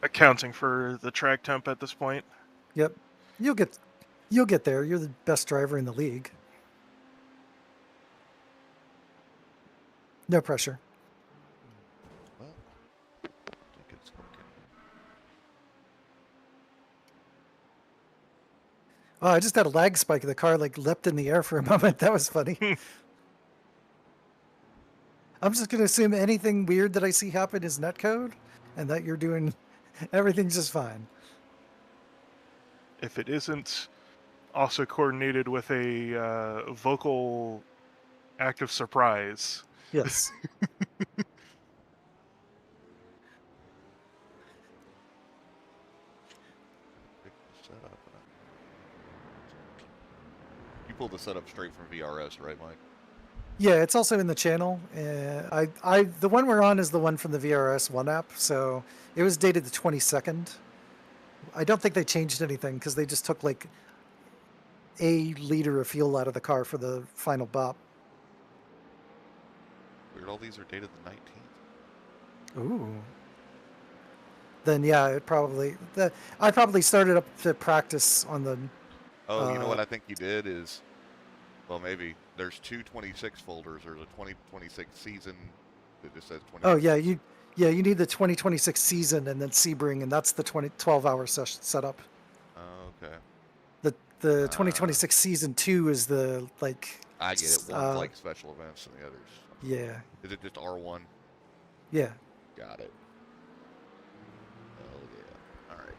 accounting for the track temp at this point. Yep. You'll get there. You're the best driver in the league. No pressure. Well, I think it's working. Oh, I just had a lag spike. The car like leapt in the air for a moment. That was funny. I'm just gonna assume anything weird that I see happen is netcode, and that you're doing everything's just fine. If it isn't also coordinated with a vocal act of surprise. Yes. Pick the setup. You pulled the setup straight from VRS, right, Mike? Yeah, it's also in the channel. The one we're on is the one from the VRS One app, so it was dated the 22nd. I don't think they changed anything because they just took like a liter of fuel out of the car for the final bop. Weird, all these are dated the 19th. Ooh. Then yeah, I probably started up to practice on the. Oh, you know what I think you did is, well, maybe there's two 26 folders. There's a 2026 season that just says 20. Oh you need the 2026 season and then Sebring, and that's the 12-hour setup. Oh, okay. The 2026 season 2 is the like. I get it. One's like special events and the others. Yeah. Is it just R1? Yeah. Got it. Oh, yeah. All right.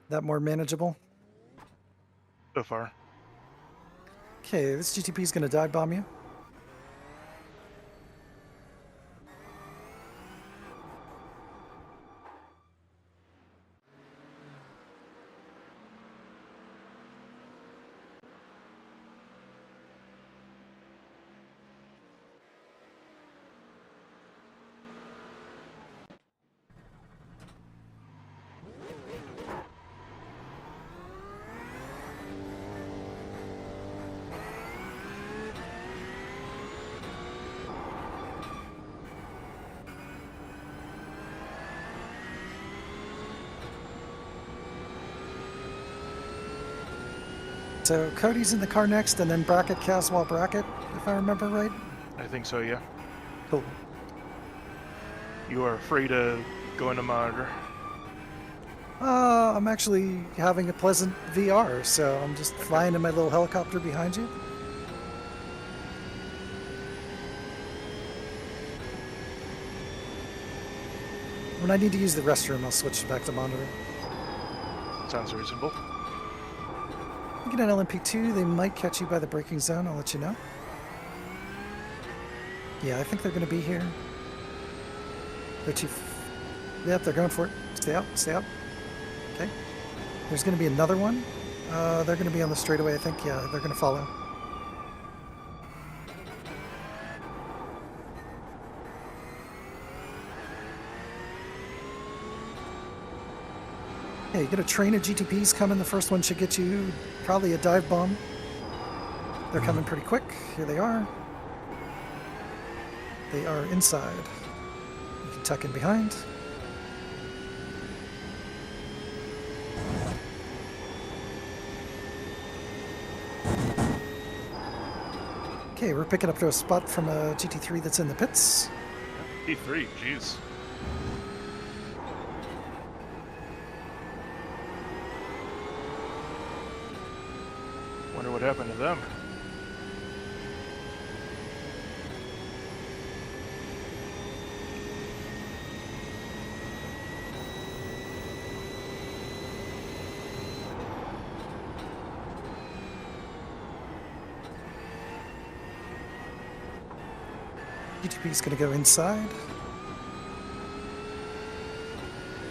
That more manageable. So far. Okay, this GTP is going to dive bomb you. So Cody's in the car next, and then Bracket, Caswell, Bracket, if I remember right. I think so, yeah. Cool. You are free to go into monitor. I'm actually having a pleasant VR, so I'm just flying in my little helicopter behind you. When I need to use the restroom, I'll switch back to monitor. Sounds reasonable. You get an LMP2, they might catch you by the braking zone, I'll let you know. Yeah, I think they're going to be here. They're too... Yep, they're going for it. Stay out, stay out. Okay. There's going to be another one. They're going to be on the straightaway, I think. Yeah, they're going to follow. Yeah, you get a train of GTPs coming. The first one should get you probably a dive bomb. They're coming pretty quick. Here they are. They are inside. You can tuck in behind. Okay, we're picking up to a spot from a GT3 that's in the pits. P3, jeez. Wonder what happened to them. GTP is going to go inside.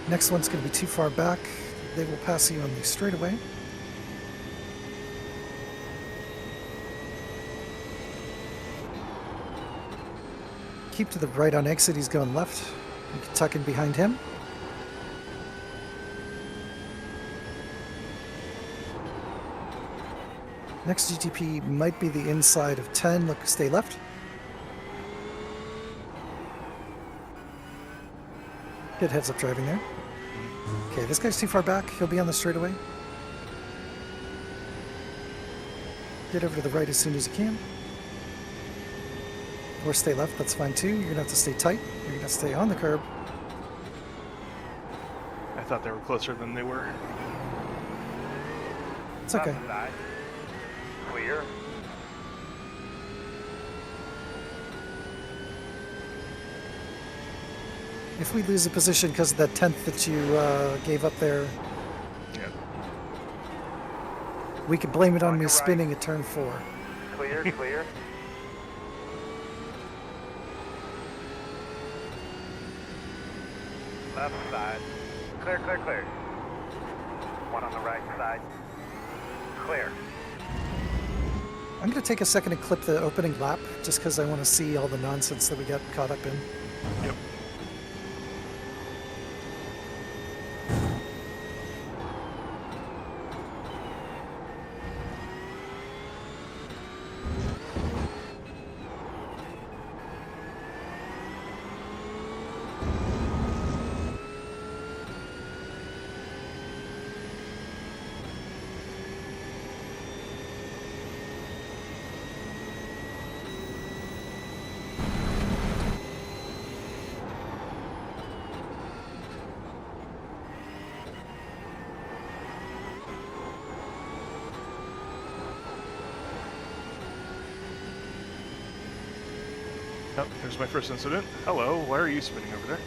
Next one's going to be too far back. They will pass you on the straightaway. Keep to the right on exit. He's going left. You can tuck in behind him. Next GTP might be the inside of 10. Look, stay left. Good heads up driving there. Okay, this guy's too far back. He'll be on the straightaway. Get over to the right as soon as you can. Or stay left, that's fine too. You're going to have to stay tight. You're going to stay on the curb. I thought they were closer than they were. It's okay. Left side. Clear. If we lose a position because of that 10th that you gave up there, Yeah. we could blame it on On me your right. spinning at turn 4. Clear, clear. Left side. Clear, clear, clear. One on the right side. Clear. I'm going to take a second and clip the opening lap just because I want to see all the nonsense that we got caught up in. Yep. Oh, there's my first incident. Hello, why are you spinning over there?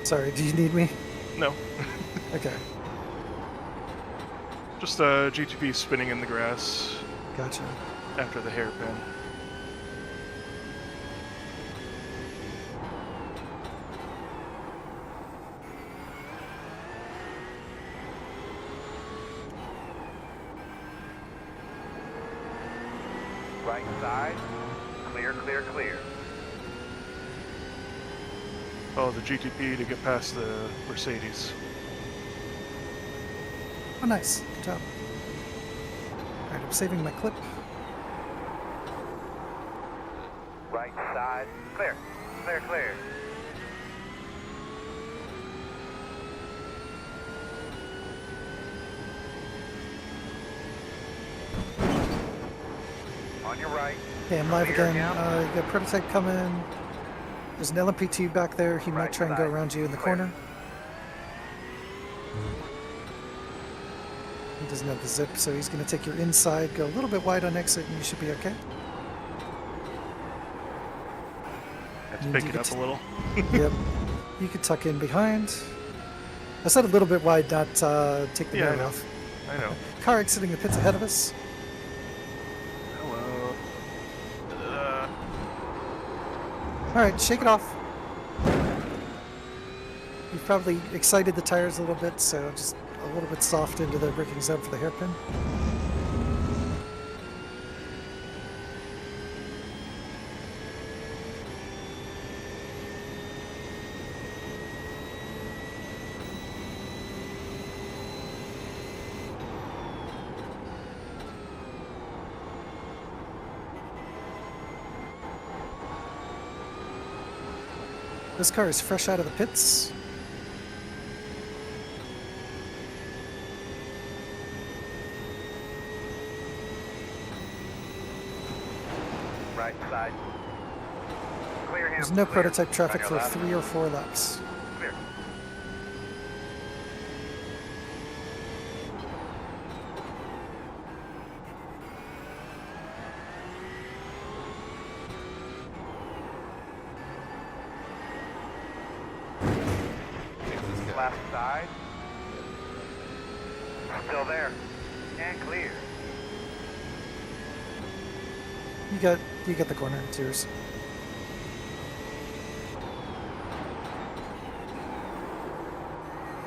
Sorry, do you need me? No. Okay, Just GTP spinning in the grass gotcha. after the hairpin. Right side. Clear, clear, clear. Oh, the GTP to get past the Mercedes. Oh, nice. Good job. Alright, I'm saving my clip. Right side. Clear, clear, clear. On your right. Okay, I'm live Clear again. again. You got prototype coming. There's an LMP2 back there. He might Right try and go side. around you in the Clear. corner. He doesn't have the zip, so he's going to take your inside, go a little bit wide on exit, and you should be okay. Have to You pick do it get up to- a little. Yep. You could tuck in behind. I said a little bit wide, not take the Yeah, I mirror know. off. I know. Car exiting the pits ahead of us. Hello. Alright, shake it off. You've probably excited the tires a little bit, so just a little bit soft into the braking zone for the hairpin. This car is fresh out of the pits. Right side. Clear him. There's no clear. prototype traffic On for your left. 3 or 4 laps. Clear. Chase this guy. Left side. Still there. And clear. You got the corner. It's yours.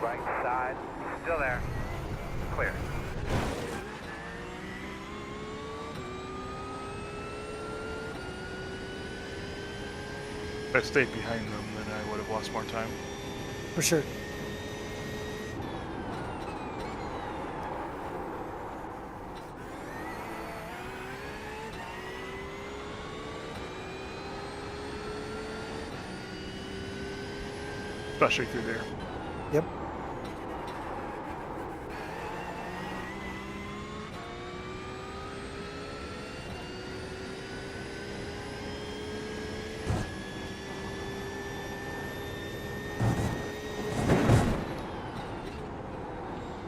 Right side. Still there. Clear. If I stayed behind them, then I would have lost more time. For sure. especially through there. Yep.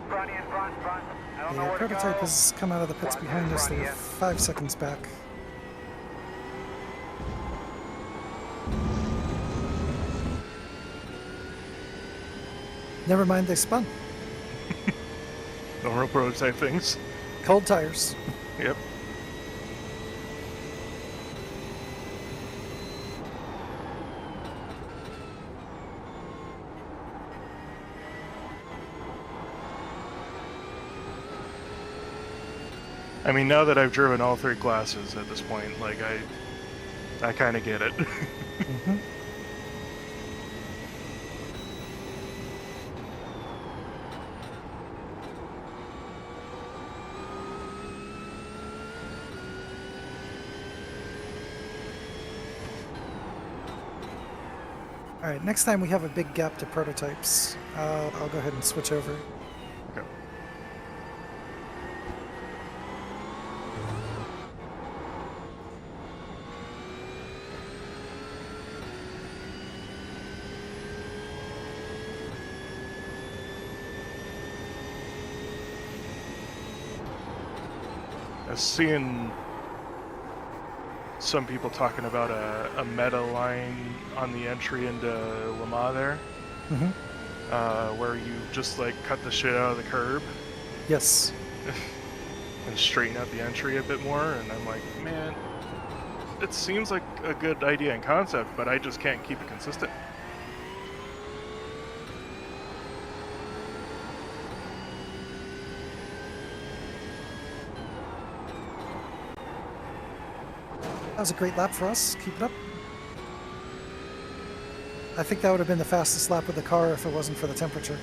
Front in front, front. I don't know The where to prototype go. has come out of the pits Front behind in, us. front They're in. 5 seconds back. Never mind, they spun. Normal prototype things. Cold tires. Yep. I mean, now that I've driven all 3 classes at this point, like I kind of get it. Hmm. All right, next time we have a big gap to prototypes, I'll go ahead and switch over. Okay. I was seeing some people talking about a meta line on the entry into Lamar there, Hmm. where you just like cut the shit out of the curb Yes. and straighten out the entry a bit more. And I'm like, man, it seems like a good idea in concept, but I just can't keep it consistent. That was a great lap for us. Keep it up. I think that would have been the fastest lap of the car if it wasn't for the temperature.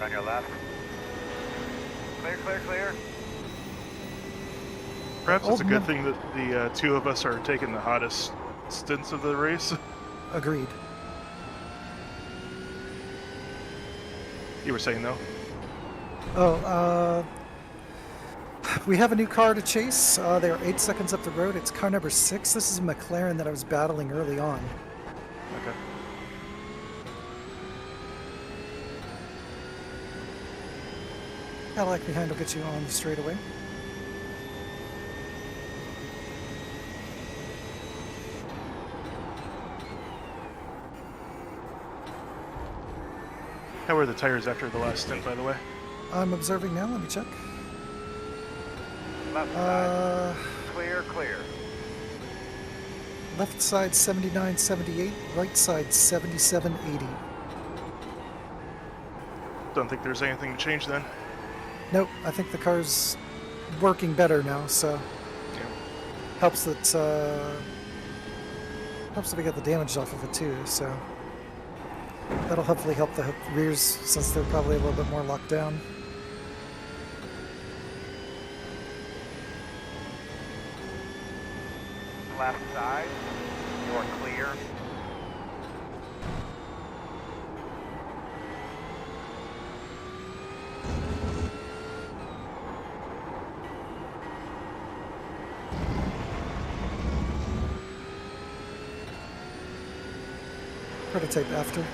On your left. Clear, clear, clear. Perhaps it's a Old good mem- thing that the 2 of us are taking the hottest stints of the race. Agreed. You were saying though? Oh, we have a new car to chase. They are 8 seconds up the road. It's car number 6. This is a McLaren that I was battling early on. Okay. Cadillac behind will get you on the straightaway. How were the tires after the last stint, by the way? I'm observing now. Let me check. Left side. Clear, clear. Left side 79.78, right side 77.80. Don't think there's anything to change then. Nope, I think the car's working better now, so Yeah. helps that we get the damage off of it too. So that'll hopefully help the rears since they're probably a little bit more locked down. Left side. You're clear. Prototype after.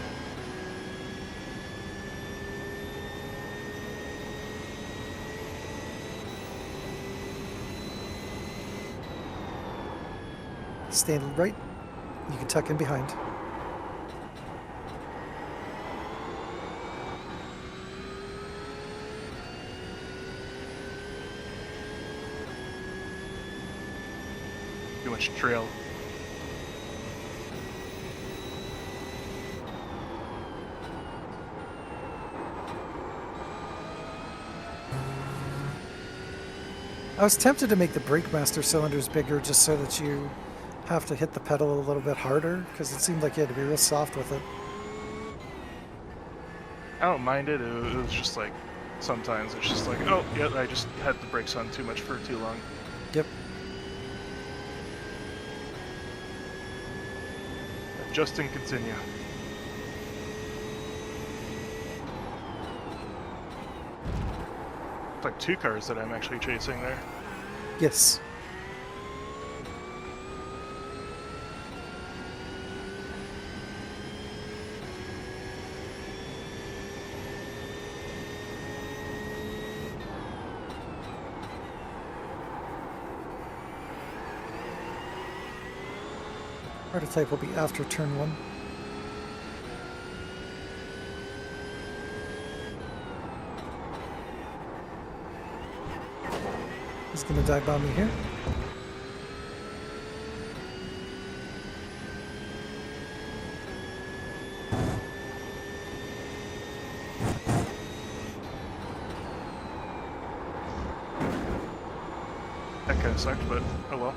Stand right. You can tuck in behind. much trail. I was tempted to make the brake master cylinders bigger just so that you have to hit the pedal a little bit harder, because it seemed like you had to be real soft with it. I don't mind it. It was just like sometimes it's just like, oh yeah, I just had the brakes on too much for too long. Yep. Adjust and continue. It's like 2 cars that I'm actually chasing there. Yes. Prototype will be after turn 1. He's gonna dive bomb me here. That kind of sucked, but oh well.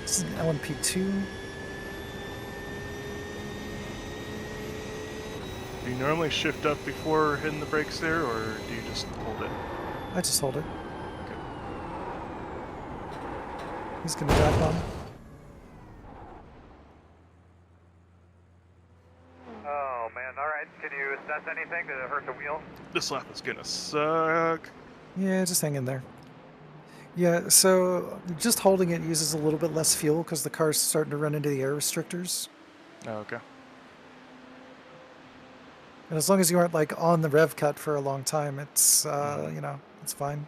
This is an LMP2. Do you normally shift up before hitting the brakes there, or do you just hold it? I just hold it. Okay. He's gonna dive bomb. Oh man, alright. Can you assess anything? Did it hurt the wheel? This lap is gonna suck. Yeah, just hang in there. Yeah, so just holding it uses a little bit less fuel because the car's starting to run into the air restrictors. Oh, okay. And as long as you aren't like on the rev cut for a long time, it's you know, it's fine.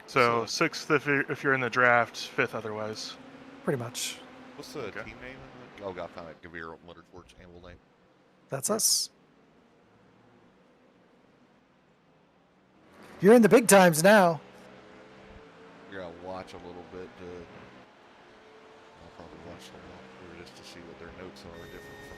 So 6th if you're in the draft, 5th otherwise. Pretty much. What's the Okay. team name? Oh, God, found it. Give me your Motorsports animal name. That's us. You're in the big times now. You're gonna watch a little bit. I'll probably watch the walkthrough just to see what their notes are different from.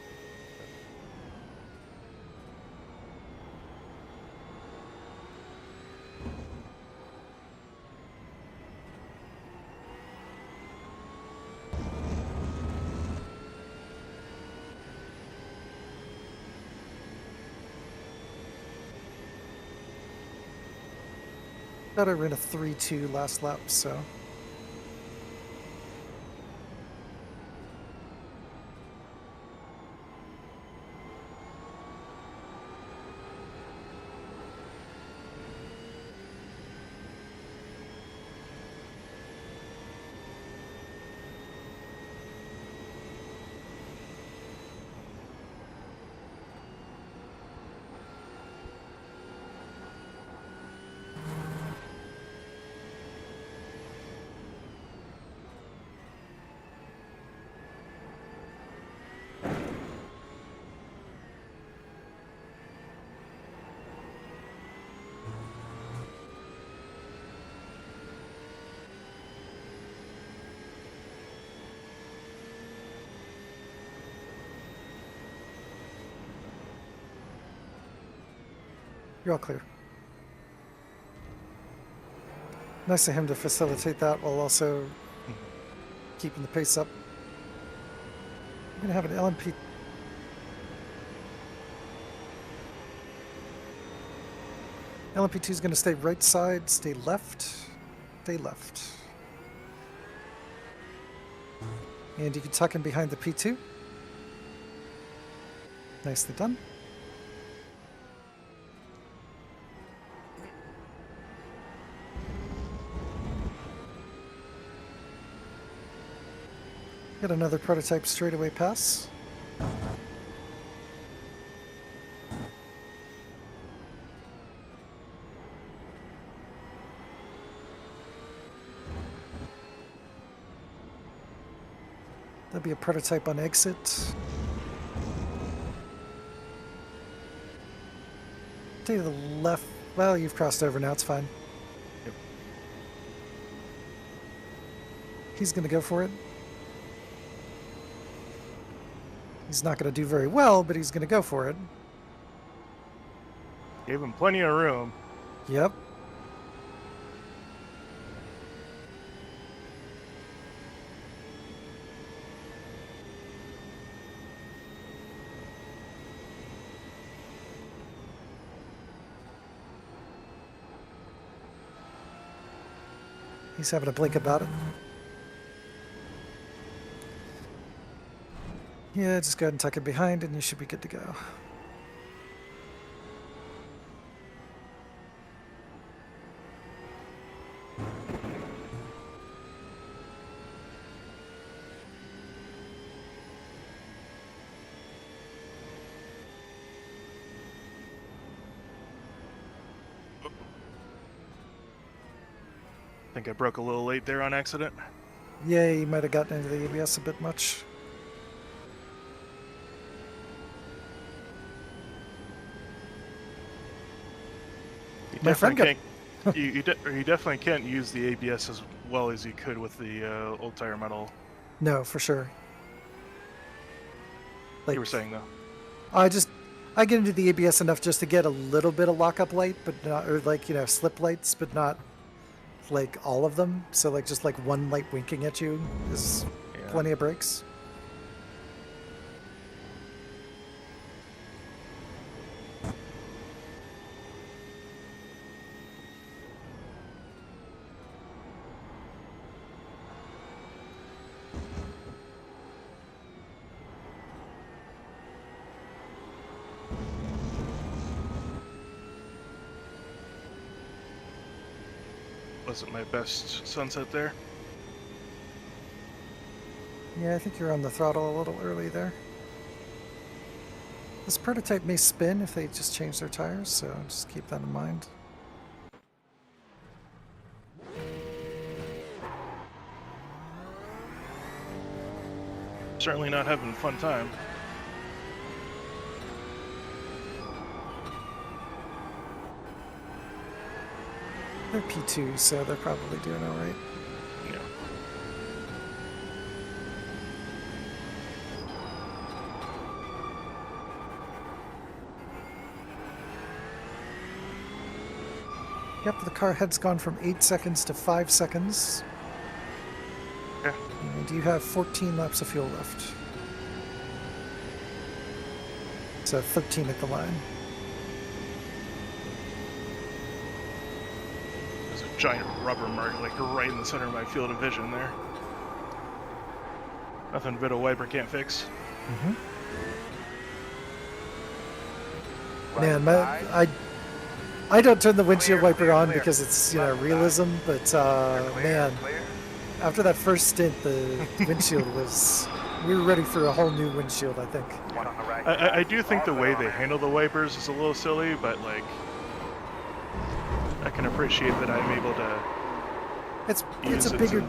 Thought I ran a 3-2 last lap, so. You're all clear. Nice of him to facilitate that while also keeping the pace up. I'm going to have an LMP. LMP2 is going to stay right side, stay left, stay left. And you can tuck in behind the P2. Nicely done. Get another prototype straightaway pass. There'll be a prototype on exit. Stay to the left. Well, you've crossed over now. It's fine. Yep. He's going to go for it. He's not going to do very well, but he's going to go for it. Gave him plenty of room. Yep. He's having a blink about it. Yeah, just go ahead and tuck it behind and you should be good to go. I think I broke a little late there on accident. Yeah, you might have gotten into the ABS a bit much. You My friend definitely can't. You definitely can't use the ABS as well as you could with the old tire metal. No, for sure. Like, You were saying though. I get into the ABS enough just to get a little bit of lockup light, but not, or like, slip lights, but not like all of them. So like just like one light winking at you is Yeah. plenty of brakes. Wasn't my best sunset there. Yeah, I think you're on the throttle a little early there. This prototype may spin if they just change their tires, so just keep that in mind. Certainly not having a fun time. They're P2, so they're probably doing all right. Yeah. Yep, the car head's gone from 8 seconds to 5 seconds. Yeah. And you have 14 laps of fuel left. So 13 at the line. There's a giant rubber mark like right in the center of my field of vision there. Nothing a bit of wiper can't fix. Man, I don't turn the windshield wiper on because it's, realism, but man, after that first stint, the windshield we were ready for a whole new windshield, I think. One on the right I side. do think the All way clear on they it. handle the wipers is a little silly, but like I can appreciate that I'm able to It's use a it bigger to-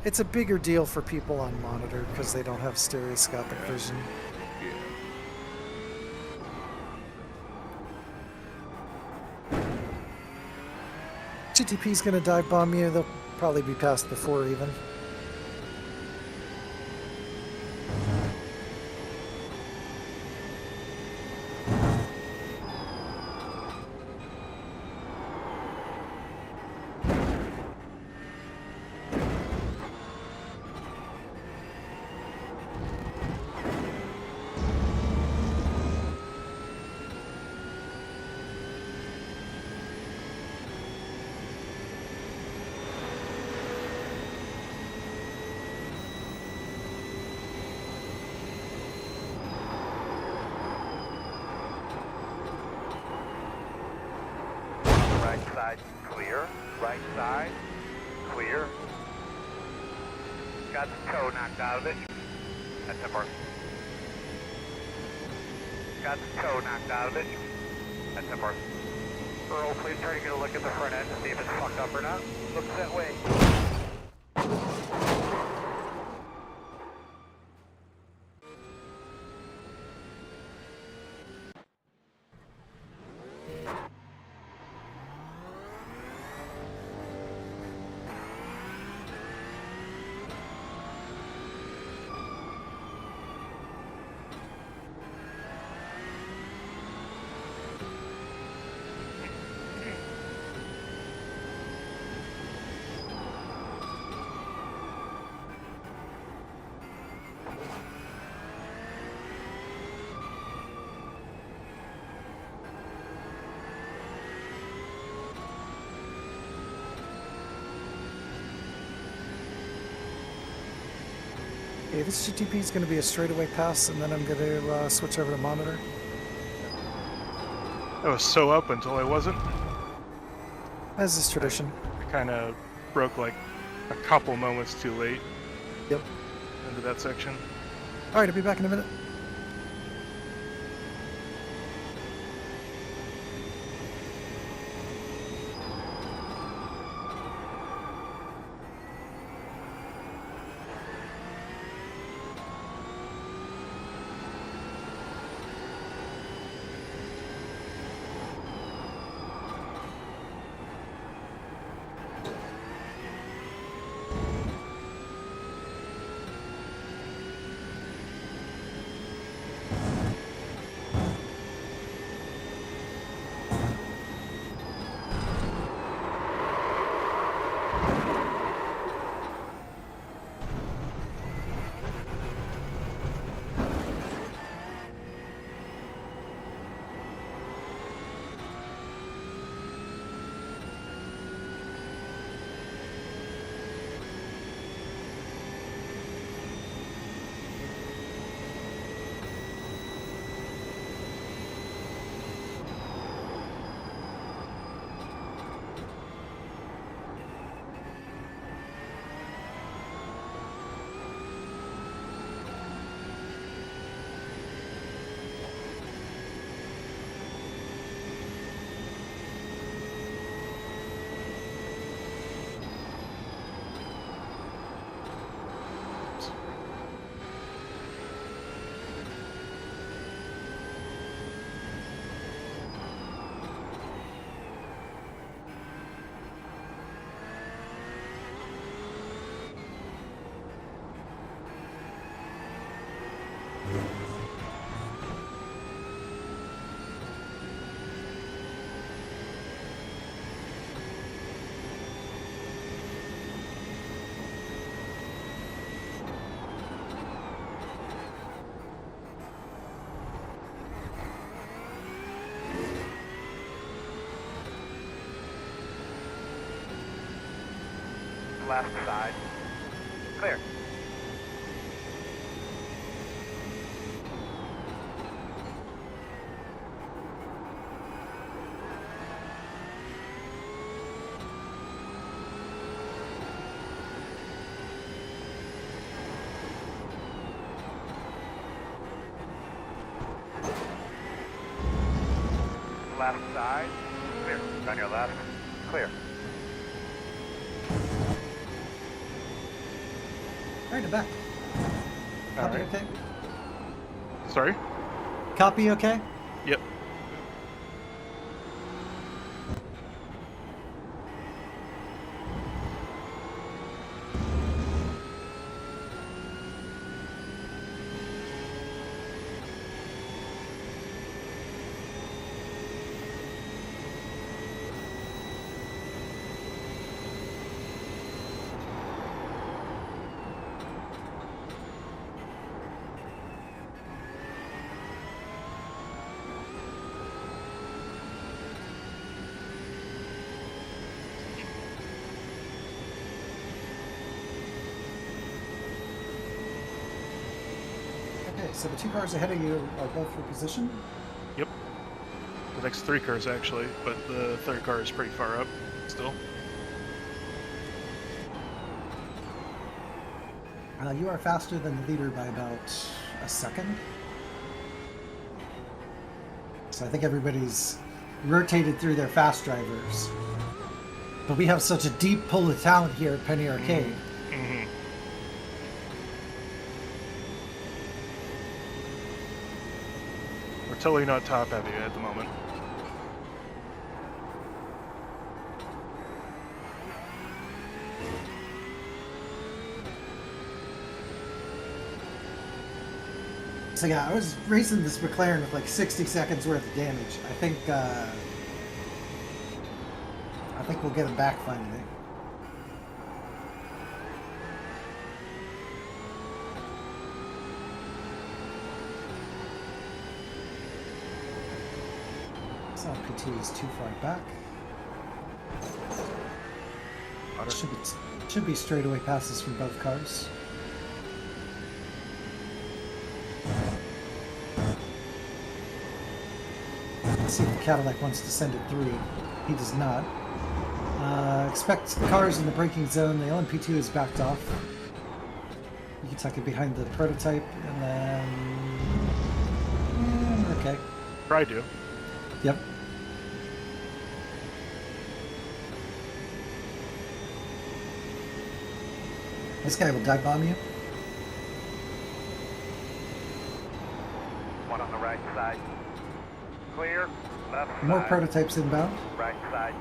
it's a bigger deal for people on monitor because they don't have stereoscopic vision. Yeah. GTP's gonna dive bomb you. They'll probably be past before even. Right side clear. Right side clear. Got the toe knocked out of it. That's a mark. Got the toe knocked out of it. That's a mark. Earl, please try to get a look at the front end to see if it's fucked up or not. Looks that way. Okay, this GTP is going to be a straightaway pass, and then I'm going to switch over to monitor. I was so up until I wasn't. As is tradition. I kind of broke like a couple moments too late Yep. into that section. All right, I'll be back in a minute. Left side. Clear. Left side. Clear. On your left. Clear. All right, I'm back. All Copy right. okay? Sorry? Copy okay? Yep. Okay, so the two cars ahead of you are both repositioned. Yep. The next 3 cars actually, but the third car is pretty far up still. You are faster than the leader by about a second. So I think everybody's rotated through their fast drivers. But we have such a deep pool of talent here at Penny Arcade. Mm-hmm. We're totally not top heavy at the moment. So yeah, I was racing this McLaren with like 60 seconds worth of damage. I think we'll get him back finally. So PT is too far back. Should be straightaway passes from both cars. see if the Cadillac wants to send it through. He does not. Expect cars in the braking zone. The LMP2 is backed off. You can tuck it behind the prototype, and then... we're okay. Try to. Yep. This guy will dive bomb you. One on the right side. Clear. Left More side. prototypes inbound. Right side.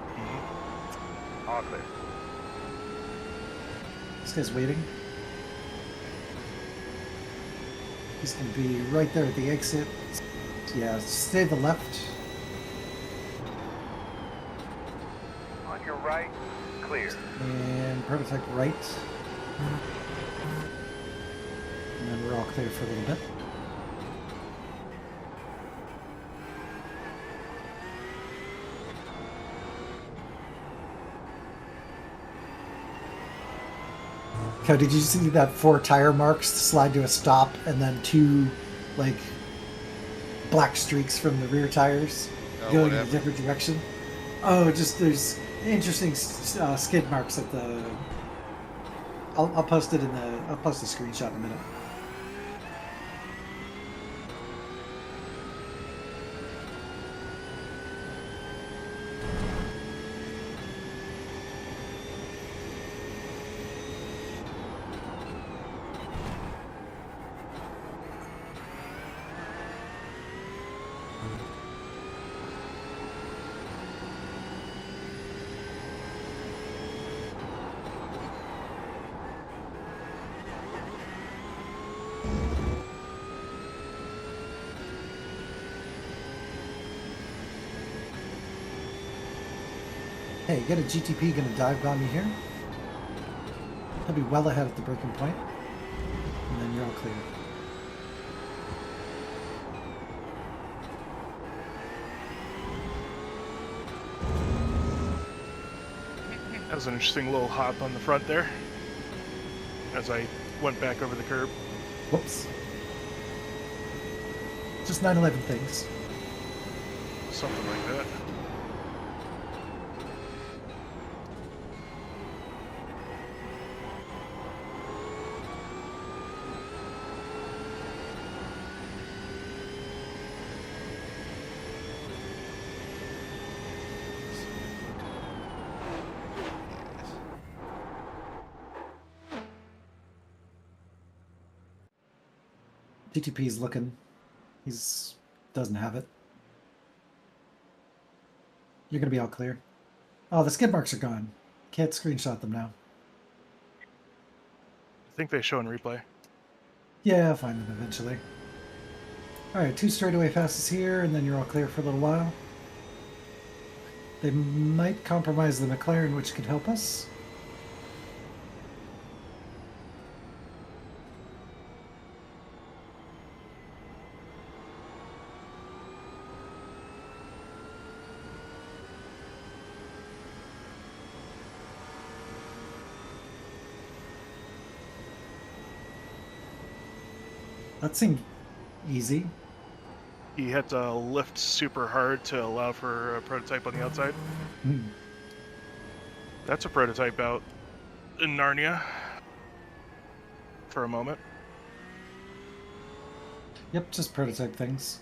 All clear. This guy's waiting. He's going to be right there at the exit. Yeah, stay to the left. On your right. Clear. And prototype right. And then we're all clear for a little bit. Okay, did you see that 4 tire marks slide to a stop and then 2 like black streaks from the rear tires going in a different direction? Oh, just there's interesting skid marks at the. I'll post it in the. I'll post a screenshot in a minute. Hey, you got a GTP gonna dive bomb you here? He'll be well ahead at the braking point. And then you're all clear. That was an interesting little hop on the front there as I went back over the curb. Whoops. Just 9/11 things. Something like that. GTP's looking. He's doesn't have it. You're gonna be all clear. Oh, the skid marks are gone. Can't screenshot them now. I think they show in replay. Yeah, I'll find them eventually. Alright, 2 straightaway passes here, and then you're all clear for a little while. They might compromise the McLaren, which could help us. That seemed easy. He had to lift super hard to allow for a prototype on the outside. Hmm. That's a prototype out in Narnia for a moment. Yep, just prototype things.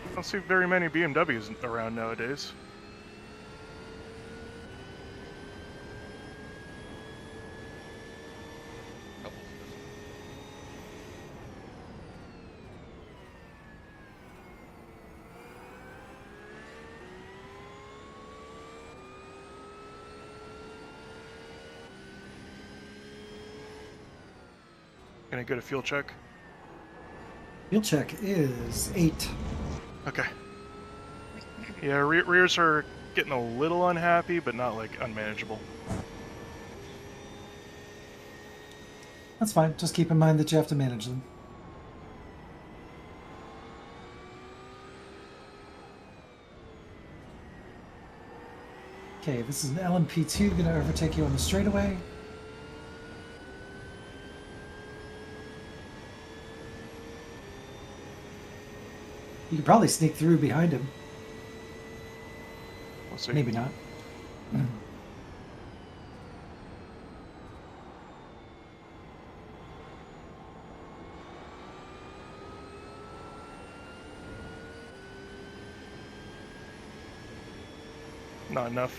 I don't see very many BMWs around nowadays. Gonna get a fuel check. Fuel check is 8. Okay. Yeah, rears are getting a little unhappy, but not like unmanageable. That's fine. Just keep in mind that you have to manage them. Okay, this is an LMP2 going to overtake you on the straightaway. You could probably sneak through behind him. We'll see. Maybe not. Not enough.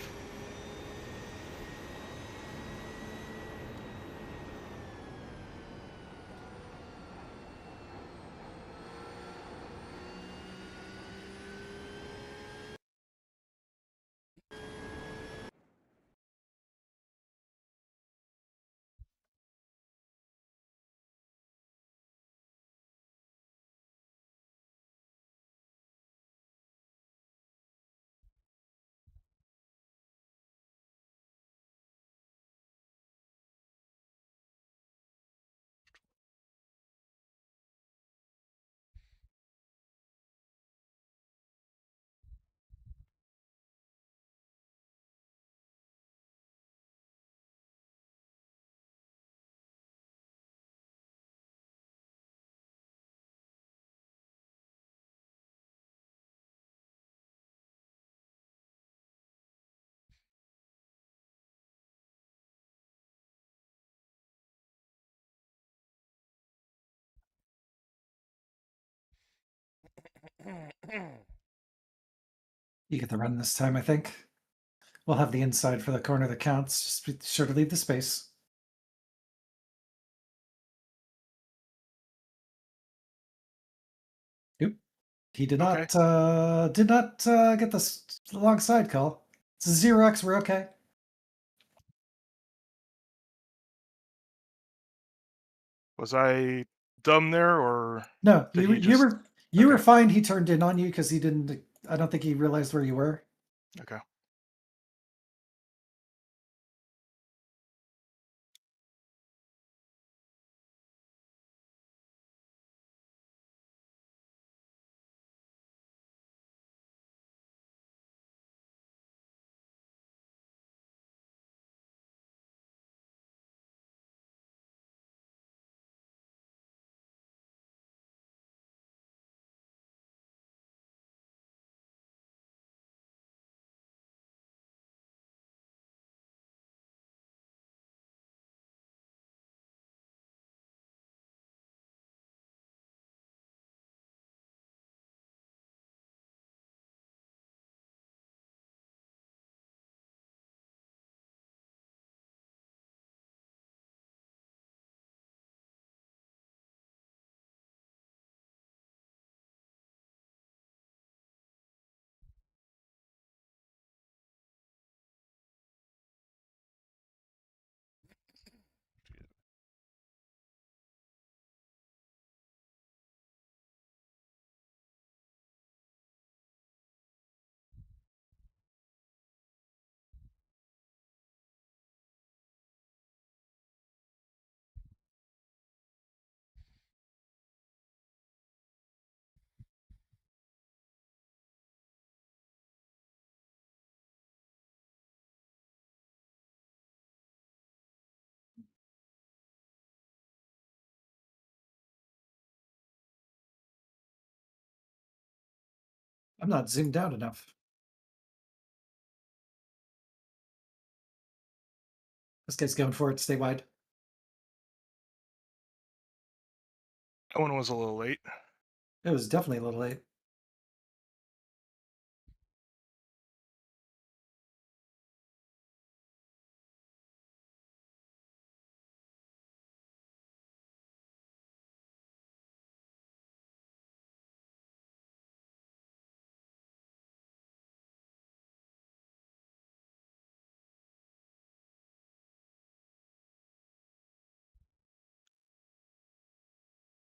You get the run this time, I think. We'll have the inside for the corner that counts. Just be sure to leave the space. Oop. He did Okay. not get the long side call. It's a 0x, we're okay. Was I dumb there, or No, did you were he you just? were you were Okay. fine. He turned in on you because he didn't. I don't think he realized where you were. Okay. I'm not zoomed out enough. This guy's going for it. Stay wide. That one was a little late. It was definitely a little late.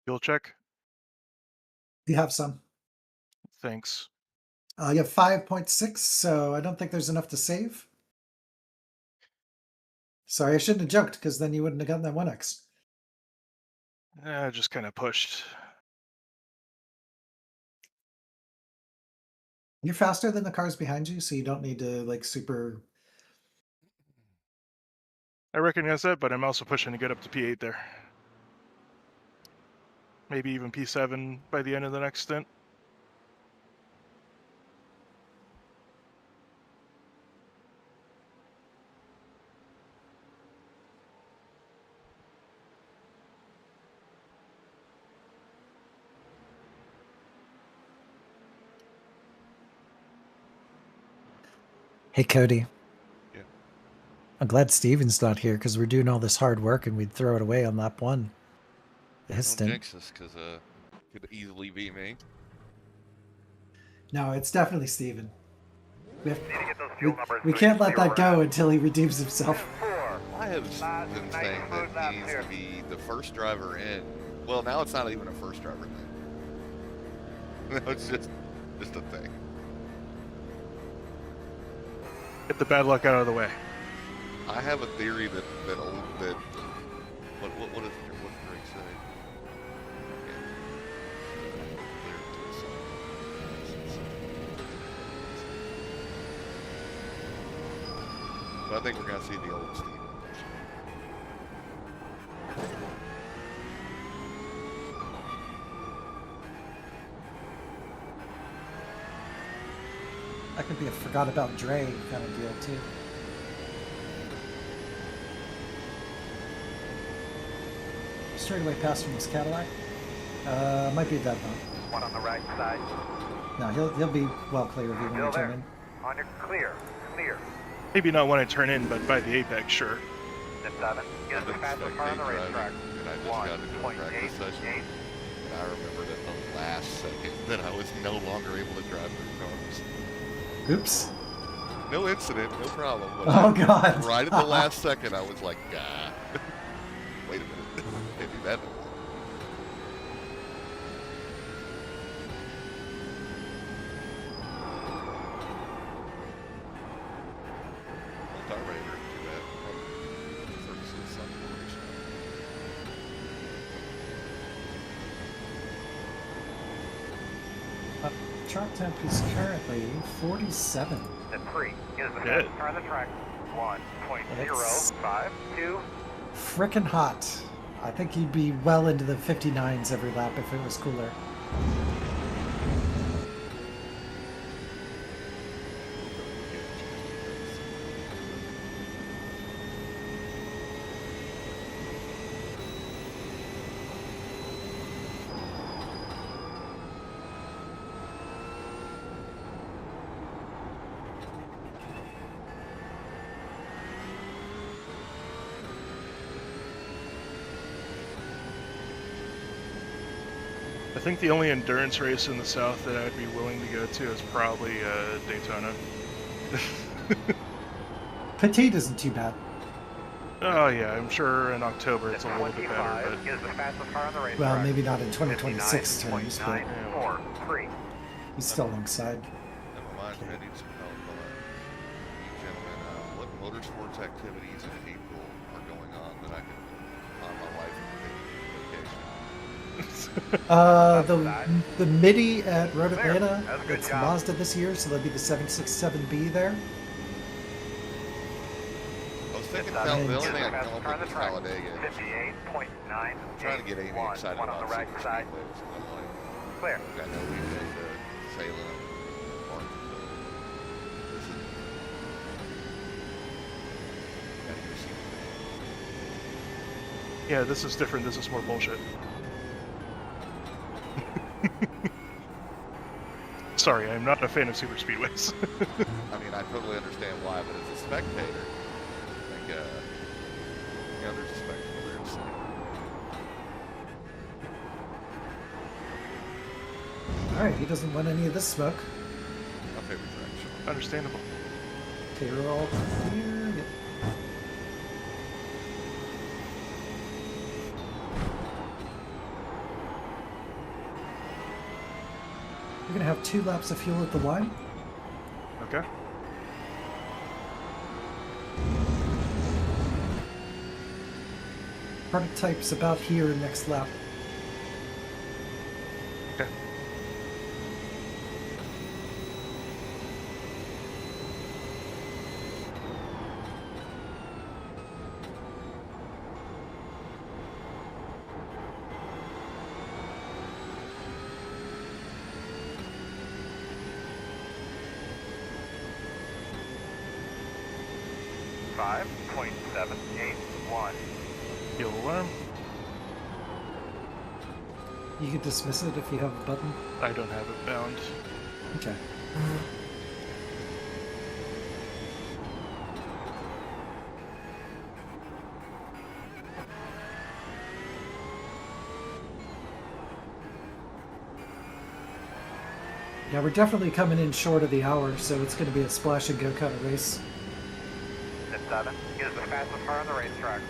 Fuel check. You have some. Thanks. You have 5.6, so I don't think there's enough to save. Sorry, I shouldn't have jumped because then you wouldn't have gotten that 1x. Just kind of pushed. You're faster than the cars behind you, so you don't need to like super I recognize that, but I'm also pushing to get up to P8 there. Maybe even P7 by the end of the next stint. Hey, Cody. Yeah. I'm glad Steven's not here because we're doing all this hard work and we'd throw it away on lap 1. His Don't stint. jinx us, because could easily be me. No, it's definitely Steven. We, have, Need to get those fuel numbers we so can't can let see where that we're go at. until he redeems himself. 4. I have been Nice saying smooth that laps he needs here. to be the first driver in. Well, now it's not even a first driver thing. No, it's just a thing. Get the bad luck out of the way. I have a theory that what does Drake say? But I think we're gonna see the old Steve. That could be a forgot about Dre kind of deal, too. Straight away past from this Cadillac. Might be a dead bump. One on the right side. No, he'll be well clear of you when Still you turn there. in. On your clear. Clear. Maybe not when I turn in, but by the apex, sure. Step 7. Get us the fastest car on the racetrack. And I just got into a practice session. 1.88. And I remembered at the last second that I was no longer able to drive through cars. Oops. No incident, no problem. But Oh, God. Right at the last second, I was like, ah. Wait a minute. Can't do that. Carburetor, too bad. Services on the racetrack. Track temp is currently 47. Step 3. Get us the Good. fastest car on the track. 1.052. Frickin' hot. I think he'd be well into the 59s every lap if it was cooler. I think the only endurance race in the South that I'd be willing to go to is probably Daytona. Petite isn't too bad. Oh yeah, I'm sure in October it's a Step little bit better, 25. Get us the fastest car on the racetrack. Well, maybe not in 2026 terms, but 59.943. he's still alongside. Never mind, I need some help. Gentlemen, what motorsports activities in April are going on that I can on my wife and vacation? The MIDI at Road There. Atlanta, That was a good it's job. Mazda this year, so that'd be the 767B there. I was thinking Step the 7. only Get us thing the I can fastest come car up on the with is track. Talladega. 58.9. I'm trying to get Amy excited One on about the right super side. speedways. And I'm like, Clear. I know we've been to Salem, Martinsville. This is. Gotta go see the yeah, this is different. This is more bullshit. Sorry, I'm not a fan of super speedways. I mean, I totally understand why, but as a spectator, like, there's a spectator there to see. Alright, he doesn't want any of this smoke. My favorite track show. Understandable. Okay, we're all clear. Yep. We're gonna have 2 laps of fuel at the line. Okay. Prototype's about here next lap. Okay. 25.781. Fuel alarm. You can dismiss it if you have a button. I don't have it bound. Okay. Yeah, we're definitely coming in short of the hour, so it's going to be a splash and go kind of race. At 7. He is the fastest car on the racetrack.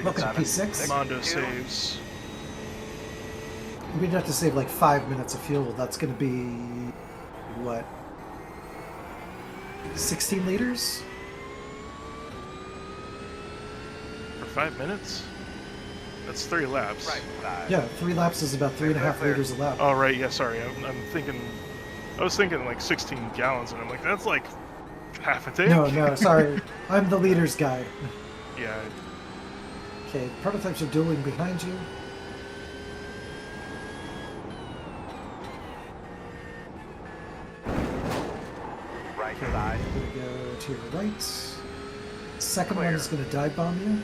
Look at 58.7. P6. Mondo saves. We'd have to save like 5 minutes of fuel. That's going to be, what, 16 liters? For 5 minutes? That's 3 laps. Right side. Yeah, 3 laps is about 3.5 liters a lap. Oh, right, yeah, sorry. I'm thinking... I was thinking like 16 gallons, and I'm like, that's like half a tank? No, sorry. I'm the leader's guy. Yeah, Okay, prototypes are dueling behind you. Right side. Gonna go to your right. Second one Clear. is gonna dive bomb you.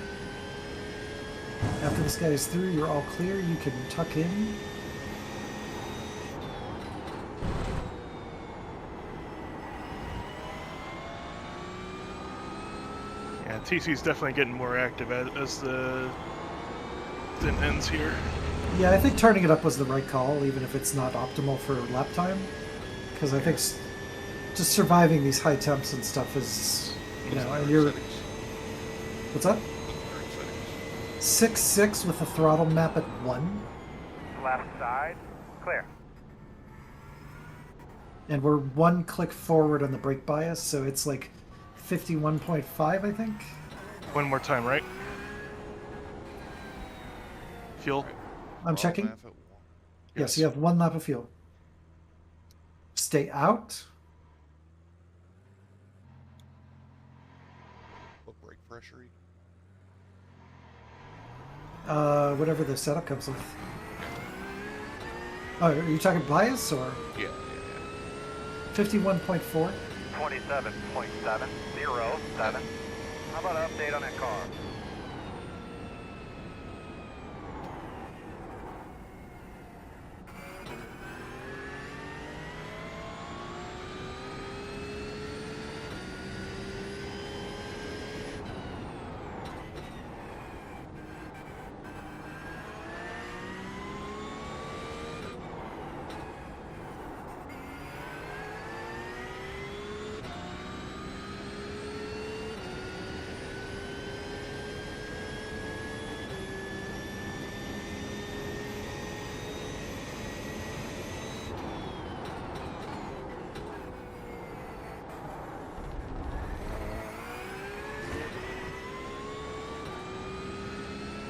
After this guy is through, you're all clear. You can tuck in. yeah, TC's definitely getting more active as the stint ends here. Yeah, I think turning it up was the right call, even if it's not optimal for lap time. Because I think just surviving these high temps and stuff is, you know, and you're... Settings. What's up? Settings. 6.6 with the throttle map at 1. Left side. Clear. And we're 1 click forward on the brake bias, so it's like 51.5, I think. One more time, right? Fuel. I'm checking. Laugh at one. Yes, you have 1 lap of fuel. Stay out. What brake pressure? Whatever the setup comes with. Oh, are you talking bias or Yeah. 51.4? 27.707. How about an update on that car?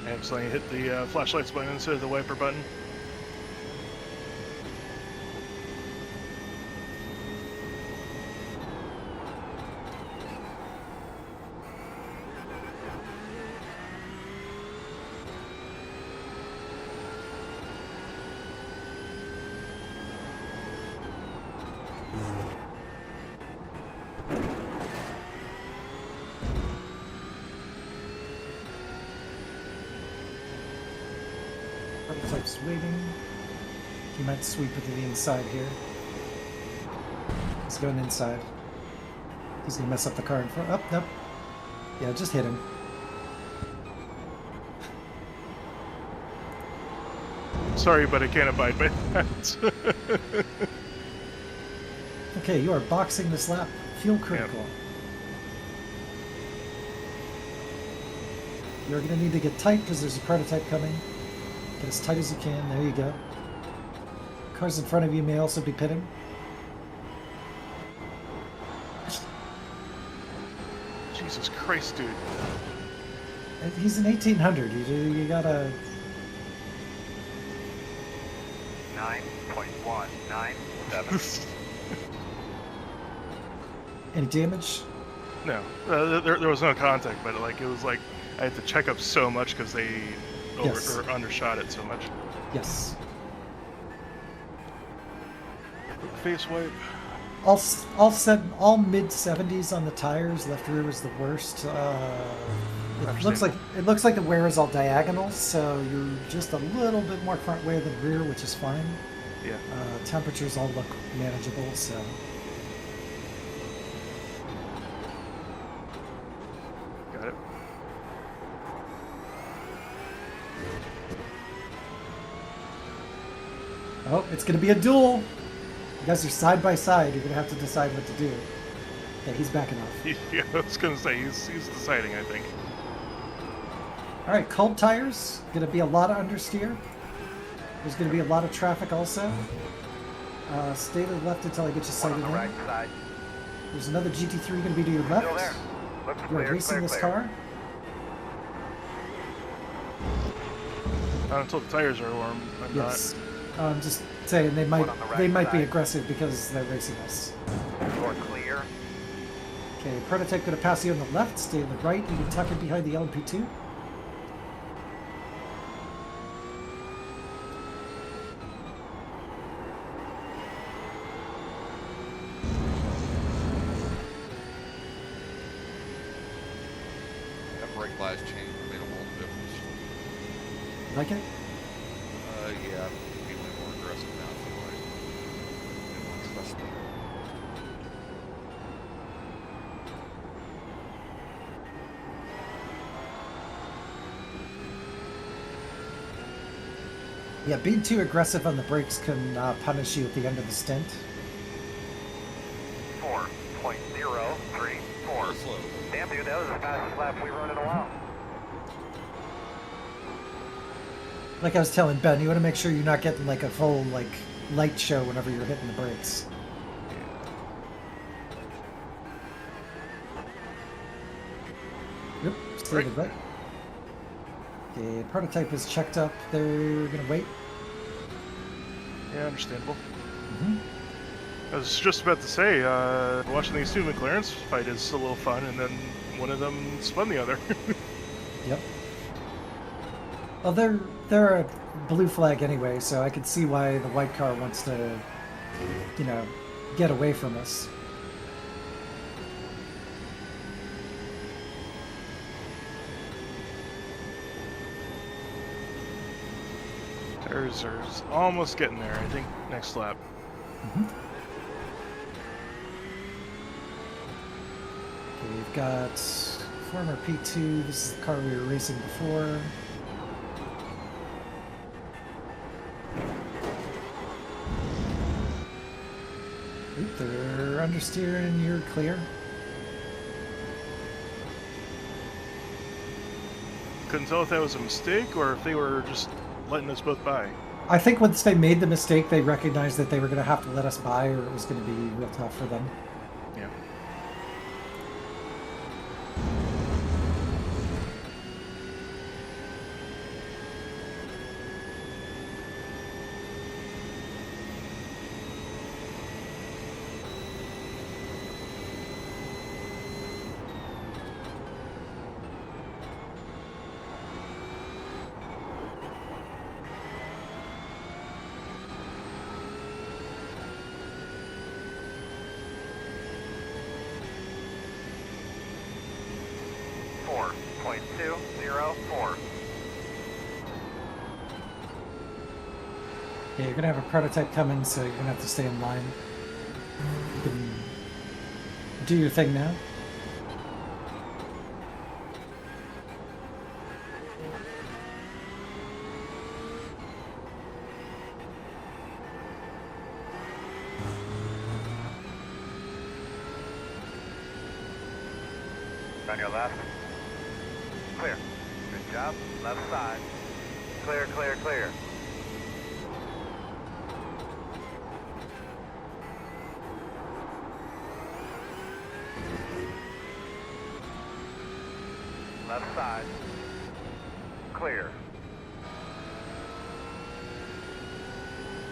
Accidentally hit the flashlights button instead of the wiper button. Prototype's waiting. He might sweep it to the inside here. He's going inside. He's gonna mess up the car in front. Oh, nope. Yeah, just hit him. Sorry, but I can't abide by that. Okay, you are boxing this lap. Fuel critical. You're gonna need to get tight because there's a prototype coming. Get as tight as you can. There you go. Cars in front of you may also be pitting. Jesus Christ, dude. He's an 1800. You gotta. 9.197. Any damage? No, there was no contact, but like it was like I had to check up so much because they Yes. or undershot it so much. Yes. Quick face wipe. all mid 70s on the tires. Left rear was the worst. It looks like the wear is all diagonal, so you're just a little bit more front wear than rear, which is fine. Yeah. Temperatures all look manageable, so. Got it. Oh, it's going to be a duel. You guys are side by side. You're going to have to decide what to do. Okay, he's backing off. Yeah, I was gonna say he's deciding. I think. All right, cold tires. Going to be a lot of understeer. There's going to be a lot of traffic also. Stay to the left until I get you One sighted on the in. right side. There's another GT3 going to be to your Still there. left. Looks You're clear, racing clear, this clear. car. Not until the tires are warm. I'm Yes. I'm just saying they might One on the right be side. aggressive because they're racing us. Door clear. Okay, prototype going to pass you on the left. Stay on the right. You can tuck in behind the LMP2. That brake last change made a world of difference. Like it? Yeah, I'm feeling more aggressive now. I feel like. And more trusting. Yeah, being too aggressive on the brakes can punish you at the end of the stint. 4.034. Slow. Damn, dude, that was the fastest lap we've run in a while. Like I was telling Ben, you want to make sure you're not getting like a full like light show whenever you're hitting the brakes. Yep, stay to the right. Okay, prototype is checked up. They're gonna wait. Yeah, understandable. Hmm. I was just about to say, watching these two McLarens fight is a little fun, and then one of them spun the other. Yep. Well, they're a blue flag anyway, so I could see why the white car wants to, you know, get away from us. Tires are almost getting there. I think next lap. Mhm. Okay, we've got former P2. This is the car we were racing before. Oop, they're understeering. You're clear. Couldn't tell if that was a mistake or if they were just letting us both by. I think once they made the mistake, they recognized that they were going to have to let us by, or it was going to be real tough for them. Yeah. Yeah, you're going to have a prototype coming, so you're going to have to stay in line. You can do your thing now. On your left. Clear. Good job. Left side. Clear, clear, clear. Left side. Clear.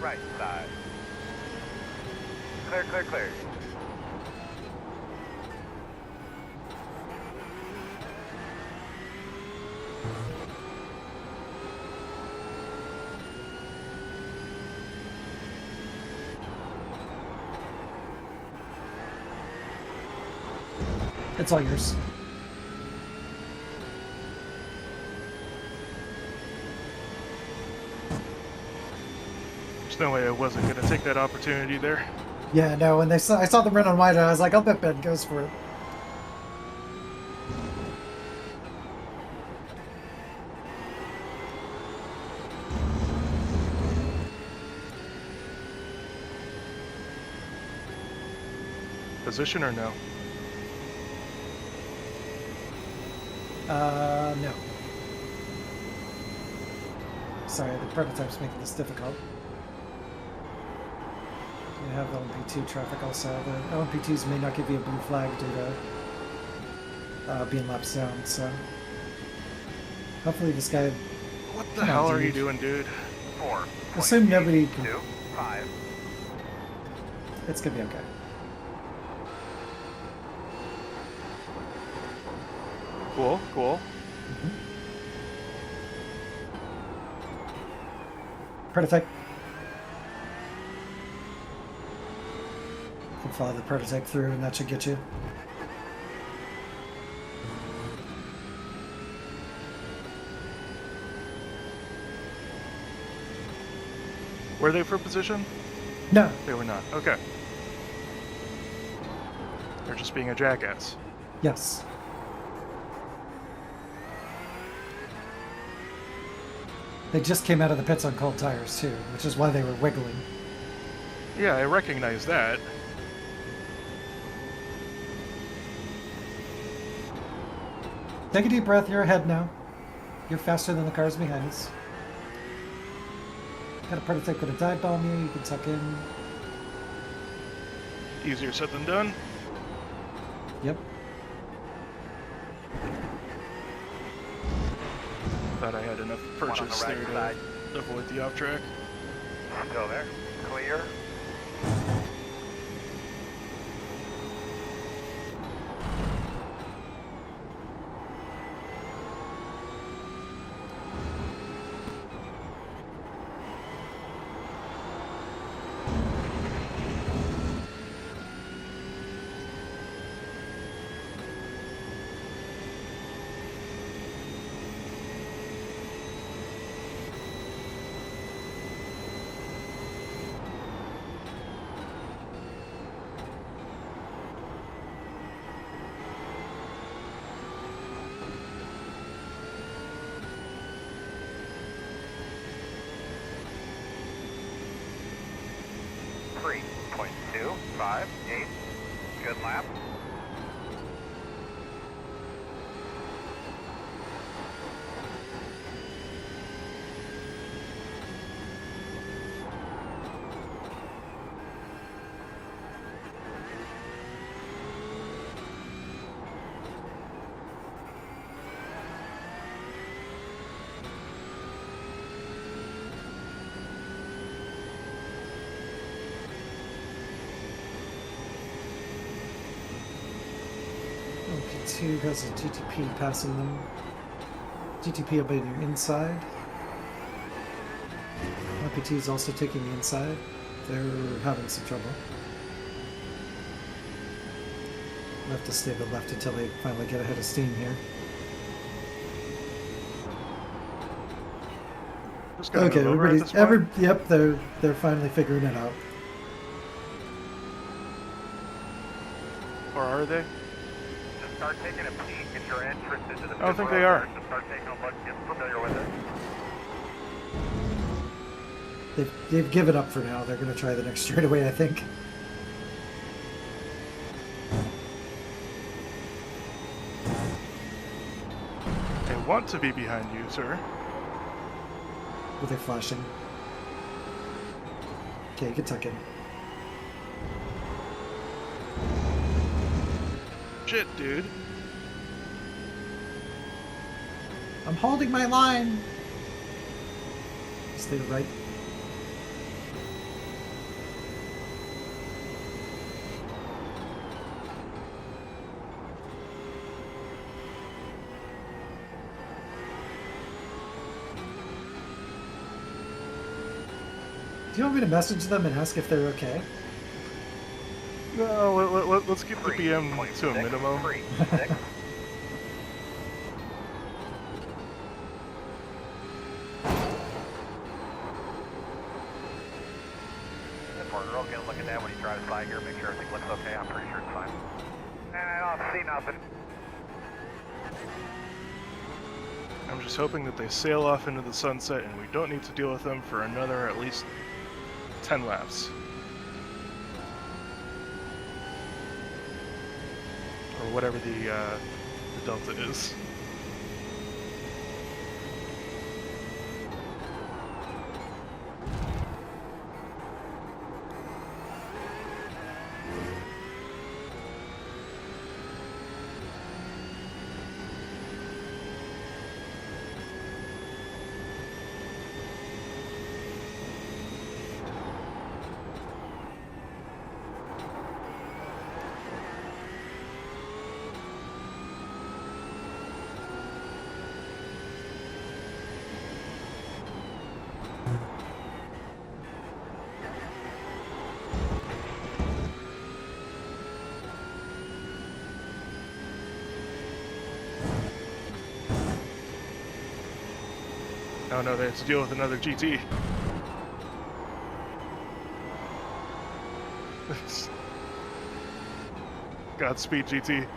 Right side. Clear, clear, clear. It's all yours. There's no way I wasn't going to take that opportunity there. Yeah, no, when I saw them run on wide, I was like, I'll bet Ben goes for it. Position or no? No. Sorry, the prototype's making this difficult. You have LMP2 traffic also. The LMP2s may not give you a blue flag due to being laps down, so... Hopefully this guy... What the Come on, hell are dude. you doing, dude? 4. Assume nobody can... 2. 5. It's gonna be okay. Cool, cool. Prototype. You can follow the prototype through and that should get you. Were they for position? No. They were not. Okay. They're just being a jackass. Yes. They just came out of the pits on cold tires too, which is why they were wiggling. Yeah, I recognize that. Take a deep breath, you're ahead now. You're faster than the cars behind us. Got a prototype gonna dive bomb you, you can tuck in. Easier said than done. Yep. Thought I had enough One on the purchase right there side. to avoid the off track. Still there. Clear. Three. 0.258. Good lap. LP2 has a GTP passing them. GTP will be on your inside. LP2 is also taking the inside. They're having some trouble. We'll have to stay to the left until they finally get ahead of steam here. Just gonna Okay, move over at everybody's this point. yep, they're finally figuring it out. Or are they? Just start taking a peek at your entrance into the I don't pit think road they are. there. Just start taking a look, get familiar with it. They've given up for now. They're going to try the next straightaway, I think. They want to be behind you, sir. Were they flashing? Okay, you can tuck in. Shit, dude. I'm holding my line. Stay right. Do you want me to message them and ask if they're okay? No, let's keep the BM to a minimum. 3.6. Earl, get a look at that when you try to slide here, make sure everything looks okay. I'm pretty sure it's fine. I don't see nothing. I'm just hoping that they sail off into the sunset and we don't need to deal with them for another at least 10 laps. Or whatever the delta is. Oh no, they have to deal with another GT. Godspeed, GT.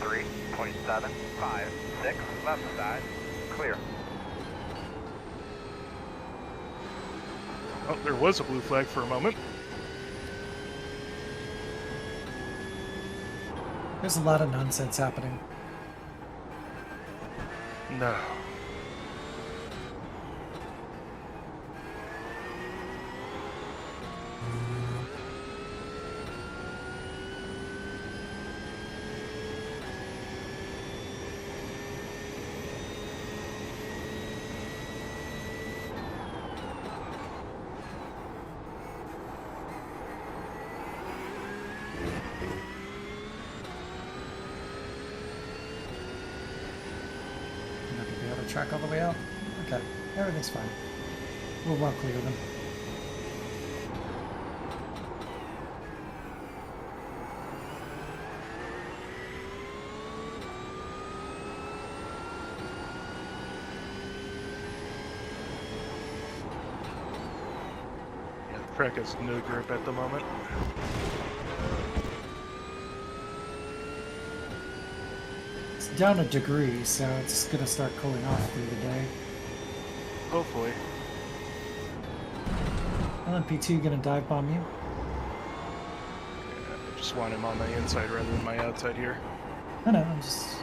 Three, 0.7, 5, 6, left side, clear. Oh, there was a blue flag for a moment. There's a lot of nonsense happening. No. You're not gonna be able to track all the way out? Okay, everything's fine. We'll well clear them. Yeah, the track has no grip at the moment. It's down a degree, so it's gonna start cooling off through the day. Hopefully. LMP2 gonna dive bomb you? Yeah, I just want him on my inside rather than my outside here. I know, I'm just...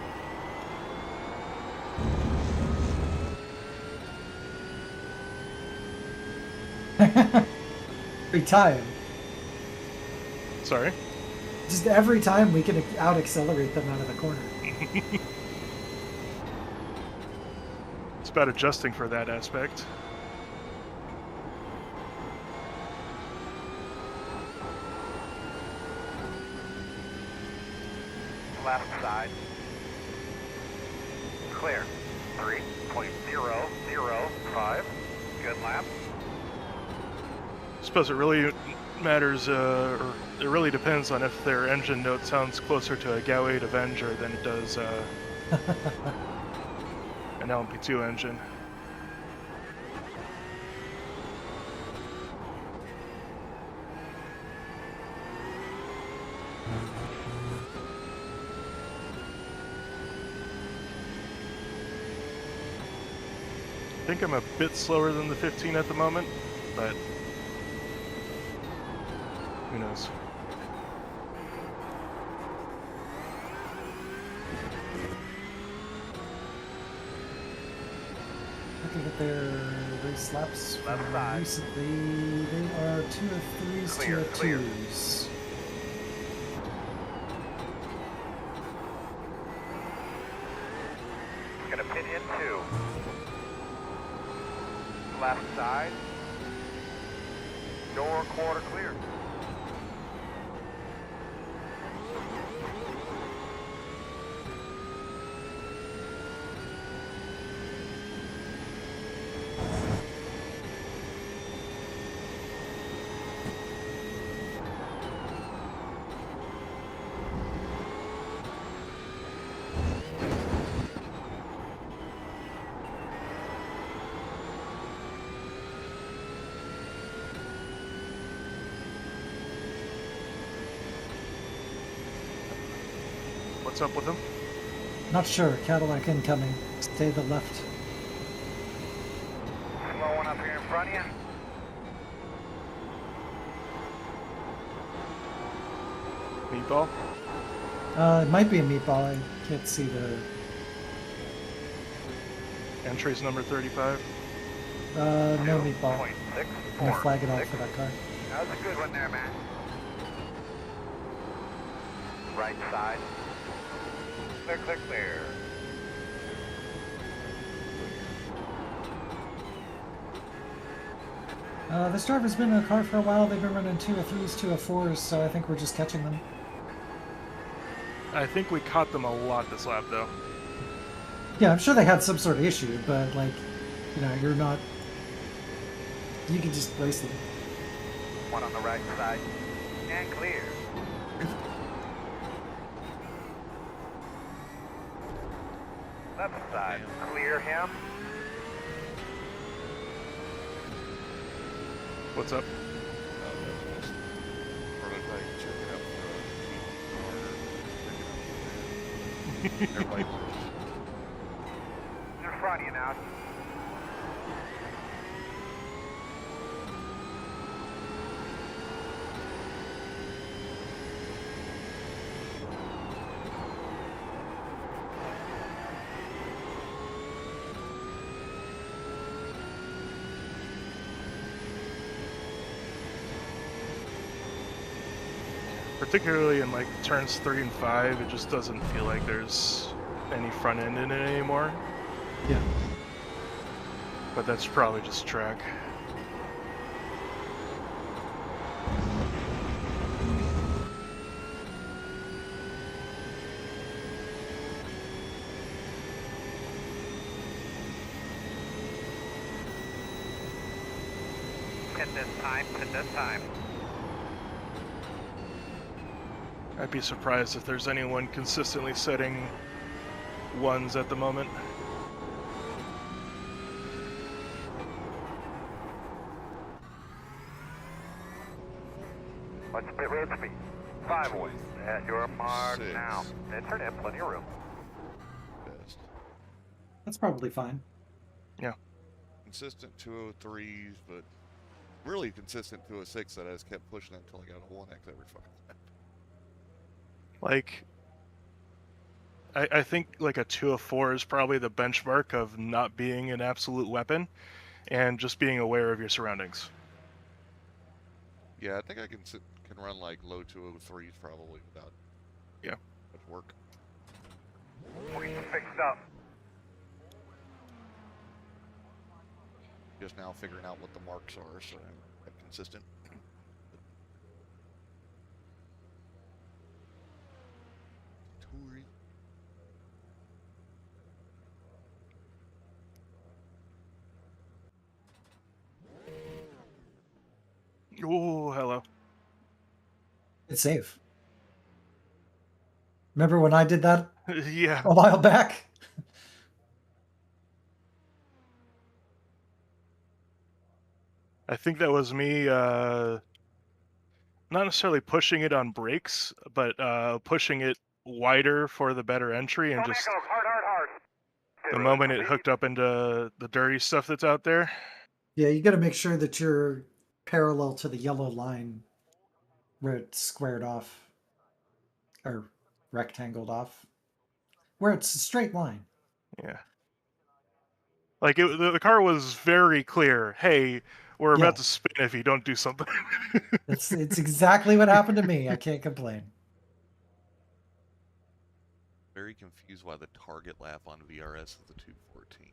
Every time. Sorry? Just every time we can out-accelerate them out of the corner. It's about adjusting for that aspect. Left side, clear. 3.005, good lap. I suppose it really matters, or it really depends on if their engine note sounds closer to a GAU8 Avenger than it does an LMP2 engine. I think I'm a bit slower than the 15 at the moment, but who knows? Looking at their race laps Left from side. recently. They are 2 of 3s, 2 Clear, of clear. 2s. Gonna pin in 2. Left side. Door quarter clear. What's up with him? Not sure. Cadillac incoming. Stay to the left. Slowing up here in front of you. Meatball? It might be a meatball. I can't see the. Entry's number 35. No meatball. 2.6, I'm gonna flag it off for that car. That was a good one there, man. Right side. Clear, clear, clear. This driver's been in a car for a while. They've been running 2 of 3s, 2 of 4s, so I think we're just catching them. I think we caught them a lot this lap, though. Yeah, I'm sure they had some sort of issue, but like, you know, you're not. You can just race them. One on the right side. And clear. Left side. Clear him. What's up? Prototype, check it out. Everybody. In front of you now. Particularly in like turns 3 and 5, it just doesn't feel like there's any front end in it anymore. Yeah. But that's probably just track. Pin this time, pin this time. I'd be surprised if there's anyone consistently setting 1s at the moment. What's the pit road speed? 5 away. At your mark 6. now. And turn in, plenty of room. Best. That's probably fine. Consistent 203s, but really consistent 206 that I just kept pushing until I got a 1x every fucking lap. Like, I think like a 2 of 4 is probably the benchmark of not being an absolute weapon and just being aware of your surroundings. Yeah, I think I can run like low 203s probably without much work. We'll get you fixed up. Just now figuring out what the marks are, so I'm consistent. Tory. Oh, hello. It's safe. Remember when I did that Yeah. a while back? I think that was me, not necessarily pushing it on brakes, but pushing it wider for the better entry, and just Hard, hard, hard. the moment it hooked up into the dirty stuff that's out there. Yeah, you got to make sure that you're parallel to the yellow line where it's squared off or rectangled off, where it's a straight line. Yeah. Like the car was very clear. Hey, we're Yeah. about to spin if you don't do something. It's exactly what happened to me. I can't complain. Very confused why the target lap on VRS is the 214.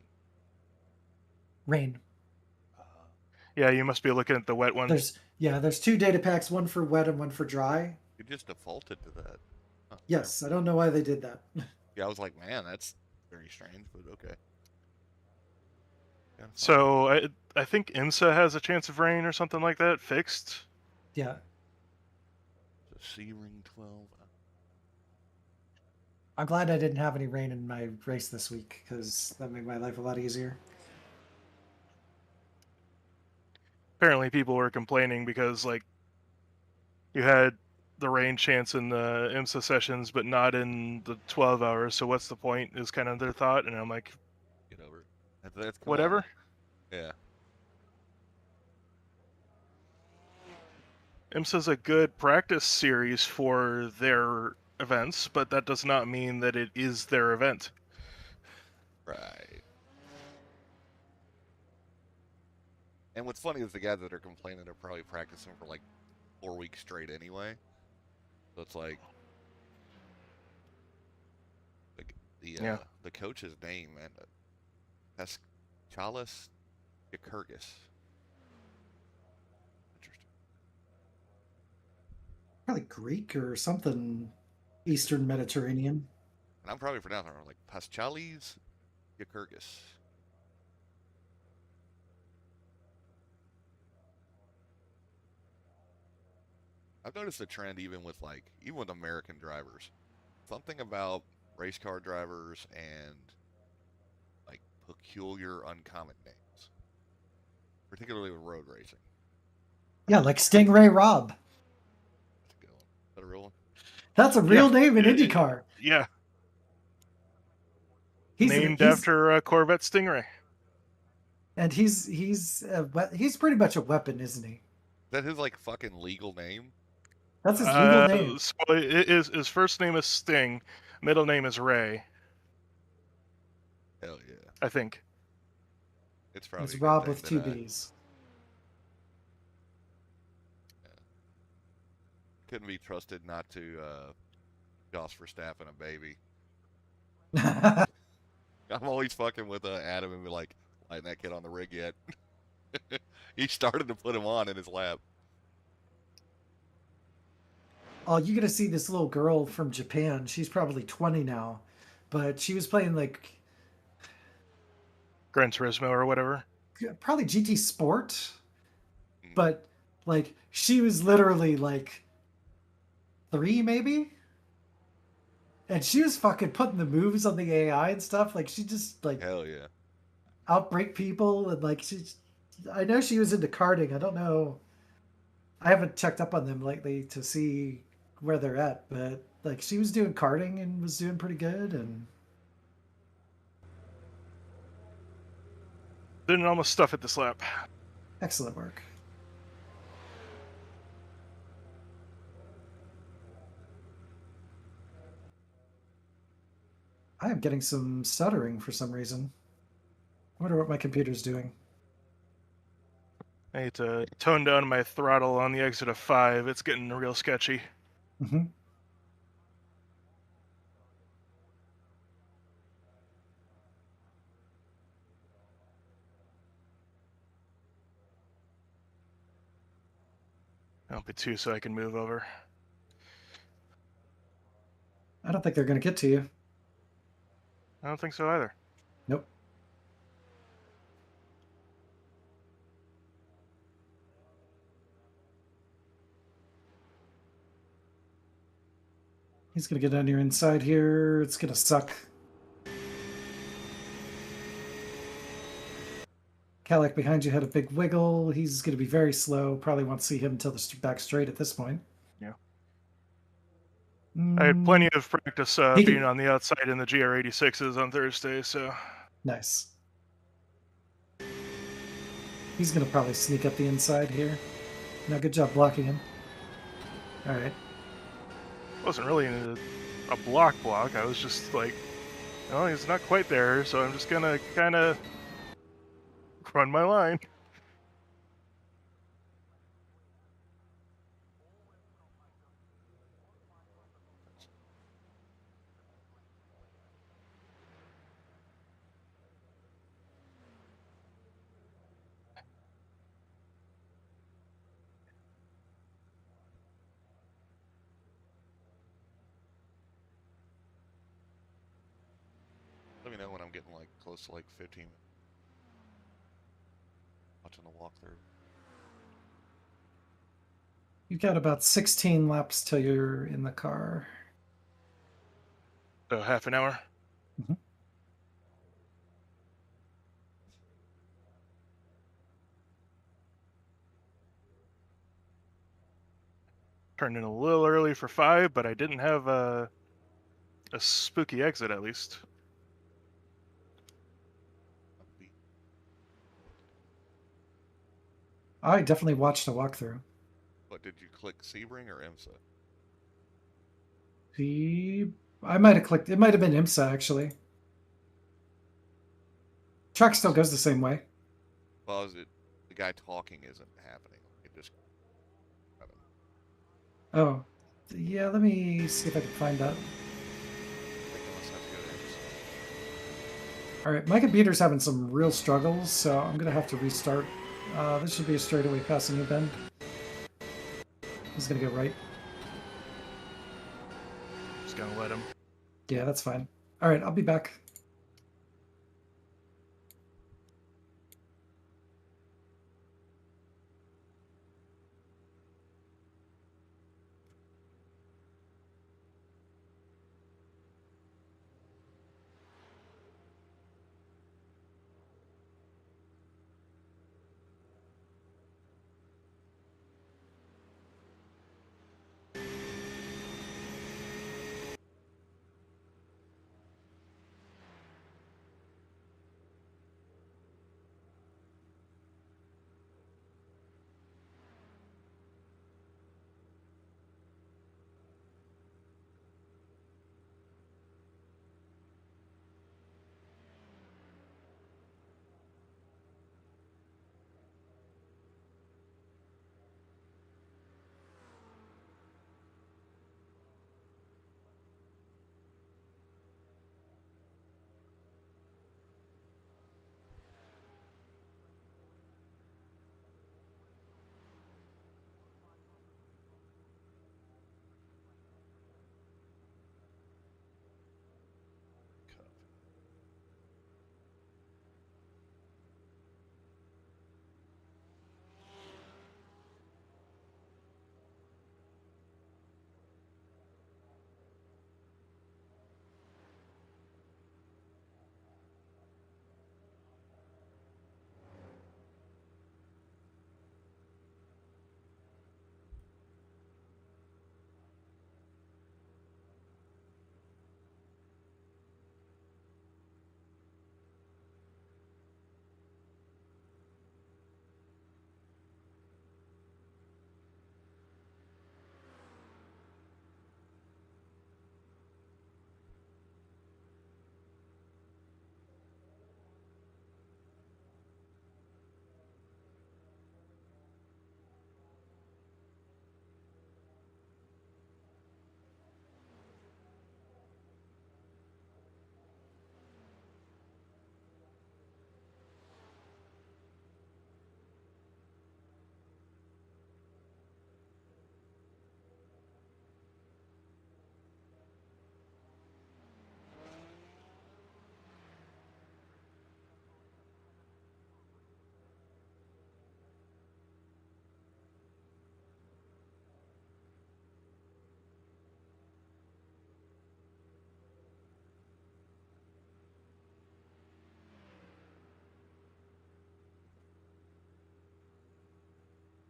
Rain. Yeah, you must be looking at the wet one. There's 2 data packs, one for wet and one for dry. It just defaulted to that. Huh. Yes, I don't know why they did that. Yeah, I was like, man, that's very strange, but okay. Yeah, So I think IMSA has a chance of rain or something like that fixed. Yeah. so Sebring 12. I'm glad I didn't have any rain in my race this week because that made my life a lot easier. Apparently, people were complaining because like you had the rain chance in the IMSA sessions, but not in the 12 hours. So what's the point? Is kind of their thought, and I'm like, Get over it. That's come whatever. on. Yeah. IMSA's a good practice series for their events, but that does not mean that it is their event. Right. And what's funny is the guys that are complaining are probably practicing for like 4 weeks straight anyway. So it's like the coach's name, man, Paschalis Yakurgis. Interesting. Probably Greek or something Eastern Mediterranean. And I'm probably pronouncing it wrong, like Paschalis Yakurgis. I've noticed a trend even with American drivers. Something about race car drivers and like peculiar, uncommon names, particularly with road racing. Yeah, like Stingray Rob. That's a good one. Is that a real one? That's a real Yeah, name in IndyCar. Yeah, He's named after Corvette Stingray. and he's pretty much a weapon, isn't he? Is that his like fucking legal name? That's his legal name. So his first name is Sting, middle name is Ray. Hell yeah. I think. It's probably It's a good Rob thing with that 2 B's. Couldn't be trusted not to Josh Verstappen a baby. I'm always fucking with Adam and be like, lighting that kid on the rig yet? He started to put him on in his lap. Oh, you gotta see this little girl from Japan. She's probably 20 now, but she was playing like Gran Turismo or whatever. probably GT Sport, Mm. but like she was literally like 3 maybe, and she was fucking putting the moves on the AI and stuff. Like she just like Hell yeah. outbreak people and like I know she was into karting. I don't know. I haven't checked up on them lately to see where they're at, but like she was doing karting and was doing pretty good and Didn't almost stuff it this lap. excellent work. I am getting some stuttering for some reason. I wonder what my computer's doing. I need to tone down my throttle on the exit of 5. It's getting real sketchy. Mm-hmm. I'll be 2 so I can move over. I don't think they're going to get to you. I don't think so either. Nope. He's going to get on your inside here. It's going to suck. Cadillac behind you had a big wiggle. He's going to be very slow. Probably won't see him until the back straight at this point. Yeah. Mm, I had plenty of practice He being can- on the outside in the GR86s on Thursday, so... Nice. He's going to probably sneak up the inside here. No, good job blocking him. All right. Wasn't really a block. I was just like, oh, he's not quite there, so I'm just gonna kind of Run my line. Let me know when I'm getting like close to like 15 minutes. Watching the walkthrough. You've got about 16 laps till you're in the car. So half an hour. Mhm. Turned in a little early for 5, but I didn't have a spooky exit at least. Upbeat. I definitely watched the walkthrough. What did you click, Sebring or IMSA? I might have clicked. It might have been IMSA actually. Track still goes the same way. Well, is it the guy talking isn't happening? It just. Oh, yeah. Let me see if I can find that. I think unless I have to go to IMSA. All right, my computer's having some real struggles, so I'm gonna have to restart. This should be a straightaway passing you, Ben. He's gonna go right. Just gonna let him. Yeah, that's fine. All right, I'll be back.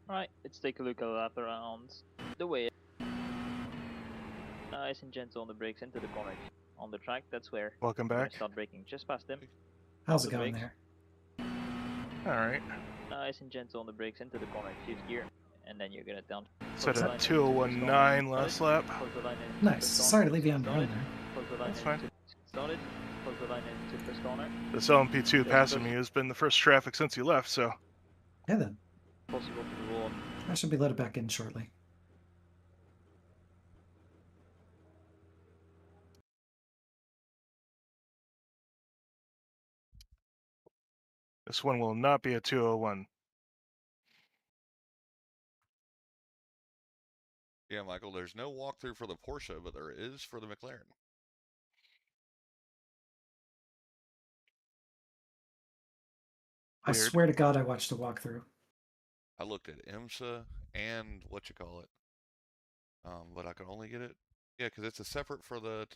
Right, let's take a look at a lap around the way. Nice and gentle on the brakes into the corners. On the track, that's where Welcome we're gonna back. start braking just past them. How's On it the going brakes. there? All right. Nice and gentle on the brakes into the corner, fifth gear, and then you're gonna down. Set Close the at line 2:01.9 last lap. Close the line and Nice. start. Sorry to leave you on the run Started. there. Close the line That's and fine. started. for the line into first corner. This LMP2 Yes, passing first. me has been the first traffic since you left, so Yeah, then. Possible for the one. I should be let back in shortly. this one will not be a 201. Yeah, Michael, there's no walkthrough for the Porsche, but there is for the McLaren. I Weird. swear to God, I watched a walkthrough. I looked at IMSA and what you call it, but I can only get it. Yeah, because it's a separate for the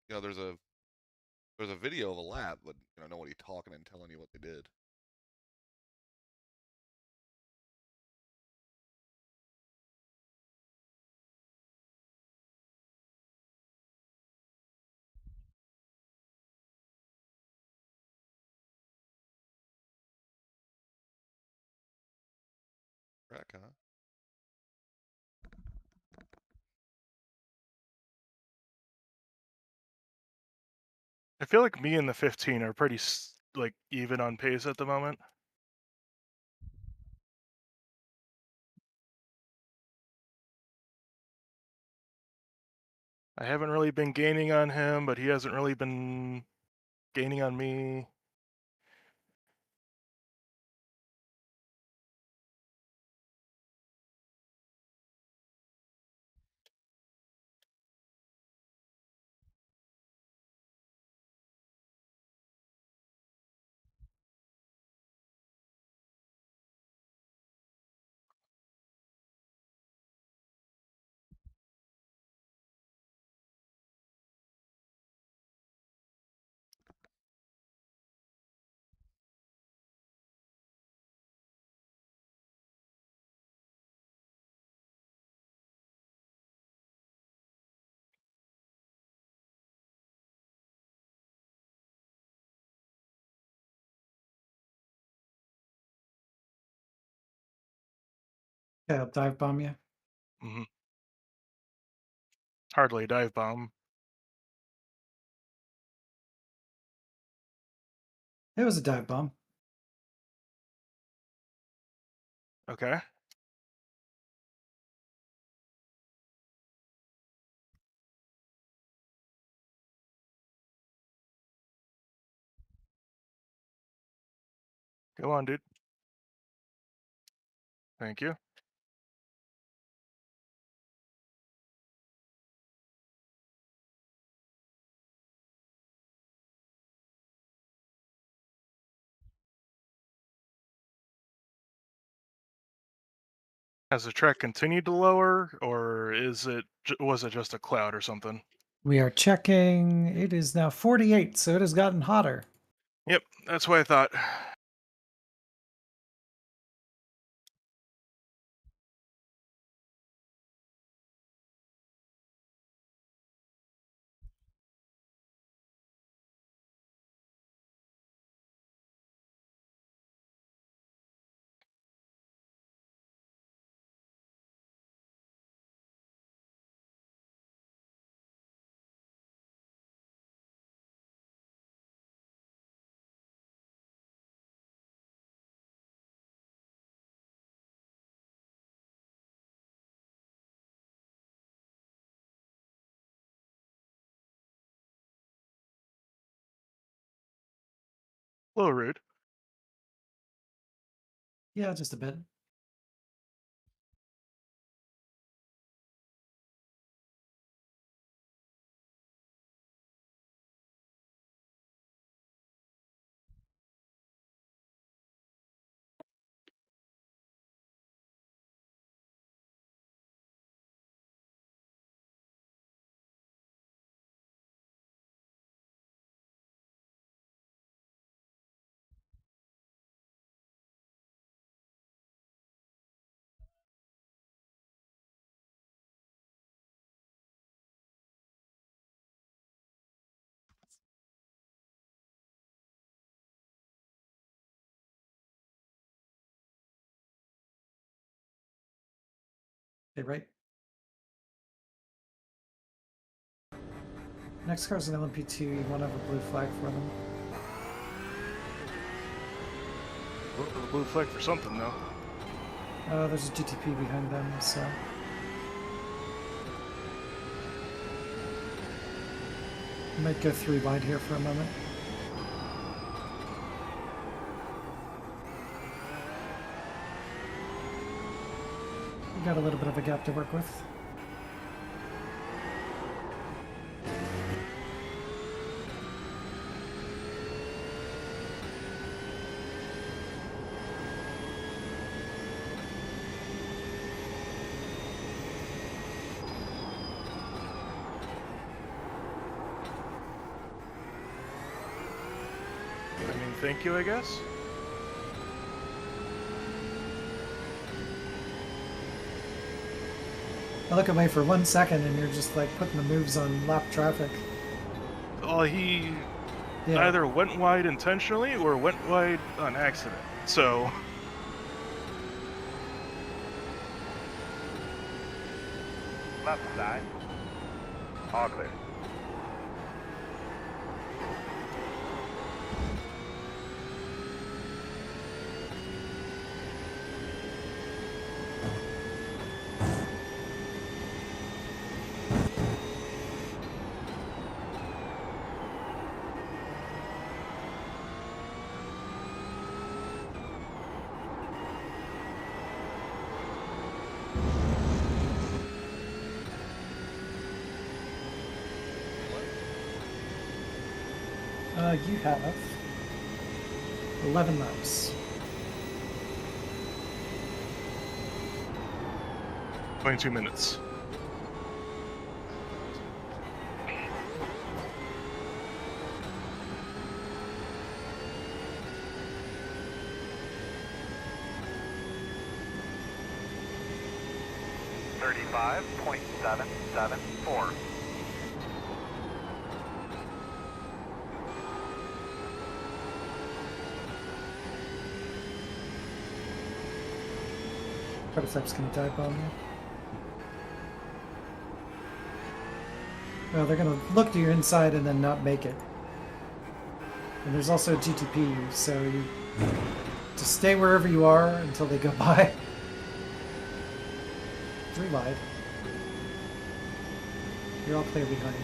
there's a video of a lap, but nobody talking and telling you what they did. Track, huh? I feel like me and the 15 are pretty like even on pace at the moment. I haven't really been gaining on him, but he hasn't really been gaining on me. Okay, I'll dive bomb you. Hmm. Hardly a dive bomb. It was a dive bomb. Okay. Go on, dude. Thank you. Has the track continued to lower, or was it just a cloud or something? We are checking. It is now 48, so it has gotten hotter. Yep, that's what I thought. A little rude. Yeah, just a bit. Okay, right. Next car's an LMP2. You want to have a blue flag for them. Look for the blue flag for something, though. There's a GTP behind them, so. Might go 3 wide here for a moment. We got a little bit of a gap to work with. I mean, thank you, I guess. I look away for 1 second and you're just like putting the moves on lap traffic. Well, he Yeah. either went wide intentionally or went wide on accident. So, Left side. All clear. You have 11 laps. 22 minutes. $35.774. Prototype's gonna dive bomb you. Well, they're gonna look to your inside and then not make it. And there's also a GTP, so you just stay wherever you are until they go by. 3 wide. You're all clear behind.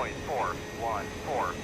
.414.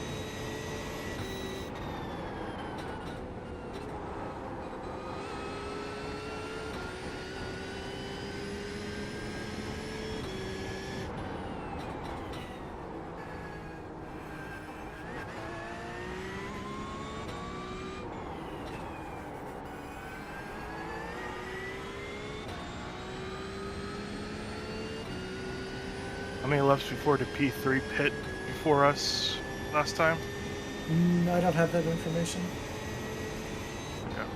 How many laps before did P3 pit before us last time? I don't have that information. Okay.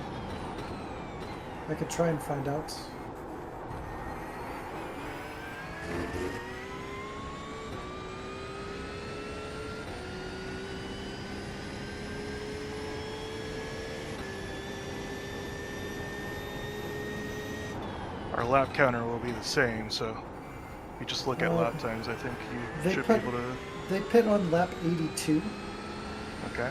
I could try and find out. lap counter will be the same, so if you just look at lap times, I think you should be able to... They pit on lap 82, Okay.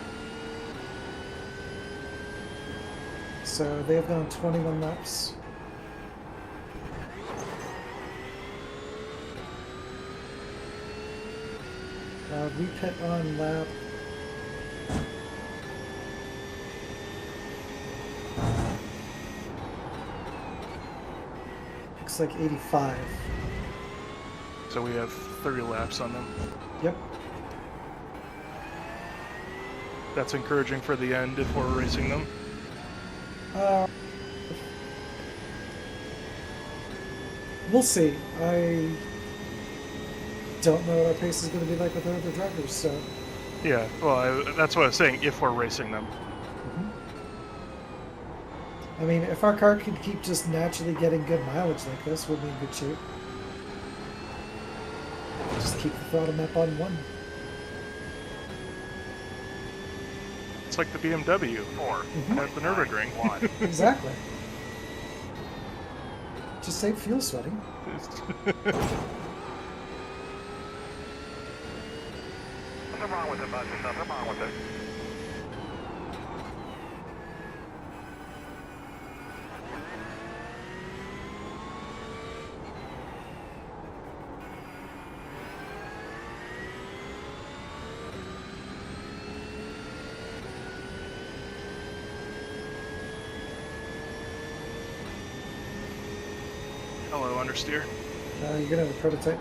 so they have gone 21 laps. We pit on lap... looks like 85. So we have 30 laps on them. Yep. That's encouraging for the end if we're racing them. We'll see. I don't know what our pace is going to be like with our other drivers, so... Yeah, well, that's what I was saying, if we're racing them. I mean, if our car could keep just naturally getting good mileage like this, we'll be in good shape. Just keep the throttle map on 1. It's like the BMW 4. at the Nürburgring. 1. Exactly. Just save fuel sweating. Nothing wrong with it, bud. Nothing wrong with it. Hello, understeer. You're gonna have a prototype.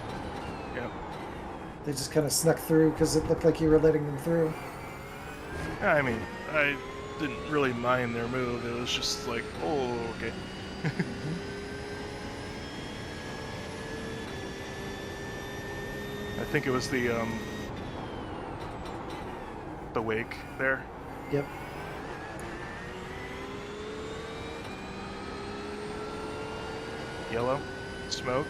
Yeah. They just kind of snuck through because it looked like you were letting them through. I mean, I didn't really mind their move. It was just like, oh, okay. I think it was the wake there. Yep. Yellow, smoke.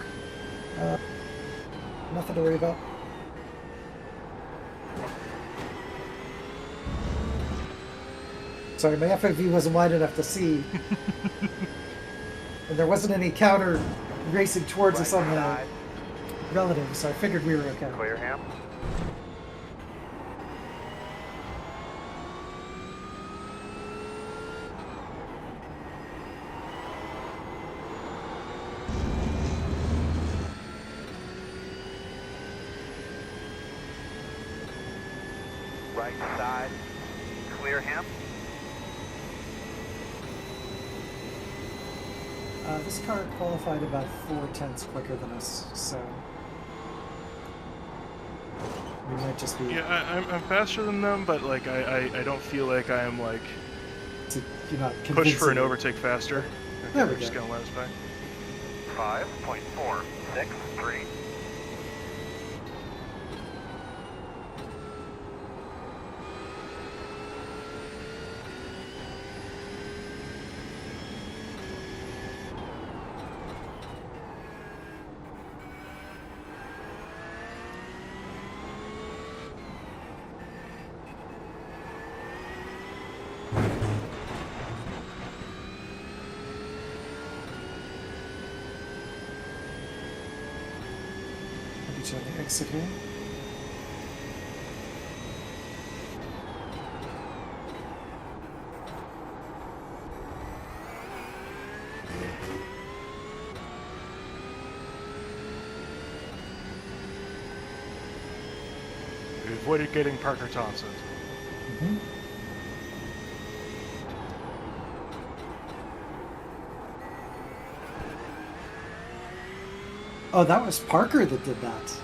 Nothing to worry about. Sorry, my FOV wasn't wide enough to see. And there wasn't any counter racing towards us on the relative, so I figured we were okay. Clear him. Right side. Clear him. This car qualified about 4/10 quicker than us, so we might just be. Yeah, I'm faster than them, but like I don't feel like I am like You're not pushed for an convincing. overtake faster. There we We're just go. gonna let us by. 5.463. I'll be trying to exit here. We avoided getting Parker Thompson. Mhm. Oh, that was Parker that did that.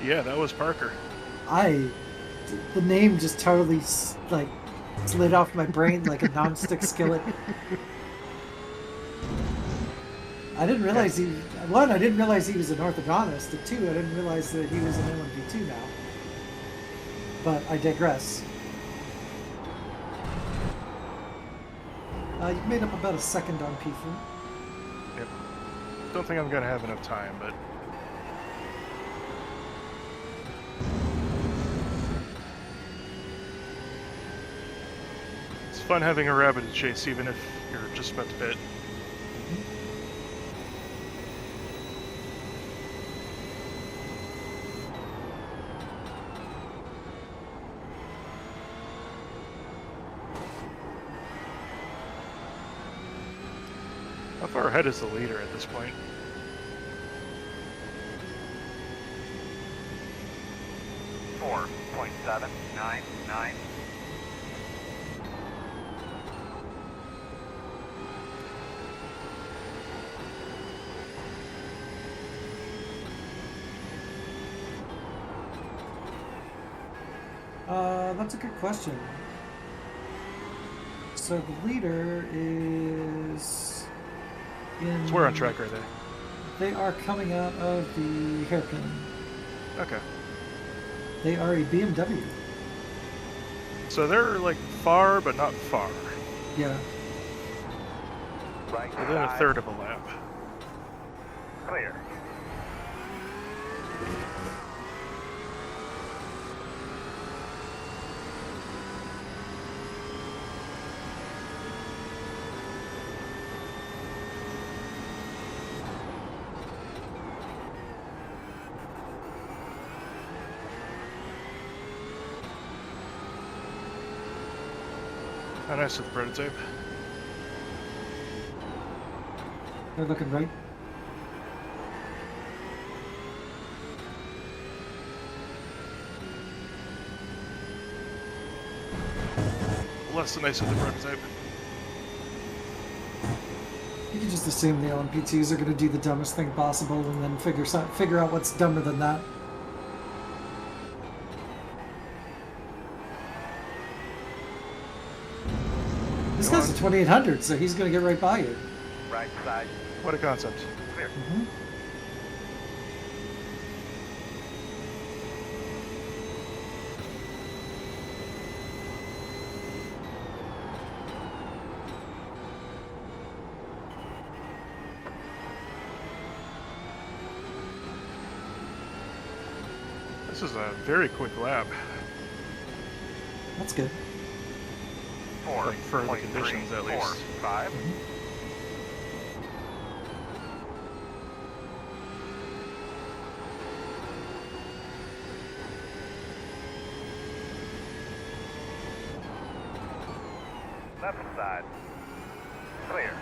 Yeah, that was Parker. The name just totally like slid off my brain like a non-stick skillet. I didn't realize I didn't realize he was an orthodontist. And 2, I didn't realize that he was an LMP2 now. But I digress. You've made up about a second on P3. Yep. Don't think I'm gonna have enough time, but it's fun having a rabbit to chase, even if you're just about to pit. far ahead is the leader at this point? 4.799. That's a good question. So the leader is in. So we're on track right there. They are coming out of the hairpin. Okay. They are a BMW. So they're like far, but not far. Yeah. Right Within a side, third of a lap. clear. How nice with the prototype. They're looking right. Less than nice with the prototype. You can just assume the LMP2s are going to do the dumbest thing possible and then figure out what's dumber than that. This guy's a 2800, so he's going to get right by you. Right side, What a concept. clear. Mm-hmm. This is a very quick lap. That's good. Like, for the conditions, at least. 5. Left side, clear.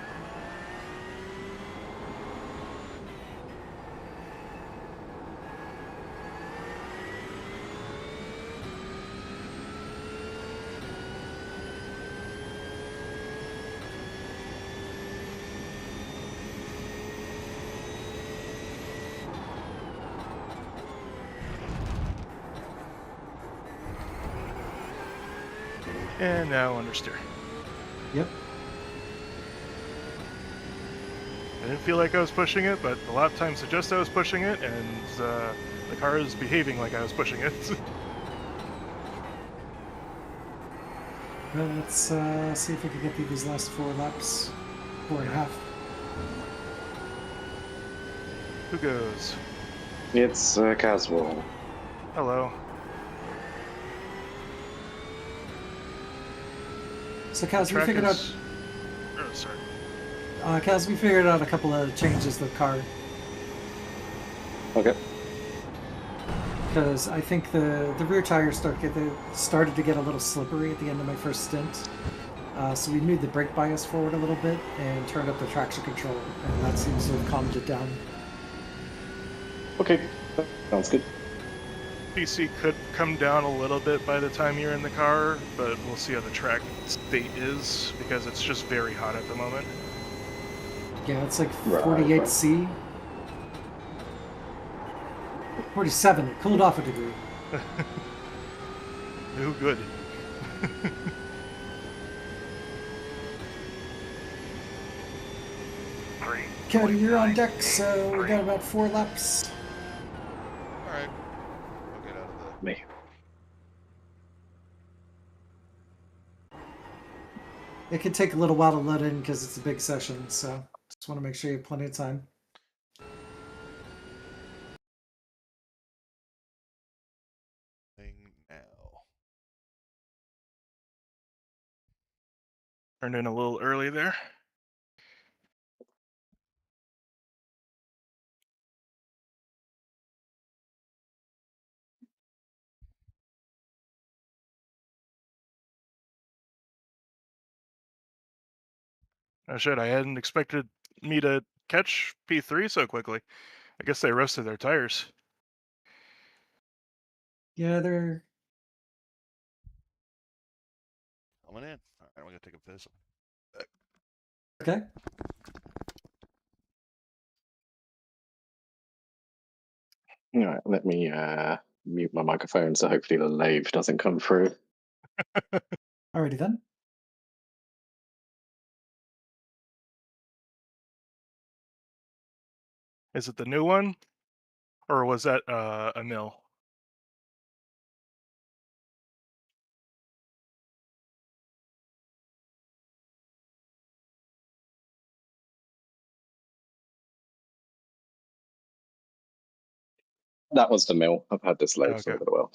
And now understeer. Yep. I didn't feel like I was pushing it, but the lap time suggests I was pushing it, and the car is behaving like I was pushing it. Well, let's see if we can get through these last 4 laps. 4.5. Who goes? It's Caswell. Hello. So, Kaz, we Track figured out. is- Oh, sorry. Kaz, we figured out a couple of changes to the car. Okay. Because I think the rear tires started to get a little slippery at the end of my first stint. So we moved the brake bias forward a little bit and turned up the traction control, and that seems to have calmed it down. Okay. Sounds good. PC could come down a little bit by the time you're in the car, but we'll see how the track state is, because it's just very hot at the moment. Yeah, it's like Right, 48C. 47, it cooled off a degree. Ooh, good. Cody, you're on deck, so we got about 4 laps. Alright. We'll get out of the... Me. It could take a little while to load in because it's a big session, so just want to make sure you have plenty of time. thing now. Turned in a little early there. Oh shit, I hadn't expected me to catch P3 so quickly. I guess they roasted their tires. Yeah, they're Coming in. All right, we're gonna take a piss. okay. All right, let me mute my microphone so hopefully the lathe doesn't come through. Alrighty then. Is it the new one, or was that a mill? That was the mill. I've had this lathe for Okay. a little while.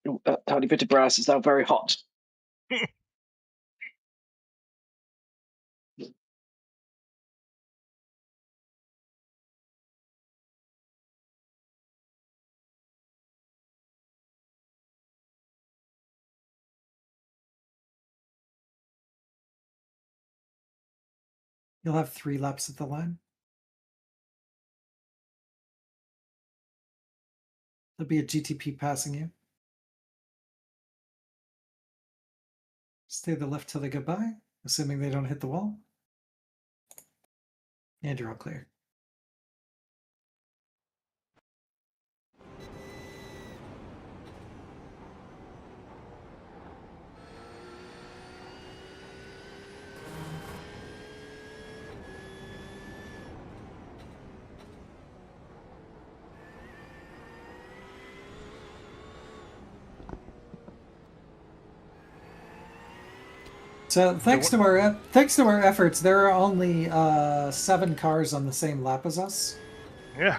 Ooh, that tiny bit of brass is now very hot. You'll have 3 laps at the line. There'll be a GTP passing you. Stay to the left till they go by, assuming they don't hit the wall. And you're all clear. So thanks to our efforts, there are only 7 cars on the same lap as us. Yeah.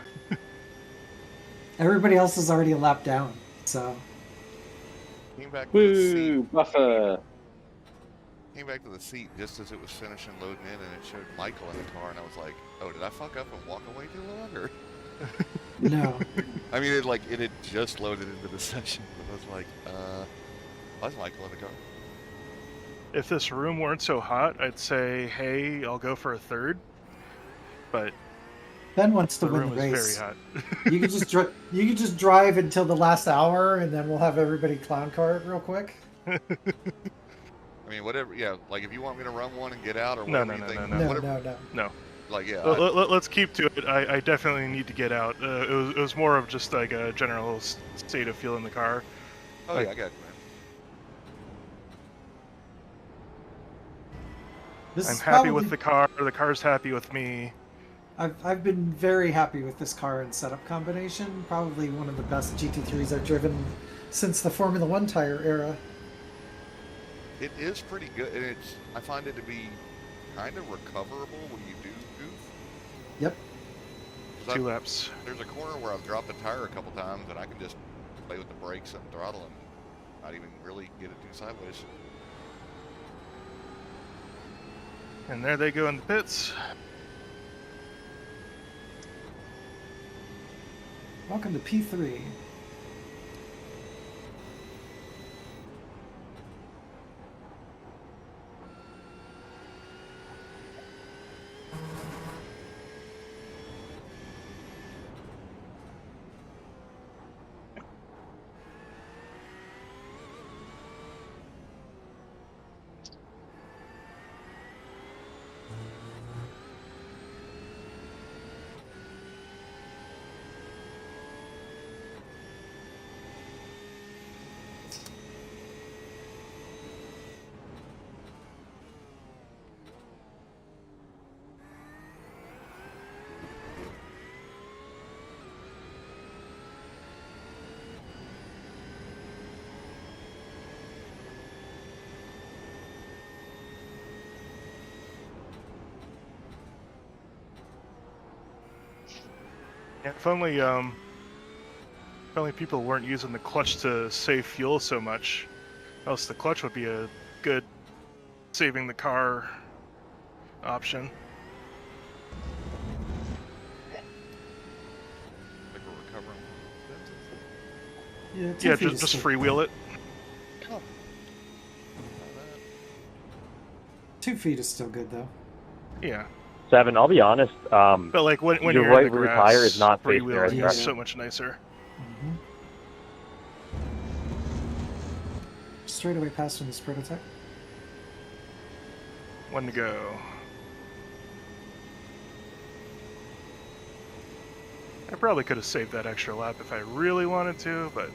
Everybody else is already a lap down. So Came back to the seat. Woo, buffer. Came back to the seat just as it was finishing loading in, and it showed Michael in the car, and I was like, "Oh, did I fuck up and walk away too long?" Or no. I mean, it had just loaded into the session, but I was like, why is Michael in the car? If this room weren't so hot, I'd say, hey, I'll go for a third. But Ben wants to the win room the is race. very hot. You can just drive until the last hour, and then we'll have everybody clown car it real quick. I mean, whatever. Yeah, like if you want me to run one and get out, or No, whatever no, you no, think. no, no. No. No. Like yeah. Let's keep to it. I definitely need to get out. It was more of just like a general state of feeling the car. Oh like- yeah, I got it, man. I'm happy with the car. The car's happy with me. I've been very happy with this car and setup combination. Probably one of the best GT3s I've driven since the Formula One tire era. It is pretty good, and I find it to be kind of recoverable when you do goof. Yep. 'Cause 2 laps. There's a corner where I've dropped the tire a couple times, and I can just play with the brakes and throttle and not even really get it too sideways. And there they go in the pits. Welcome to P3. Yeah, if only people weren't using the clutch to save fuel so much. Else the clutch would be a good saving the car option. Like we're recovering. Yeah, Yeah, just freewheel it. Oh. 2 feet is still good though. Yeah, 7. I'll be honest. but like when Your you're right in the rear grass, tire is not facing the right freewheeling direction. is so much nicer. Mm-hmm. Straight away past from this prototype. One to go. I probably could have saved that extra lap if I really wanted to, but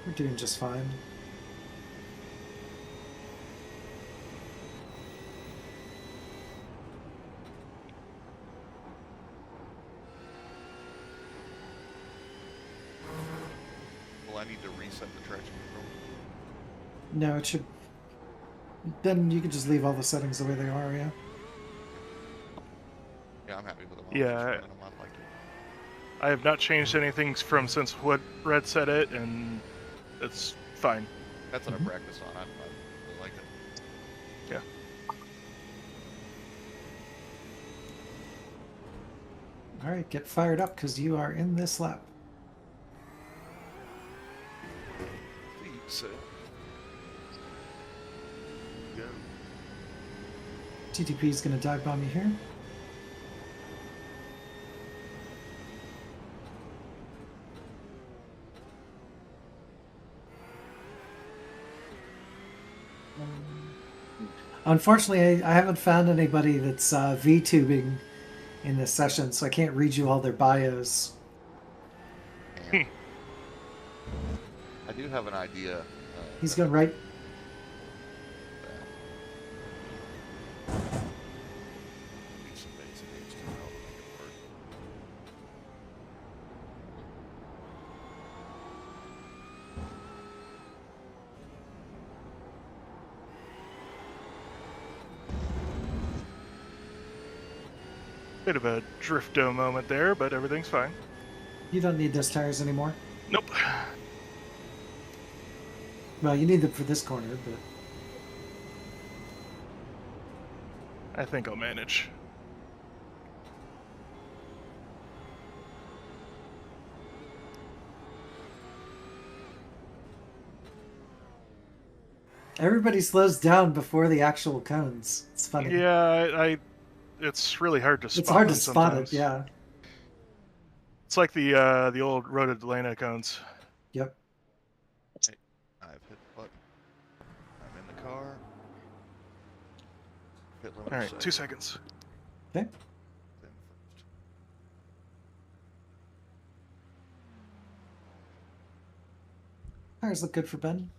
We're doing just fine. Will I need to reset the traction control? No, it should. Then you can just leave all the settings the way they are, yeah. Yeah, I'm happy with them. Yeah, Running them, I like it. I have not changed anything from since what Red said it, and it's fine. That's what I practice on. I really like it. Yeah. All right, get fired up because you are in this lap. Think so. Go. TTP is going to dive bomb you here. Unfortunately, I haven't found anybody that's VTubing in this session, so I can't read you all their bios. And I do have an idea. He's going right. Need some basic HTML to make it work. Bit of a drifto moment there, but everything's fine. You don't need those tires anymore. Nope. Well, you need them for this corner, but I think I'll manage. everybody slows down before the actual cones. It's funny. Yeah, it's really hard to spot. It's hard to them spot sometimes. it, yeah. It's like the old Road Atlanta cones. Yep. I've hit the button. I'm in the car. Pit limit All right, set. 2 seconds. Okay. Then first. Tires look good for Ben.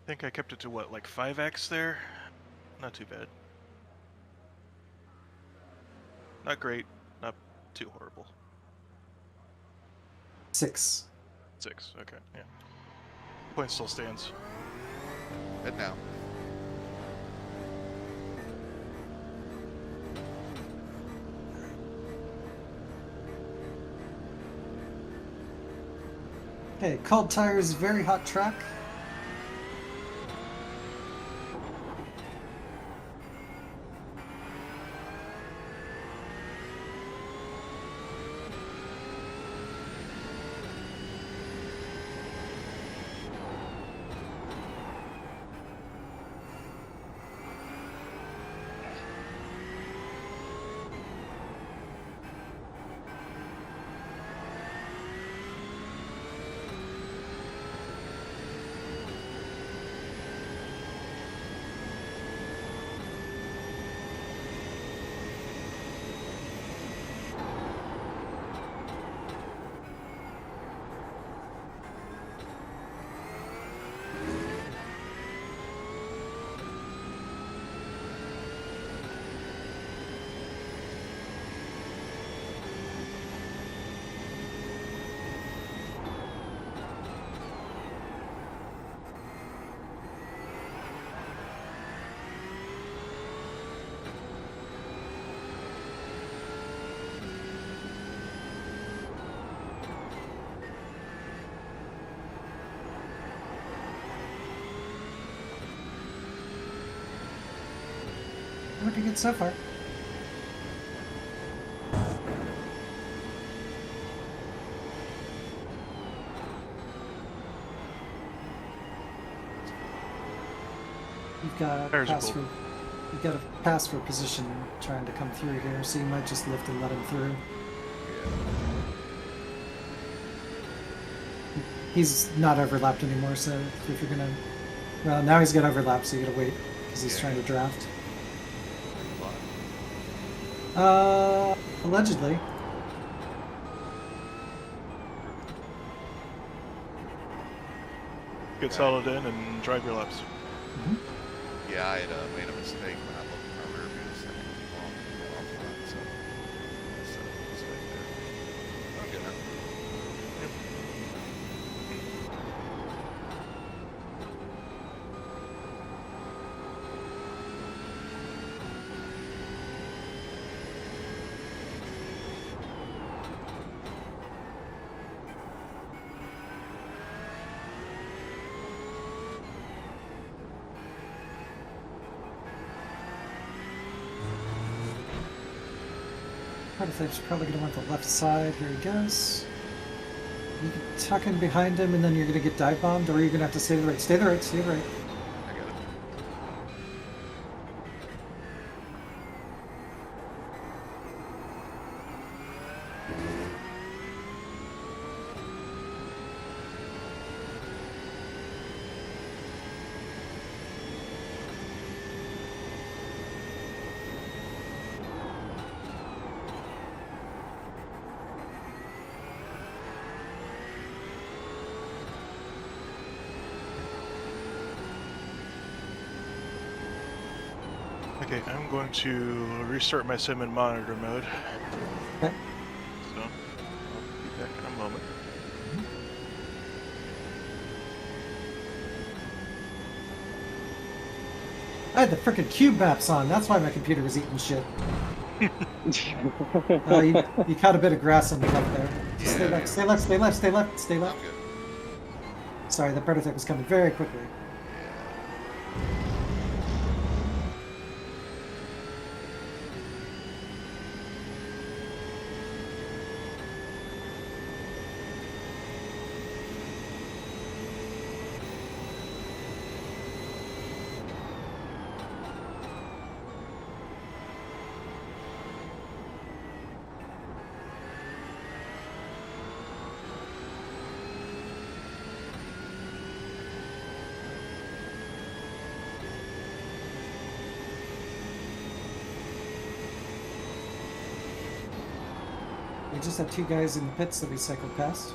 I think I kept it to what, like 5x there? Not too bad. Not great, not too horrible. 6. 6, okay, yeah. Point still stands. Head now. Okay, cold tires, very hot track. Looking good so far. You've got Tires a are pass cool. for. You've got a pass for position trying to come through here, so you might just lift and let him through. He's not overlapped anymore, so if you're gonna, well, now he's got overlap, so you gotta wait because he's trying to draft. Allegedly. Get solid in and drive your laps. Yeah, I had made a mistake when I looked at my rear view a second long off front, so that's a mistake there. Okay, man. Prototype's probably going to want the left side. Here he goes. You can tuck in behind him, and then you're going to get dive bombed, or you're going to have to stay to the right. Stay to the right. Stay to the right. I got it. Okay, I'm going to restart my sim in monitor mode. Okay. So, I'll be back in a moment. I had the frickin' cube maps on. That's why my computer was eating shit. You caught a bit of grass on the left there. Just stay left. Stay left. Stay left. Stay left. Stay left. I'm good. Sorry, the prototype was coming very quickly. We just had two guys in the pits that we cycled past.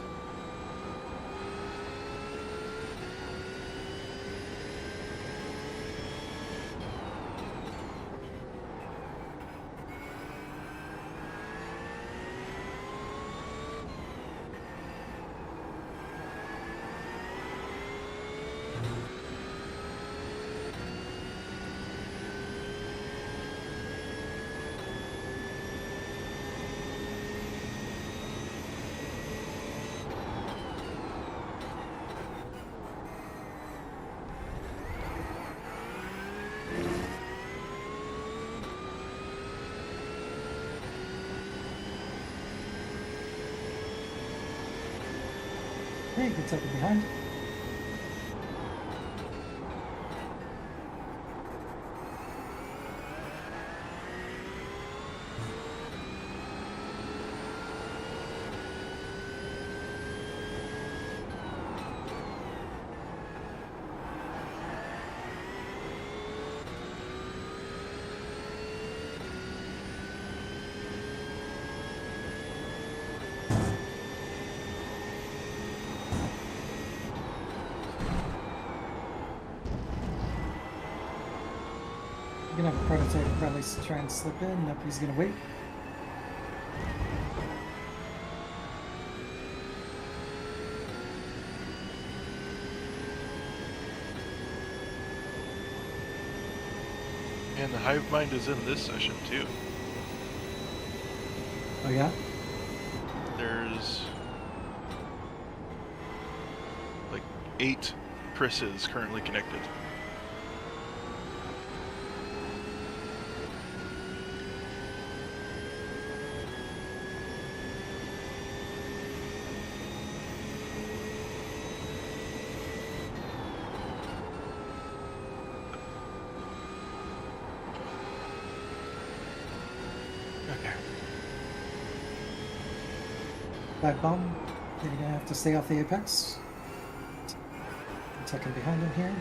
Hey, you can tuck it behind. You're gonna have a prototype probably try and slip in. Nope, he's gonna wait. And the hive mind is in this session too. Oh yeah? There's like 8 Chris's currently connected. Okay. Back bomb. You're gonna have to stay off the apex. Tucking behind him here.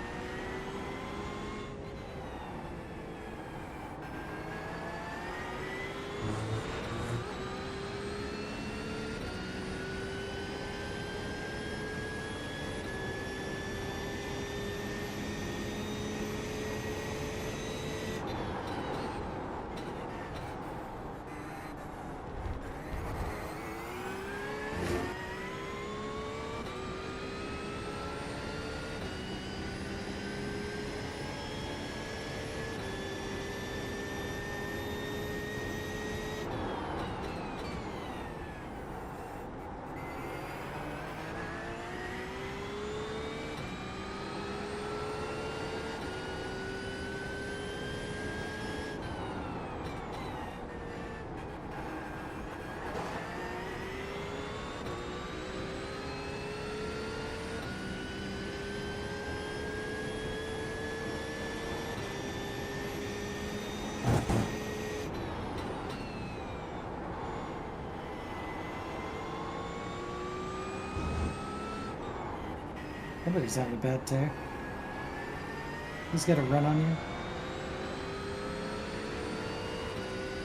Somebody's having a bad day. He's got a run on you.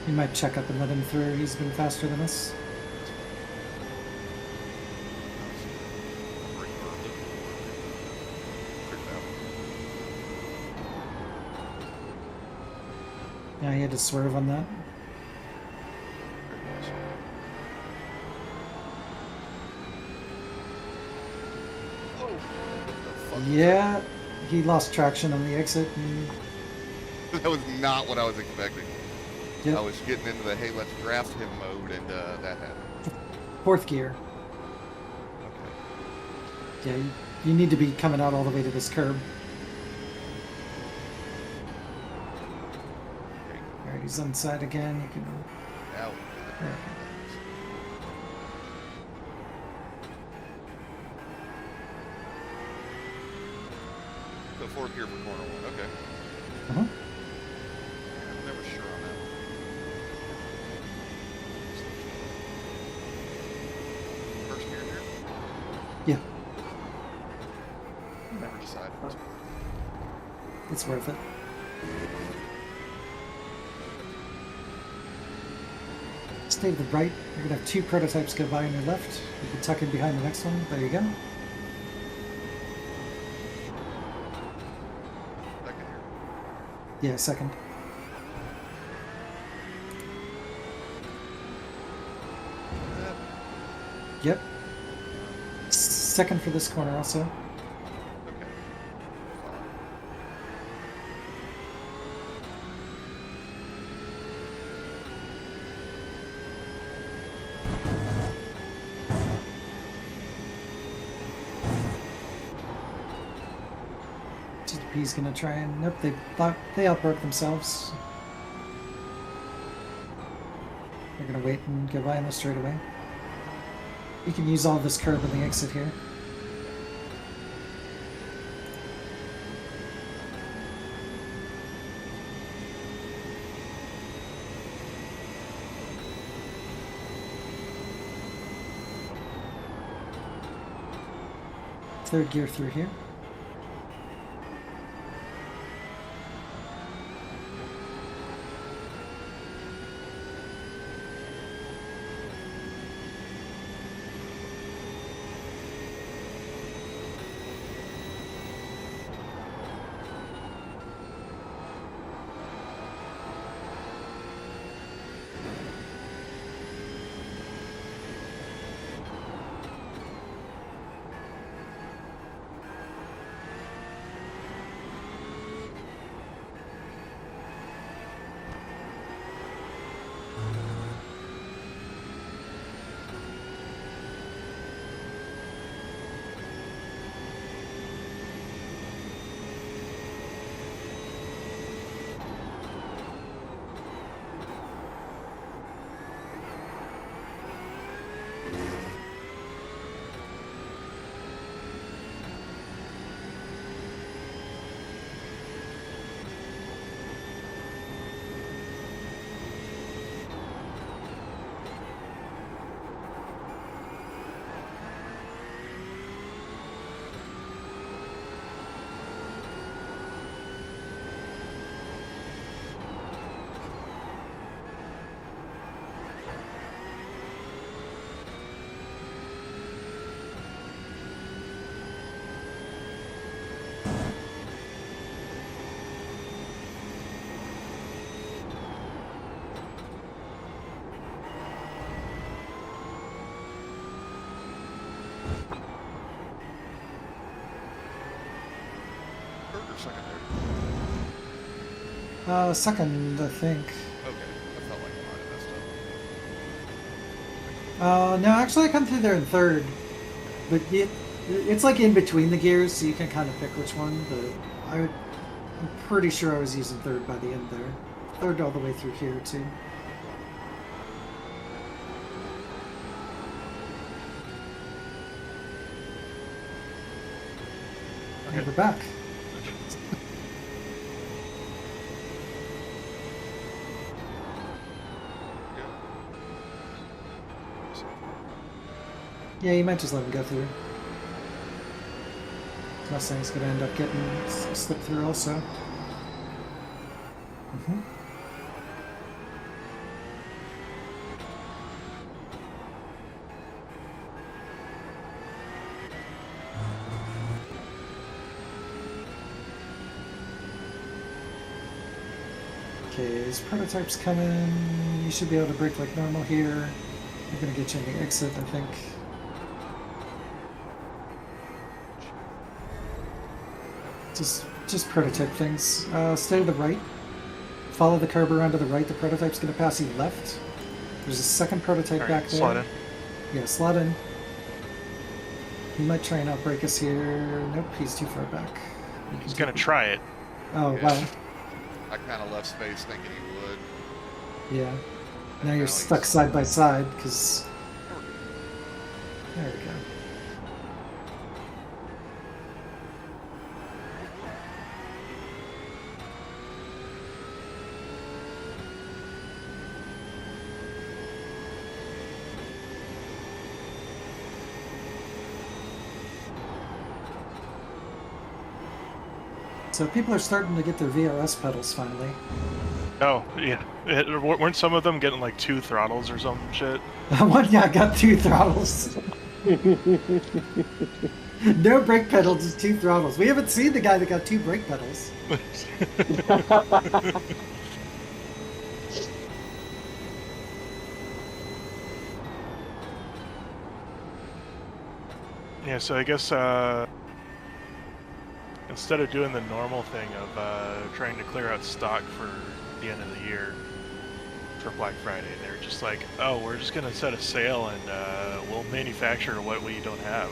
You might check up and let him through. He's been faster than us. Yeah, he had to swerve on that. Yeah, he lost traction on the exit. And... That was not what I was expecting. Yep. I was getting into the hey, let's draft him mode, and that happened. Fourth gear. Okay. Yeah, you need to be coming out all the way to this curb. Alright, he's on side again. You can. Now. There. So fourth gear for corner one. Okay. Uh-huh. I'm never sure on that. First gear here? Yeah, Never decided. it's worth it. Stay to the right. You're gonna have two prototypes go by on your left. You can tuck in behind the next one. There you go. Second here. Yeah, second. Yep. Second for this corner also. Okay. Fine. TDP's gonna try and nope, they outbroke themselves. They're gonna wait and go by on the straightaway. You can use all this curb on the exit here. Third gear through here. Second, I think. Okay, I felt like I might have messed up. No, actually, I come through there in third, but it's like in between the gears, so you can kind of pick which one. But I'm pretty sure I was using third by the end there. Third all the way through here too. And we're back. Yeah, you might just let him go through. Mustang's gonna end up getting slipped through also. Okay, his prototype's coming. You should be able to brake like normal here. I'm gonna get you in the exit, I think. Just prototype things. Stay to the right. Follow the curb around to the right. The prototype's gonna pass you left. There's a second prototype back there. Slot in. Yeah, slot in. He might try and outbrake us here. Nope, he's too far back. He's gonna try it. Oh, Yeah. wow. I kind of left space thinking he would. Yeah. and Now you're he's- stuck side by side, because... There we go. So people are starting to get their VRS pedals finally. Oh, yeah. Weren't some of them getting like 2 throttles or some shit? One guy got 2 throttles. No brake pedals, just 2 throttles. We haven't seen the guy that got 2 brake pedals. Yeah, so I guess instead of doing the normal thing of trying to clear out stock for the end of the year for Black Friday, they're just like, oh, we're just going to set a sale and we'll manufacture what we don't have.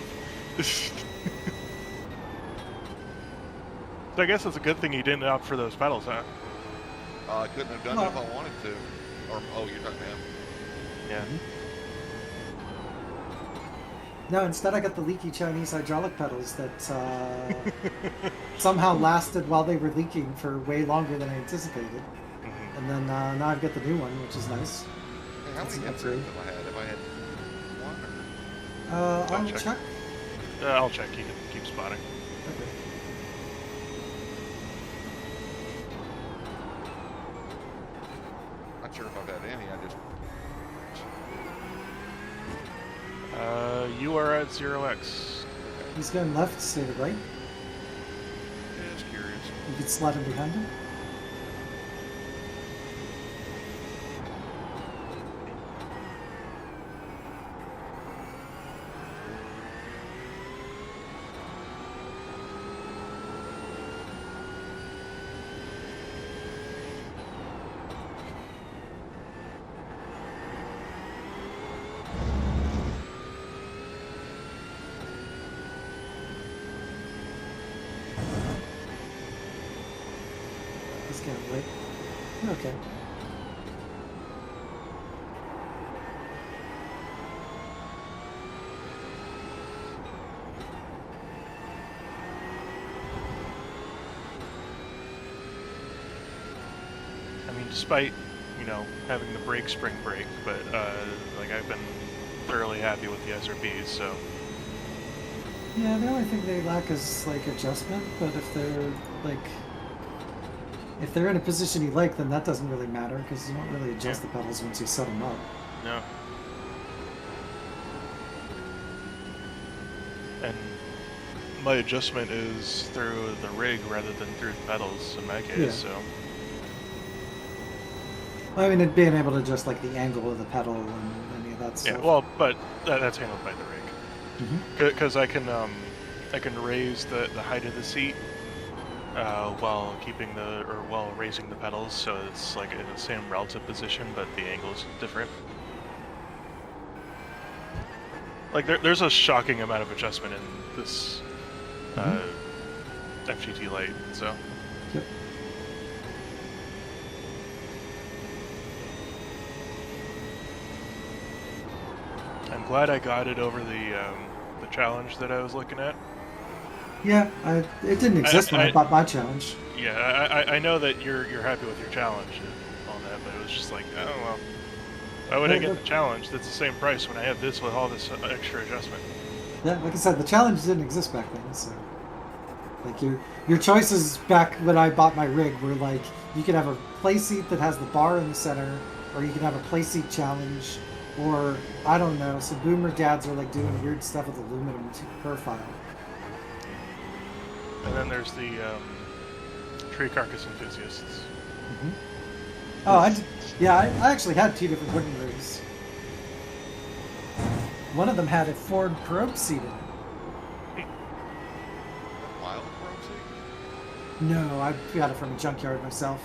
So I guess it's a good thing you didn't opt for those pedals, huh? I couldn't have done it if I wanted to. Or, oh, you're talking to him. Yeah. No, instead I got the leaky Chinese hydraulic pedals that somehow lasted while they were leaking for way longer than I anticipated. Mm-hmm. And then now I've got the new one, which is nice. Hey, how That's many an inserts upgrade. have I had? Have I had one or? I'll check. check. I'll check. You can keep spotting. Okay. Not sure if I've had any. I just. You are at 0x. He's going left, stay to right. Just curious. You can slide him behind him. He's getting late. Okay. I mean, despite, you know, having the brake spring break, but, like, I've been thoroughly happy with the SRBs, so... Yeah, the only thing they lack is, like, adjustment, but if they're, like... If they're in a position you like, then that doesn't really matter, because you don't really adjust the pedals once you set them up. No. And my adjustment is through the rig rather than through the pedals in my case, Yeah. so... I mean, it being able to adjust, like, the angle of the pedal and any of that stuff. Yeah, well, but that's handled by the rig. Mhm. Because I can raise the height of the seat while keeping while raising the pedals, so it's like in the same relative position, but the angle's different. Like there's a shocking amount of adjustment in this FGT Lite, so. Yep. I'm glad I got it over the challenge that I was looking at. Yeah, it didn't exist when I bought my challenge. Yeah, I know that you're happy with your challenge and all that, but it was just like, oh well, why would I get the challenge that's the same price when I have this with all this extra adjustment? Yeah, like I said, the challenge didn't exist back then, so like your choices back when I bought my rig were like you could have a play seat that has the bar in the center, or you could have a play seat challenge, or I don't know, some boomer dads are like doing weird stuff with aluminum profile. And then there's the tree carcass enthusiasts. Mm-hmm. Oh, I actually had 2 different wooden rigs. One of them had a Ford probe seat in it. Wild probe seat? No, I got it from a junkyard myself.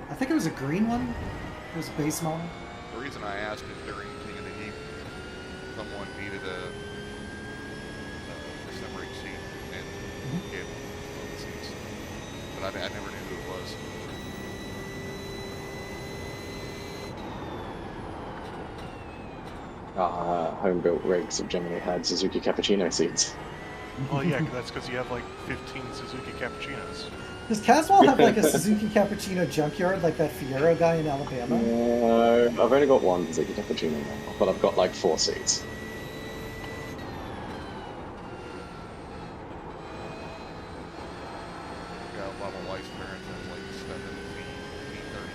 I think it was a green one. It was a base model. The reason I asked is during King of the Heap, someone needed a Sebring seat, and gave one of the seats. But I never knew who it was. Home-built rigs have generally had Suzuki Cappuccino seats. Well, yeah, that's because you have like 15 Suzuki Cappuccinos. Does Caswell have like a Suzuki Cappuccino junkyard like that Fiero guy in Alabama? No, I've only got one Suzuki Cappuccino now, but I've got like 4 seats. Yeah, while my wife's parents was like spending V30.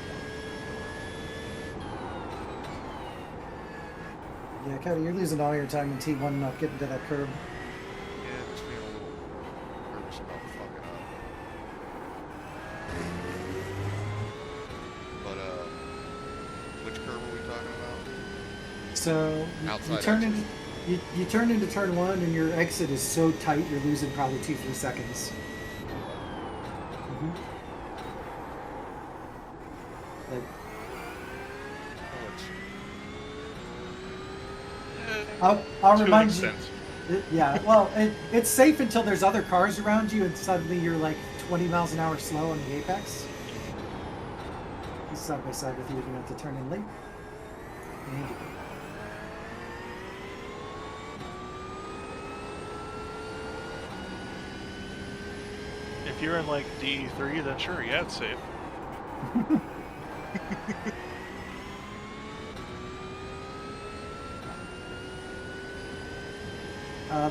Yeah, Cody, you're losing all your time in T1 not getting to that curb. Yeah, just being a little nervous about fucking up. But which curve are we talking about? So you turn into turn 1 and your exit is so tight you're losing probably 2-3 seconds. Like, I'll remind you. Yeah, well, it's safe until there's other cars around you and suddenly you're like 20 miles an hour slow on the apex. He's side by side with you, you're going to have to turn in late. And you go. If you're in like DE3, then sure, yeah, it's safe.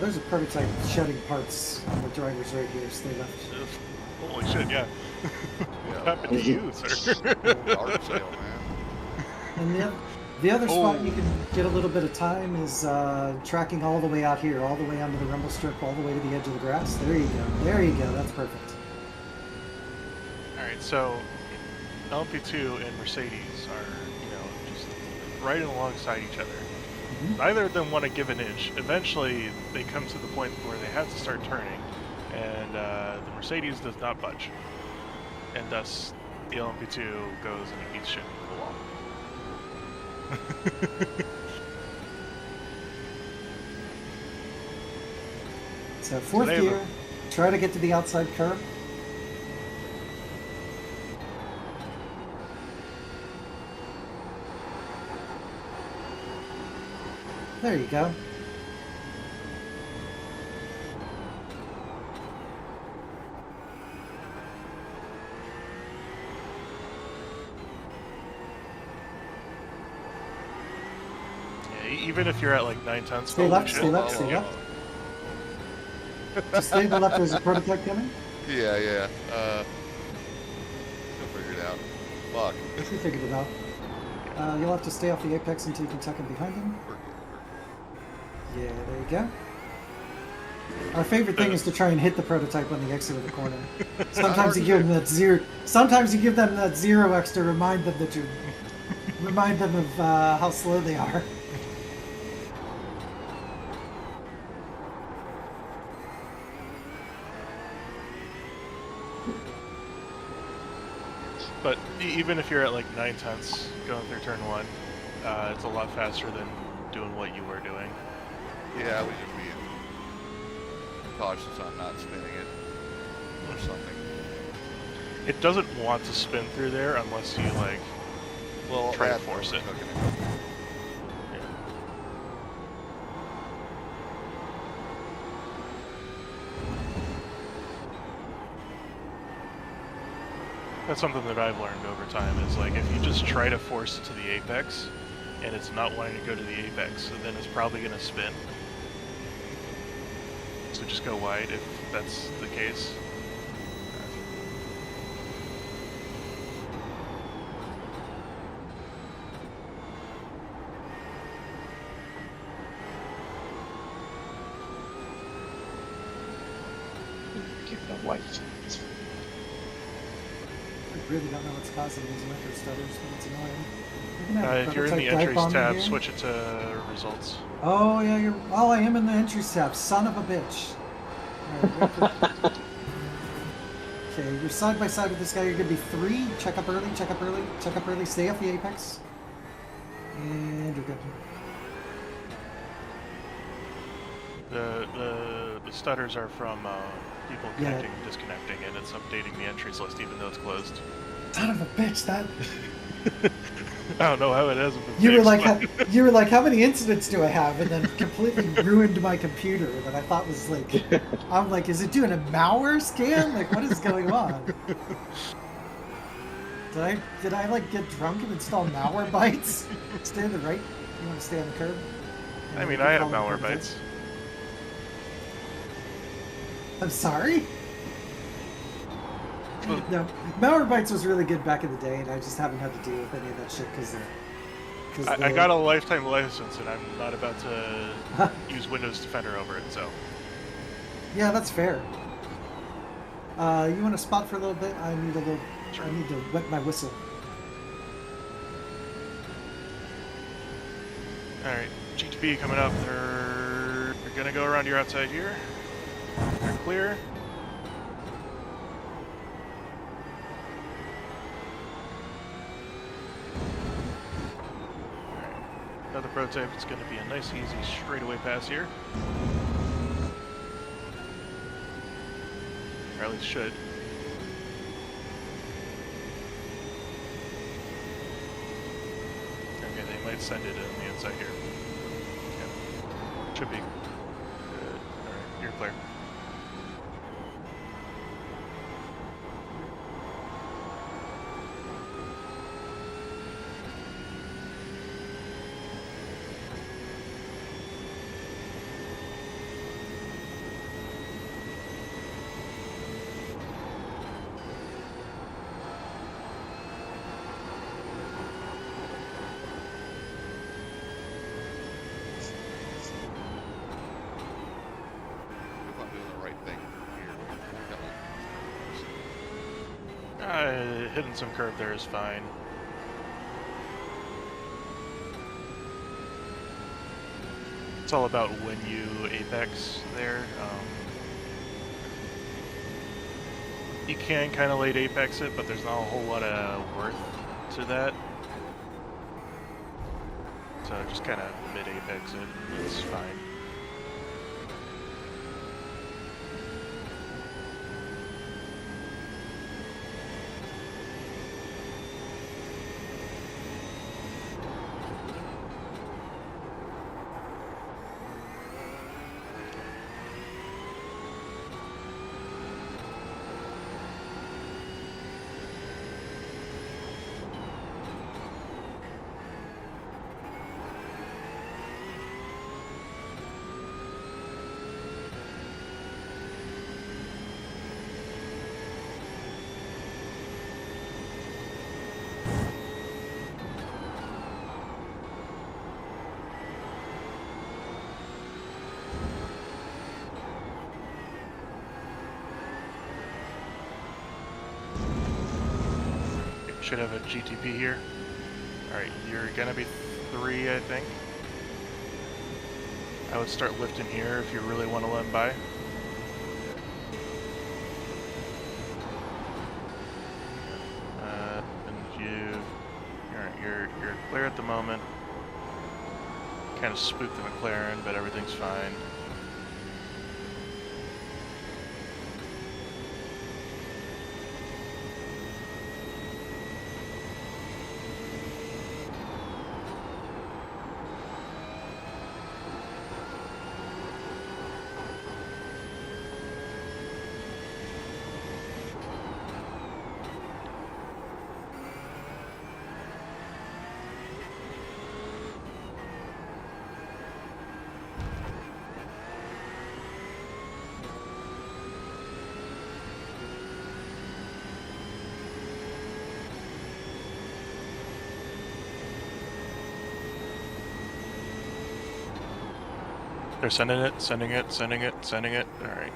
There's a prototype shedding parts on the drivers right here, stay left. Holy shit, yeah. What happened to you, sir? Art sale, man. And the other spot you can get a little bit of time is tracking all the way out here, all the way onto the rumble strip, all the way to the edge of the grass. There you go. There you go. That's perfect. Alright, so LMP2 and Mercedes are, just right alongside each other. Neither of them want to give an inch. Eventually, they come to the point where they have to start turning, and the Mercedes does not budge. And thus, the LMP2 goes and it eats shit into the wall. So fourth gear, try to get to the outside curve. There you go. Yeah, even if you're at like 9 tons, stay left, stay left, stay left. Just stay to the left, there's a prototype coming. Yeah. You'll figure it out. Fuck. You figured it out. You'll have to stay off the apex until you can tuck in behind him. Yeah, there you go. Our favorite thing is to try and hit the prototype on the exit of the corner. Sometimes you give them that zero. Sometimes you give them that 0x to remind them that you remind them of how slow they are. But even if you're at like 9/10 going through turn 1, it's a lot faster than doing what you were doing. Yeah, I would just be cautious on not spinning it or something. It doesn't want to spin through there unless you like try to force it. Yeah. That's something that I've learned over time is like if you just try to force it to the apex and it's not wanting to go to the apex, then it's probably going to spin. So just go wide if that's the case. Give that light. I really don't know what's causing these micro stutters, but it's annoying. We're gonna have a If you're in the prototype dive entries bomb in tab, here. switch it to results. Oh yeah, you're. Oh, I am in the entries tab. Son of a bitch. Alright, okay, you're side by side with this guy. You're gonna be 3. Check up early. Check up early. Check up early. Stay off the apex. And you're good. The stutters are from people connecting and disconnecting, and it's updating the entries list even though it's closed. Son of a bitch. That. I don't know how it hasn't been You were fixed, like, you were like, how many incidents do I have? And then completely ruined my computer that I thought was like, I'm like, is it doing a malware scan? Like, what is going on? Did I like get drunk and install malware bytes? Stay on the right. You want to stay on the curb? I mean, I have malware bytes. I'm sorry. No, malware bytes was really good back in the day, and I just haven't had to deal with any of that shit because I got a lifetime license, and I'm not about to use Windows Defender over it. So yeah, that's fair. You want to spot for a little bit? I need a little. Sure. I need to wet my whistle. all right, GTP coming up. They're gonna go around your outside here. They're clear. Another prototype, it's going to be a nice, easy, straightaway pass here. Or at least should. Okay, they might send it on the inside here. Yeah. Should be good. Alright, you're clear. If I'm doing the right thing here, Hitting some curve there is fine. It's all about when you apex there. You can kind of late apex it, but there's not a whole lot of worth to that. So just kind of mid apex it. It's fine. Should have a GTP here. Alright, you're gonna be 3, I think. I would start lifting here if you really want to let him by. you're clear at the moment. Kind of spooked the McLaren, but everything's fine. They're sending it, sending it, sending it, sending it. Alright.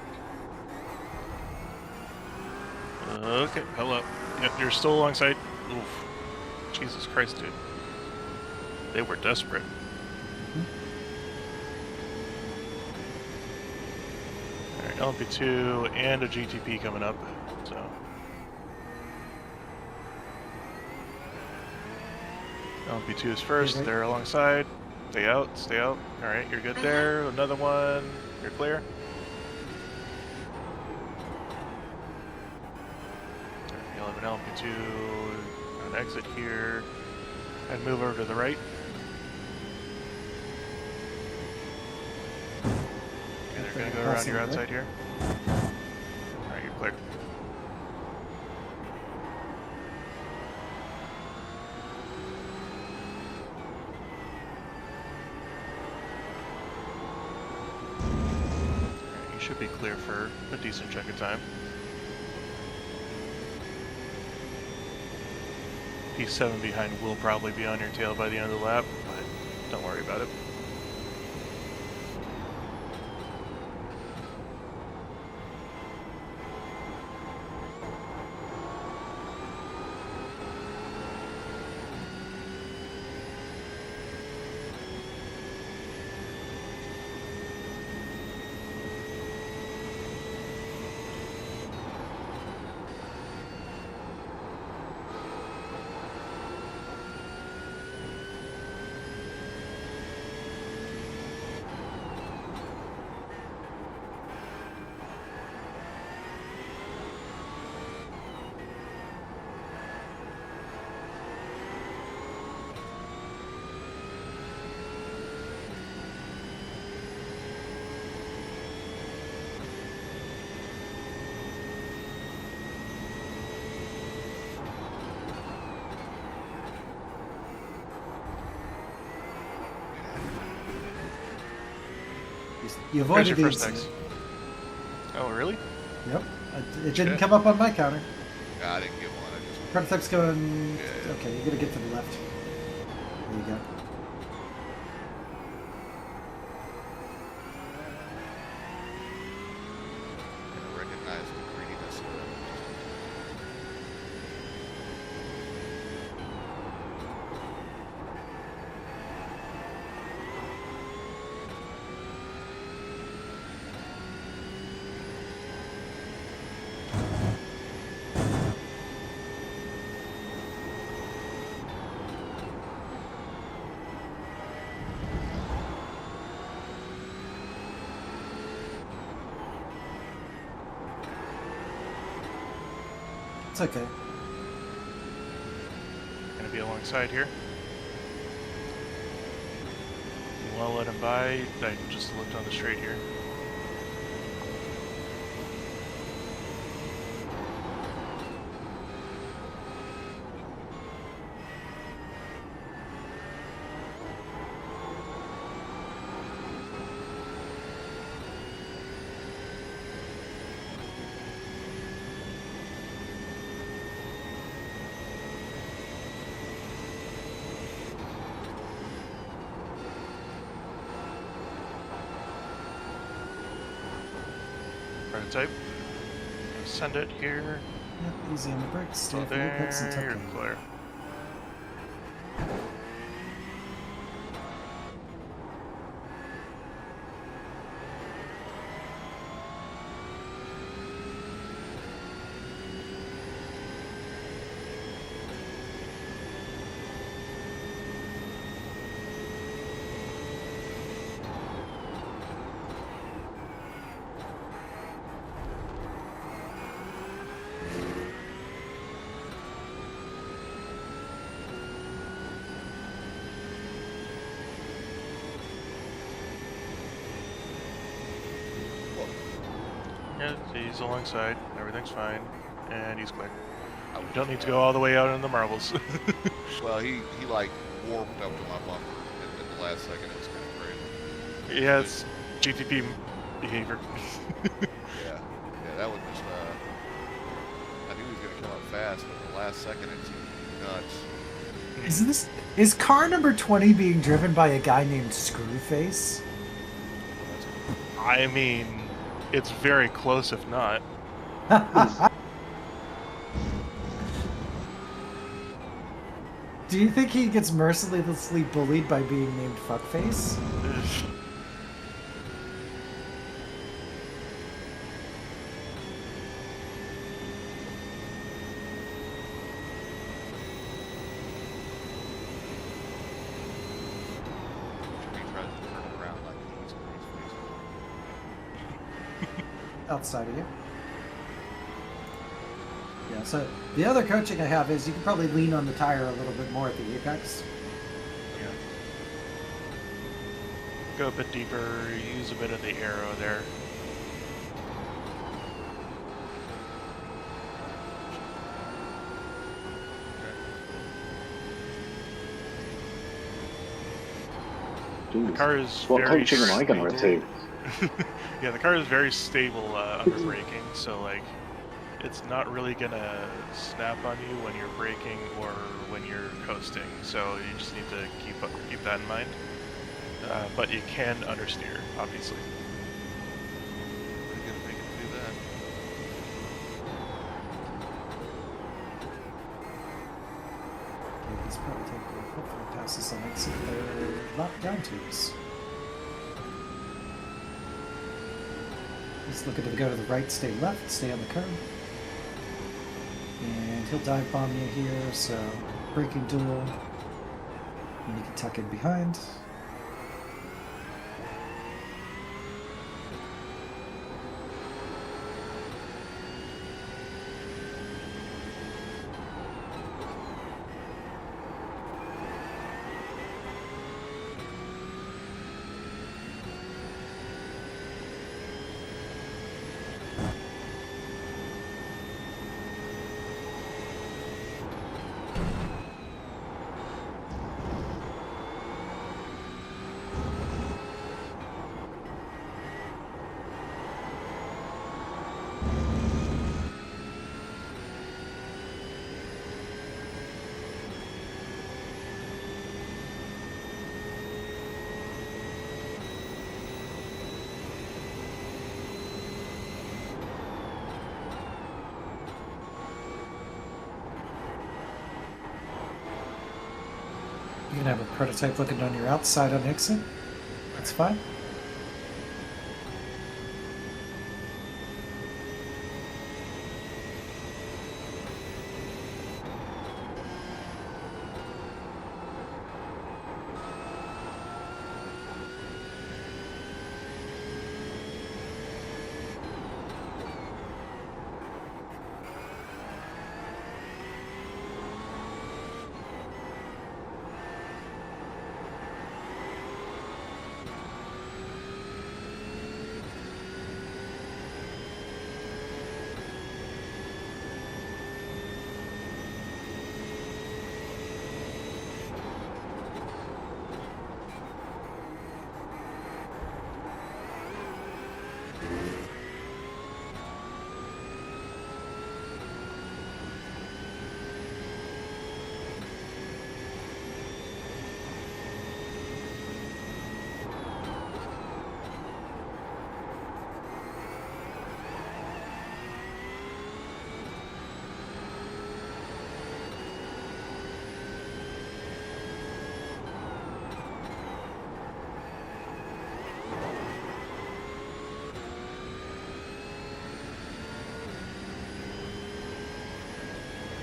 Okay, hello. Yep, you're still alongside. Oof. Jesus Christ, dude. They were desperate. Alright, LMP2 and a GTP coming up, so. LMP2 is first, they're alongside. Stay out, stay out. Alright, you're good there. Another one. You're clear. You'll have an LMP2, an exit here, and move over to the right. Okay, they're gonna go around your outside here. Alright, you're clear. Should be clear for a decent chunk of time. P7 behind will probably be on your tail by the end of the lap, but don't worry about it. You Where's avoided your the first X? incident. Oh, really? Yep. It didn't come up on my counter. Yeah, I didn't get one. I just Prototype's going. Yeah. Okay, you gotta get to the left. There you go. recognize the greediness of it. It's okay. Gonna be alongside here. You wanna let him by? I just looked on the straight here. Prototype. Send it here. Yep, easy on the brakes. Stay So for your pits and there, tuck you're in. clear. Yeah, he's alongside. Everything's fine, and he's quick. I You was, don't need to go all the way out in the marbles. Well, he like warped up to my bumper at the last second. It was kind of crazy. Yeah, it's GTP behavior. Yeah, that was just. I knew he was gonna come up fast, but at the last second it seemed nuts. Is car number 20 being driven by a guy named Screwface? I mean, it's very close, if not. Do you think he gets mercilessly bullied by being named Fuckface? He tries to turn around like he's crazy. Outside of you. Yeah, so the other coaching I have is you can probably lean on the tire a little bit more at the apex. Yeah. Go a bit deeper, use a bit of the arrow there. The car is What very coaching am I going to stable. receive? Yeah, the car is very stable under braking, so like it's not really gonna snap on you when you're braking or when you're coasting. So you just need to keep that in mind. But you can understeer, obviously. Pretty good at making him do that. Okay, he's probably taking hopefully passes on exit their lockdown tubes. He's looking to go to the right, stay left, stay on the curb. And he'll dive bomb you here, so braking duel. And you can tuck in behind. You can have a prototype looking on your outside on exit. That's fine.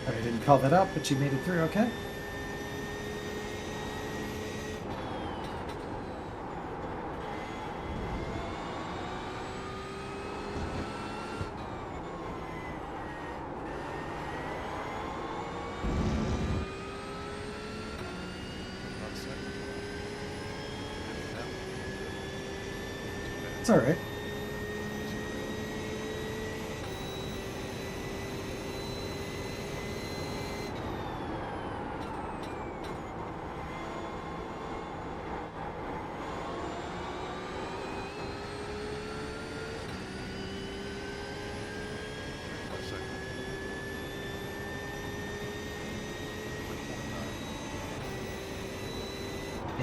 I didn't call that up, but you made it through, okay? It's alright.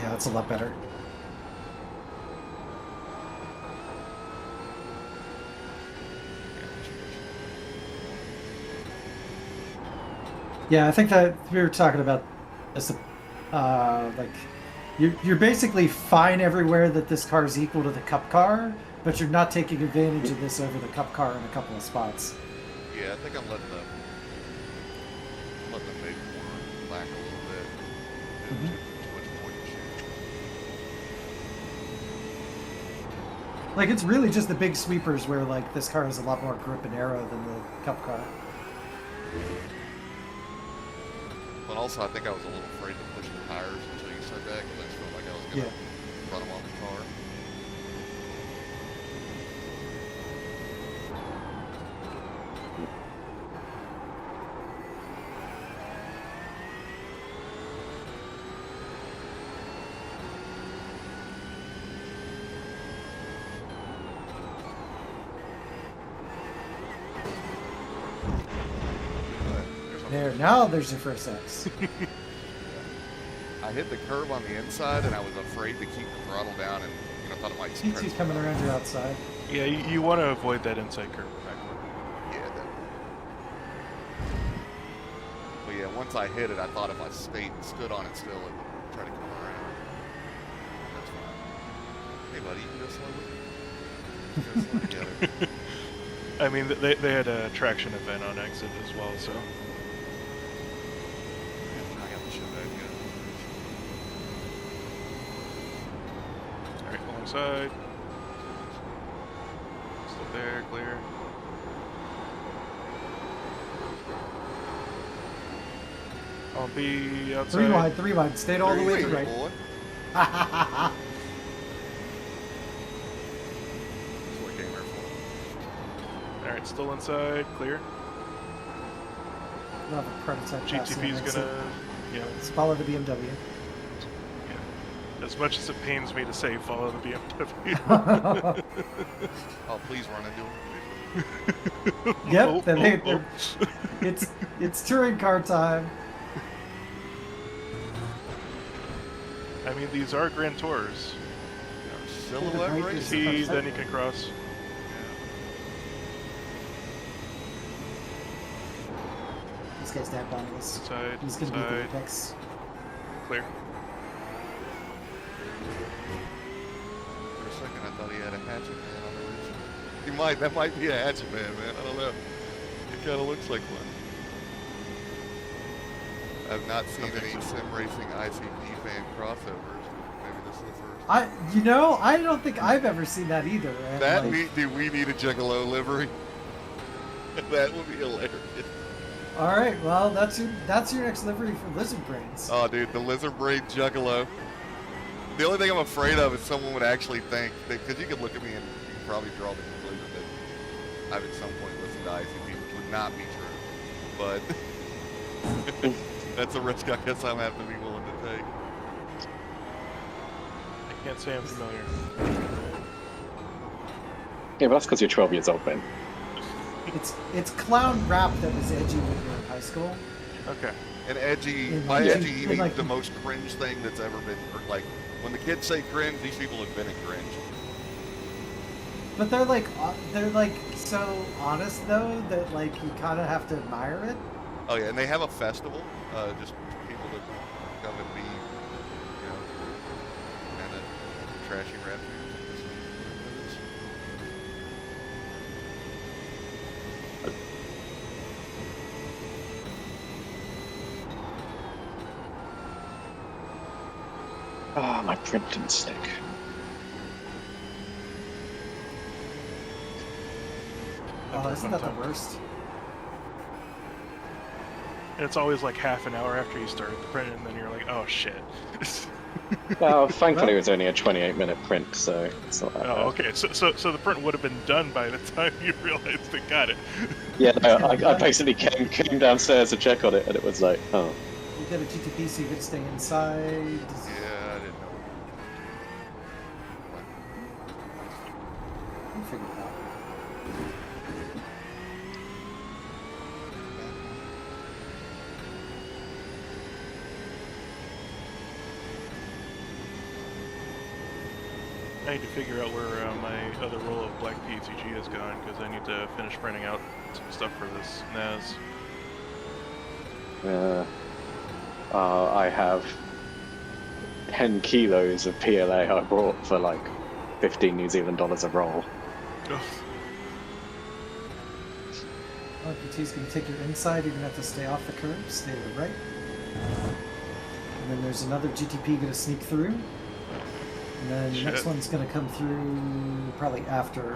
Yeah, that's a lot better. Yeah, I think that we were talking about this, like you're basically fine everywhere that this car is equal to the Cup car, but you're not taking advantage of this over the Cup car in a couple of spots. Yeah, I think I'm letting the big corner lack a little bit. Mhm. Too much point and shoot. Like it's really just the big sweepers where like this car has a lot more grip and aero than the Cup car. But also, I think I was a little afraid to push the tires until you said that, because I just felt like I was going to run them on the car. There, now there's your first X. I hit the curb on the inside, and I was afraid to keep the throttle down, and thought it might. T2's coming around your outside. Yeah, you want to avoid that inside curve backward. Yeah, definitely. But yeah, once I hit it, I thought if I stood on it still, it would try to come around. That's fine. Hey, buddy, you can go slow with me. Go slow together. I mean, they had a traction event on exit as well, so. I got the shit back again. Alright, alongside. Still there, clear. I'll be outside. Three wide. Stayed all the way to the right. Boy. That's what I came here for. Alright, still inside, clear. We'll have a prototype passing GTP's exit. gonna, yeah. Let's follow the BMW. As much as it pains me to say follow the BMW. Oh, please run into him. Yep, it's touring car time. I mean, these are Grand Tours. Silhouette right, race. He, then he can cross. This guy's that boneless. Inside, He's gonna be the inside, apex. clear. For a second, I thought he had a hatchet man on the roof. He might. That might be a hatchet man, man. I don't know. It kind of looks like one. I've not seen any sim racing ICP fan crossovers. Maybe this is the first. I don't think I've ever seen that either. And That like, do we need a Juggalo livery? That would be hilarious. all right, well that's your next livery for Lizard Brains. Oh, dude, the lizard brain Juggalo. The only thing I'm afraid of is someone would actually think, because you could look at me and you could probably draw the conclusion that I've at some point listened to ICP, which would not be true. But that's a risk I guess I'm having to be willing to take. I can't say I'm familiar. Yeah, but that's because you're 12 years old, Ben. It's clown rap that was edgy when you were in high school. Okay. And edgy, And by like- edgy, you and mean like- the most cringe thing that's ever been, or like, when the kids say cringe, these people have been a cringe. But they're like so honest though that like you kind of have to admire it. Oh yeah, and they have a festival, just people that come and be, kind of trashy rap music. Ah, my print didn't stick. Oh, isn't that the worst? And it's always like half an hour after you start the print, and then you're like, oh shit. Well, thankfully it was only a 28-minute print, so it's not that Oh, bad. okay. So the print would have been done by the time you realized it got it. Yeah, no, I basically came downstairs to check on it, and it was like, oh. You got a GTP so you could stay inside. Yeah, I didn't know. We'll figure it out. I need to figure out where my other roll of black PCG has gone, because I need to finish printing out some stuff for this NAS. I have 10 kilos of PLA I brought for like 15 New Zealand dollars a roll. LPT is going to take your inside. You're going to have to stay off the curb, stay to the right. And then there's another GTP going to sneak through. And then the next one's going to come through probably after.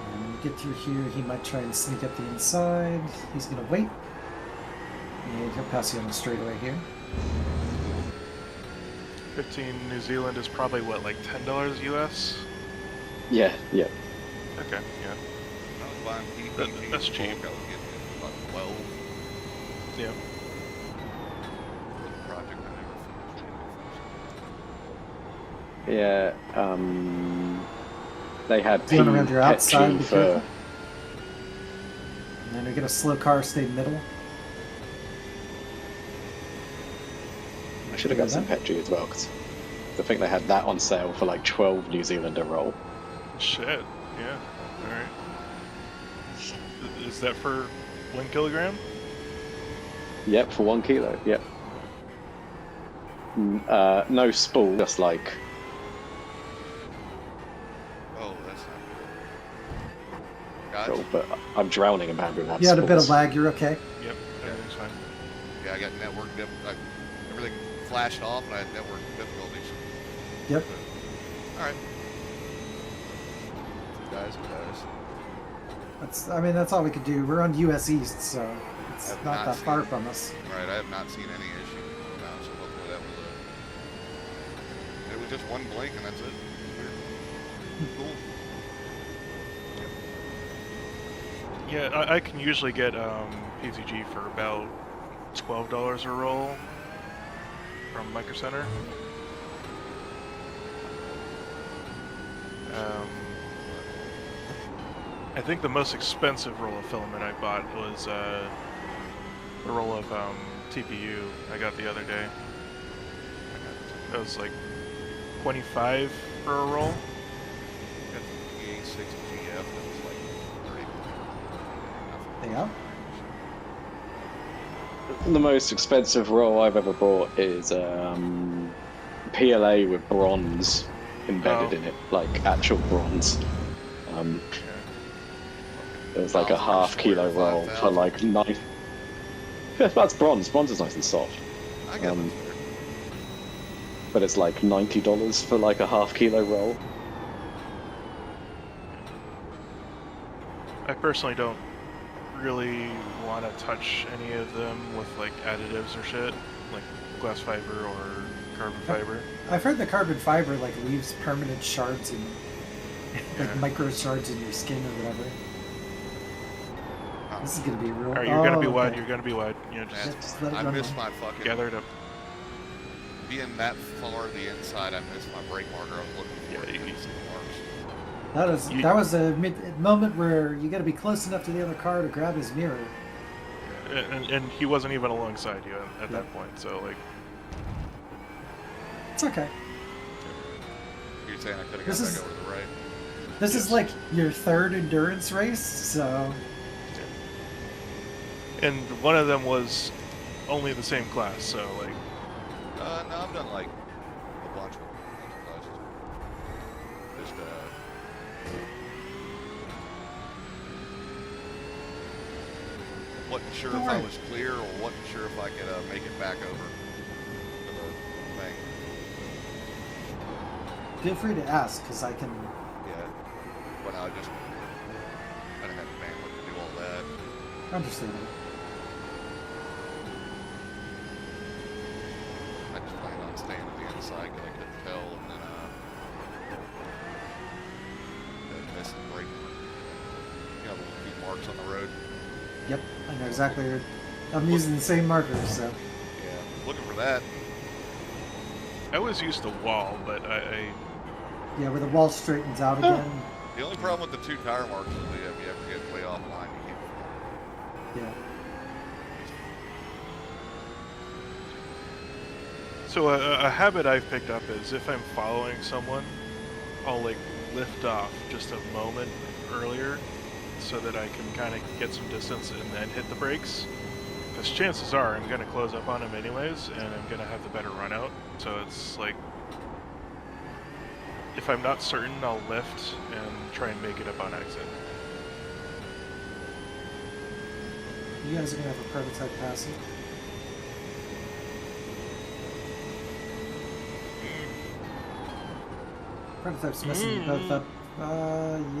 And when you get through here, he might try and sneak up the inside. He's going to wait. And he'll pass you on the straightaway here. 15 New Zealand is probably what, like $10 US? Yeah. Okay, yeah. I was buying PPG. That's cheap. I was getting it for about 12. Yeah. The project I never finished. Yeah, they had Going around your outside, Petri be for... careful. And then we get a slow car, stay middle. I should have got some Petri as well, because I think they had that on sale for like 12 New Zealand a roll. Shit, yeah. Alright. Is that for 1 kilogram? Yep, for 1 kilo, yep. No spool, just like... Oh, that's not good. Gotcha. Cool, but I'm drowning in bamboo without You had a bit of spools. lag, you're okay. Yep, everything's fine. Yeah, I got network everything flashed off and I had network difficulties. Yep. Alright. Guys. That's all we could do. We're on US East, so it's I've not not that seen far it. from us. Right, I have not seen any issue now, so hopefully that was it was just one blink and that's it. Cool. Yeah, I can usually get PCG for about $12 a roll from Micro Center. I think the most expensive roll of filament I bought was a roll of TPU I got the other day. That was like 25 for a roll. Got the PA6 GF that was like 30. Yeah. The most expensive roll I've ever bought is PLA with bronze embedded in it, like actual bronze. It was like a half kilo roll for like 9. That's bronze. Bronze is nice and soft. I get it. But it's like $90 for like a half kilo roll. I personally don't really want to touch any of them with like additives or shit, like glass fiber or carbon fiber. I've heard the carbon fiber like leaves permanent shards in, like micro shards in your skin or whatever. This is gonna be real. Alright, you're gonna be wide. okay. You're gonna be wide. You know, Man, just let it I run missed on. my fucking... gather it up. Being that far to the inside, I missed my brake marker. I was looking for it. Yeah, Couldn't see the marks. That was a moment where you got to be close enough to the other car to grab his mirror. And he wasn't even alongside you at that point, so like. It's okay. You're saying I could have This got is- back over to the right? This is like your third endurance race, so And one of them was only the same class, so like. No, I've done like a bunch of classes. Just wasn't sure if I was clear or wasn't sure if I could make it back over to the thing. feel free to ask because I can. Yeah, but I didn't have the bandwidth to do all that. Understandable. I just planned on staying to the inside because I couldn't tell, and then missing the brake. You know, the few marks on the road. Yep, I know exactly. I'm using the same markers, so. Yeah, looking for that. I was used to wall, but I Yeah, where the wall straightens out again. The only problem with the 2 tire marks is that if you ever get way offline, you can't. Yeah. So a habit I've picked up is if I'm following someone, I'll like lift off just a moment earlier so that I can kind of get some distance and then hit the brakes. Because chances are I'm going to close up on him anyways, and I'm going to have the better run out. So it's like, if I'm not certain, I'll lift and try and make it up on exit. You guys are gonna have a prototype passing. Prototype's messing you both up.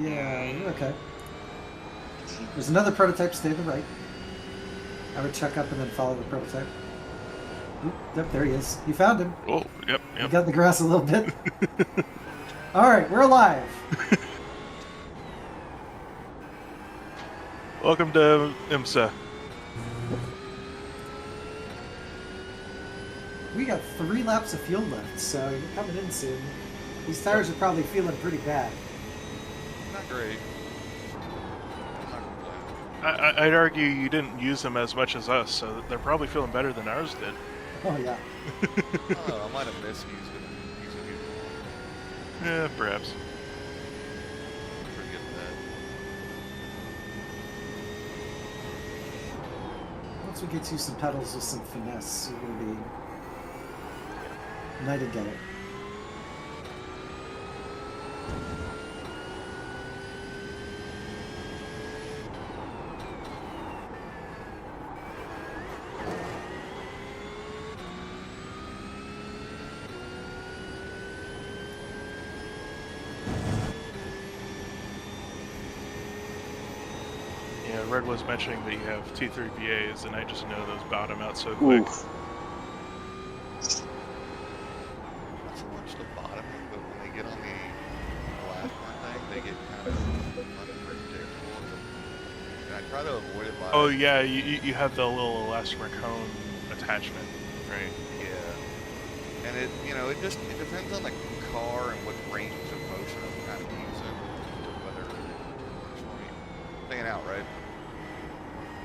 Yeah, you're okay. There's another prototype, stay to the right. I would check up and then follow the prototype. Oop, yep, there he is. You found him. Oh, yep. You got in the grass a little bit. Alright, we're alive. Welcome to IMSA. We got 3 laps of fuel left, so you're coming in soon. These tires are probably feeling pretty bad. Not great. I'm not complaining. I'd argue you didn't use them as much as us, so they're probably feeling better than ours did. Oh, yeah. Oh, I might have misused it. Yeah, perhaps. Forget that. Once we get you some pedals with some finesse, you're going to be night and day. Yeah, Red was mentioning that you have T3PAs, and I just know those bottom out so quick. Oof. Not so much the bottom, but when they get on the last one thing, they get kind of unpredictable. And I try to avoid it by... Oh yeah, you have the little elastomer cone attachment, right? Yeah. And it, you know, it depends on the car and what range of motion I'm kind of using, whether which one you staying out, right?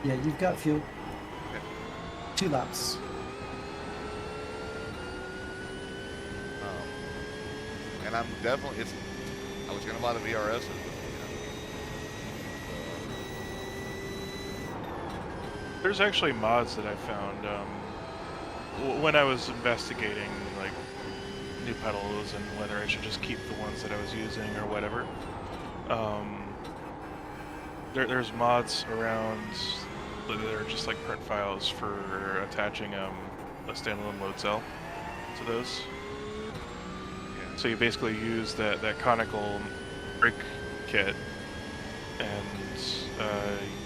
Yeah, you've got fuel. Okay. 2 laps. And I'm definitely, I was gonna buy the VRSs, but There's actually mods that I found when I was investigating like new pedals and whether I should just keep the ones that I was using or whatever. There's mods around that are just like print files for attaching a standalone load cell to those. So you basically use that conical brake kit and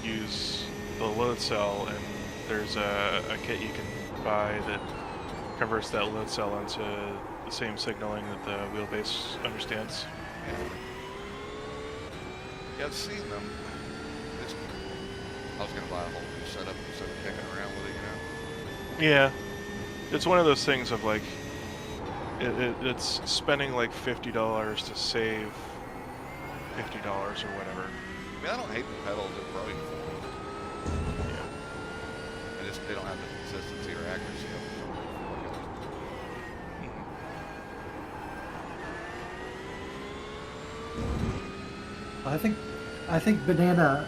use the load cell, and there's a kit you can buy that converts that load cell into the same signaling that the wheelbase understands. yeah, I've seen them. I was gonna buy a whole new setup instead of kicking around with it, you know? Yeah, it's one of those things of like, it's spending like $50 to save $50 or whatever. I mean, I don't hate the pedals they're running for. Yeah. They don't have the consistency or accuracy of I think Banana,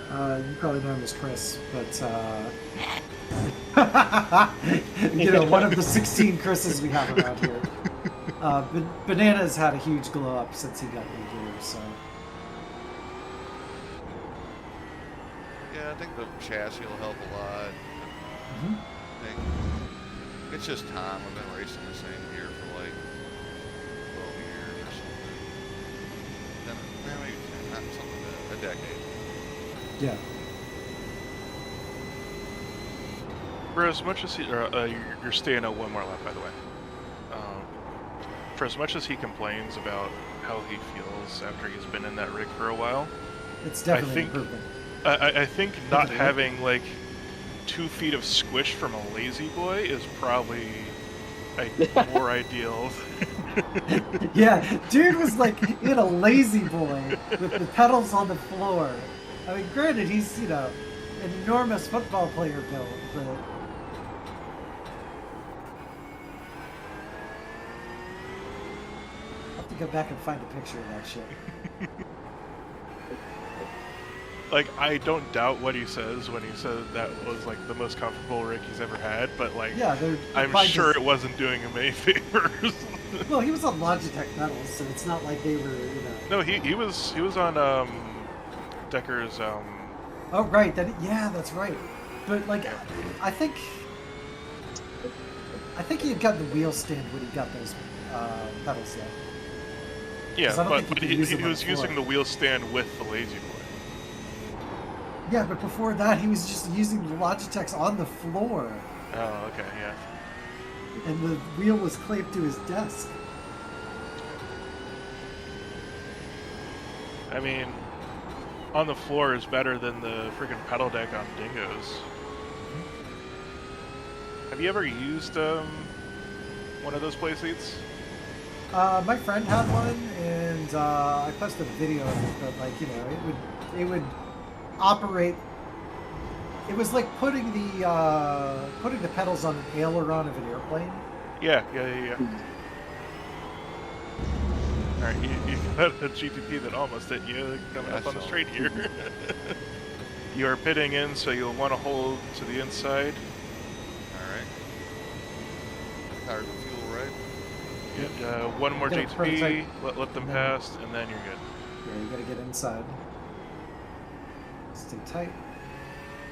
you probably know him as Chris, but you know, one of the 16 Chris's we have around here. But Banana's had a huge glow up since he got new gear, so. Yeah, I think the chassis will help a lot. Mm-hmm. I think it's just time. I've been racing the same gear for like 12 years or something. Maybe not something like that, a decade. Yeah. For as much as you're staying out one more lap, by the way. For as much as he complains about how he feels after he's been in that rig for a while, It's definitely an improvement. I think not having like 2 feet of squish from a lazy boy is probably more ideal. Yeah, dude was like in a lazy boy with the pedals on the floor. I mean, granted, he's, you know, an enormous football player build, but to go back and find a picture of that shit. Like, I don't doubt what he says when he said that was like the most comfortable rig he's ever had, but like, Yeah, I'm sure it wasn't doing him any favors. Well, he was on Logitech pedals, so it's not like they were, you know. No, he was on Decker's Oh right, yeah, that's right. But like, I think he had gotten the wheel stand when he got those pedals though. yeah, 'Cause I don't but, think you but could he, use them he on was the using floor. the wheel stand with the Lazy Boy. Yeah, but before that, he was just using the Logitechs on the floor, Oh, okay, yeah. and the wheel was clamped to his desk. I mean, on the floor is better than the freaking pedal deck on Dingoes. Have you ever used one of those play seats? My friend had one, and I posted a video of it. But like, you know, it would operate. It was like putting the pedals on an aileron of an airplane. Yeah. Alright, you got a GTP that almost hit you coming up on the straight here. You are pitting in, so you'll want to hold to the inside. Alright. Tires and fuel, right? Yeah, one more Get a GTP, prototype, let them and then- pass, and then you're good. Yeah, you gotta get inside. Stay tight.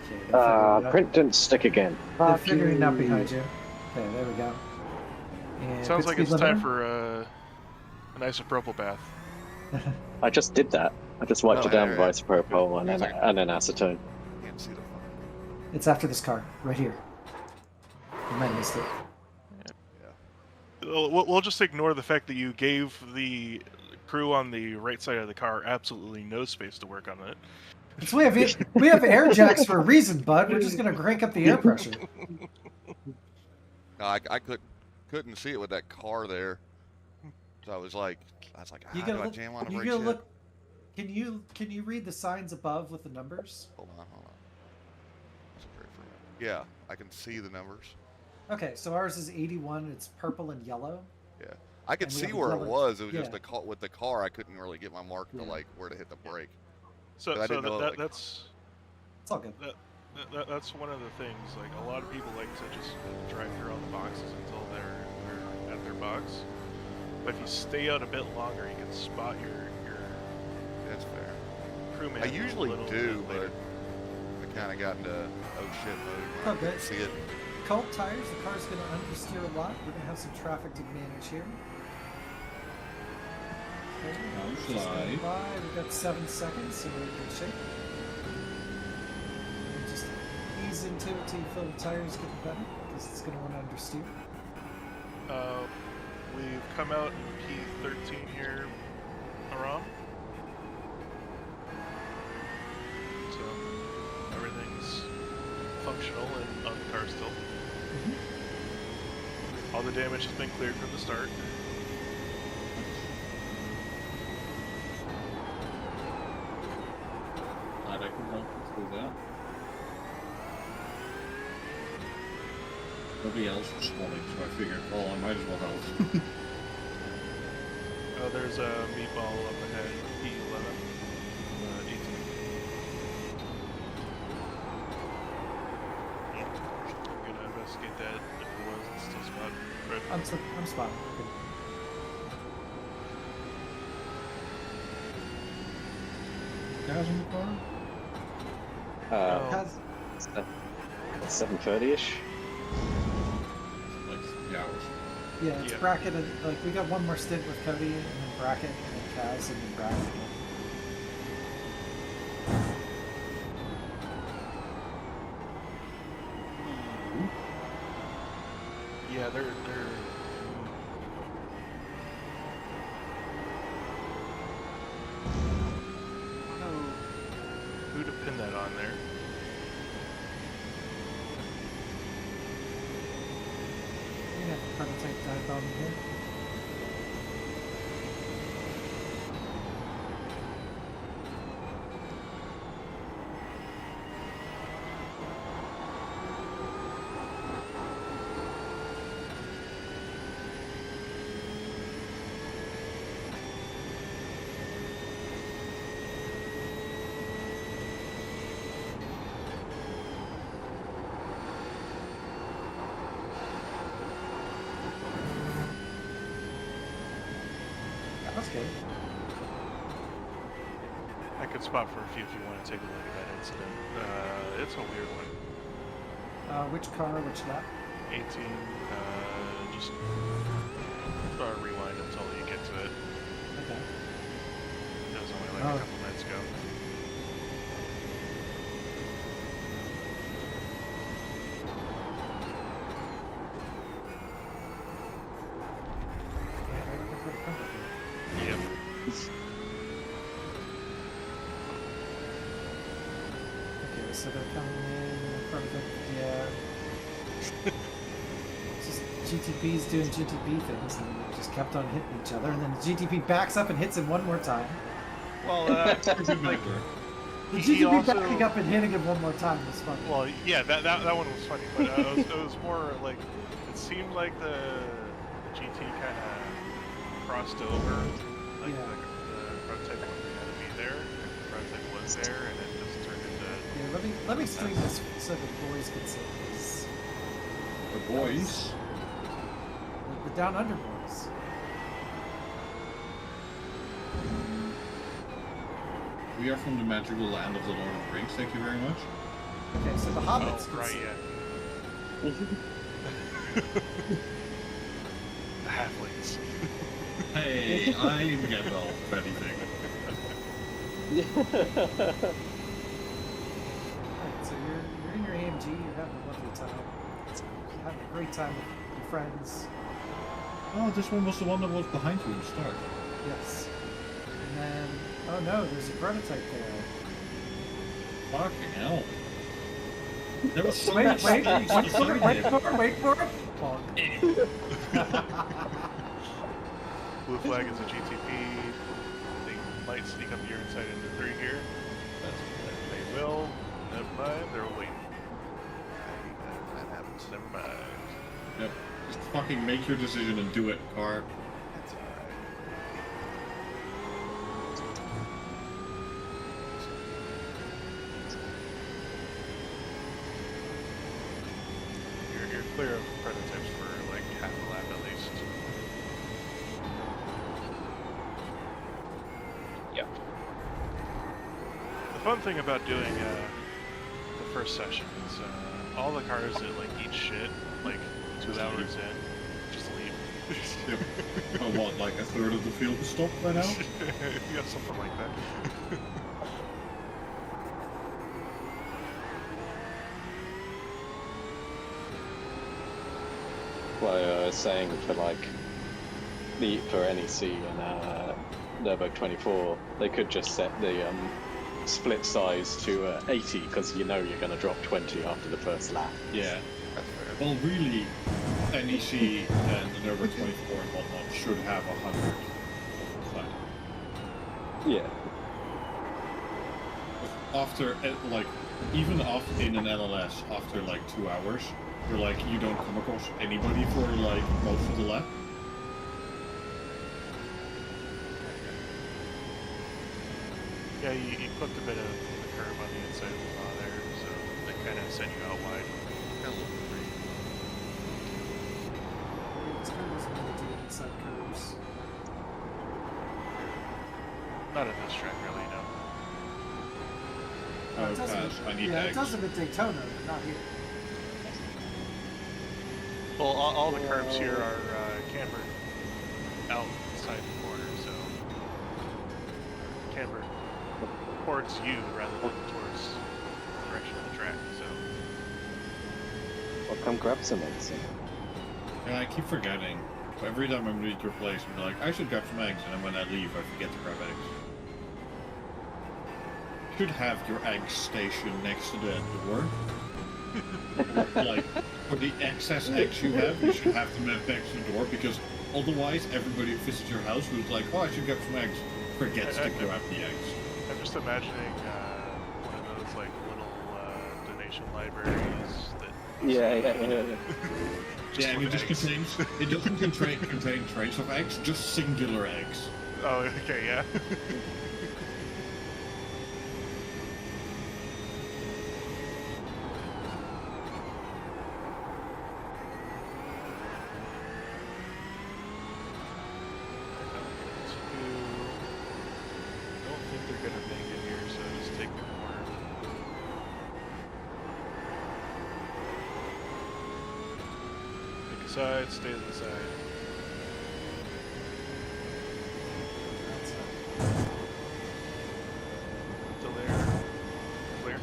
Okay, they're figuring it out. Print didn't stick again. They're Fuck figuring it out you. behind you. Okay, there we go. And Sounds quick like it's speed time limiter. for an isopropyl bath. I just did that. I just wiped Oh, it down yeah, with yeah. isopropyl and then acetone. Can't see the fucking. It's after this car, right here. You might have missed it. We'll just ignore the fact that you gave the crew on the right side of the car absolutely no space to work on it. It's, we have air jacks for a reason, bud. We're just gonna crank up the air pressure. No, I couldn't see it with that car there. So I was like, You do gotta I look. jam on the You brakes gotta yet? look. Can you read the signs above with the numbers? Hold on. Let's pray for it. Yeah, I can see the numbers. Okay, so ours is 81. It's purple and yellow. Yeah, I could And we see have a where it yellow- was. It was yeah. just with the car, I couldn't really get my mark to Yeah. like where to hit the brake. So, But I didn't know, like- that's It's all good. that's one of the things. Like, a lot of people like to just drive through all the boxes until they're at their box. But if you stay out a bit longer, you can spot your That's fair. crewman. I usually a little do, bit but later. I kind of got into oh shit mode when I Okay. couldn't see it. Cold tires. The car's gonna understeer a lot. We're gonna have some traffic to manage here. Okay, just going by. We've got 7 seconds, so we're in good shape. And just ease into it till you feel the tires getting better, because it's gonna want to understeer. We've come out in P13 here, Aram. So everything's functional and on the car still. All the damage has been cleared from the start. I can help with that. Nobody else was spawning, so I figured, well, I might as well help. Oh, there's a meatball up ahead, P11, 18. I'm gonna investigate that if it was, it's still spot. Right. I'm spotting. Okay. Guys in the car? Oh. Has- 7:30ish. Like 3 hours. Yeah, it's Yeah. Bracket. And, like, we got one more stint with Cody, and then Bracket, and then Kaz, and then Bracket. Yeah, they're. I don't know who to pin that on there. We have a prototype dive bomb here. good. I could spot for a few if you want to take a look at that incident. It's a weird one. Which car, which lap? 18, just rewind until you get to it. Okay. That was only like a couple minutes ago. Yep. Okay, so they're coming in front of the, yeah. It's just GTP's doing GTP things and they just kept on hitting each other, and then the GTP backs up and hits him one more time. Well, The he GTP also- backing up and hitting him one more time was funny. well, yeah, that one was funny, but it was more like it seemed like the GT kind of crossed over, like Yeah. the prototype wasn't going to be there. The prototype was there, and it just turned into. Yeah, let me stream this so the boys can see this. The boys. The Down Under boys. We are from the magical land of the Lord of the Rings. Thank you very much. Okay, so the hobbits Oh, can right, see. yeah. The halflings. Hey, I get all of anything. Right, so you're in your AMG, you're having a lovely time. You're having a great time with your friends. Oh, this one was the one that was behind you at the start. Yes. And then, oh no, there's a prototype there. Fucking hell. There was so Wait much for it, space wait for it, wait beside for it, wait for it. Bonk. Blue flag is a GTP. They might sneak up your inside into 3 here. They will. Never mind. They're waiting. That happens. Never mind. Yep. Just fucking make your decision and do it, car. That's alright. You're clear of prototypes for like half a lap at least. Yep. The fun thing about doing the first session is all the cars that like eat shit like 2 hours in, just leave. Yep. Oh, what, like a third of the field is stopped by now? Yeah, something like that. Well, I was saying for like for NEC and Nervo 24, they could just set the split size to 80 because you know you're going to drop 20 after the first lap. Yeah. That's fair. Well, really, NEC and the Nervo 24 and whatnot should have 100. Yeah. After, like, even in an LLS, after like 2 hours, you're like, you don't come across anybody for like most of the lap. Yeah, you clipped a bit of the curve on the inside of the law there, so they kind of sent you out wide. Got a little free. This car doesn't really do inside curves. Not at this track, really, no. Oh, it does a pass. bit- I need yeah, it eggs. does them at Daytona, but not here. Well, all the curves here are cambered outside the corner, so cambered towards you rather than towards the direction of the track. So Well, come grab some eggs. And I keep forgetting. Every time I'm at your place, I'm like, I should grab some eggs, and then when I leave, I forget to grab eggs. You should have your egg station next to the door. Like, for the excess eggs you have, you should have them next to the door, because otherwise everybody who visits your house who's like, oh, I should grab some eggs, forgets to grab the eggs. I'm just imagining one of those like little donation libraries that. Yeah. Just Yeah, and with eggs. it doesn't contain trays of eggs, just singular eggs. Oh, okay, yeah. side, stay to the side. Still there. Clear.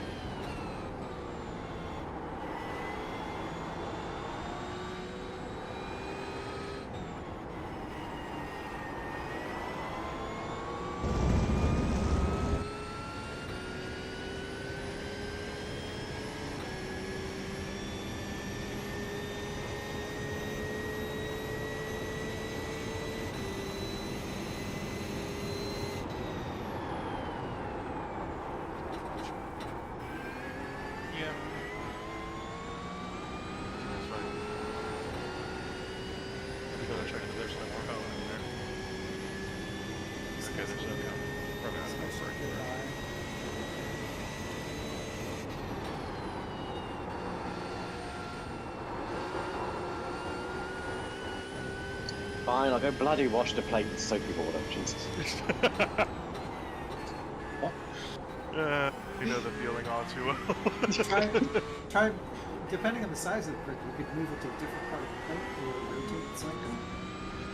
Yeah. That's fine. I'm gonna check if there's no more power in there. Okay, there's no power. Probably not enough for it. Fine, I'll go bloody wash the plate with soapy water. Jesus. You know the feeling all too well. Try, depending on the size of the brick, you could move it to a different part of the plate or rotate it slightly.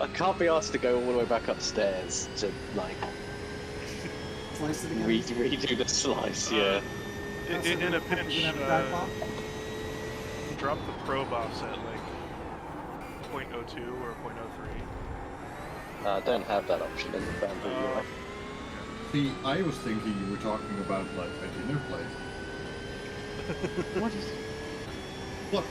I can't be asked to go all the way back upstairs to like Slice it again. redo the slice. Yeah. In a pinch, You can have a back pop. drop the probe offset like 0.02 or 0.03. I don't have that option in the boundary. See, I was thinking you were talking about like a dinner plate. What is? What?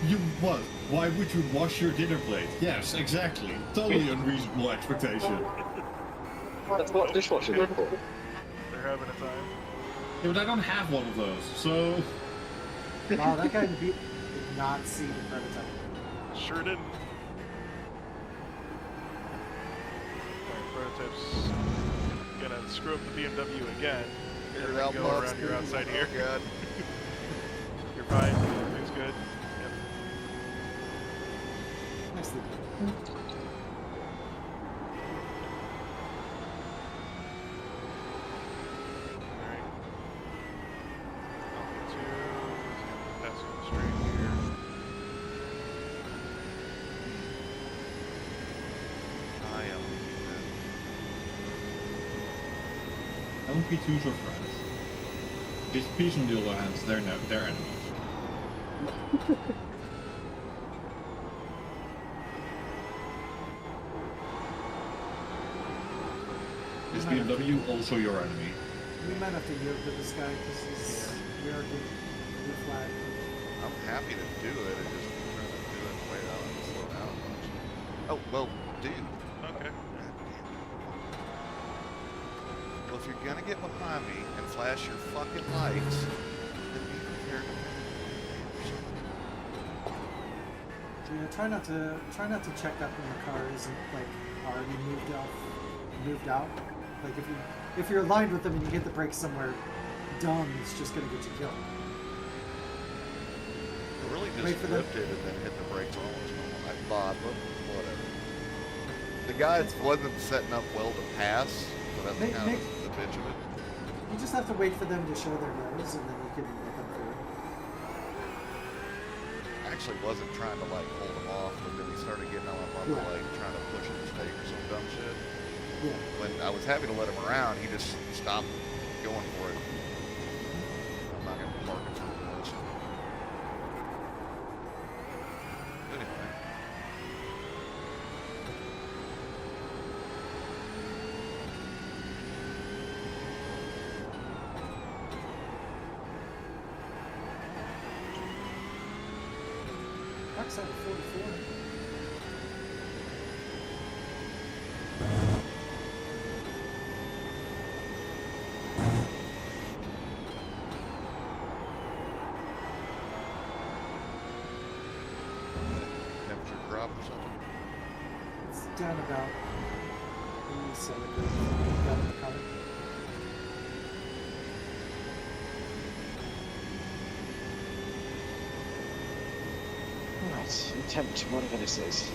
You what? Why would you wash your dinner plate? Yes, exactly. Totally unreasonable expectation. That's what dishwashers are for. They're having a time. Yeah, but I don't have one of those, so Wow, that guy did not see the prototype. Sure didn't. Alright, prototype's gonna screw up the BMW again. Figure And it then out, go bud. around your outside here. Oh, God. You're fine. Everything's good. Yep. Nicely done. Alright. Alpha 2 is gonna pass on straight here. I am. LP2s are friends. PSPs on the other hand, they're enemies. Is BMW also your enemy? We might have to yield to this guy because we are getting the flag. I'm happy to do it. I just trying to do it in a way that I don't slow down much. Oh well, dude. Okay. Well, if you're gonna get behind me and flash your fucking lights, then be prepared to So yeah, try not to check that when the car isn't like already moved out. Like if you're aligned with them and you hit the brakes somewhere dumb, it's just gonna get you killed. I really Wait just for them. flipped it and then hit the brakes almost normal. I thought, but whatever. The guy wasn't setting up well to pass, so that's Make- kind of make- the bitch of it. You just have to wait for them to show their nose, and then you can let them through. I actually wasn't trying to like hold him off, but then he started getting on my Yeah. like trying to push a mistake or some dumb shit. Yeah. When I was happy to let him around, he just stopped going for it. I'm not gonna park in front of those. Anyway. Backside of 44. Temperature drop or something. It's down about 87 degrees down in the car. Right, temperature, whatever this is.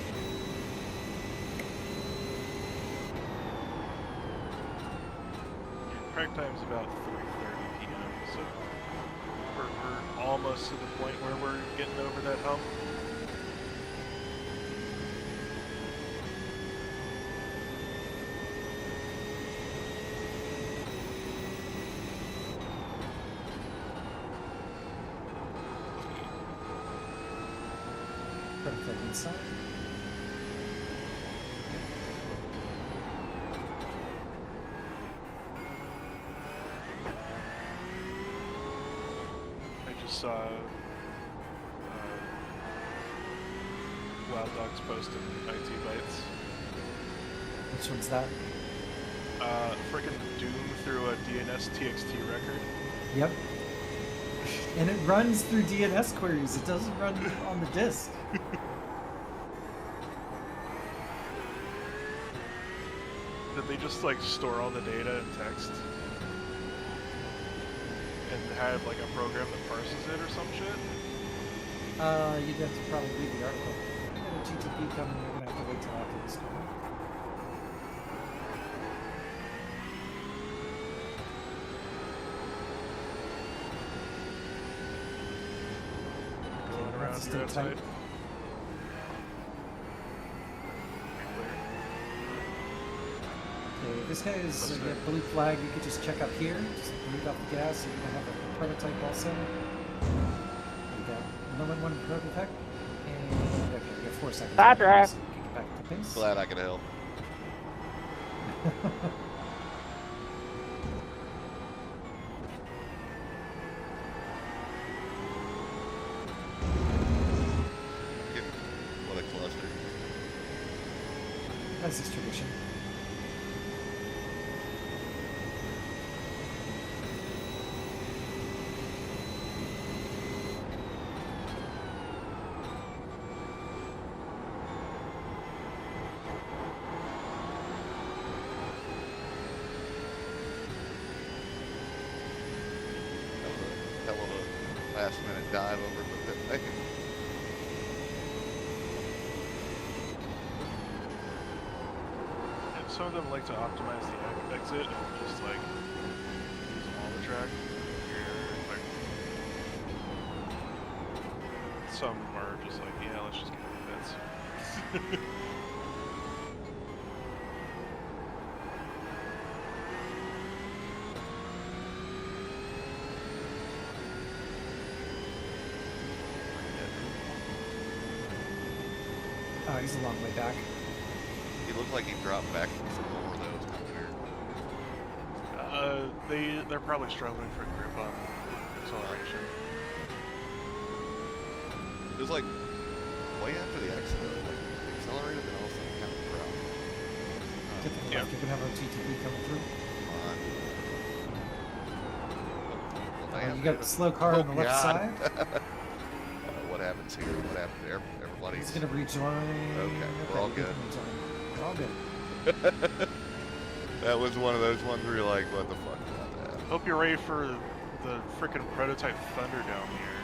Crack time's about 3:30 p.m. So we're almost to the point where we're getting over that hump. saw Wild Dogs post in IT Bytes. Which one's that? Frickin' Doom through a DNS TXT record. Yep. And it runs through DNS queries. It doesn't run on the disk. Did they just like store all the data in text? And have like a program that parses it or some shit? You'd have to probably read the article. I got a GTP coming. You're gonna have to wait till after this one. Going Have around to your stay outside. tight. Okay, this guy is What's got that? blue flag. You could just check up here. Just bleed off the gas. You're gonna have a prototype also. You got moment one prototype. And okay, you got 4 seconds. Stop left, it. so you can get back to pace. Glad I could help. What a cluster. That's his tradition. Hell of a last minute dive over the pit. And some of them like to optimize the exit and just like use them all the track. Like, some are just like, yeah, let's just get the bits. Oh, he's a long way back. He looked like he dropped back from floor. That was kind of weird. They're probably struggling for grip on acceleration. It was like way after the accident, like accelerated and also kind of proud. Get to the left. You can have a GTP coming through. You got a slow car on the left side. What happens here? What happens there? Everybody's He's gonna rejoin. Okay, we're all he good. can rejoin. We're all good. That was one of those ones where you're like, what the fuck about that? Hope you're ready for the frickin' prototype Thunder down here.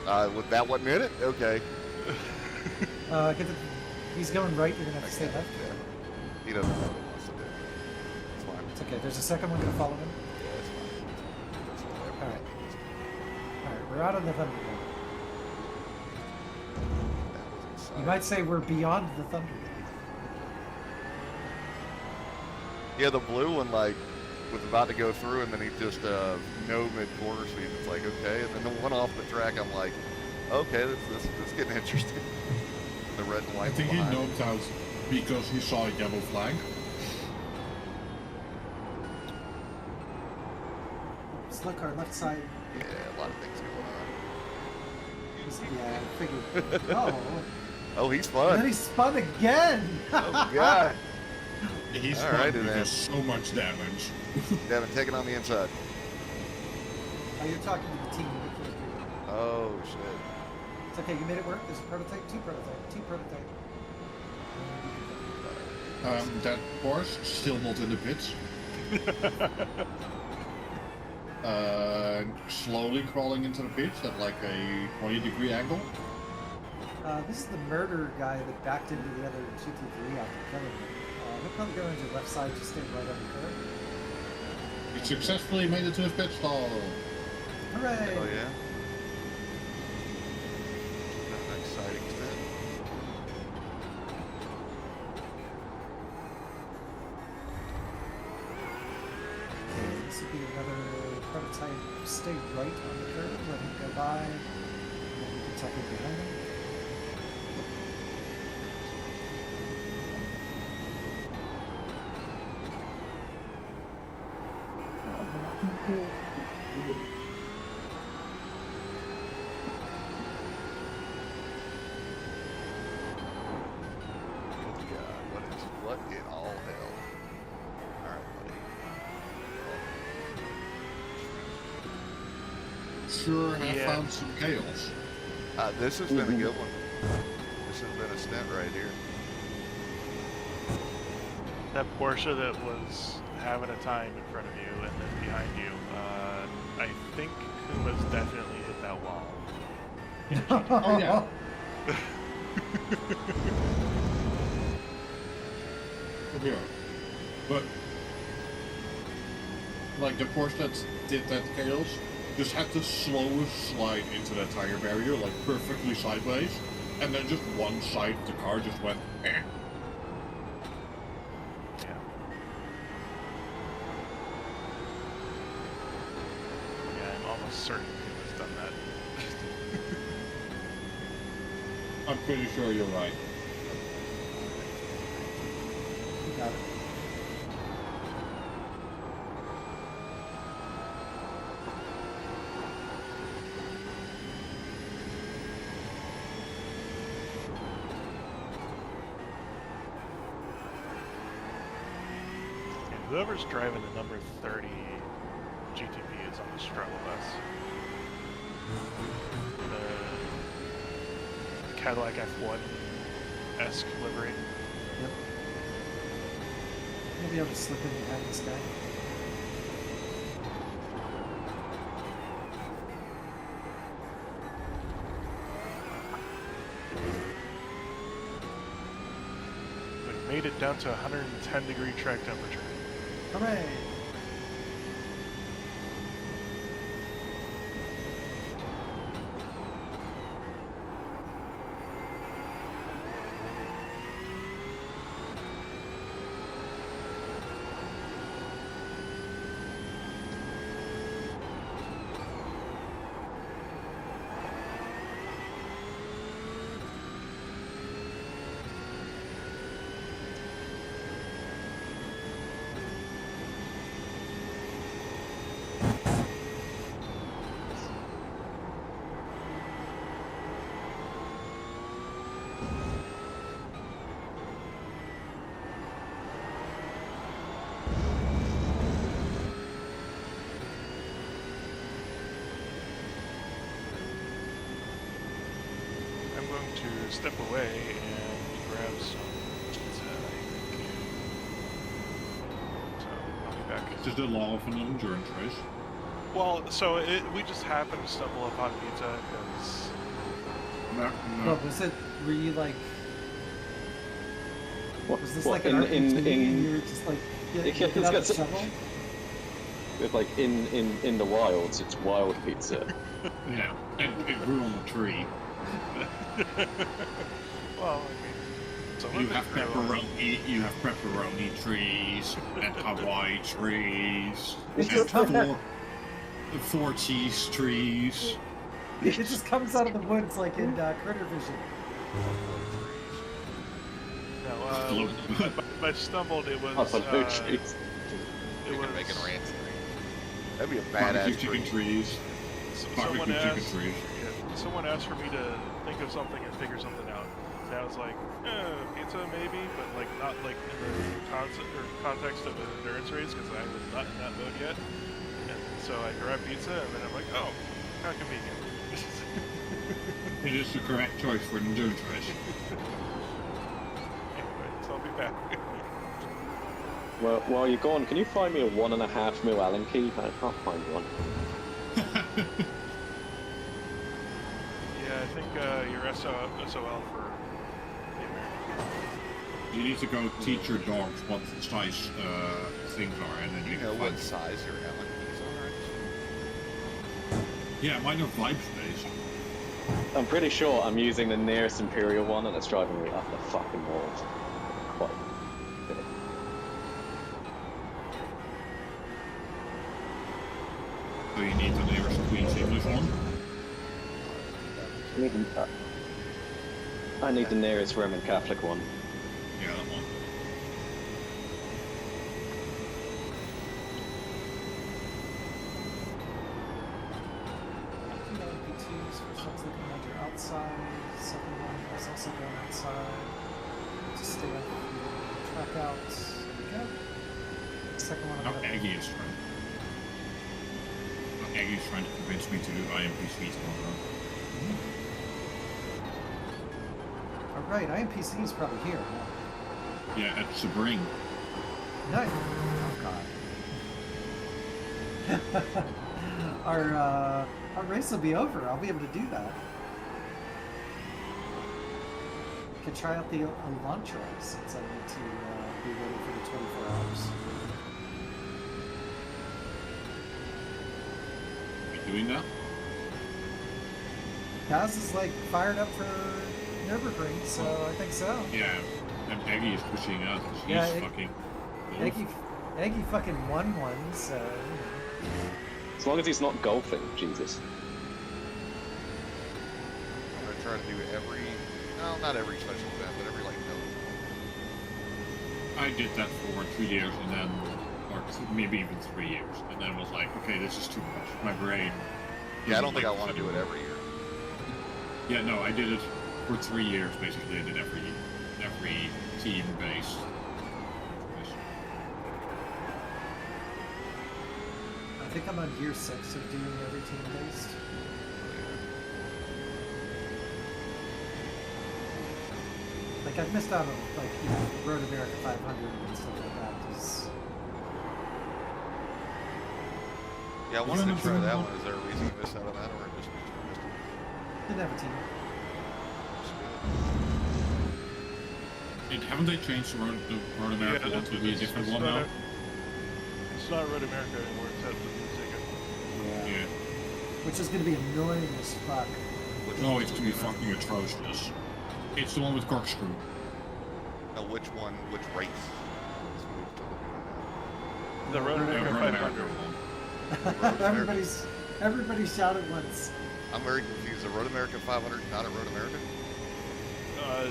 'Cause With that wasn't in it? Okay. Get the, he's going right. You're gonna have to stay left. Yeah. He doesn't know what he wants to do. It's fine. It's okay. There's a second one gonna follow him. Yeah, it's fine. That's what All right. everybody All right, we're out of the Thunder now. That was exciting. You might say we're beyond the Thunder. Yeah, the blue one like was about to go through, and then he just no mid-quarter speed. It's like okay, and then the one off the track, I'm like, okay, this is getting interesting. The red and white. I think he behind. knocked out because he saw a yellow flag. Slow car left side. Yeah, a lot of things going Yeah, I figured. Oh, on. Oh, he's and then fun. he spun again. Oh god. He's All fine right, because then. so much damage. Devin, take it on the inside. Oh, you're talking to the team. You can't hear it. Oh shit. It's okay. You made it work. There's a prototype, two prototype. That Porsche still not in the pits. Slowly crawling into the pits at like a 20-degree angle. This is the murder guy that backed into the other GT3 after killing him. He'll probably go into the left side, just stay right on the curve. He successfully made it to his pit stall. Hooray! Oh yeah. An exciting step. Okay, this would be another prototype. Stay right on the curve, let him go by, and then you can tuck in behind him. What in all hell? Alright, buddy. Sure have Yeah. found some chaos. This has been a good one. This has been a stint right here. That Porsche that was having a time in front of you and then behind you, I think Kuma's definitely hit that wall. Oh yeah. Okay. But like the Porsche that did that chaos just had the slowest slide into that tire barrier, like perfectly sideways, and then just one side of the car just went eh. Yeah. Yeah, I'm almost certain Kuma's done that. I'm pretty sure you're right. You got it. Yeah, whoever's driving the number 30 GTP is on the struggle bus. The Cadillac F1-esque livery. Yep. You'll be able to slip in behind this guy. We made it down to 110 degree track temperature. Hooray! I'm going to step away and grab some pizza, I think. So, I'll be back. Is this the law of an endurance race? Well, so we just happened to stumble upon pizza because No, What was it? Were you like? What, Was this what, like an RPG and in you were just like Yeah, getting it's out got the some- shovel? with like in the wilds, it's wild pizza. yeah, and it grew on a tree. well, I mean, some You of it have grew on- pepperoni. You have pepperoni trees and Hawaii trees It's and just- four cheese trees. It just comes out of the woods like in Critter Vision. No, by stumbled it was. Buffalo trees. It was. Making ranch. That'd be a Barbecue badass chicken tree. trees. Someone Barbecue chicken asked. trees. Yeah, someone asked for me to think of something and figure something out. And I was like, pizza maybe, but like not like in the context of an endurance race because I was not in that mode yet. And so I grabbed pizza and then I'm like, oh, how convenient. It is the correct choice for an endurance race. Anyway, so I'll be back. Well, while you're gone, can you find me a 1.5 mil Allen key? I can't find one. Yeah, I think your SOL for the American. You need to go teach your dogs what size things are, and then You you know can what find. size your Allen keys are? Yeah, mine are vibe space. I'm pretty sure I'm using the nearest Imperial one, and it's driving me up the fucking wall. Quite. So you need the nearest Queen's English one. I need the nearest Roman Catholic one. Yeah, that one. LP2s, first one's looking like you're outside, second one is also going outside. Just stay off the track check out. There we go. Second one. Now Aggie is trying to convince me to do IMPC tomorrow. All right, IMPC is probably here. Huh? Yeah, at Sebring. Nice. Oh God. Our race will be over. I'll be able to do that. Could try out the Elantra since I need to be ready for the 24 hours. Are you doing that? Gaz is like fired up for Nürburgring, so I think so. Yeah, and Aggie is pushing out because he's Yeah, fucking. Aggie fucking won one, so. As long as he's not golfing, Jesus. I'm gonna try to do every, no, not every special event, but every like no. I did that for 2 years and then, or maybe even 3 years, and then was like, okay, this is too much. My brain. Yeah, I don't doesn't think I like want to do it every year. Yeah, no, I did it for 3 years basically. I did every team-based. I think I'm on year 6 of doing every team-based. Like, I've missed out on, like, you know, Road America 500 and stuff like that. Just... Yeah, I wanted to try that one. Is there a reason you missed out on that, or just Didn't have a team. Haven't they changed the Road America one to be a different one now? It's not Road America anymore. It's at the Sega. Yeah. Which is going to be annoying as fuck. Oh, it's going to be fucking atrocious. It's the one with corkscrew. Now, which one? Which race? The Road America 500 one. Everybody shouted once. I'm very confused. The Road America 500 not a Road America?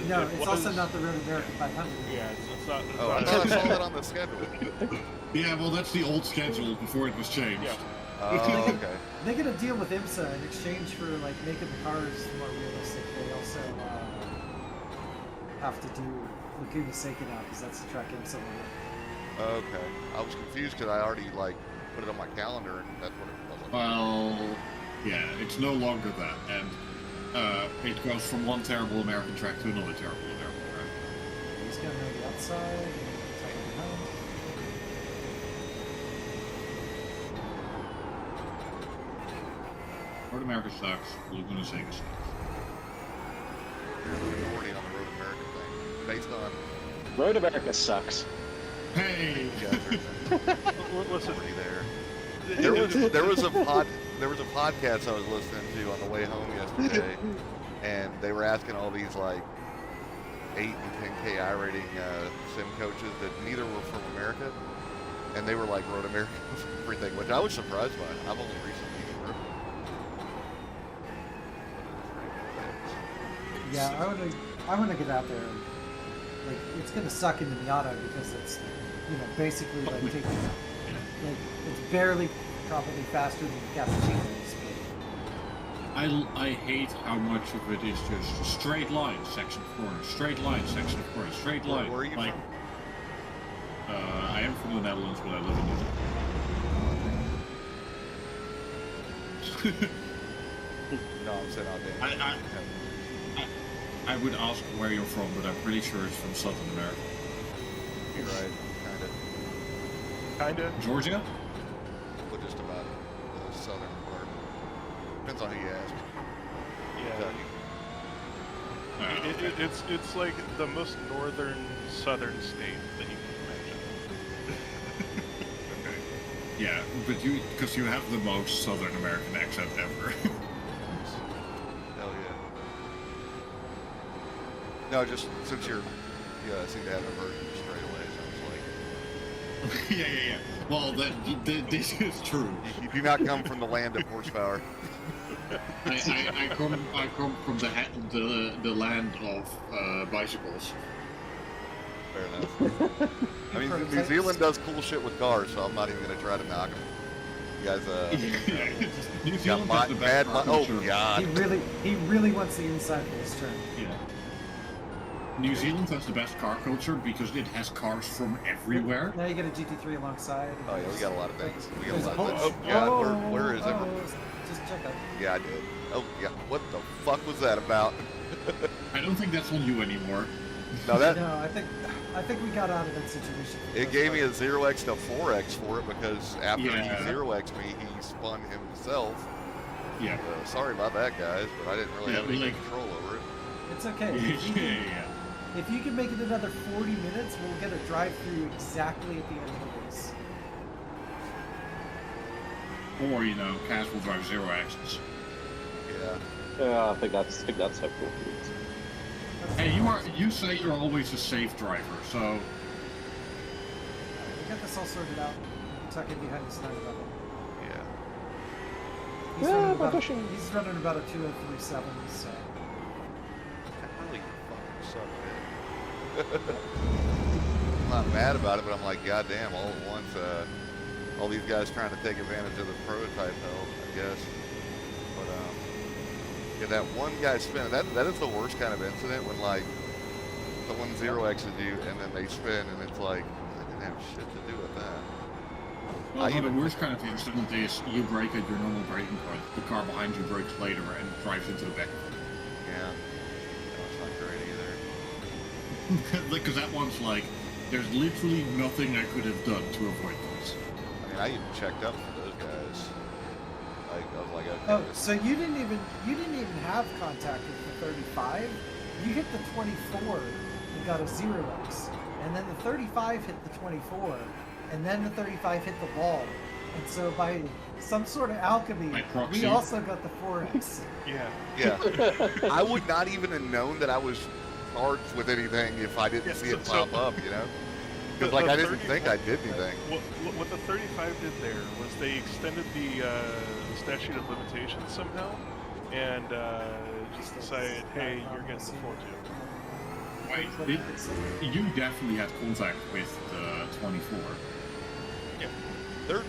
No, it's also not the Road America 500. Yeah, it's not. Oh, I thought I saw that on the schedule. Yeah, well, that's the old schedule before it was changed. Yeah. Oh, okay. They get a deal with IMSA in exchange for like making the cars more realistic. They also have to do Laguna Seca now because that's the track IMSA won. Okay. I was confused because I already like put it on my calendar and that's what it was. Well, yeah, it's no longer that, and it goes from one terrible American track to another terrible American track. He's gonna know the outside and take it behind. Road America sucks, Laguna Seca sucks. There's a majority on the Road America thing based on Road America sucks. Hey! Listen, there. There was a podcast I was listening to on the way home yesterday, and they were asking all these like 8 and 10K iRating sim coaches that neither were from America, and they were like Road America everything, which I was surprised by. I've only recently heard. Yeah, I wanna get out there. Like, it's gonna suck in the Miata because it's, you know, basically like taking, like, it's barely probably faster than cappuccinos. I hate how much of it is just straight line, section of corner, straight line, section of corner, straight line. Where are you like, from? I am from the Netherlands, but I live in New Zealand. No, I'm saying out there. I would ask where you're from, but I'm pretty sure it's from Southern America. You're right, kinda. Georgia? but just about the southern part. Depends on who you ask. Yeah. Kentucky. It's like the most northern southern state that you can imagine. Okay. Yeah, but because you have the most Southern American accent ever. Hell yeah. No, just since you seem to have a version straight away, so it's like yeah. Well, this is true. you do not come from the land of horsepower. I come from the land of bicycles. Fair enough. I mean, New Zealand does cool shit with cars, so I'm not even gonna try to knock them. You guys, New Zealand has the best oh culture. god. He really wants the inside for his turn. Yeah. New Zealand has the best car culture because it has cars from everywhere. Now you get a GT3 alongside. Oh yeah, we got a lot of things. We got a There's lot of a things. Porsche. Yeah, where is everyone? Just check out. Yeah, I did. Oh yeah, what the fuck was that about? I don't think that's on you anymore. No, that No, I think we got out of that situation. it gave me a 0x to 4x for it because after Yeah. he 0x me, he spun himself. Yeah. Sorry about that, guys, but I didn't really Yeah, have any like- control over it. It's okay. If you can make it another 40 minutes, we'll get a drive-through exactly at the end of the race. Or, you know, Kaz will drive 0x's. Yeah. Yeah, I think that's hopeful. Hey, you say you're always a safe driver, so We got this all sorted out. We can tuck in behind the sniper level. Yeah. He's running about a 2037, so. Really fucking suck, man. I'm not mad about it, but I'm like, goddamn, all at once, all these guys trying to take advantage of the prototype help, I guess. But yeah, that one guy spin, that is the worst kind of incident when like someone 0x's you and then they spin and it's like I didn't have shit to do with that. well, no, the worst kind of incident is you brake at your normal braking point, the car behind you brakes later and drives into the back. Yeah. That's not great either. Because that one's like, there's literally nothing I could have done to avoid this. I mean, I even checked up for those guys. Like, I was like, okay. Oh, so you didn't even have contact with the 35. You hit the 24 and got a 0x, and then the 35 hit the 24, and then the 35 hit the wall, and so by some sort of alchemy, By proxy. we also got the 4x. Yeah. Yeah. I would not even have known that I was charged with anything if I didn't Yeah, see it so- pop up, you know? Because, The- like, the I didn't 30 think I did anything. What the 35 did there was they extended the statute of limitations somehow, and just decided, hey, you're getting the 4-2. Wait, you definitely had contact with the 24.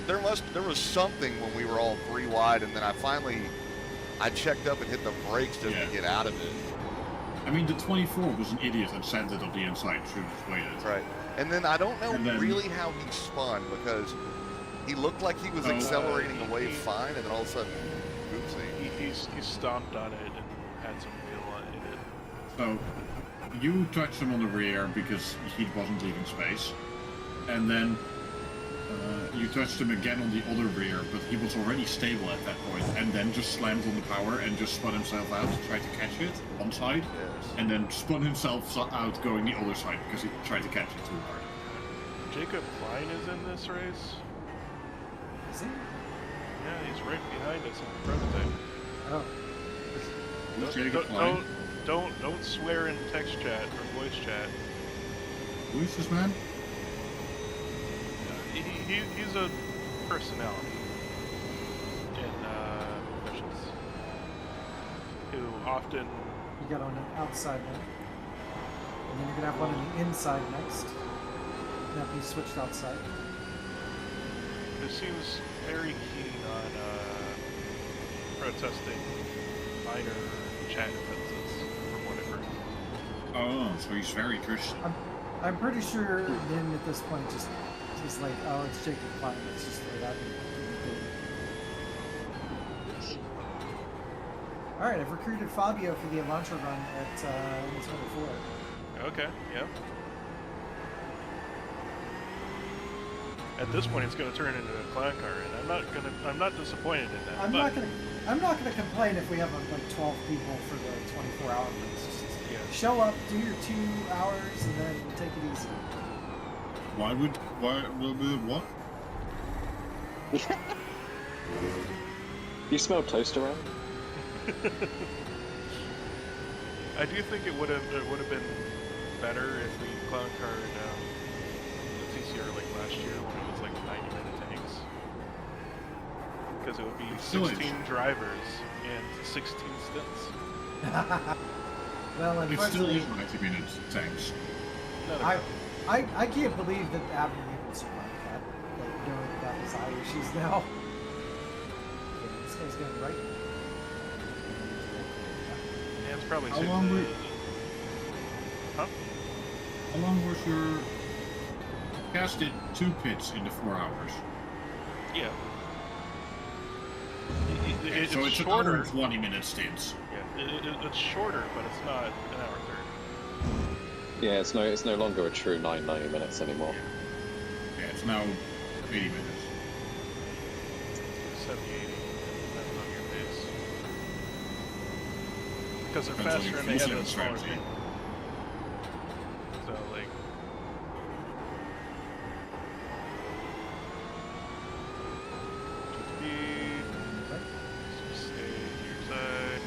There was something when we were all 3 wide, and then I checked up and hit the brakes just Yeah. to get out of it. I mean, the 24 was an idiot and sent it on the inside, should have just waited. Right. And then I don't know And then- really how he spun because he looked like he was Oh, accelerating he- away he- fine, and then all of a sudden, oopsie. He stomped on it and had some feel in it. So, you touched him on the rear because he wasn't leaving space. And then you touched him again on the other rear, but he was already stable at that point, and then just slammed on the power and just spun himself out to try to catch it one side, Yes. and then spun himself out going the other side because he tried to catch it too hard. Jacob Klein is in this race. Is he? Yeah, he's right behind us in the prototype. Oh. Who's Jacob Klein? Don't swear in text chat or voice chat. Who is this man? He's a personality in missions who often You got on the outside now. And then you're gonna have one on the inside next. Now be switched outside. who seems very keen on protesting minor chat offenses from what I've heard. Oh, so he's very Christian. I'm pretty sure Nin at this point just like, oh, it's Jacob Klein. Let's just throw that in. All right, I've recruited Fabio for the Elantra run at 24. Okay, yeah. At this point, it's going to turn into a clown car, and I'm not disappointed in that. I'm not gonna complain if we have like 12 people for the 24-hour race. Just Yeah. show up, do your 2 hours, and then we'll take it easy. Why would what? You smell toast around? I do think it would have been better if we clown carred the TCR like last year when it was like 90-minute tanks, because it would be Still 16 drivers and 16 stints. Well, It still unfortunately, is 90 minutes tanks. Not a I can't believe that Abner even survived that. Like, knowing about his eye issues now. Okay, this guy's going right. Yeah, it's probably How safe long to- were- Huh? How long was your... Gas did 2 pits in the 4 hours. Yeah. So it's an hour and 20 minute stints. Yeah, it's shorter, but it's not an hour 30. Yeah, it's no longer a true 90 minutes anymore. Yeah, it's now 80 minutes. 70, 80, depending on your pace. Because they're Depends on faster your and they have fuel a smaller strategy. tank. So, like... Speed... Stay to your side.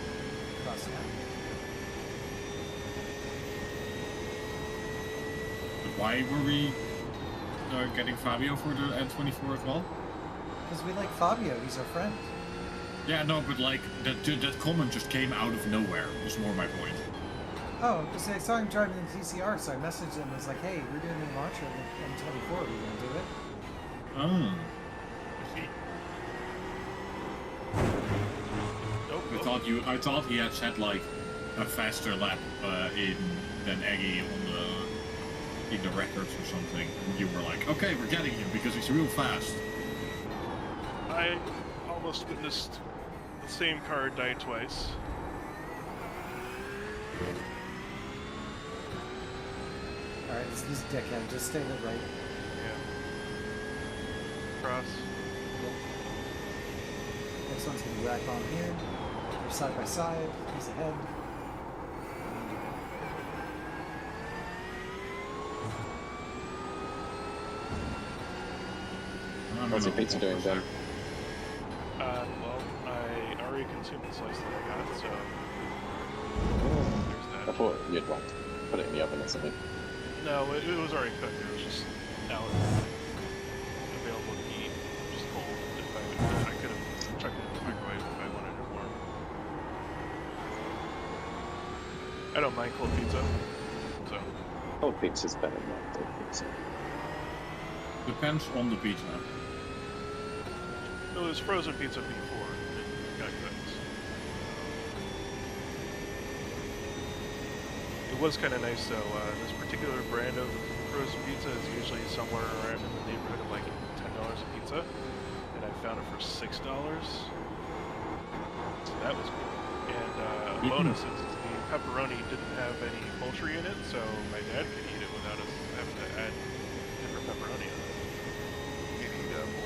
Cross now. But why were we getting Fabio for the N24 as well? Because we like Fabio, he's our friend. Yeah, no, but like, that comment just came out of nowhere, was more my point. Oh, because I saw him driving the TCR, so I messaged him and was like, hey, we're doing the launcher of the M24, are you going to do it? Oh. Nope. I thought he had set like a faster lap than Eggy in the records or something. And you were like, okay, we're getting him because he's real fast. I almost witnessed the same car die twice. Alright, this dickhead, just stay to the right. Yeah. Cross. Next one's going to be back on here. They're side by side, he's ahead. How's your pizza doing, Ben? Well, I already consumed the slice that I got, so... I There's that. thought you'd like put it in the oven or something. No, it was already cooked. It was just out available to eat, just cold. I could have chucked it in the microwave if I wanted it warm. I don't mind cold pizza, so... Cold pizza's better than cold pizza. Depends on the pizza. It was frozen pizza before it got cooked. It was kind of nice though. This particular brand of frozen pizza is usually somewhere around in the neighborhood of like $10 a pizza, and I found it for $6. So that was cool. And a bonus is the pepperoni didn't have any poultry in it, so my dad could eat it without us having to add different pepperoni on it.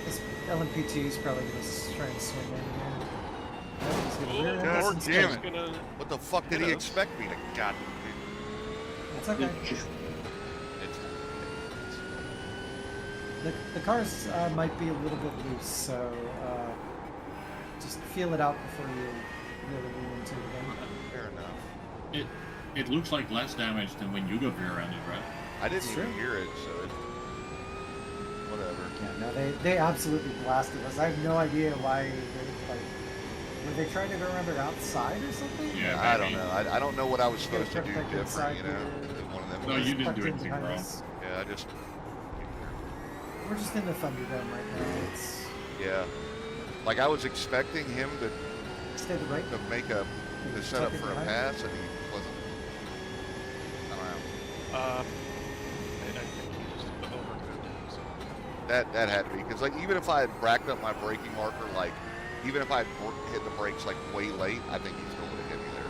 This LMP2 is probably going to try and swing in here. Nope, he's gonna rear end us God instead. damn it. What the fuck did he expect me to got? It's okay. The cars might be a little bit loose, so just feel it out before you really lean into it again. Fair enough. It looks like less damage than when you got rear-ended, right? I didn't It's even true. hear it, so it, whatever. Yeah, no, they absolutely blasted us. I have no idea why they, like, were they trying to go around outside or something? Yeah, I don't maybe. know. I don't know what I was supposed to Get do protected different, you know? inside Than one of them. No, you didn't Tucked do in anything behind wrong. us. Yeah, I just. We're just in the Thunderdome right now. It's Yeah. Like I was expecting him to stay to the right. make a to set up Tuck in for a behind. pass, and he wasn't. I don't know. I think he just overcooked it. So. That had to be because like even if I had racked up my braking marker, like even if I had hit the brakes like way late, I think he still would have hit me there.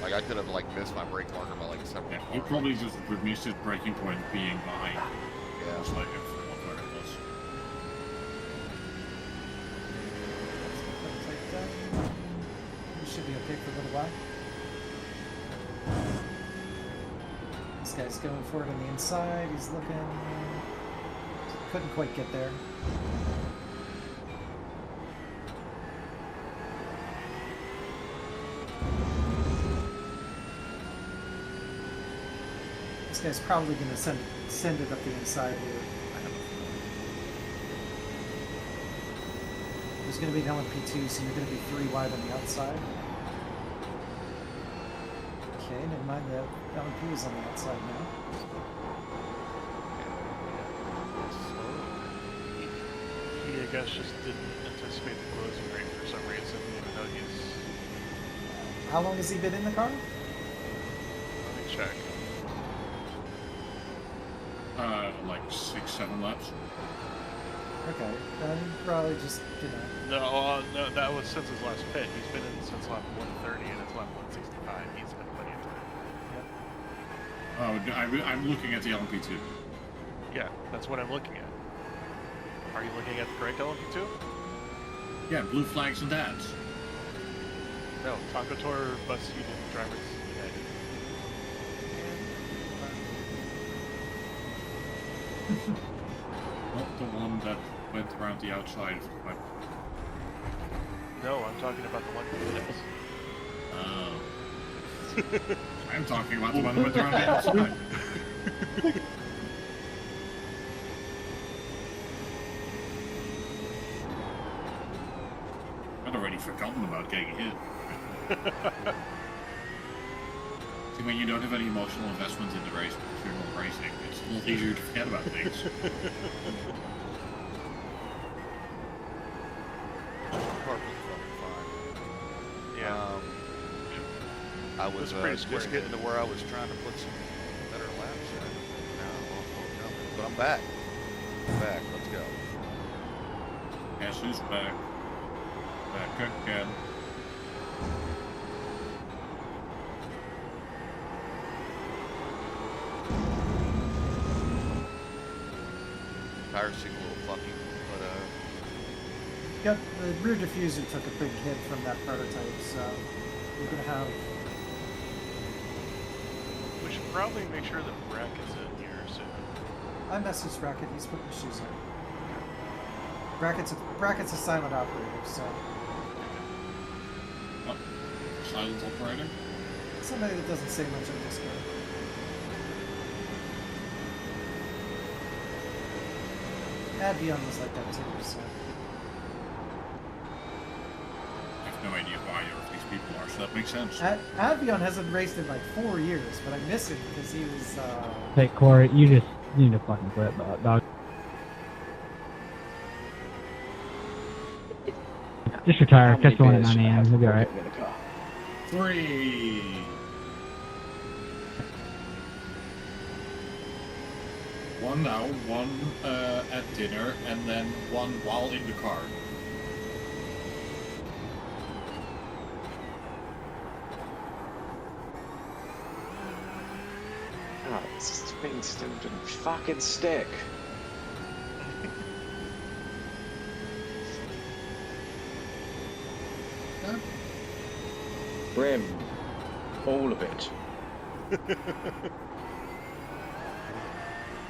Like I could have like missed my brake marker by like several. Yeah, you probably just would miss his breaking point being behind. Yeah. Just like it for what it was. We should be okay for a little while. This guy's going for it on the inside. He's looking. Couldn't quite get there. This guy's probably going to send it up the inside here. I don't know. There's going to be an LMP2, so you're going to be 3 wide on the outside. Okay, never mind, the LMP is on the outside now. He, I guess, just didn't anticipate the closing rate for some reason, even though he's... How long has he been in the car? check? Like 6-7 laps. Okay, then probably just, No, that was since his last pit. He's been in since lap 130, and it's lap 165. He's had plenty of time. Oh, I'm looking at the LMP2. Yeah, that's what I'm looking at. Are you looking at the correct LMP2? Yeah, blue flags and dads. No, Takotor Bus Unit Drivers United. Not the one that went around the outside of the pipe. No, I'm talking about the one with this. Oh. I'm talking about the one that went around the outside. I'd already forgotten about getting hit. See, when you don't have any emotional investment in the race because you're not racing, it's a lot easier to forget about things. Yeah. I was pretty just square getting to where I was trying to put some better laps in. Now I'm off on jumping. But I'm back. Back. Let's go. Guess who's back? Back again. Tires seem a little funky, but Got the rear diffuser took a big hit from that prototype, so we're gonna have. We should probably make sure the bracket's in here soon. I messaged Bracket. He's putting the shoes on. Bracket's a silent operator, so What? Silent operator? somebody that doesn't say much on Discord. Advion was like that too, so. I have no idea why or if these people are, so that makes sense. Advion hasn't raced in like 4 years, but I miss him because he was. Hey, Corey, you just need to fucking quit, dog. Just retire. Catch the one at 9 a.m. He'll be alright. 3. One now, one at dinner, and then one while in the car. Oh, this thing still didn't fucking stick. Rim. All of it.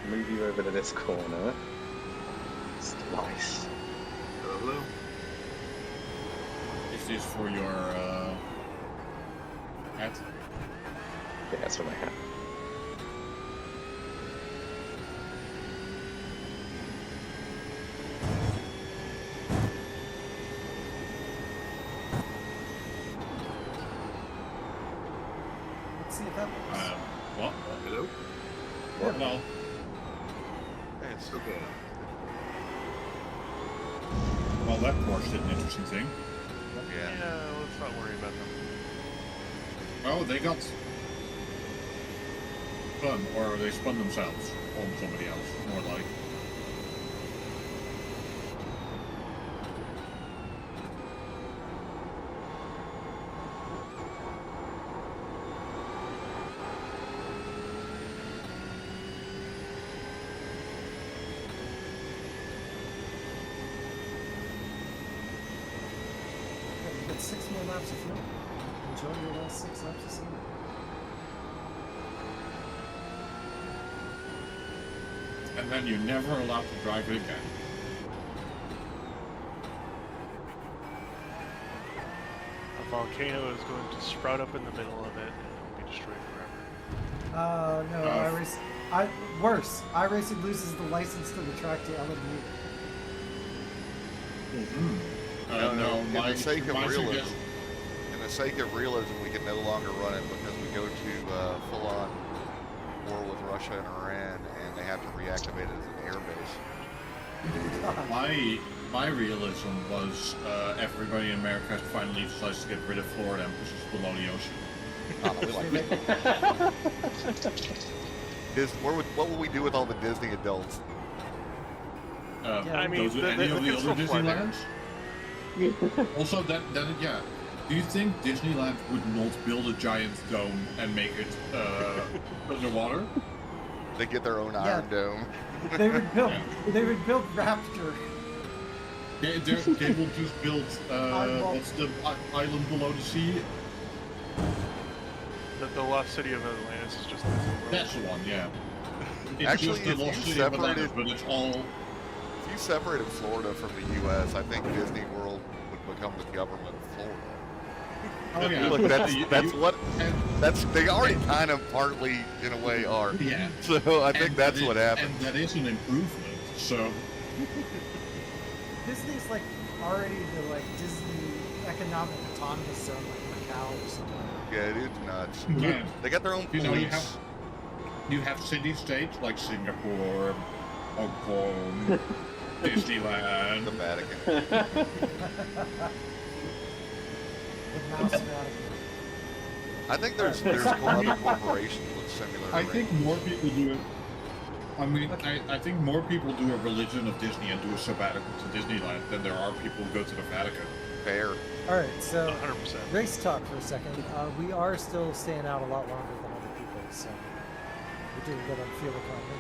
Move you over to this corner. It's nice. Hello? Is this for your hat? Yeah, that's what I have. Let's see if that works. What? Hello? Yeah. No. hey, it's Okay. Well, that Porsche did an interesting thing. yeah. Yeah, let's not worry about them. Oh, they got spun, or they spun themselves on somebody else, more like. Okay, you got 6 more laps of fuel. Enjoy your last 6 laps of season. And then you're never allowed to drive it again. A volcano is going to sprout up in the middle of it and be destroyed forever. No, worse. iRacing loses the license to the track to LMU. No, in my, the sake of my realism, suggestion. in the sake of realism, we can no longer run it because we go to full-on war with Russia and Iran, and they have to reactivate it as an air base. My realism was everybody in America finally decides to get rid of Florida and pushes below the ocean. Oh, no, we like what would we do with all the Disney adults? Yeah, I mean, those are any they of the can other still fly there. Disneylands? Also, then yeah. Do you think Disneyland would not build a giant dome and make it underwater? They get their own Yeah. Iron Dome. They would build. They would build Raptor. They will just build what's the island below the sea? The lost city of Atlantis is just. That's the one, yeah. It's Actually, just the if lost you city of Atlantis, separated- but it's all. If you separated Florida from the U.S., I think Disney World would become the government of Florida. Oh yeah, Look, that's they already and- kind of partly in a way are. Yeah. So I think And that's that what is- happened. And that is an improvement. So Disney's like already the like Disney economic autonomous zone, like Macau or something. Yeah, it is nuts. yeah, They got their own you police. know you have city states like Singapore, Hong Kong, Disneyland. The Vatican. The Mouse Vatican. I think there's other corporations with similar. I think more people do it. I mean, Okay. I think more people do a religion of Disney and do a sabbatical to Disneyland than there are people who go to the Vatican. fair. All right, so 100%. race talk for a second. We are still staying out a lot longer than other people, so we're doing good on fuel economy.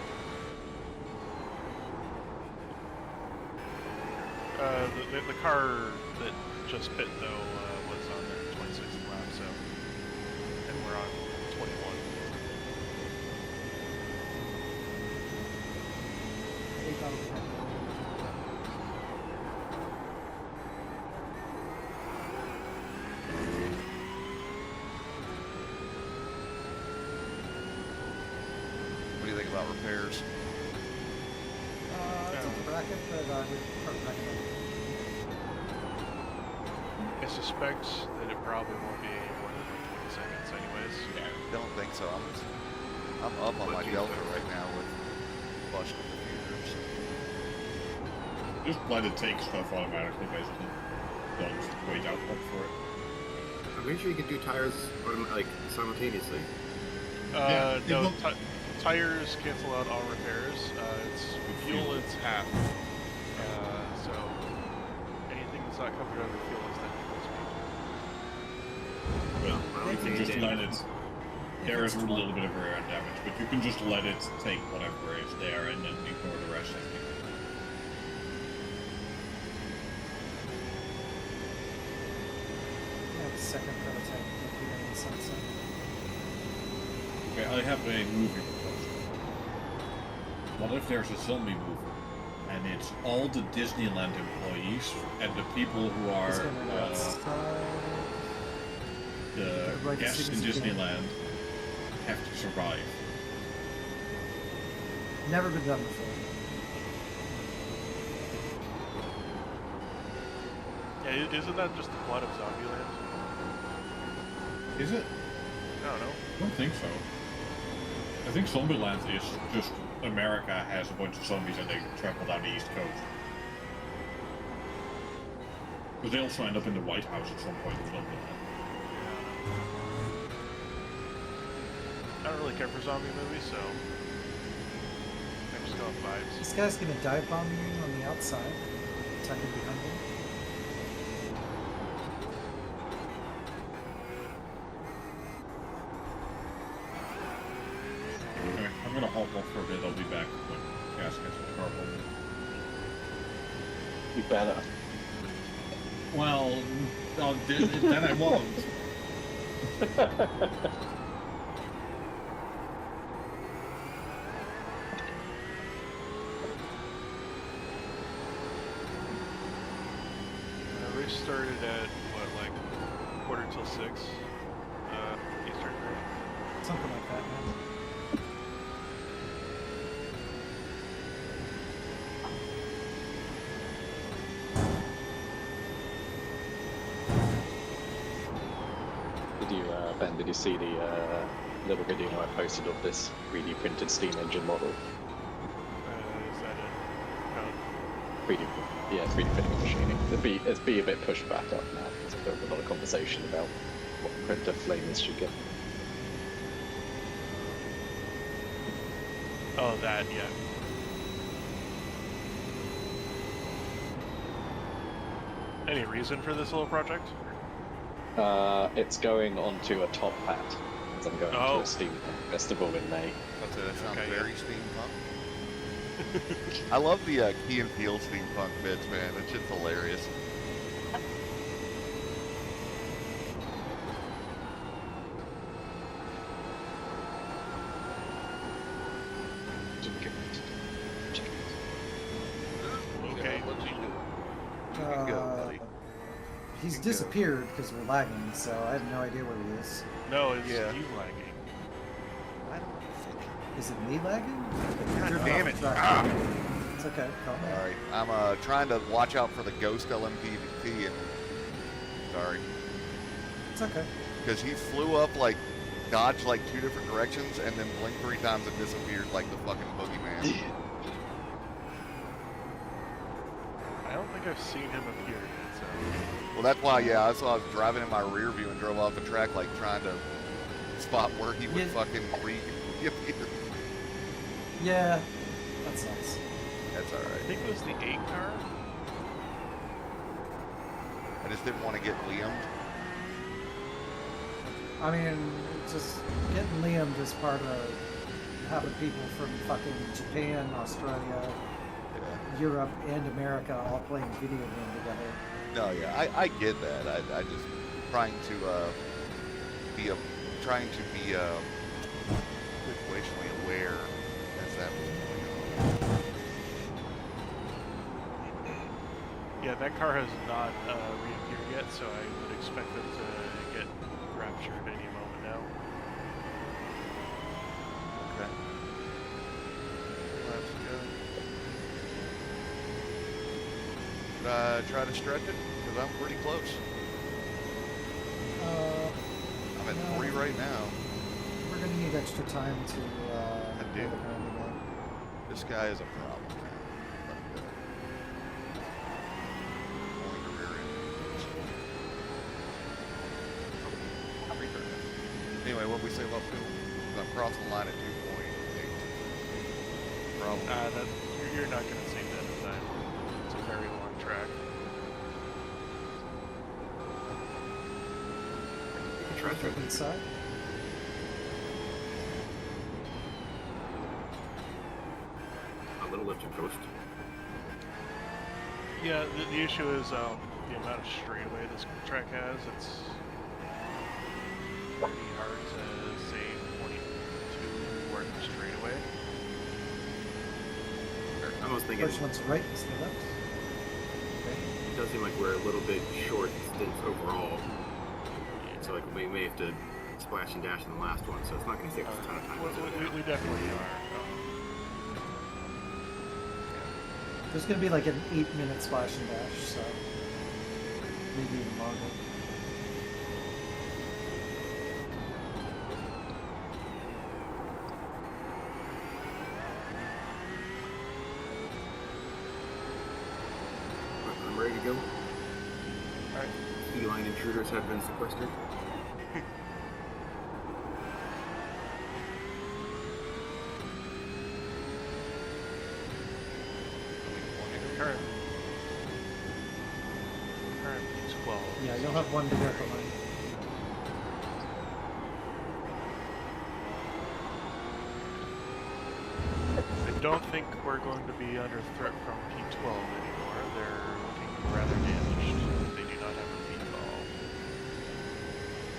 The car that just pit though was on their 26th lap, so and we're on 21. They probably have more. What do you think about repairs? It's a bracket, but I would recommend. I suspect that it probably won't be any more than like 20 seconds anyways. Don't think so. I'm up on my Delta right now with flush diffusers. Just let it take stuff automatically, basically. Don't wait out for it. I'm pretty sure you can do tires like simultaneously. Yeah, it No, will- tires cancel out all repairs. It's fuel, it's half. So anything that's not covered under fuel is then full speed. Well, I don't you can think just it let did. it. There is a little bit of rear end damage, but you can just let it take whatever is there and then ignore the rest. I think. We have a second prototype here in the sunset. Okay, I have a movie proposal. What if there's a zombie movie, and it's all the Disneyland employees and the people who are It's gonna go outside. the Like guests in cities again. Disneyland have to survive? Never been done before. Yeah, isn't that just the plot of Zombieland? Is it? I don't know. I don't think so. I think Zombieland is just America has a bunch of zombies and they travel down the East Coast. But they also end up in the White House at some point in Zombieland. I don't really care for zombie movies, so I'm just going vibes. This guy's gonna dive bomb you on the outside, tucking behind him. Okay, I'm gonna hop off for a bit, I'll be back when gas gets in the car. You better. Well, then I won't. We started at what, like 5:45 Eastern, right? Something like that, man. Did you, Ben? Did you see the little video I posted of this 3D printed steam engine model? Is that it? No. 3D, yeah, 3D printing and machining. It'd be a bit pushed back up now. There's a lot of conversation about what printer flavors should get. Oh, that, yeah. Any reason for this little project? It's going onto a top hat. As I'm going to Oh. a steampunk festival in May. That sounds Okay, very steampunk. I love the Key and Peele steampunk bits, man. That shit's hilarious. Okay. What's he doing? You can go, buddy. He's You can go. disappeared because we're lagging, so I have no idea where he is. No, it's Yeah. you lagging. I don't think. Is it me lagging? God You're damn off it. track. Ah! It's okay. Calm down. Alright, I'm trying to watch out for the ghost LMPT and sorry. It's okay. Because he flew up like dodged like 2 different directions and then blinked 3 times and disappeared like the fucking boogeyman. I don't think I've seen him appear yet, so. Well, that's why, yeah, I saw I was driving in my rear view and drove off the track like trying to spot where he would Yeah. fucking reappear. Yeah, that sucks. That's I alright. think it was the 8 car. I just didn't want to get Liam'd. I mean, just getting Liam is part of having people from fucking Japan, Australia, Yeah. Europe, and America all playing video game together. No, yeah, I get that. I just trying to be situationally aware as that was going on. Yeah, that car has not reappeared yet, so I would expect it to get raptured any moment now. Okay. Laps ago. Try to stretch it because I'm pretty close. I'm at No. 3 right now. We're gonna need extra time to I do. build around again. This guy is a problem. Let him go. Going to rear end. Anyway, what we say about fuel? 'Cause I'm crossing the line at 2.8. Problem. You're not going to save that in time. It's a very long track. Traffic inside. A little lift and coast. Yeah, the issue is the amount of straightaway this track has. It's pretty hard to save 22 worth of straightaway. I was thinking Which one's right? Is the left? it does seem like we're a little bit short stints overall. So like we may have to splash and dash in the last one, so it's not going to take us a ton of time. We definitely are. There's gonna be like an 8-minute splash and dash, so maybe even longer. I'm ready to go. Alright. Feline intruders have been sequestered. Current 12. Yeah, you'll have one to go behind. I don't think we're going to be under threat from P12 anymore. They're looking rather damaged. They do not have a P12.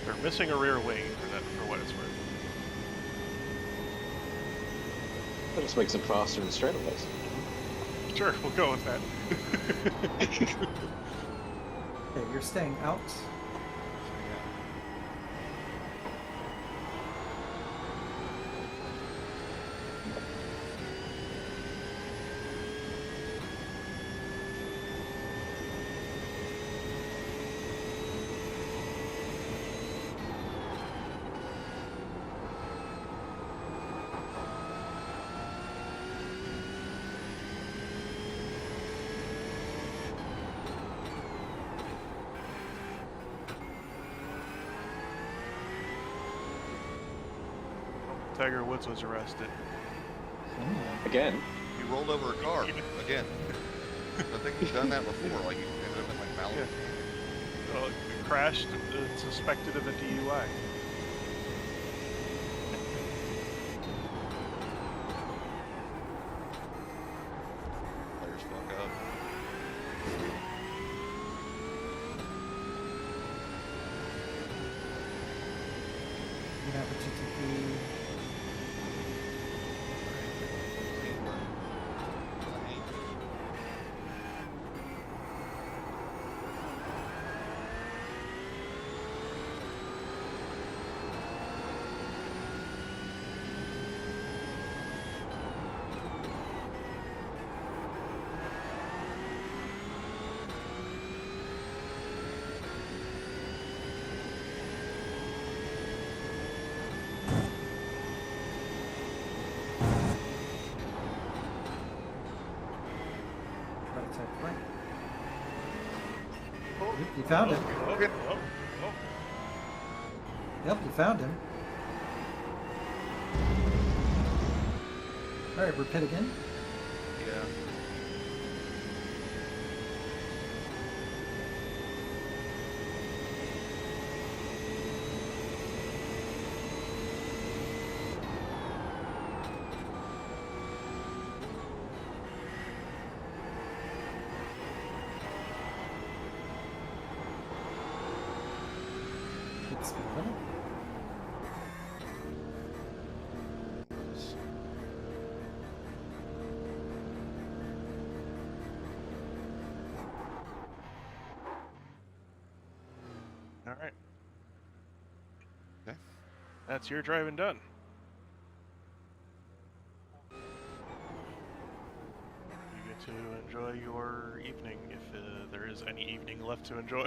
They're missing a rear wing for what it's worth. That just makes them faster in straightaways. Sure, we'll go with that. Okay, you're staying out. Tiger Woods was arrested. Again. He rolled over a car again. I think he's done that before. Like he ended up in like Malibu. Well, it crashed and suspected of a DUI. Players fuck up. You have a GTP. You found him. Okay. Yep, you found him. Alright, we're pit again. Yeah. It's good. All right. Okay. That's your driving done. You get to enjoy your evening if there is any evening left to enjoy.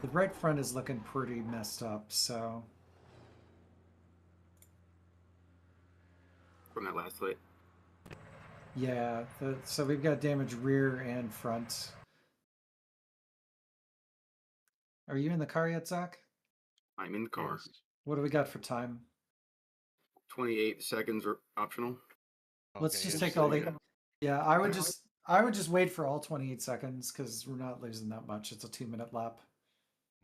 The right front is looking pretty messed up, so From that last hit. yeah. So we've got damage rear and front. Are you in the car yet, Zach? I'm in the car. What do we got for time? 28 seconds are optional. Let's Okay, just yeah, take all yeah. the. Yeah, I would just wait for all 28 seconds because we're not losing that much. It's a 2-minute lap.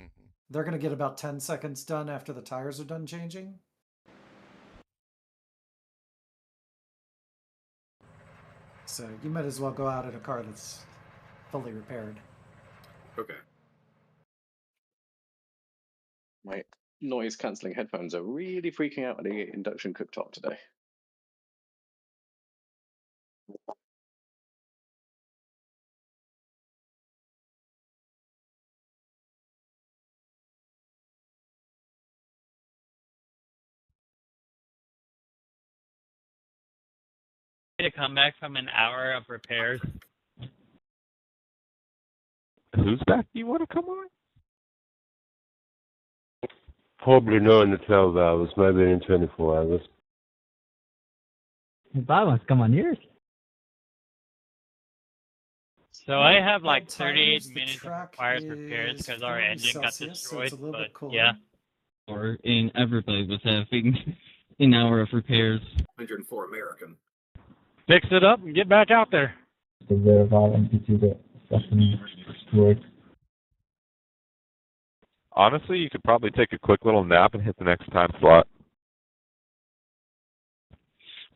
Mm-hmm. They're going to get about 10 seconds done after the tires are done changing. So you might as well go out in a car that's fully repaired. Okay. My noise cancelling headphones are really freaking out at the induction cooktop today. To come back from an hour of repairs. Who's back? You want to come on? Probably not in the 12 hours, maybe in 24 hours. If I must come on yours. So I have like Tires, 38 the minutes of track requires repairs is because our 40 engine got Celsius, so destroyed. it's a little But bit cooler. yeah, And everybody was having an hour of repairs. 104 American. fix it up and get back out there. The rear valve into the session destroyed. Honestly, you could probably take a quick little nap and hit the next time slot.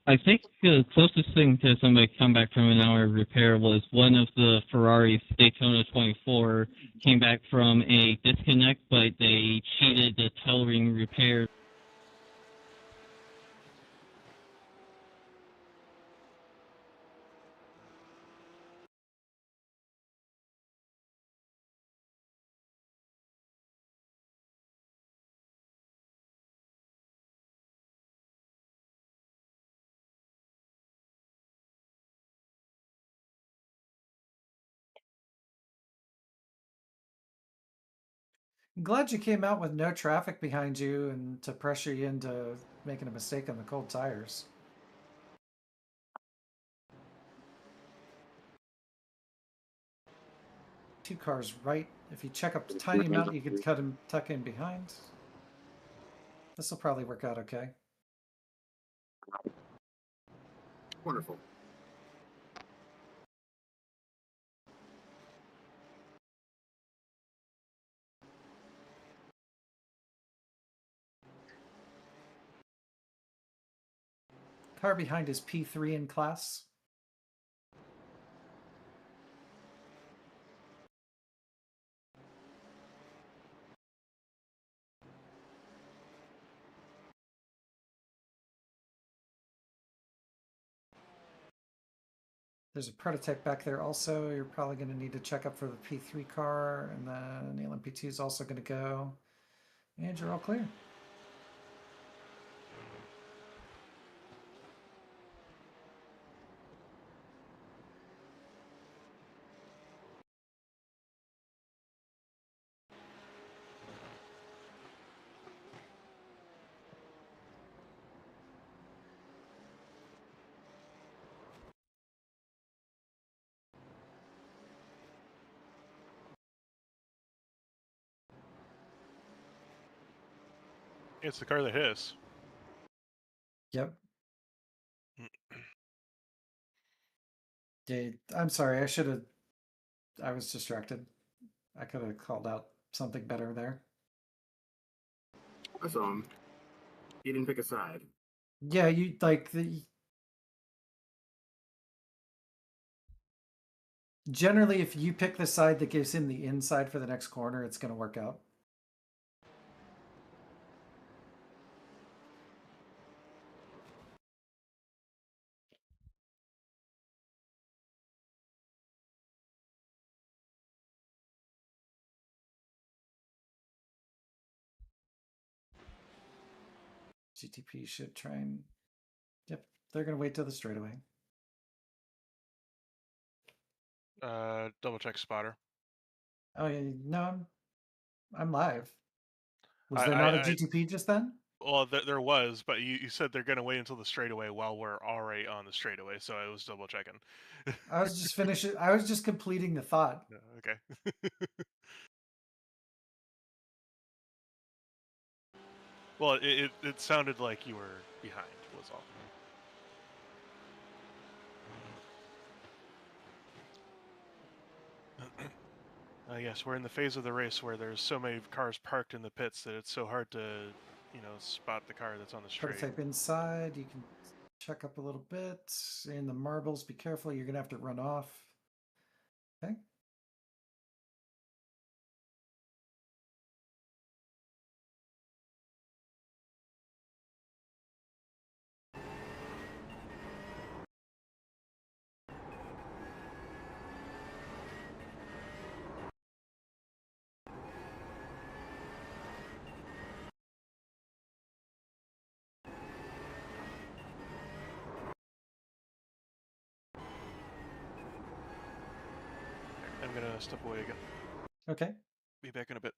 I think the closest thing to somebody come back from an hour of repair was one of the Ferraris Daytona 24 came back from a disconnect, but they cheated the tail ring repair. I'm glad you came out with no traffic behind you and to pressure you into making a mistake on the cold tires. Two cars right. If you check up a tiny amount, you could tuck in behind. This will probably work out okay. Wonderful. Car behind is P3 in class. There's a prototype back there also. You're probably going to need to check up for the P3 car, and then the LMP2 is also going to go. And you're all clear. It's the car that hit us. Yep. Yeah, I'm sorry. I was distracted. I could have called out something better there. I saw him. He didn't pick a side. Yeah, you like the. Generally, if you pick the side that gives him the inside for the next corner, it's going to work out. GTP should try and. Yep, they're going to wait till the straightaway. Double check spotter. Oh yeah, no, I'm live. Was there not a GTP just then? Well, there was, but you said they're going to wait until the straightaway while we're already on the straightaway, so I was double checking. I was just finishing. I was just completing the thought. Okay. Well, it sounded like you were behind, was all. Yes, we're in the phase of the race where there's so many cars parked in the pits that it's so hard to, spot the car that's on the straight. Prototype inside. You can check up a little bit. In the marbles, be careful. You're going to have to run off. Okay. I'm gonna step away again. Okay. Be back in a bit.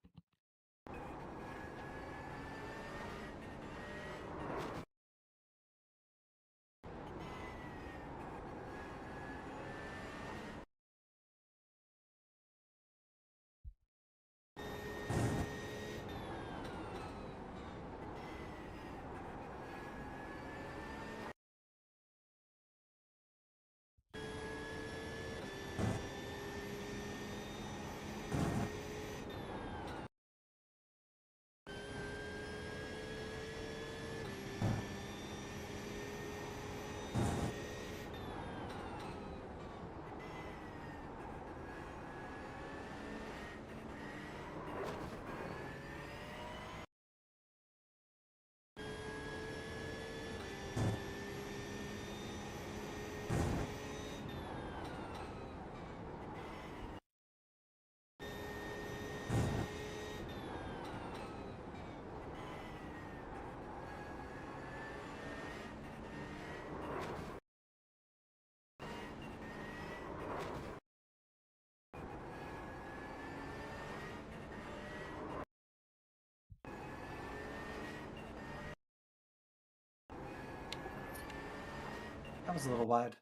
That was a little wide.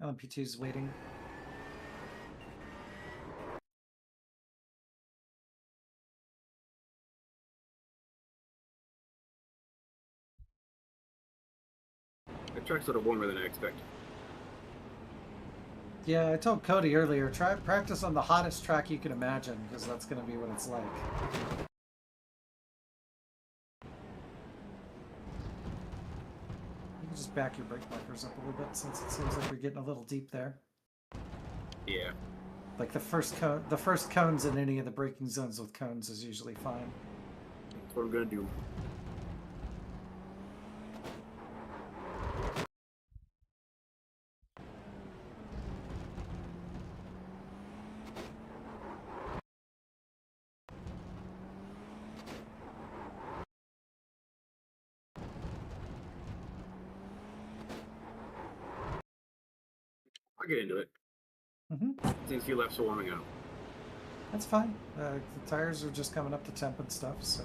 LMP2 is waiting. The track's sort of warmer than I expected. Yeah, I told Cody earlier, try practice on the hottest track you can imagine, because that's going to be what it's like. You can just back your brake markers up a little bit, since it seems like you're getting a little deep there. Yeah. Like the first cones in any of the braking zones with cones is usually fine. That's what I'm gonna do. I'll get into it. Seems a few laps of warming up. That's fine. The tires are just coming up to temp and stuff, so.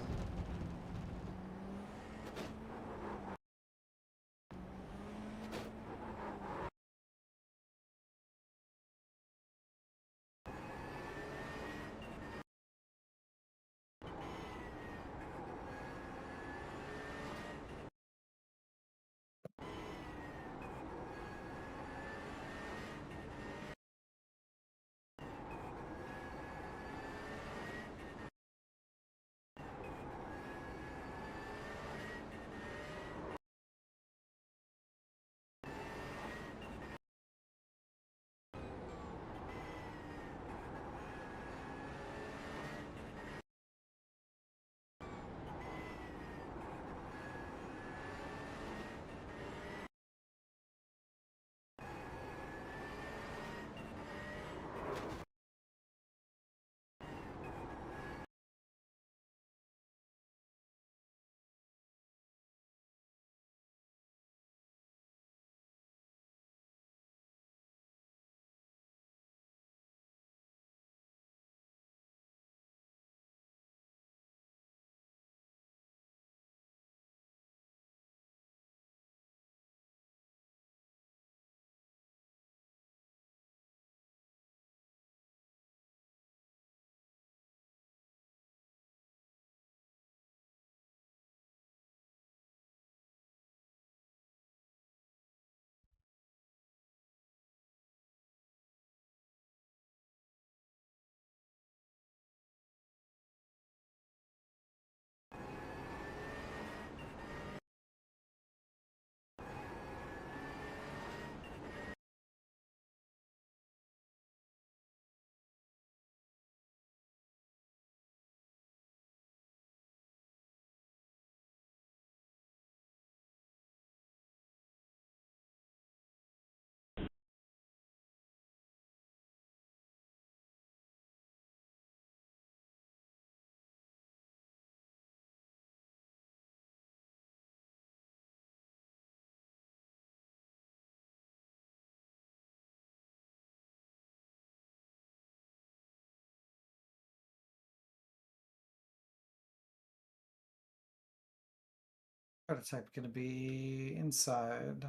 Prototype going to be inside.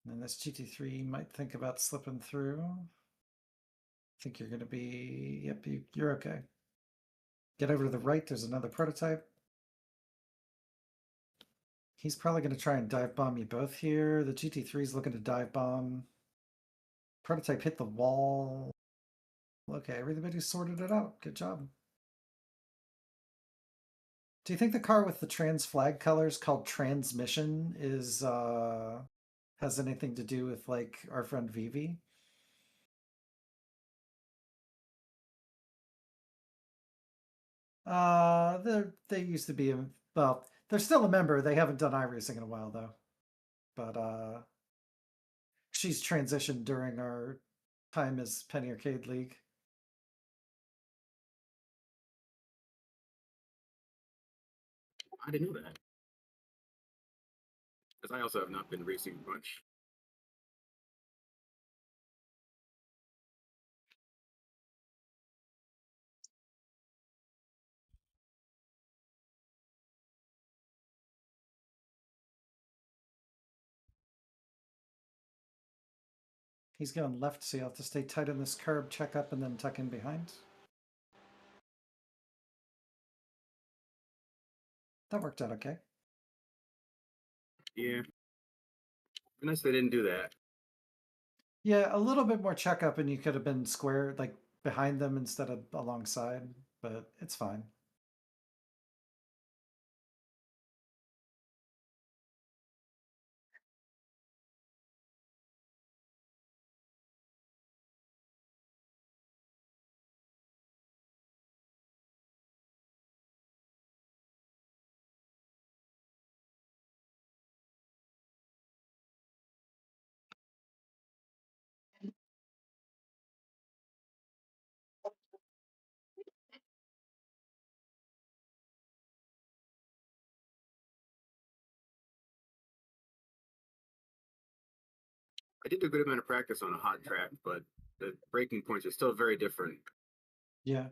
And this GT3 might think about slipping through. I think you're going to be, yep, you're okay. Get over to the right, there's another prototype. He's probably going to try and dive bomb you both here. The GT3 is looking to dive bomb. Prototype hit the wall. Okay, everybody sorted it out. Good job. Do you think the car with the trans flag colors called Transmission is has anything to do with like our friend Vivi? They used to be well, they're still a member. They haven't done iRacing in a while though. But she's transitioned during our time as Penny Arcade League. I didn't know that. Because I also have not been racing much. He's going left, so you'll have to stay tight on this curb, check up, and then tuck in behind. That worked out okay. Yeah. Nice they didn't do that. Yeah, a little bit more checkup, and you could have been square, like behind them instead of alongside, but it's fine. I did a good amount of practice on a hot track, but the braking points are still very different. Yeah.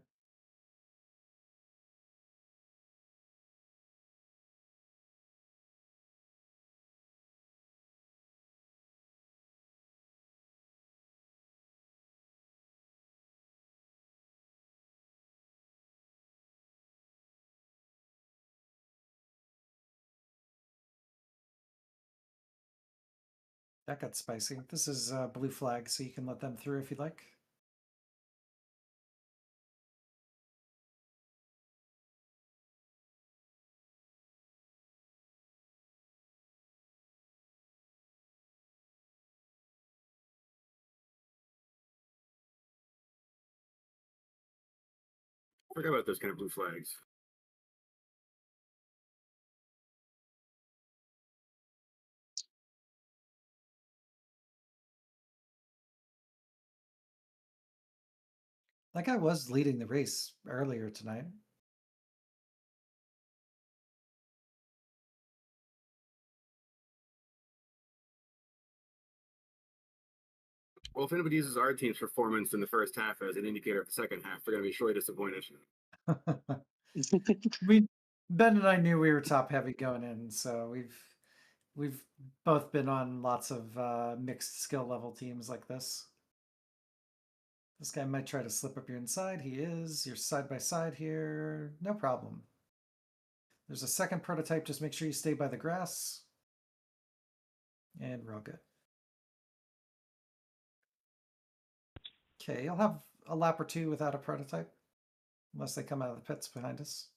That got spicy. This is blue flag, so you can let them through if you'd like. Forget about those kind of blue flags. That guy was leading the race earlier tonight. Well, if anybody uses our team's performance in the first half as an indicator of the second half, they're going to be surely disappointed. Ben and I knew we were top heavy going in, so we've both been on lots of mixed skill level teams like this. This guy might try to slip up your inside. He is. You're side by side here. No problem. There's a second prototype. Just make sure you stay by the grass. And we're all good. Okay, you'll have a lap or two without a prototype. Unless they come out of the pits behind us.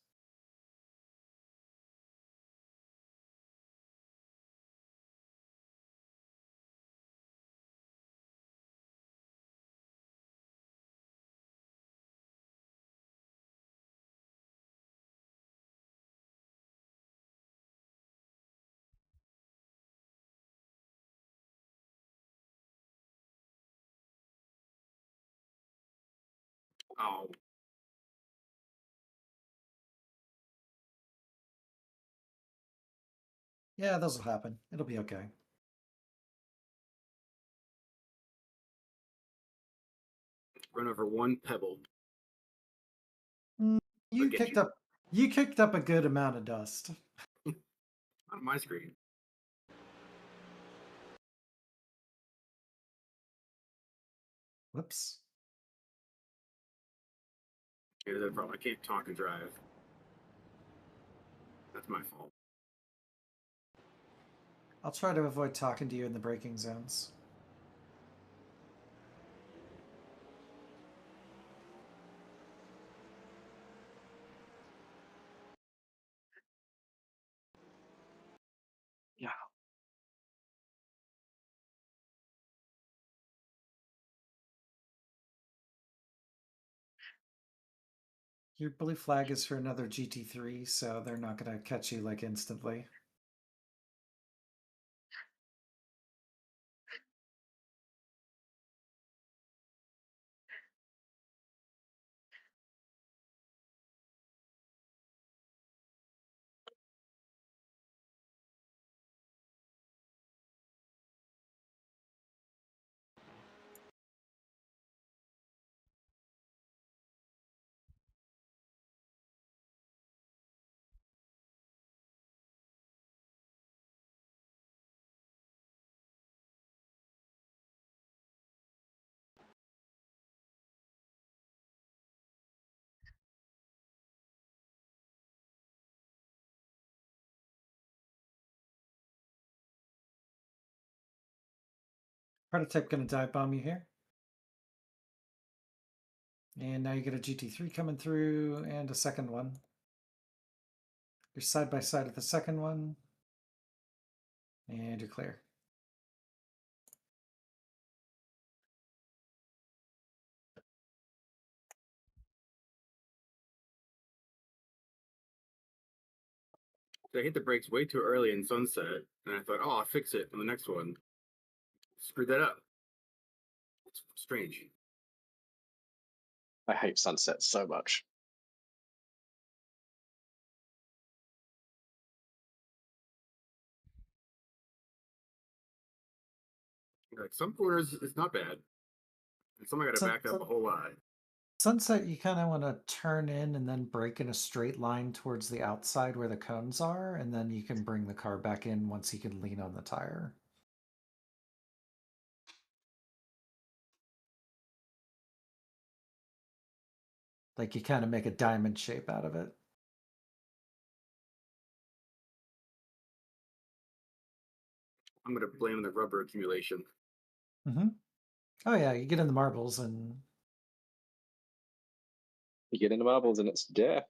Oh. Yeah, those will happen. It'll be okay. Run over one pebble. You kicked up a good amount of dust. On my screen. Whoops. Here's the problem. I can't talk and drive. That's my fault. I'll try to avoid talking to you in the braking zones. Yeah. Your blue flag is for another GT3, so they're not going to catch you like instantly. Prototype gonna dive bomb you here. And now you get a GT3 coming through and a second one. You're side by side with the second one. And you're clear. So I hit the brakes way too early in Sunset, and I thought, oh, I'll fix it on the next one. Screwed that up. It's strange. I hate Sunset so much. Like some corners, it's not bad. And some I got to back up a whole lot. Sunset, you kind of want to turn in and then brake in a straight line towards the outside where the cones are, and then you can bring the car back in once you can lean on the tire. Like you kind of make a diamond shape out of it. I'm going to blame the rubber accumulation. Mm-hmm. Oh yeah, you get in the marbles and... You get in the marbles and it's death.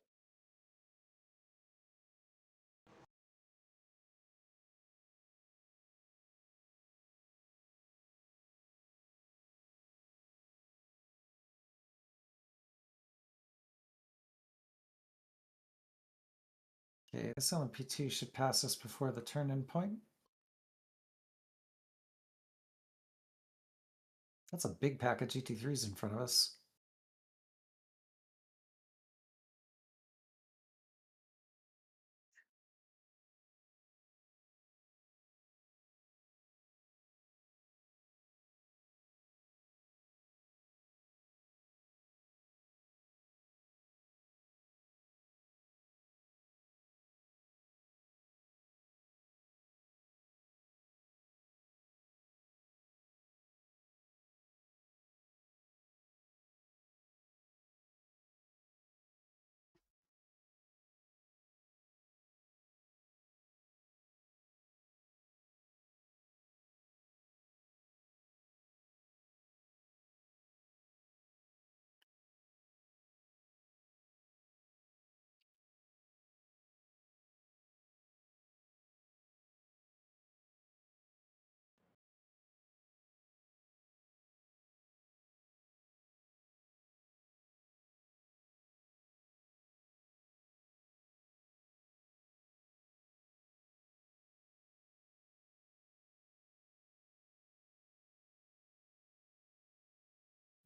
Okay, this LMP2 should pass us before the turn-in point. That's a big pack of GT3s in front of us.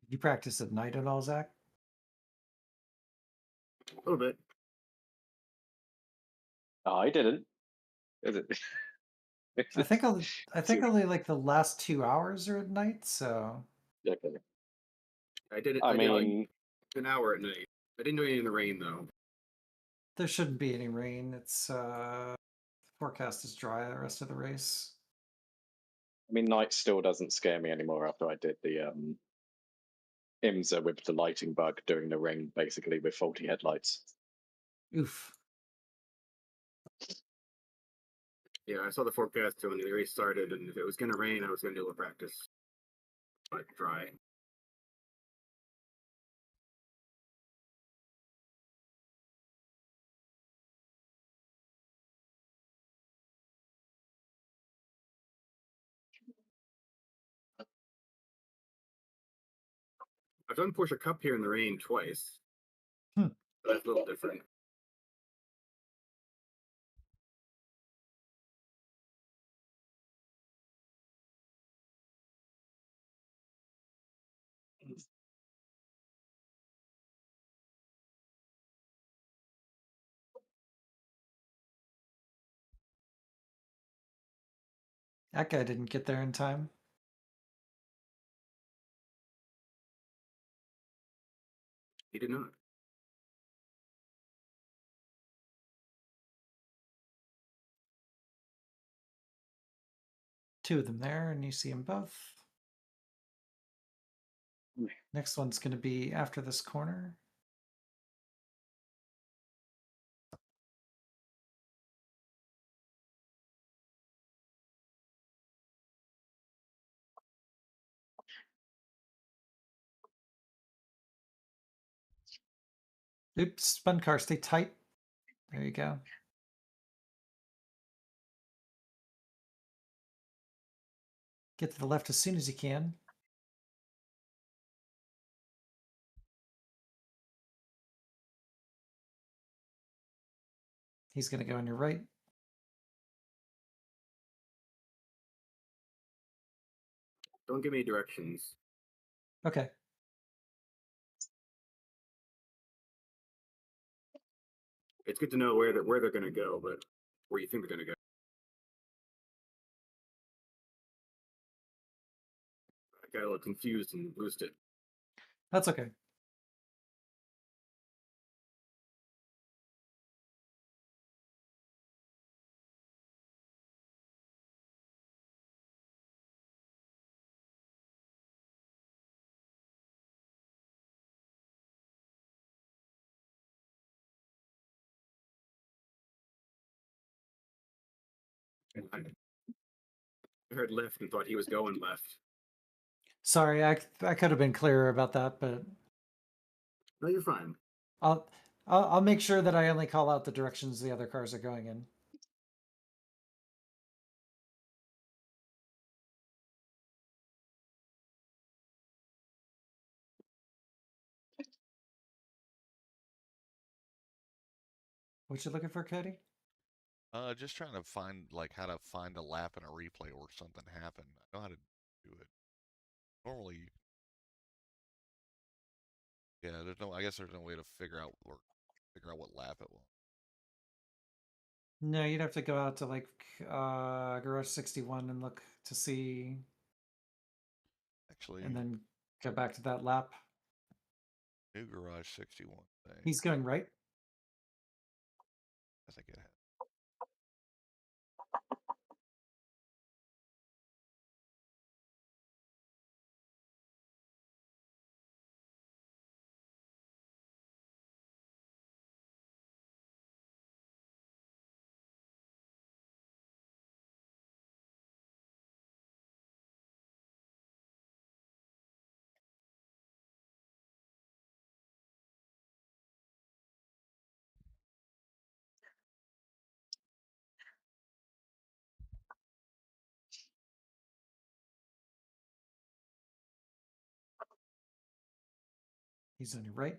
You practice at night at all, Zach? A little bit. I didn't. Is it? I think only like the last 2 hours are at night, so... Okay. I did it. I did mean, like an hour at night. I didn't do anything in the rain though. There shouldn't be any rain. It's forecast is dry the rest of the race. night still doesn't scare me anymore after I did the IMSA with the lighting bug doing the ring basically with faulty headlights. Oof. Yeah, I saw the forecast too when the race started, and if it was going to rain, I was going to do a practice, but dry. I've done Porsche Cup here in the rain twice. That's a little different. That guy didn't get there in time. He did not. Two of them there, and you see them both. Next one's going to be after this corner. Oops, spun car, stay tight. There you go. Get to the left as soon as you can. He's going to go on your right. Don't give me directions. Okay. It's good to know where they're going to go, but where you think they're going to go. I got a little confused and boosted. That's okay. I heard left and thought he was going left. Sorry, I could have been clearer about that, but No, you're fine. I'll make sure that I only call out the directions the other cars are going in. What you looking for, Cody? Just trying to find like how to find a lap in a replay or something happened. I know how to do it. Normally, yeah. There's no. I guess there's no way to figure out what lap it was. No, you'd have to go out to like Garage 61 and look to see. Actually, and then go back to that lap. New Garage 61 thing. He's going right. I think it had. He's on your right.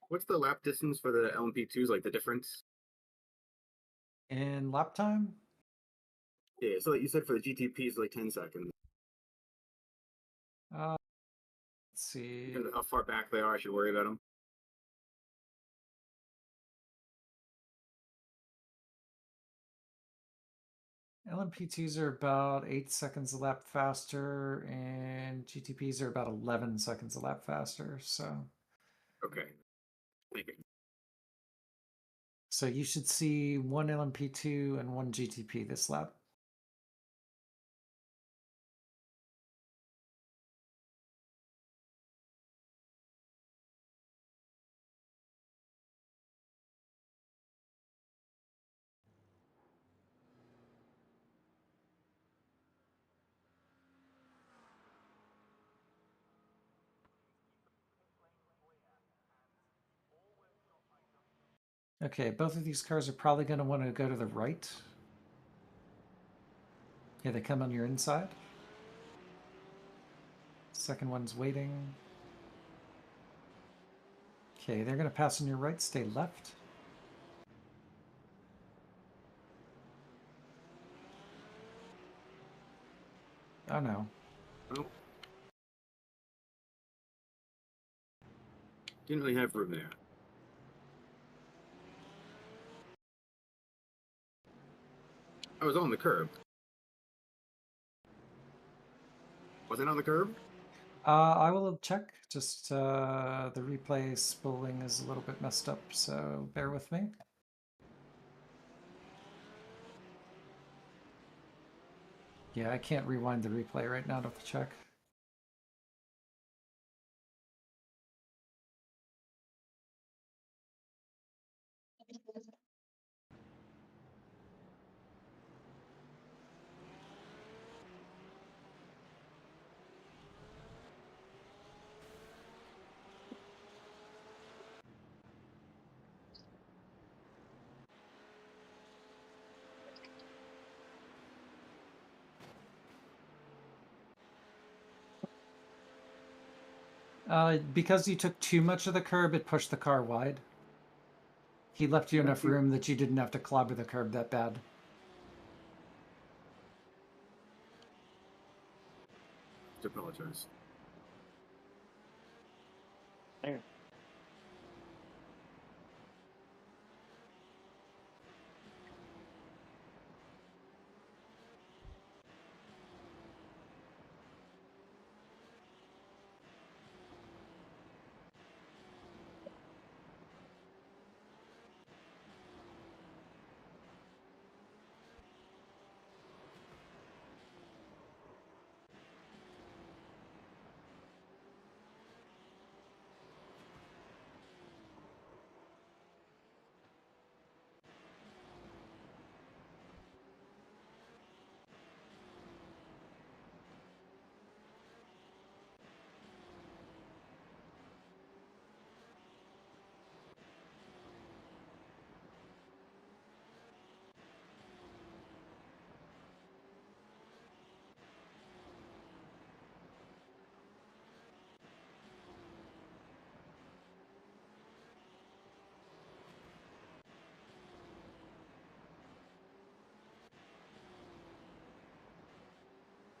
What's the lap distance for the LMP2s? Like the difference? In lap time? Yeah, so like you said for the GTPs, like 10 seconds. Let's see. Because of how far back they are, I should worry about them. LMP2s are about 8 seconds a lap faster, and GTPs are about 11 seconds a lap faster. So. Okay. Thank you. So you should see one LMP2 and one GTP this lap. Okay, both of these cars are probably going to want to go to the right. Yeah, they come on your inside. Second one's waiting. Okay, they're going to pass on your right, stay left. Oh no. Oh. Didn't really have room there. I was on the curb. Was it on the curb? I will check. Just the replay spooling is a little bit messed up, so bear with me. Yeah, I can't rewind the replay right now to check. Because you took too much of the curb, it pushed the car wide. He left you enough room that you didn't have to clobber the curb that bad. I apologize. There.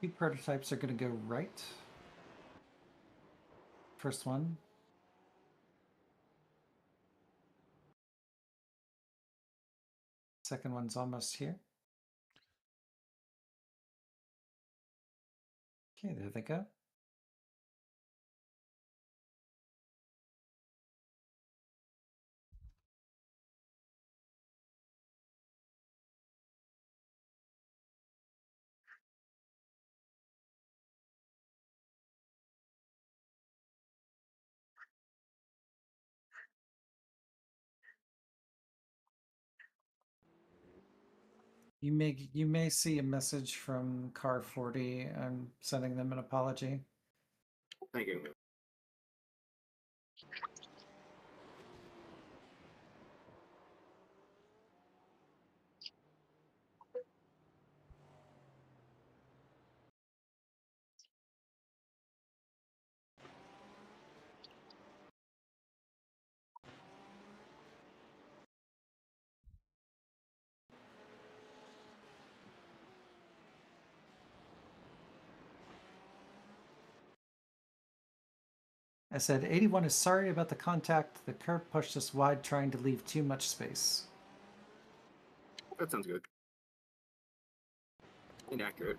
Two prototypes are going to go right. First one. Second one's almost here. Okay, there they go. You may see a message from Car 40. I'm sending them an apology. Thank you. I said 81 is sorry about the contact. The curb pushed us wide trying to leave too much space. That sounds good. Inaccurate.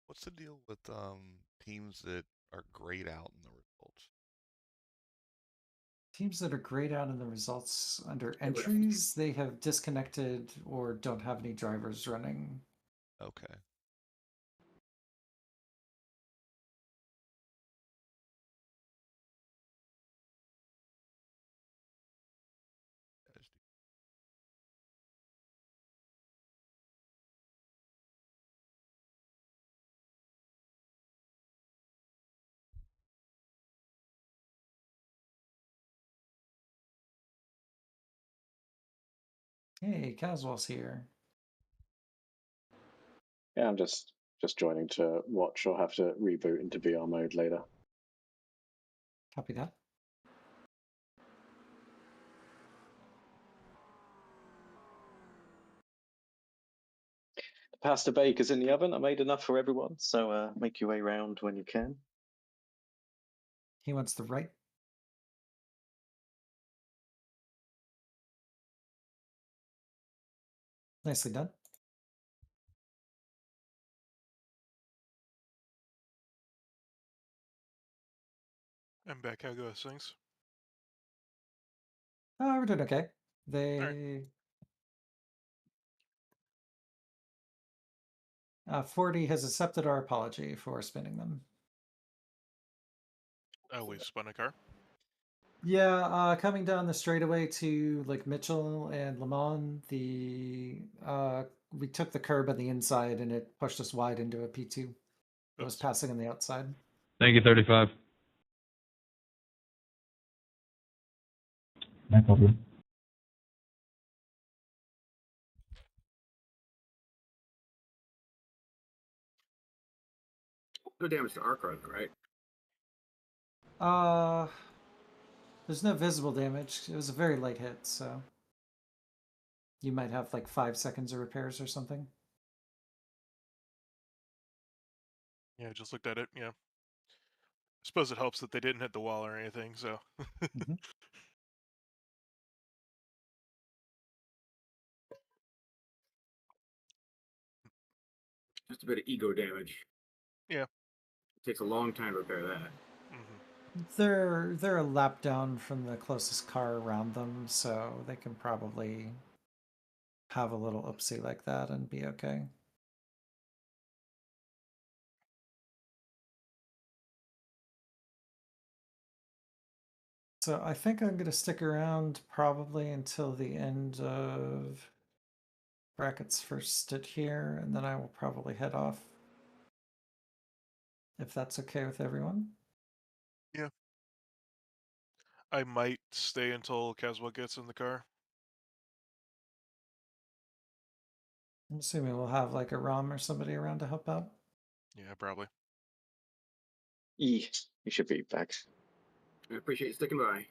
What's the deal with teams that are grayed out in the results? Teams that are grayed out in the results under entries, they have disconnected or don't have any drivers running. Okay. Hey, Caswell's here. Yeah, I'm just joining to watch. I'll have to reboot into VR mode later. Copy that. The pasta baker's in the oven. I made enough for everyone, so make your way round when you can. He wants the right. Nicely done. I'm back. How goes things? Oh, we're doing okay. They... 40 has accepted our apology for spinning them. Oh, we've spun a car? Yeah, coming down the straightaway to like Mitchell and Lemon, we took the curb on the inside and it pushed us wide into a P2. It was passing on the outside. Thank you, 35. No problem. No damage to our car, right? There's no visible damage. It was a very light hit, so you might have like 5 seconds of repairs or something. Yeah, I just looked at it. Yeah. I suppose it helps that they didn't hit the wall or anything, so. Mm-hmm. Just a bit of ego damage. Yeah. It takes a long time to repair that. They're a lap down from the closest car around them, so they can probably have a little oopsie like that and be okay. So I think I'm going to stick around probably until the end of Bracket's first stint here, and then I will probably head off. If that's okay with everyone. Yeah. I might stay until Caswell gets in the car. I'm assuming we'll have like a ROM or somebody around to help out. Yeah, probably. You should be back. I appreciate you sticking by.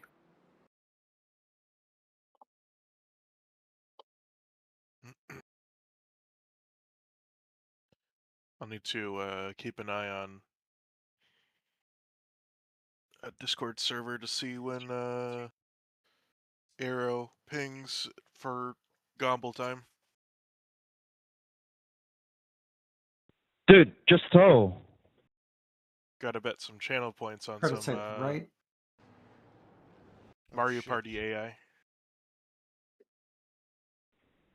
I'll need to keep an eye on a Discord server to see when Arrow pings for Gomble time. Dude, just so. Gotta bet some channel points on Prototype, some right? Mario Party AI.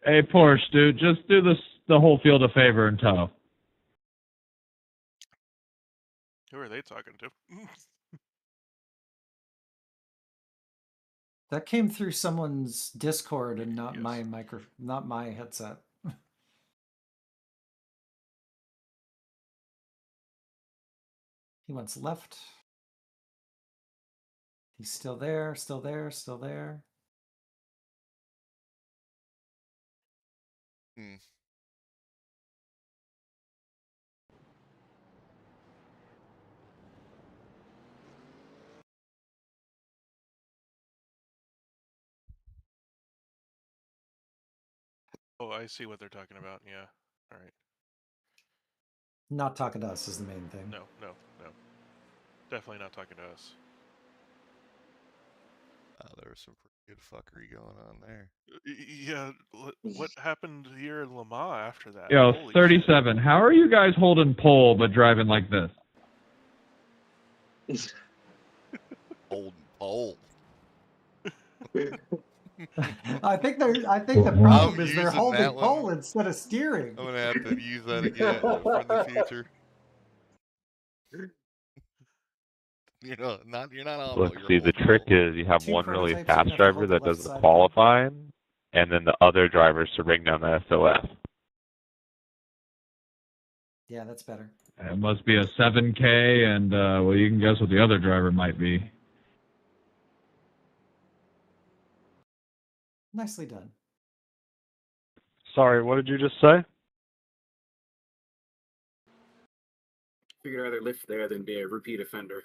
Hey, Porsche, dude, just do the whole field a favor and tow. Who are they talking to? That came through someone's Discord and not my not my headset. He went left. He's still there, still there, still there. Oh, I see what they're talking about. Yeah. All right. Not talking to us is the main thing. No. Definitely not talking to us. There was some pretty good fuckery going on there. Yeah, what happened here in Lamar after that? Yo, Holy 37. shit. How are you guys holding pole but driving like this? Holding pole. I think the problem is they're holding pole instead of steering. I'm gonna have to use that again for the future. You're not awful. Look, You're see, the trick is you have one really fast driver that does the qualifying, and then the other drivers to bring down the SOS. Yeah, that's better. It must be a 7K, and well, you can guess what the other driver might be. Nicely done. Sorry, what did you just say? Figured I'd rather lift there than be a repeat offender.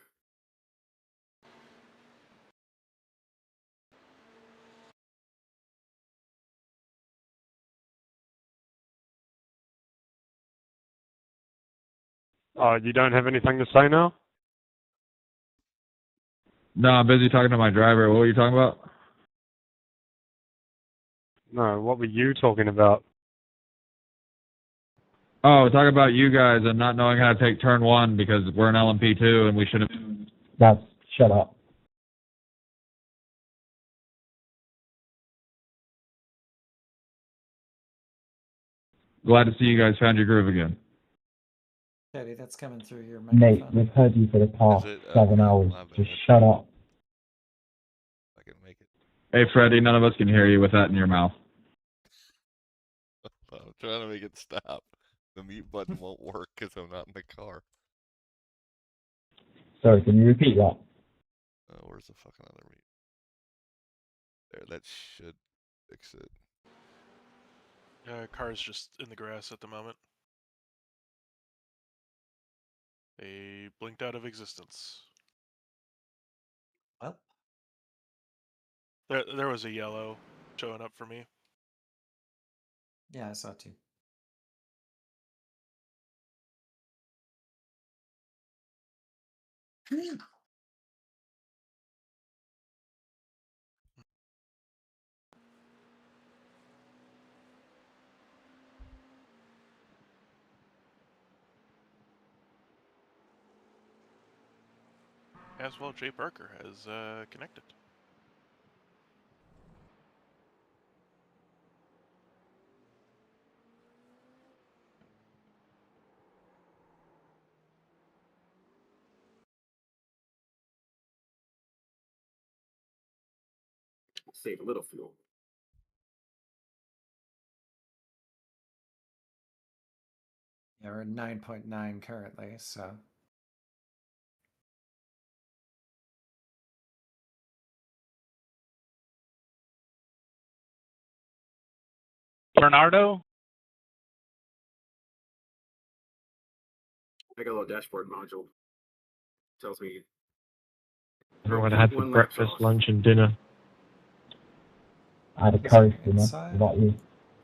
You don't have anything to say now? No, I'm busy talking to my driver. What were you talking about? No, what were you talking about? Oh, talk about you guys and not knowing how to take turn one because we're an LMP2 and we shouldn't. That's shut up. Glad to see you guys found your groove again. Eddie, that's coming through your Nate, microphone. we've heard you for the past Is it? 7 Okay, hours. my bad. Just shut up. I can make it. Hey, Freddie, none of us can hear you with that in your mouth. I'm trying to make it stop. The mute button won't work because I'm not in the car. Sorry, can you repeat that? Where's the fucking other mute? There, that should fix it. Car's just in the grass at the moment. They blinked out of existence. Well, There was a yellow showing up for me. yeah, I saw two. As well, Jay Parker has connected. Save a little fuel. Yeah, we're at 9.9 currently, so. Bernardo? I got a little dashboard module. Tells me Everyone had for one lap's breakfast, off. lunch, and dinner. I had a curry dinner. Inside. What about you?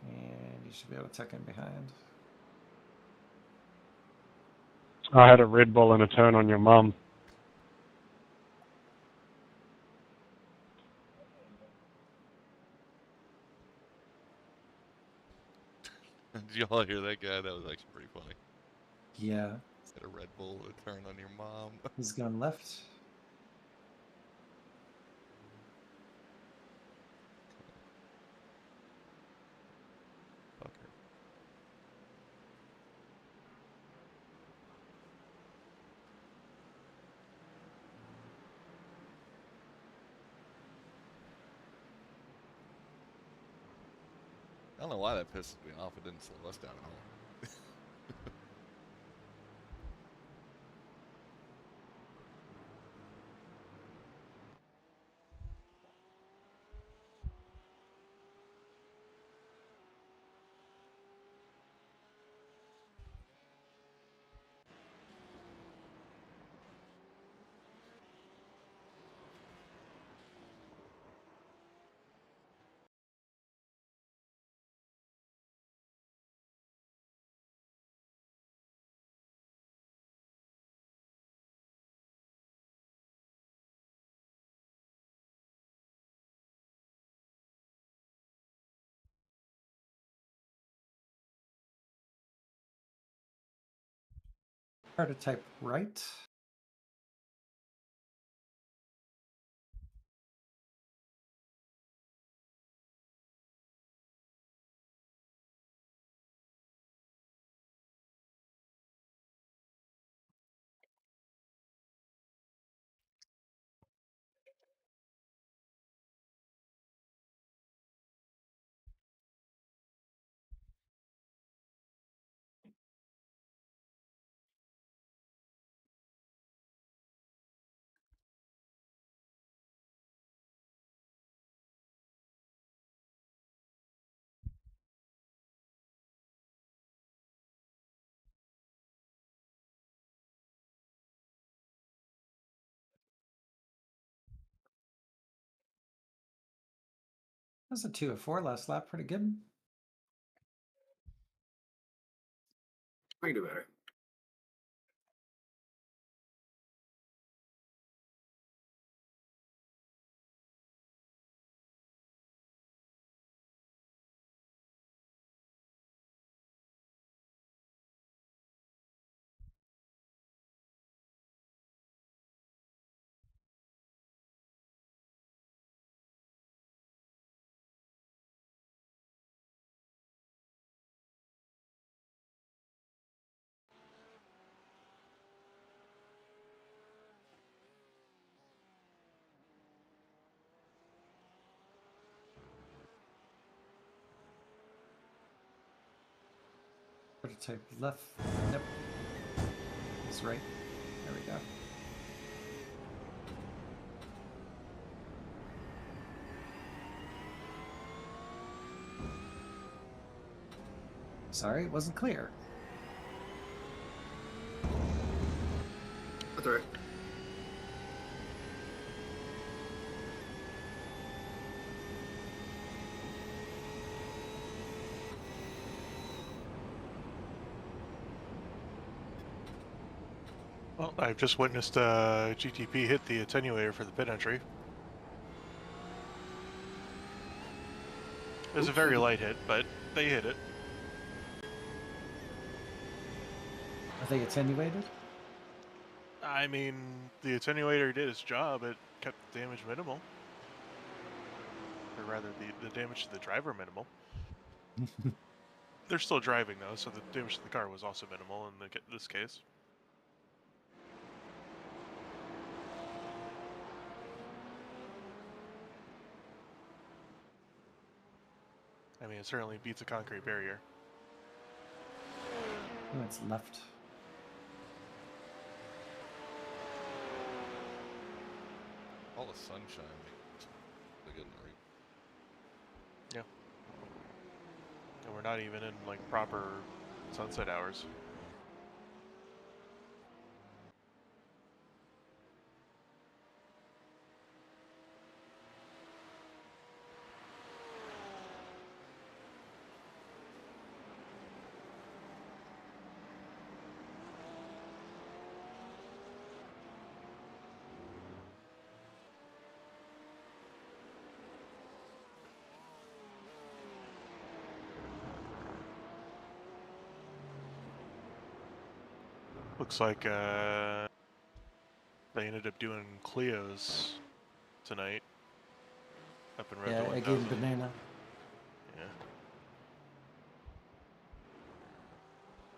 And you should be able to tuck in behind. I had a Red Bull and a turn on your mum. Did you all hear that guy? That was actually pretty funny. Yeah. Had a Red Bull with a turn on your mom. He's going left. Fucker. I don't know why that pisses me off. It didn't slow us down at all. Prototype right. That's a 2:04 last lap. Pretty good. I can do better. Prototype left. Nope. It's right. There we go. Sorry, it wasn't clear. That's all right. Well, I've just witnessed GTP hit the attenuator for the pit entry. It was a very light hit, but they hit it. Are they attenuated? I mean, the attenuator did its job. It kept the damage minimal. Or rather, the damage to the driver minimal. They're still driving, though, so the damage to the car was also minimal in this case. I mean, it certainly beats a concrete barrier. Oh, it's left. All the sunshine makes the good night. Yeah. And we're not even in, like, proper sunset hours. Looks like they ended up doing Clio's tonight up in Red Yeah, Bull again, 1000. banana. Yeah.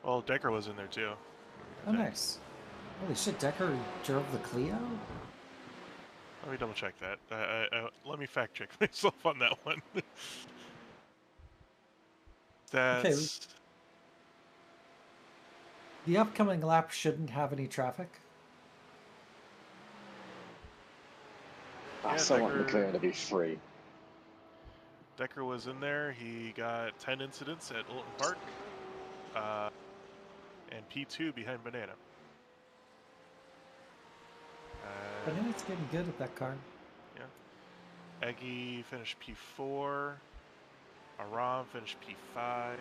Well, Decker was in there too. Oh, nice. Holy shit, Decker drove the Clio? Let me double check that. Let me fact check myself on that one. That's Okay. The upcoming lap shouldn't have any traffic. I Yeah, still want Decker- McLaren to be free. Decker was in there. He got 10 incidents at Olton Park, and P2 behind Banana. Banana's getting good at that car. Yeah. Eggy finished P4. Aram finished P5.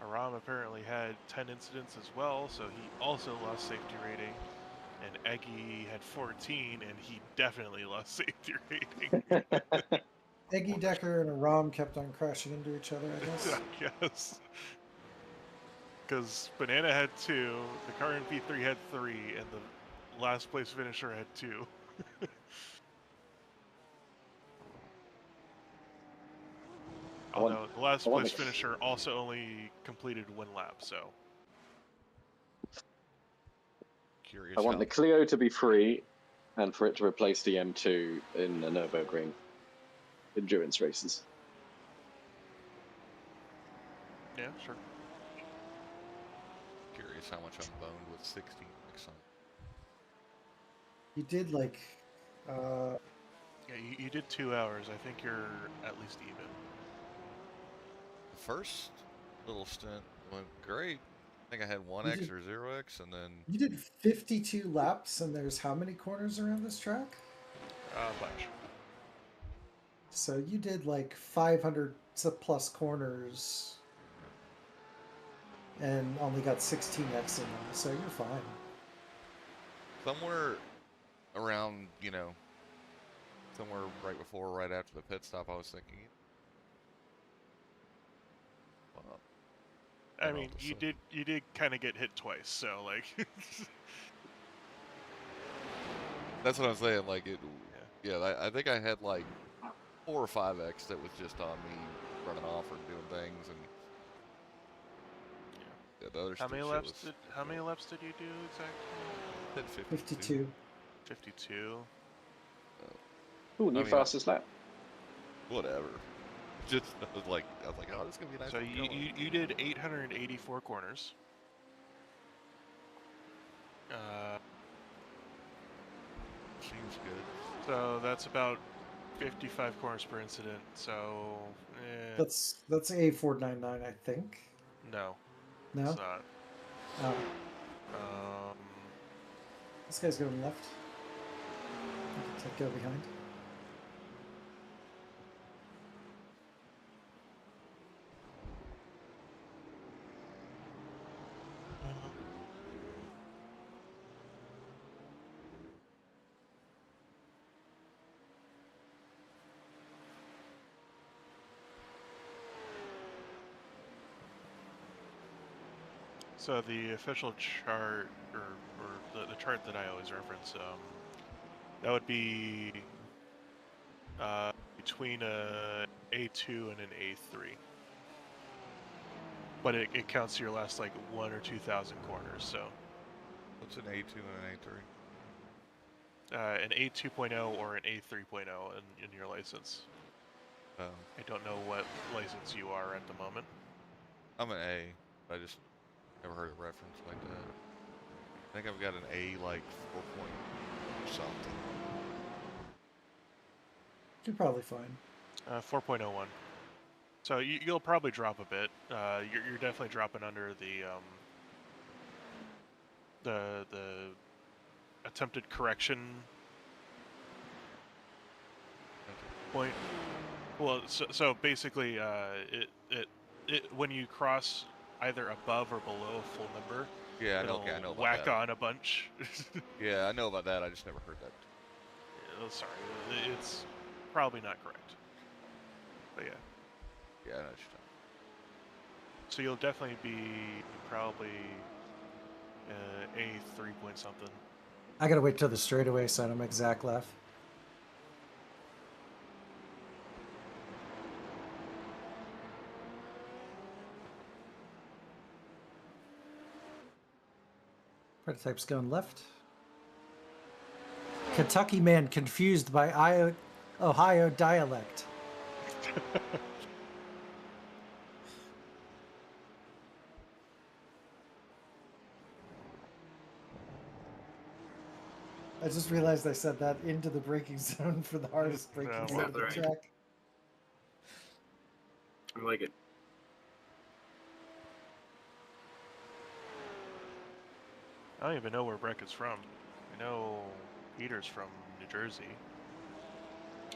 Aram apparently had 10 incidents as well, so he also lost safety rating. And Eggy had 14, and he definitely lost safety rating. Eggy, Decker, and Aram kept on crashing into each other, I guess. I guess. Because Banana had 2, the car in P3 had 3, and the last place finisher had 2. Although the last place finisher also only completed 1 lap, so. Curious. I want the Clio to be free and for it to replace the M2 in the Nürburgring endurance races. Yeah, sure. Curious how much I'm boned with 16 next time. You did like. Yeah, you did 2 hours. I think you're at least even. The first little stint went great. I think I had 1x or 0x, and then You did 52 laps, and there's how many corners around this track? A bunch. So you did like 500 plus corners and only got 16x in them, so you're fine. somewhere around, somewhere right before, right after the pit stop, I was thinking, well, I mean, you did kind of get hit twice, so like. That's what I'm saying. Like I think I had like 4 or 5x that was just on me running off or doing things, and the other How many shit laps was, did you do exactly? Hit 52. 52. Ooh, new fastest lap. Whatever. Just I was like, oh, this is gonna be a nice. So you did 884 corners. Seems good. So that's about 55 corners per incident. So that's A499, I think. No. No. It's not. Oh. This guy's going left. I can go behind. So the official chart, or the chart that I always reference, that would be between a A2 and an A3. But it counts your last like 1,000 or 2,000 corners. So. What's an A2 and an A3? An A2.0 or an A3.0 in your license. Oh. I don't know what license you are at the moment. I'm an A. I just never heard it referenced like that. I think I've got an A like 4 point something. You're probably fine. 4.01. So you'll probably drop a bit. You're definitely dropping under the attempted correction point. Well, so basically, when you cross either above or below a full number, Yeah, I know about whack that. on a bunch. Yeah, I know about that. I just never heard that. Sorry, it's probably not correct. But yeah. Yeah, I know what you're talking. So you'll definitely be probably a 3 point something. I gotta wait till the straightaway so I don't make Zach laugh. Prototype's going left. Kentucky man confused by Ohio dialect. I just realized I said that into the braking zone for the hardest braking zone of the track. I like it. I don't even know where Breckett's from. I know Peter's from New Jersey.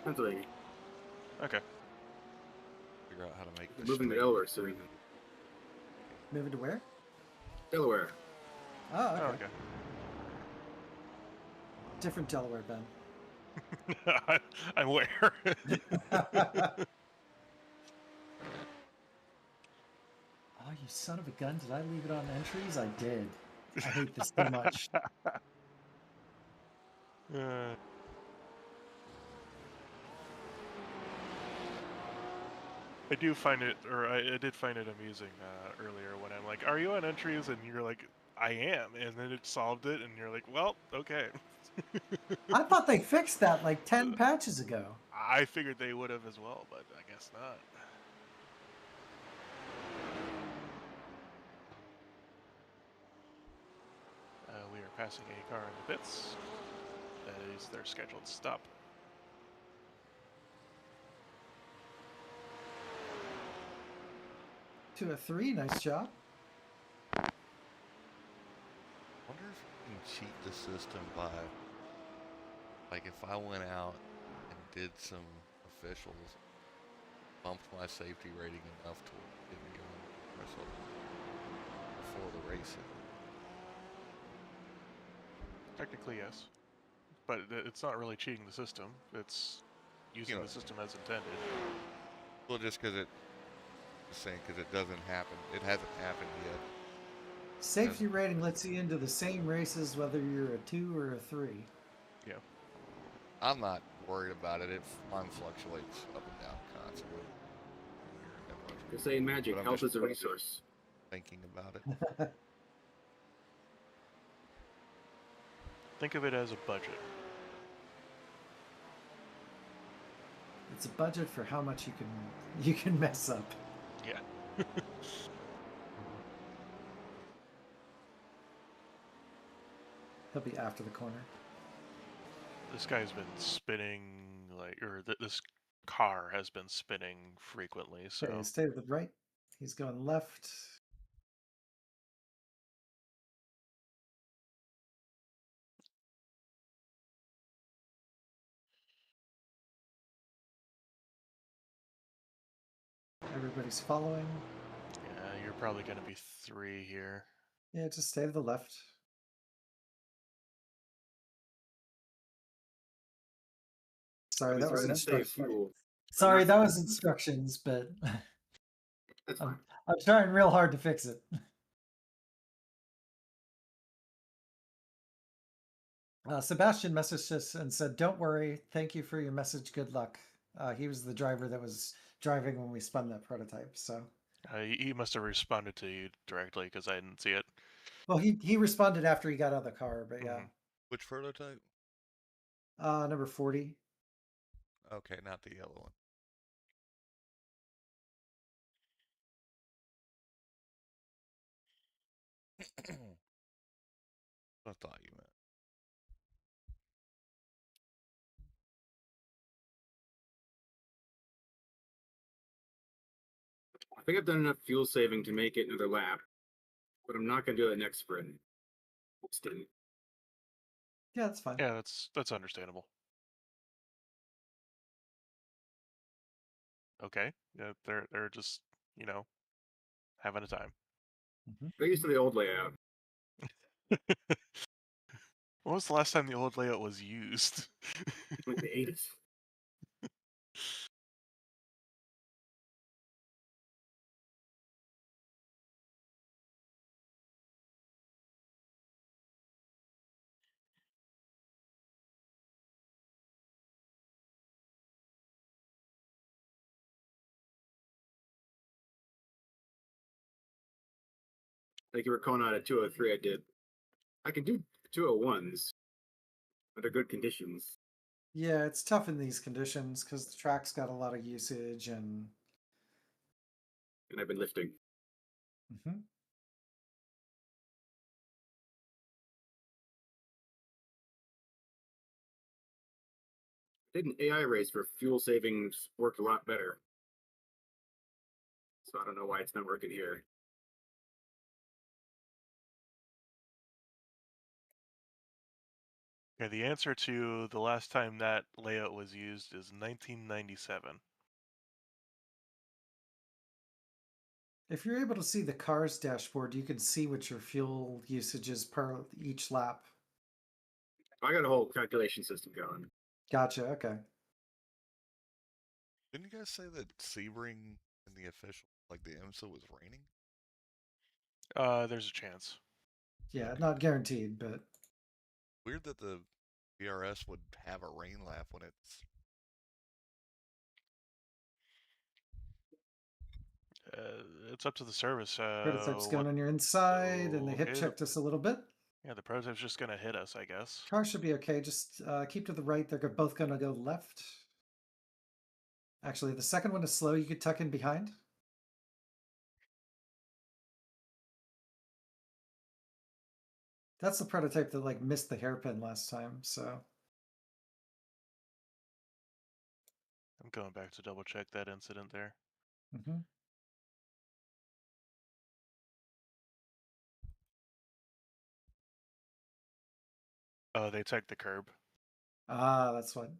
Pennsylvania. Okay. Figure out how to make this. Moving to Delaware soon. Moving to where? Delaware. Oh, okay. Oh, okay. Different Delaware, Ben. I'm aware. Oh, you son of a gun. Did I leave it on entries? I did. I hate this so much. I do find it, or I did find it amusing earlier when I'm like, "Are you on entries?" And you're like, "I am," and then it solved it, and you're like, "Well, okay." I thought they fixed that like 10 patches ago. I figured they would have as well, but I guess not. We are passing a car in the pits. That is their scheduled stop. To a 3, nice job. can cheat the system by, like, if I went out and did some officials, bumped my safety rating enough to where it didn't go into the threshold before the race. Technically, yes, but it's not really cheating the system. It's using the system as intended. Well, just because it doesn't happen. It hasn't happened yet. Safety rating lets you into the same races whether you're a 2 or a 3. Yeah. I'm not worried about it. Mine fluctuates up and down constantly. They say in Magic, health is a resource. Thinking about it. Think of it as a budget. It's a budget for how much you can mess up. Yeah. He'll be after the corner. This guy's been spinning, this car has been spinning frequently, so... Okay, stay to the right. He's going left. Everybody's following. Yeah, you're probably going to be 3 here. Yeah, just stay to the left. Sorry, that was instructions. Sorry, that was instructions, but I'm trying real hard to fix it. Sebastian messaged us and said, "Don't worry. Thank you for your message. Good luck." He was the driver that was driving when we spun that prototype. So he must have responded to you directly because I didn't see it. Well, he responded after he got out of the car, but yeah. Which prototype? Number 40. Okay, not the yellow one. I thought you meant. I think I've done enough fuel saving to make it another lap, but I'm not going to do it next sprint. Yeah, that's fine. Yeah, that's understandable. Okay, yeah, they're just having a time. They're used to the old layout. When was the last time the old layout was used? Like the 80s. Like you were calling out a 203, I did. I can do 201s under good conditions. Yeah, it's tough in these conditions because the track's got a lot of usage and I've been lifting. Did an AI race for fuel savings worked a lot better. So I don't know why it's not working here. Okay, the answer to the last time that layout was used is 1997. If you're able to see the car's dashboard, you can see what your fuel usage is per each lap. I got a whole calculation system going. Gotcha, okay. Didn't you guys say that Sebring in the official, like the IMSA, was raining? There's a chance. Yeah, not guaranteed, but weird that the VRS would have a rain lap when it's. It's up to the service. Prototype's going on your inside, and they hit checked us a little bit. Yeah, the prototype's just going to hit us, I guess. Car should be okay. Just keep to the right. They're both going to go left. Actually, the second one is slow. You could tuck in behind. That's the prototype that missed the hairpin last time, so. I'm going back to double check that incident there. Oh, they took the curb. Ah, that's what.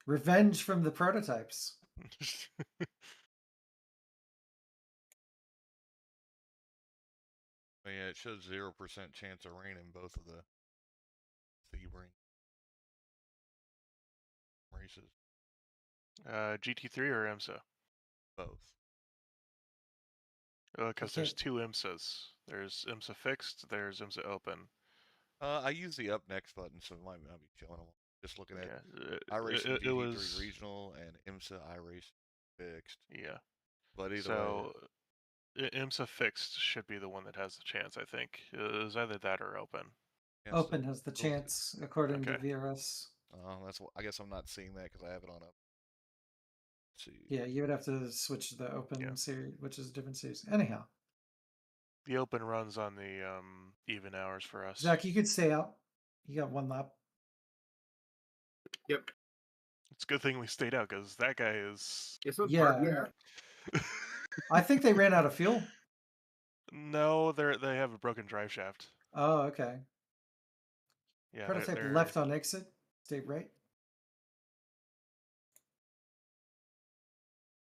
Revenge from the prototypes. Oh, yeah, it shows 0% chance of rain in both of the Sebring races. GT3 or IMSA? Both. Because there's two IMSAs. There's IMSA fixed. There's IMSA open. I use the up next button, so it might not be showing them. Just looking at iRacing it GT3 was regional and IMSA iRacing fixed. Yeah. But either so way, IMSA fixed should be the one that has the chance. I think it was either that or open. Open has the chance, according to Okay. VRS. That's what, I guess I'm not seeing that because I have it on up. Let's see. Yeah, you would have to switch to the open series, which is a different series. Anyhow, The open runs on the even hours for us. Zach, you could stay out. You got one lap. Yep. It's a good thing we stayed out because that guy is. Yeah. I think they ran out of fuel. No, they have a broken drive shaft. Oh, okay. Yeah, Prototype they're left on exit. Stay right.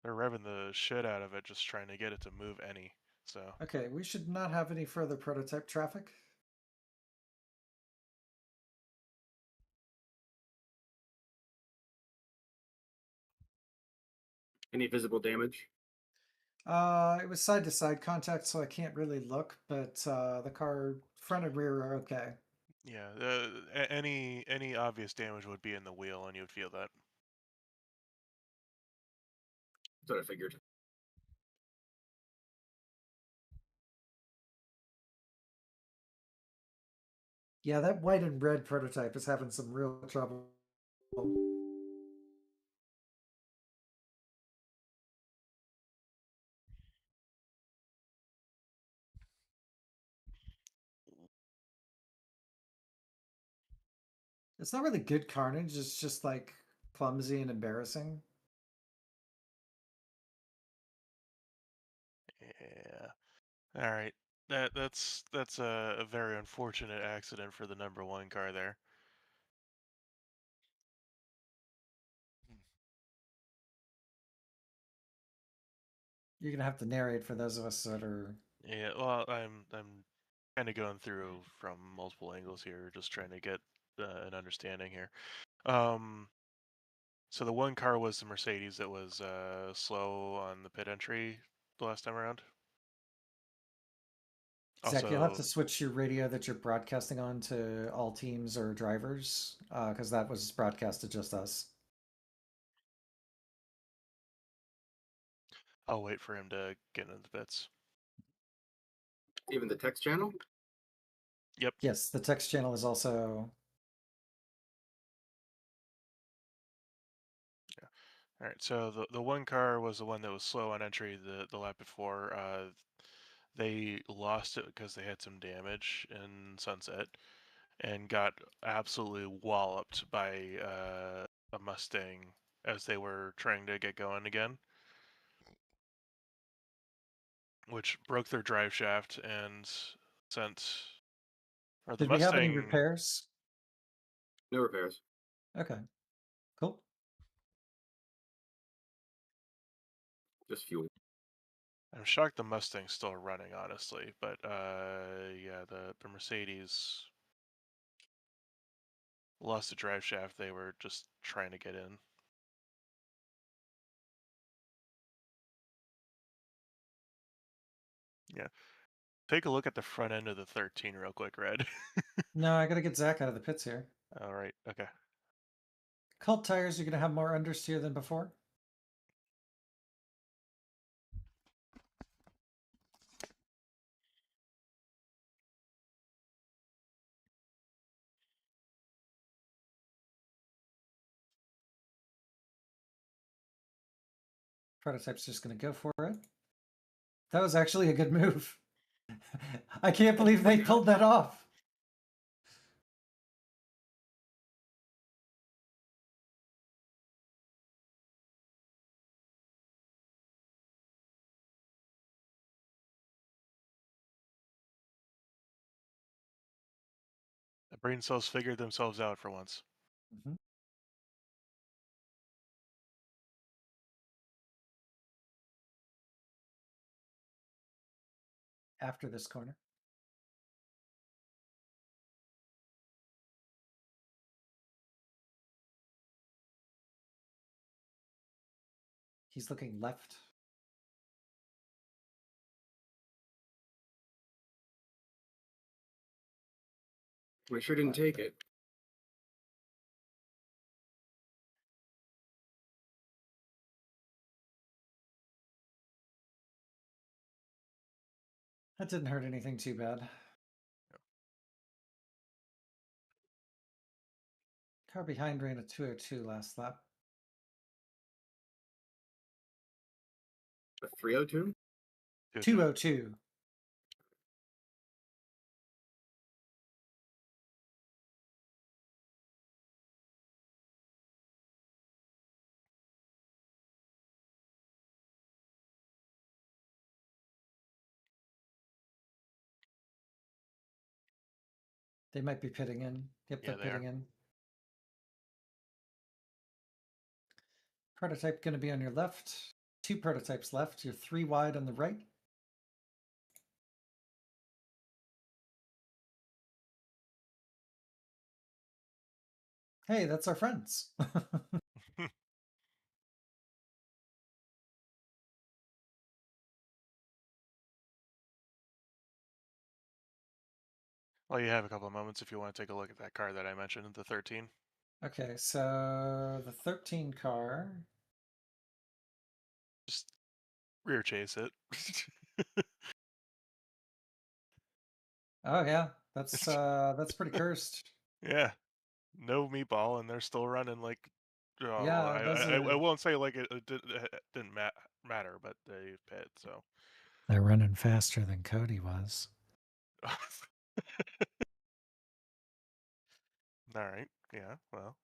They're revving the shit out of it, just trying to get it to move any. So Okay, we should not have any further prototype traffic. Any visible damage? It was side to side contact, so I can't really look, but the car front and rear are okay. yeah, any obvious damage would be in the wheel, and you'd feel that. That's what I figured. Yeah, that white and red prototype is having some real trouble. It's not really good carnage, it's just like clumsy and embarrassing. Yeah. All right. That's a very unfortunate accident for the number one car there. You're gonna have to narrate for those of us that are. Yeah. Well, I'm kind of going through from multiple angles here, just trying to get an understanding here. So the one car was the Mercedes that was slow on the pit entry the last time around. Zach, you'll have to Also, switch your radio that you're broadcasting on to all teams or drivers, because that was broadcast to just us. I'll wait for him to get into the pits. Even the text channel? Yep. Yes, the text channel is also. Yeah. All right. So the one car was the one that was slow on entry the lap before. They lost it because they had some damage in Sunset and got absolutely walloped by a Mustang as they were trying to get going again, which broke their drive shaft and sent. Or the Did we have any Mustang. repairs? No repairs. Okay, cool. Just fuel. I'm shocked the Mustang's still running, honestly, but yeah, the Mercedes lost the drive shaft. They were just trying to get in. Yeah. Take a look at the front end of the 13 real quick, Red. No, I gotta get Zach out of the pits here. All right. Okay. Cult tires are gonna have more understeer than before. Prototype's just gonna go for it. That was actually a good move. I can't believe they pulled that off. The brain cells figured themselves out for once. Mm-hmm. After this corner. He's looking left. We sure didn't take it. That didn't hurt anything too bad. Car behind ran a 202 last lap. A 302? 202. They might be pitting in. Yep, Yeah, they're they pitting are. in. Prototype going to be on your left. 2 prototypes left. You're 3 wide on the right. Hey, that's our friends. Well, you have a couple of moments if you want to take a look at that car that I mentioned, the 13. Okay, so the 13 car. Just rear chase it. Oh yeah, that's pretty cursed. Yeah, no meatball, and they're still running like. Oh, Yeah, those I are. won't say like it didn't matter, but they pit. So They're running faster than Cody was. all right, yeah, well.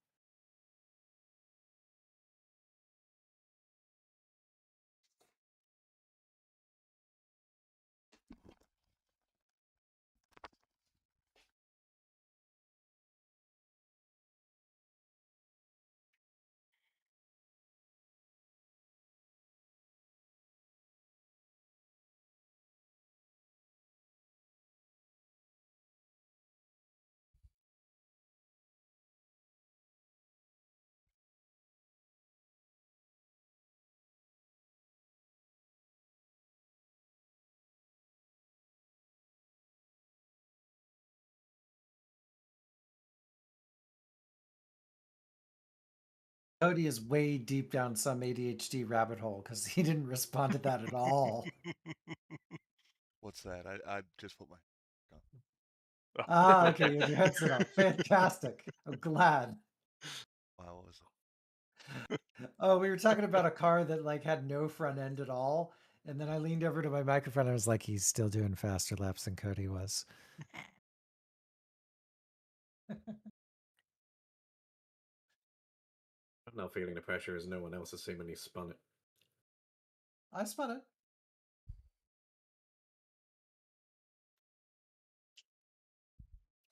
Cody is way deep down some ADHD rabbit hole because he didn't respond to that at all. What's that? I just put my. Ah, okay, you had your headset off. Fantastic. I'm glad. Wow, was Oh, we were talking about a car that like had no front end at all. And then I leaned over to my microphone and I was like, he's still doing faster laps than Cody was. I'm now feeling the pressure as no one else has seemingly spun it. I spun it.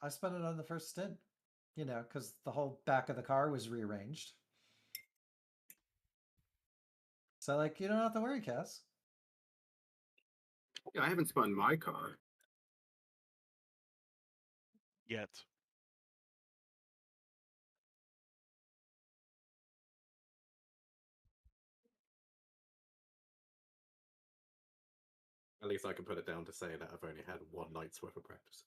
I spun it on the first stint, you know, because the whole back of the car was rearranged. So, like, you don't have to worry, Cass. Yeah, I haven't spun my car. Yet. At least I can put it down to say that I've only had one night's worth of practice.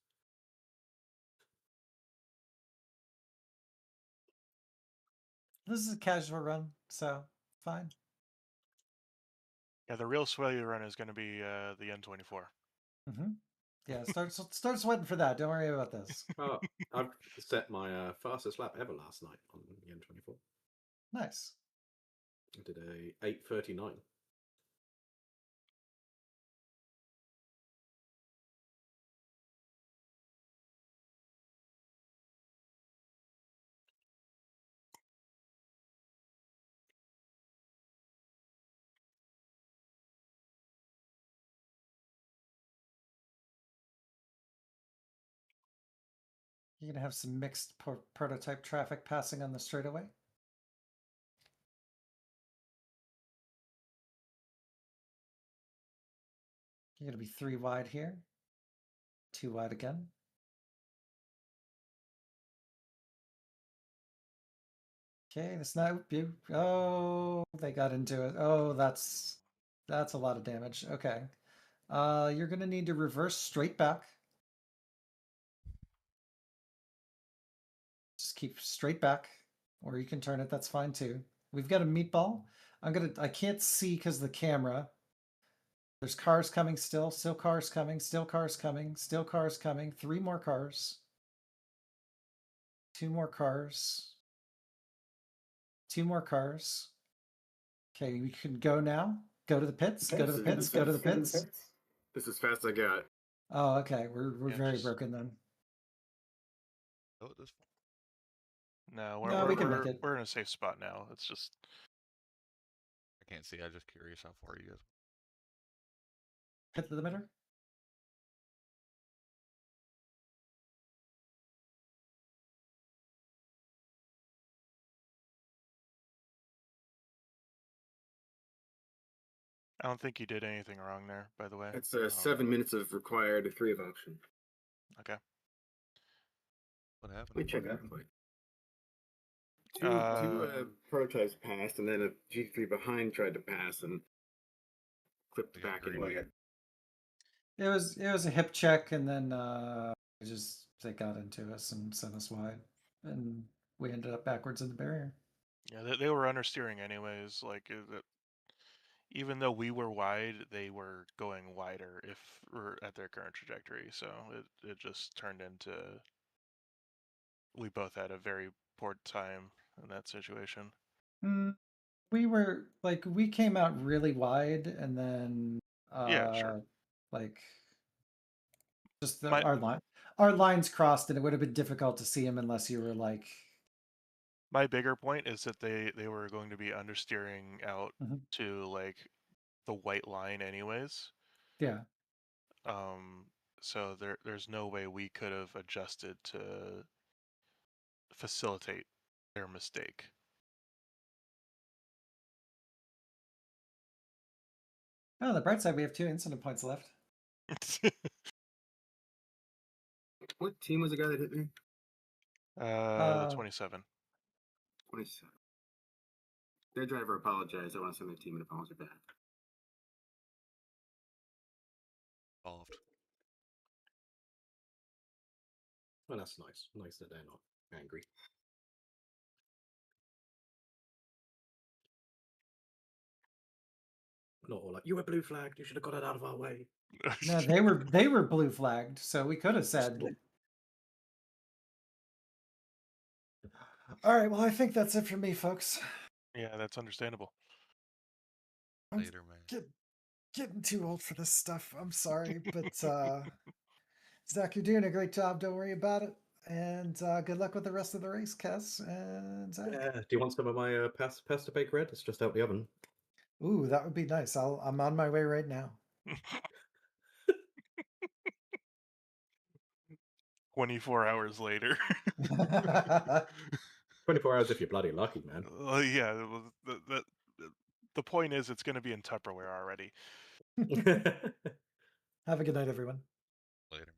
This is a casual run, so fine. Yeah, the real sweaty run is going to be the N24. Mm-hmm. Yeah, start sweating for that. Don't worry about this. Oh, I've set my fastest lap ever last night on the N24. Nice. I did a 8:39. You're gonna have some mixed prototype traffic passing on the straightaway. You're gonna be 3 wide here. 2 wide again. Okay, that's not you. Oh, they got into it. Oh, that's a lot of damage. Okay. You're gonna need to reverse straight back. Just keep straight back, or you can turn it. That's fine too. We've got a meatball. I can't see because the camera. There's cars coming still. Still cars coming. Still cars coming. Still cars coming. 3 more cars. 2 more cars. 2 more cars. Okay, we can go now. Go to the pits. Go to the pits. Go to the pits. This is as fast as I got. Oh, okay. We're Yeah, very just- broken then. Oh, this No, No, we can make it. we're in a safe spot now. It's just I can't see. I'm just curious how far you guys. Hit the limiter. I don't think you did anything wrong there, by the way. It's 7 minutes of required, 3 of option. Okay. What happened? Let me check that quick. Two prototypes passed, and then a G3 behind tried to pass and clipped back anyway. It was a hip check, and then they got into us and sent us wide, and we ended up backwards in the barrier. Yeah, they were understeering anyways. Like even though we were wide, they were going wider if we're at their current trajectory. So it just turned into we both had a very poor time in that situation. We were like we came out really wide, and then Yeah, sure. like just our lines crossed, and it would have been difficult to see him unless you were like. My bigger point is that they were going to be understeering out to like the white line anyways. Yeah. So there's no way we could have adjusted to facilitate their mistake. Oh, on the bright side, we have 2 incident points left. What team was the guy that hit me? The 27. 27. Their driver apologized. I want to send their team an apology back. Solved. Well, that's nice. Nice that they're not angry. Not all like, you were blue flagged. You should have got it out of our way. No, they were blue flagged, so we could have said. All right, well, I think that's it for me, folks. Yeah, that's understandable. Later, man. Getting too old for this stuff. I'm sorry, but Zach, you're doing a great job. Don't worry about it. And good luck with the rest of the race, Kes and Zach. Yeah. Do you want some of my pasta bake red? It's just out the oven. Ooh, that would be nice. I'm on my way right now. 24 hours later. 24 hours if you're bloody lucky, man. Yeah, the point is it's going to be in Tupperware already. Have a good night, everyone. Later.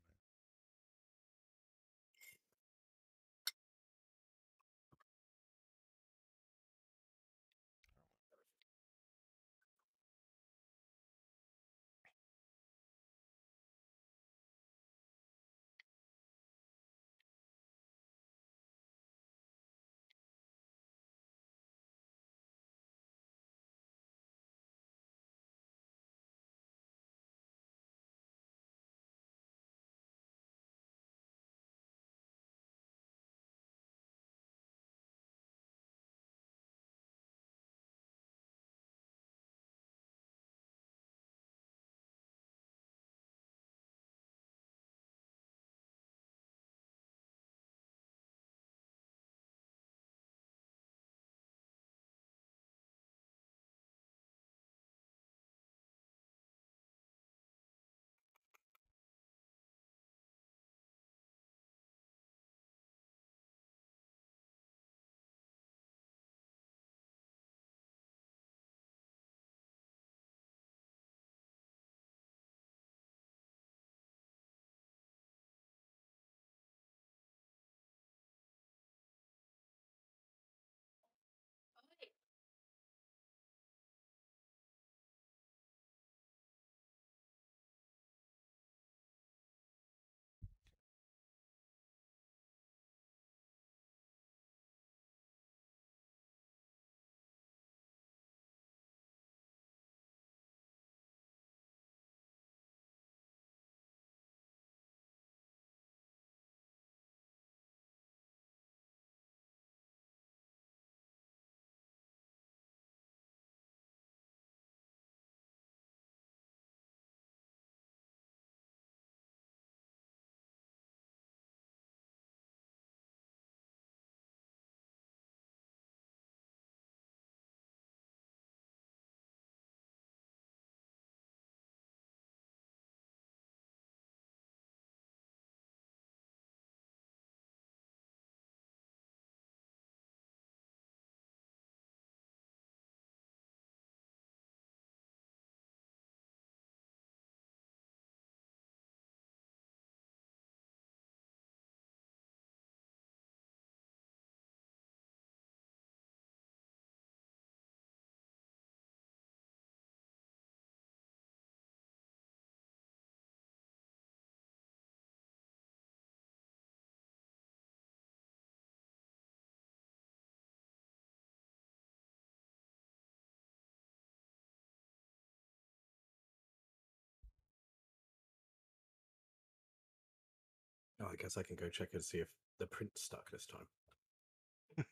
I guess I can go check and see if the print's stuck this time.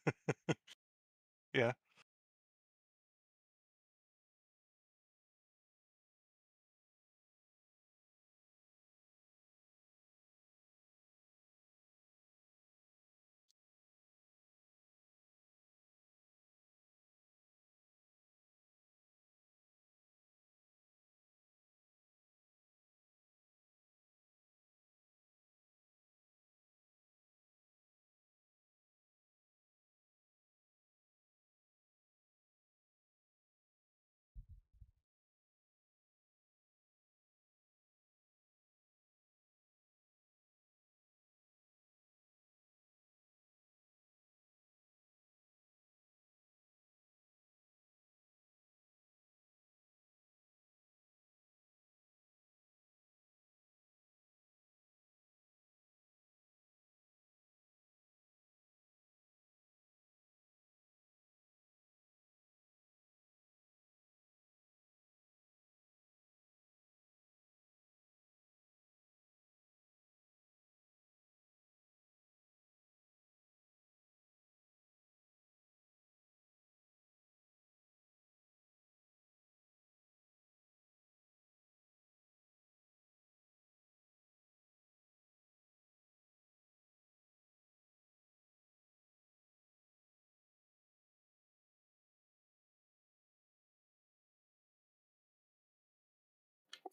Yeah.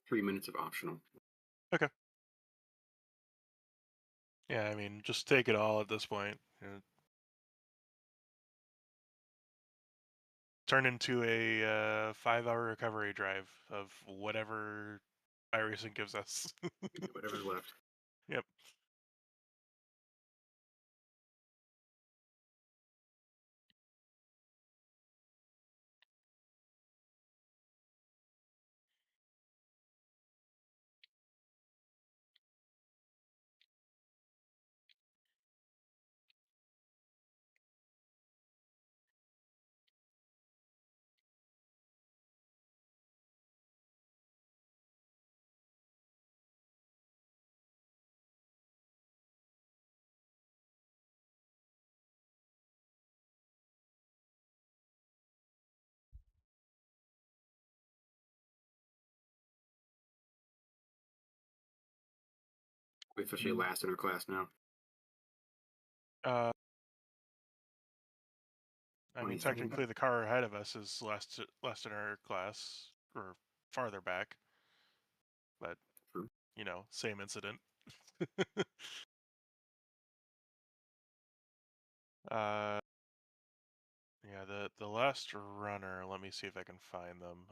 Three minutes of optional. Okay. Yeah, I mean, just take it all at this point. Turn into a 5-hour recovery drive of whatever iRacing gives us. Whatever's left. Yep. We officially last in our class now. I mean, 27. technically, the car ahead of us is last in our class, or farther back. But, you know, same incident. Yeah, the last runner, let me see if I can find them.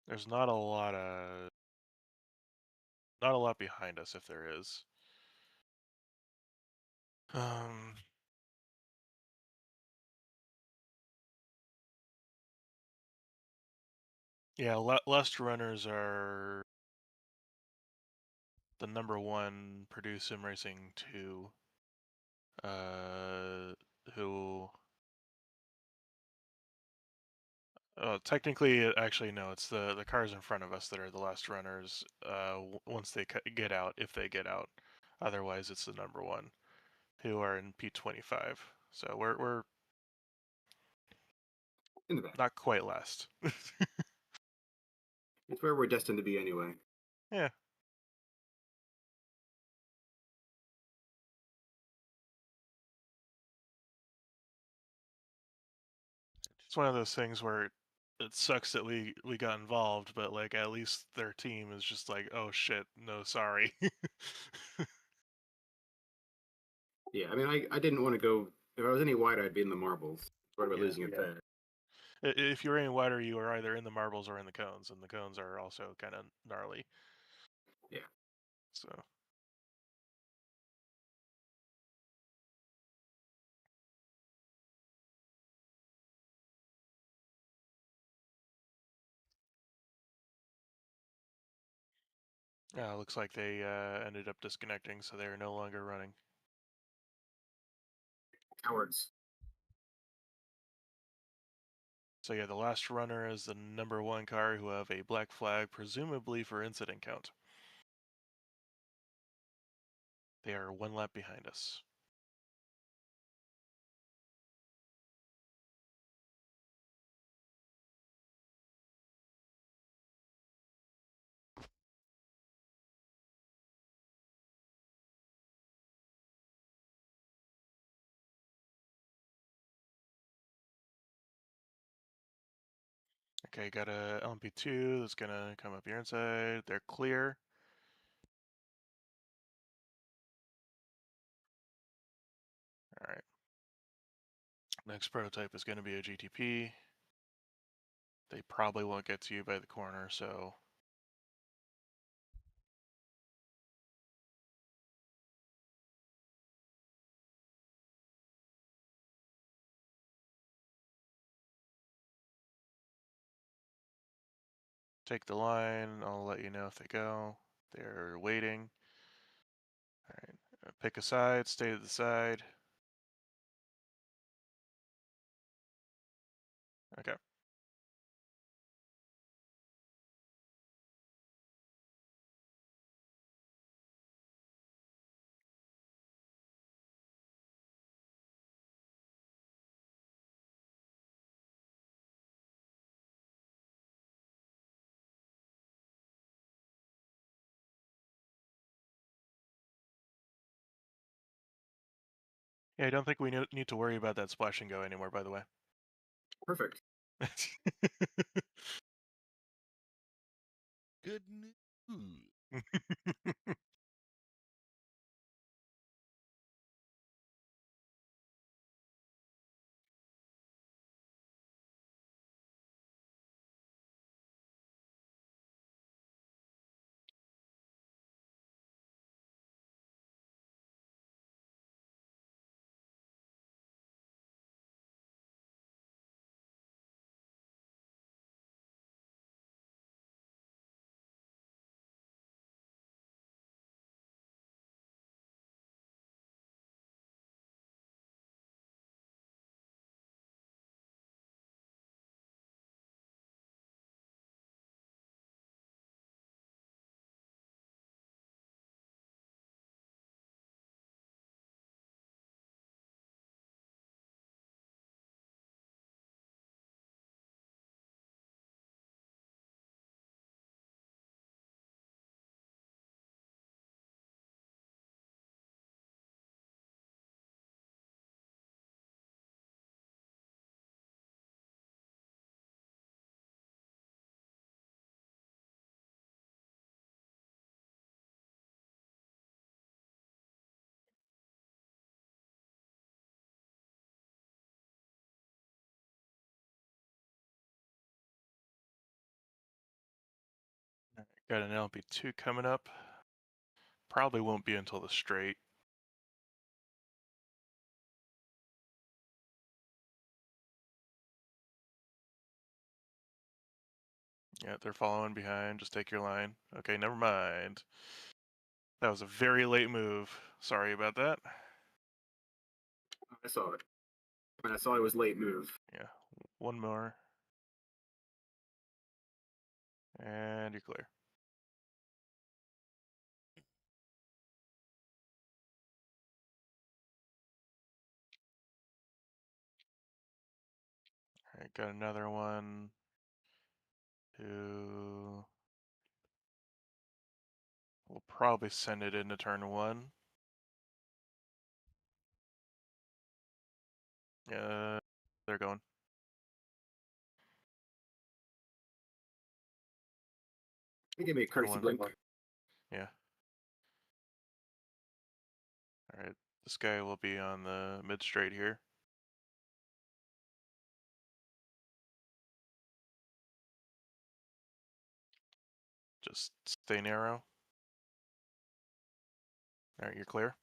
There's not a lot behind us if there is. Yeah, last runners are the number 1 Purdue Sim Racing 2, who technically, actually, no, it's the cars in front of us that are the last runners. Once they get out, if they get out, otherwise it's the number 1, who are in P25. So we're in the back. Not quite last. It's where we're destined to be anyway. Yeah. It's one of those things where it sucks that we got involved, but like at least their team is just like, oh shit, no, sorry. Yeah, I mean, I didn't want to go. If I was any wider, I'd be in the marbles. What about Yeah. losing it there? If you're any wider, you are either in the marbles or in the cones, and the cones are also kind of gnarly. Yeah. So. Yeah, looks like they ended up disconnecting, so they are no longer running. Cowards. So yeah, the last runner is the number 1 car who have a black flag, presumably for incident count. They are 1 lap behind us. Okay, got a LMP2 that's gonna come up your inside. They're clear. All right. Next prototype is gonna be a GTP. They probably won't get to you by the corner, so take the line. I'll let you know if they go. They're waiting. All right. Pick a side, stay to the side. Okay. Yeah, I don't think we need to worry about that splash and go anymore, by the way. Perfect. Good news. Got an LP2 coming up. Probably won't be until the straight. Yeah, they're following behind. Just take your line. Okay, never mind. That was a very late move. Sorry about that. I saw it. And I saw it was late move. Yeah, 1 more. And you're clear. All right, got another one. 2. We'll probably send it into turn 1. Yeah, they're going. Give me a courtesy blink. Yeah. All right, this guy will be on the mid straight here. Just stay narrow. All right, you're clear.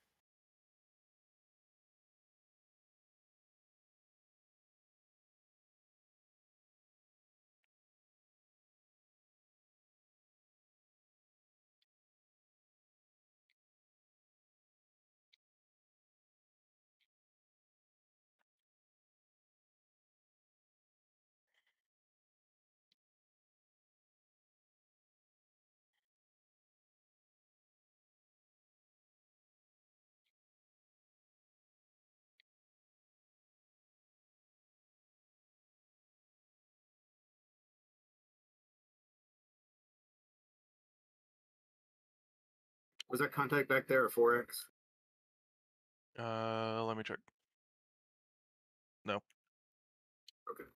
Was that contact back there a 4X? Let me check. No. Okay.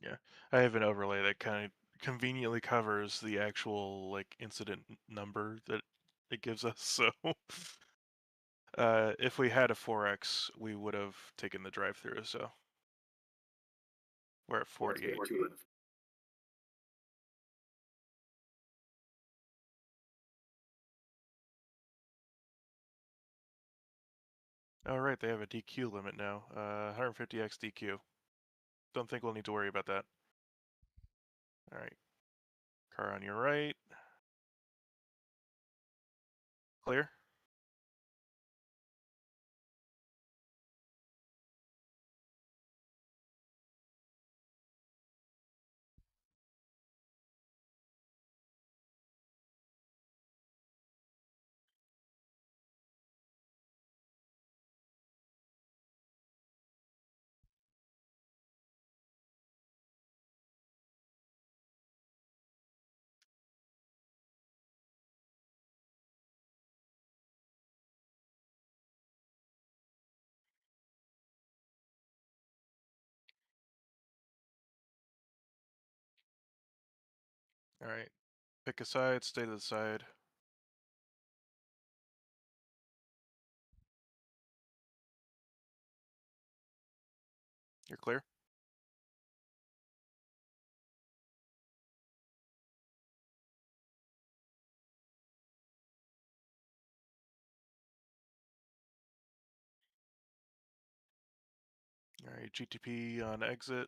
Yeah, I have an overlay that kind of conveniently covers the actual like incident number that it gives us. So, if we had a 4X, we would have taken the drive-through. So we're at 48. Oh right, they have a DQ limit now. 150x DQ. Don't think we'll need to worry about that. All right, car on your right. Clear. All right, pick a side, stay to the side. You're clear. All right, GTP on exit.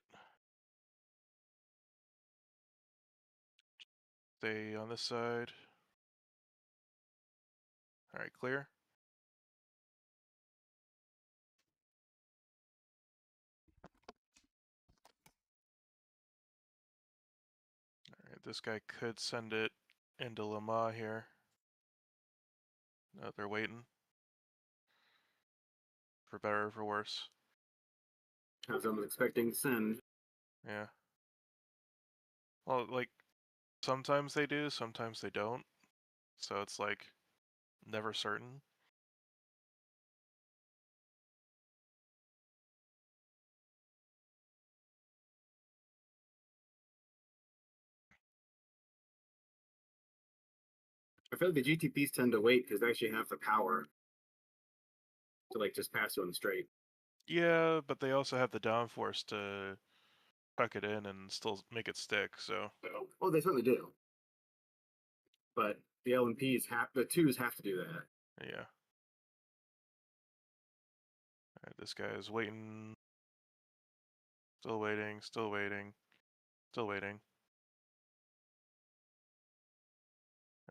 Stay on this side. All right, clear. All right, this guy could send it into Lama here. No, they're waiting. For better or for worse. As I was expecting to send. Yeah. Well, like, sometimes they do, sometimes they don't. So it's like, never certain. I feel like the GTPs tend to wait because they actually have the power to like just pass you on the straight. Yeah, but they also have the downforce to tuck it in and still make it stick, so. Oh, they certainly do. But the LMPs the twos have to do that. Yeah. Alright, this guy is waiting. Still waiting, still waiting, still waiting.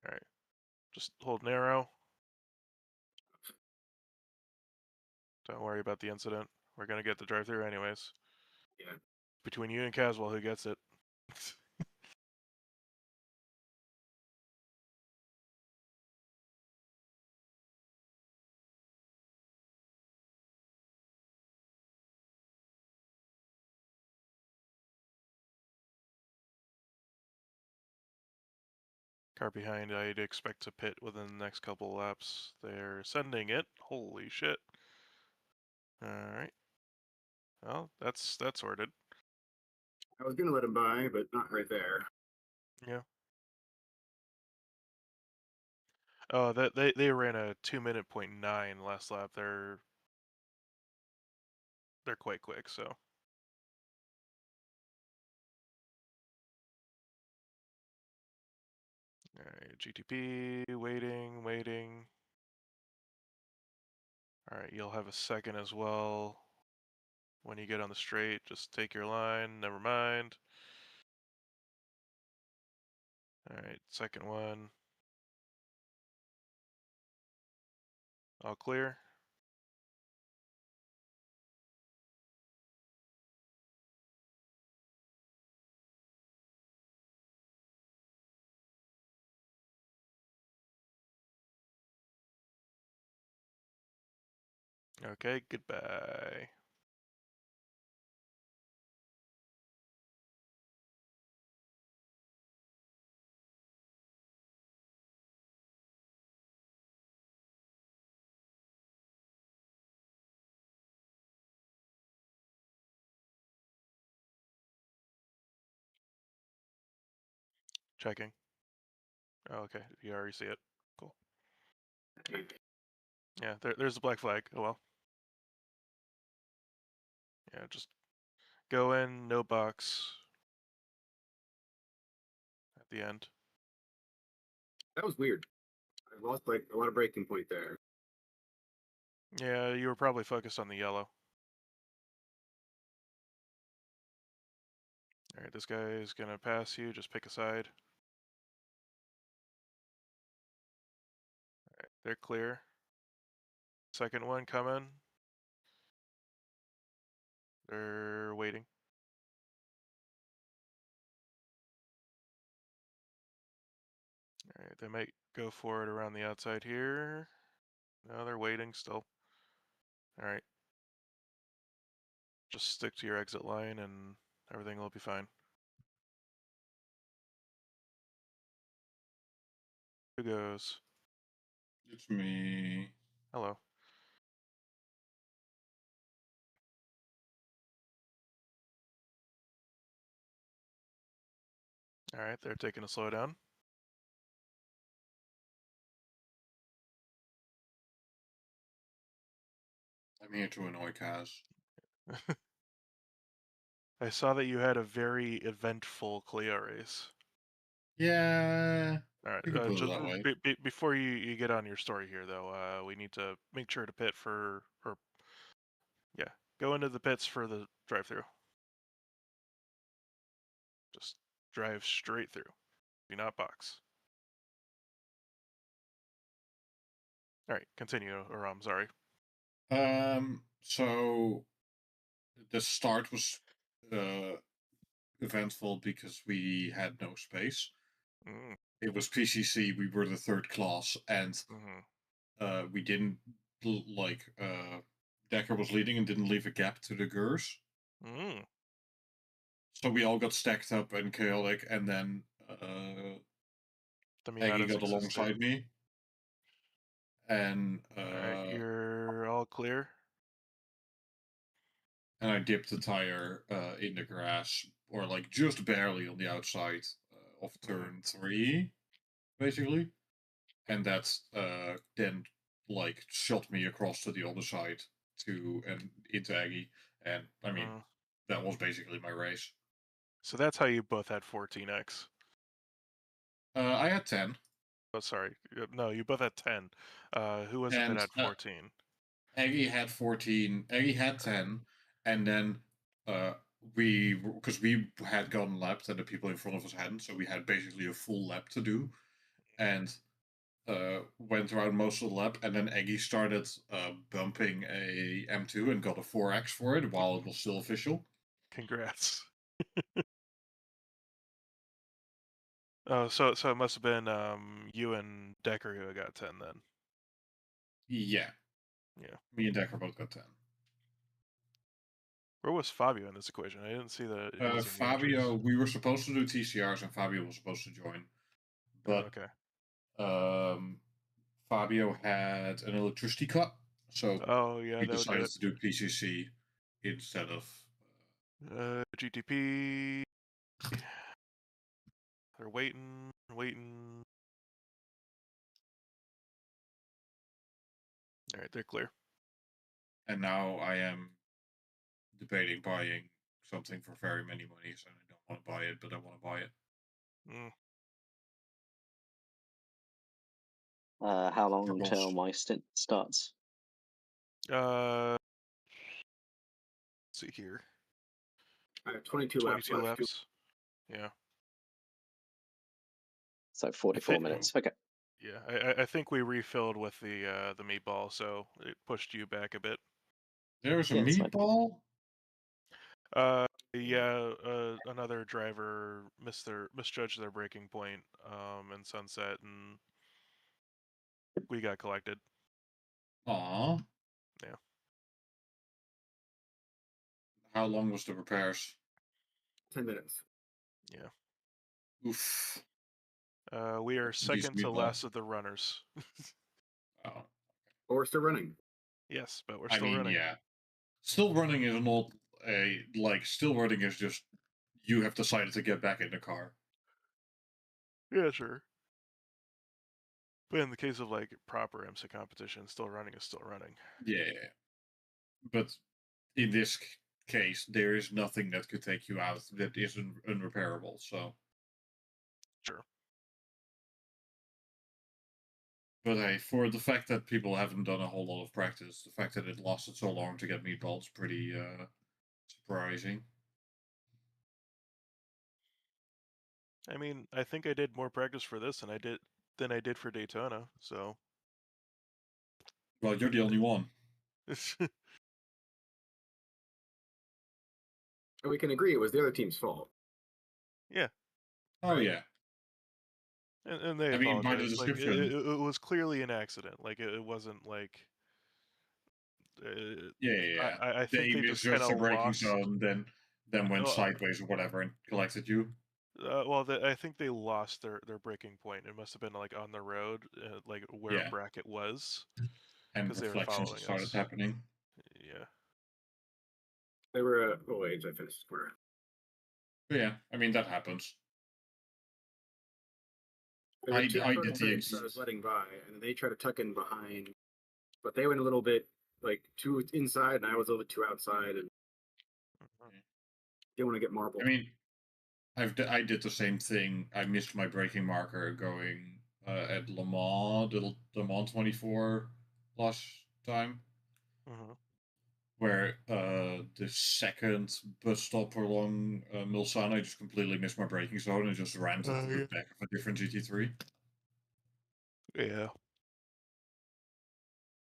Alright. Just hold narrow. Don't worry about the incident. We're gonna get the drive-through anyways. Yeah. Between you and Caswell, who gets it? Car behind, I'd expect to pit within the next couple laps. They're sending it. Holy shit. Alright. Well, that's sorted. I was gonna let him by, but not right there. Yeah. Oh, they ran a 2 minute .9 last lap. They're quite quick, so. Alright, GTP, waiting, waiting. Alright, you'll have a second as well. When you get on the straight, just take your line, never mind. Alright, second one. All clear. Okay, goodbye. Checking. Oh, okay. You already see it. Cool. Yeah, there's the black flag. Oh well. Yeah, just go in, no box. At the end. That was weird. I lost like a lot of braking point there. Yeah, you were probably focused on the yellow. Alright, this guy is gonna pass you, just pick a side. Alright, they're clear. Second one coming. They're waiting. Alright, they might go for it around the outside here. No, they're waiting still. Alright. Just stick to your exit line and everything will be fine. Who goes? It's me. Hello. Alright, they're taking a slow down. I'm here to annoy Kaz. I saw that you had a very eventful Clio race. Yeah. Alright, You could put it just that way. before you get on your story here, though, we need to make sure to pit for, or yeah, go into the pits for the drive-through. Just drive straight through. Do not box. Alright, continue, or I'm sorry. So the start was eventful because we had no space. Mm. It was PCC. We were the third class, and we didn't Decker was leading and didn't leave a gap to the Gers. Mm. So we all got stacked up and chaotic, and then The Aggie Miatas got existed. alongside me, and Alright, you're all clear. And I dipped the tire in the grass, or like just barely on the outside of turn 3, basically. And that then like shot me across to the other side to and into Aggie. And I mean, that was basically my race. So that's how you both had 14x. I had 10. Oh, sorry. No, you both had 10. Who was it that had 14? Aggie had 14. Aggie had 10. And then because we had gotten lapped and the people in front of us hadn't, so we had basically a full lap to do. And went around most of the lap, and then Aggie started bumping a M2 and got a 4x for it while it was still official. Congrats. Oh, so it must have been you and Decker who got 10 then. Yeah. Yeah. Me and Decker both got 10. Where was Fabio in this equation? I didn't see the Fabio, we were supposed to do TCRs and Fabio was supposed to join. But Fabio had an electricity cut, so he decided to do PCC instead of GTP. They're waiting. All right, they're clear. And now I am debating buying something for very many monies, and I don't want to buy it, but I want to buy it. How long until my stint starts? Let's see here. I have 22 laps left. Yeah. So 44 minutes. Okay. Yeah, I think we refilled with the meatball, so it pushed you back a bit. There's a meatball? Yeah, another driver misjudged their braking point in Sunset, and we got collected. Aw. Yeah. How long was the repairs? 10 minutes. Yeah. Oof. We are second to last of the runners. Oh. But we're still running. Yes, but we're still running. Yeah. Still running is not still running is just you have decided to get back in the car. Yeah, sure. But in the case of like proper IMSA competition, still running is still running. Yeah, but in this case, there is nothing that could take you out that isn't unrepairable. So sure. But hey, for the fact that people haven't done a whole lot of practice, the fact that it lasted so long to get meatballs, pretty surprising. I mean, I think I did more practice for this than I did for Daytona. So. Well, you're the only one. We can agree it was the other team's fault. Yeah. Oh yeah. And they I mean, by the apologize. Like description. it was clearly an accident. Like it wasn't like. Yeah. I think They they just kind misjudged of the braking lost. zone, then went sideways or whatever and collected you. Well, I think they lost their breaking point. It must have been like on the road, like where bracket was, and because they were reflections following started us. happening. Yeah. They were. Oh wait, I finished the quarter. Yeah, I mean that happens. There were two prototypes I was letting by, and they tried to tuck in behind, but they went a little bit like too inside, and I was a little bit too outside, and didn't want to get marbled. I mean, I did the same thing. I missed my braking marker going at Le Mans, the Le Mans 24 last time, where the second bus stop along Milsano, I just completely missed my braking zone and just ran to the back of a different GT3. Yeah.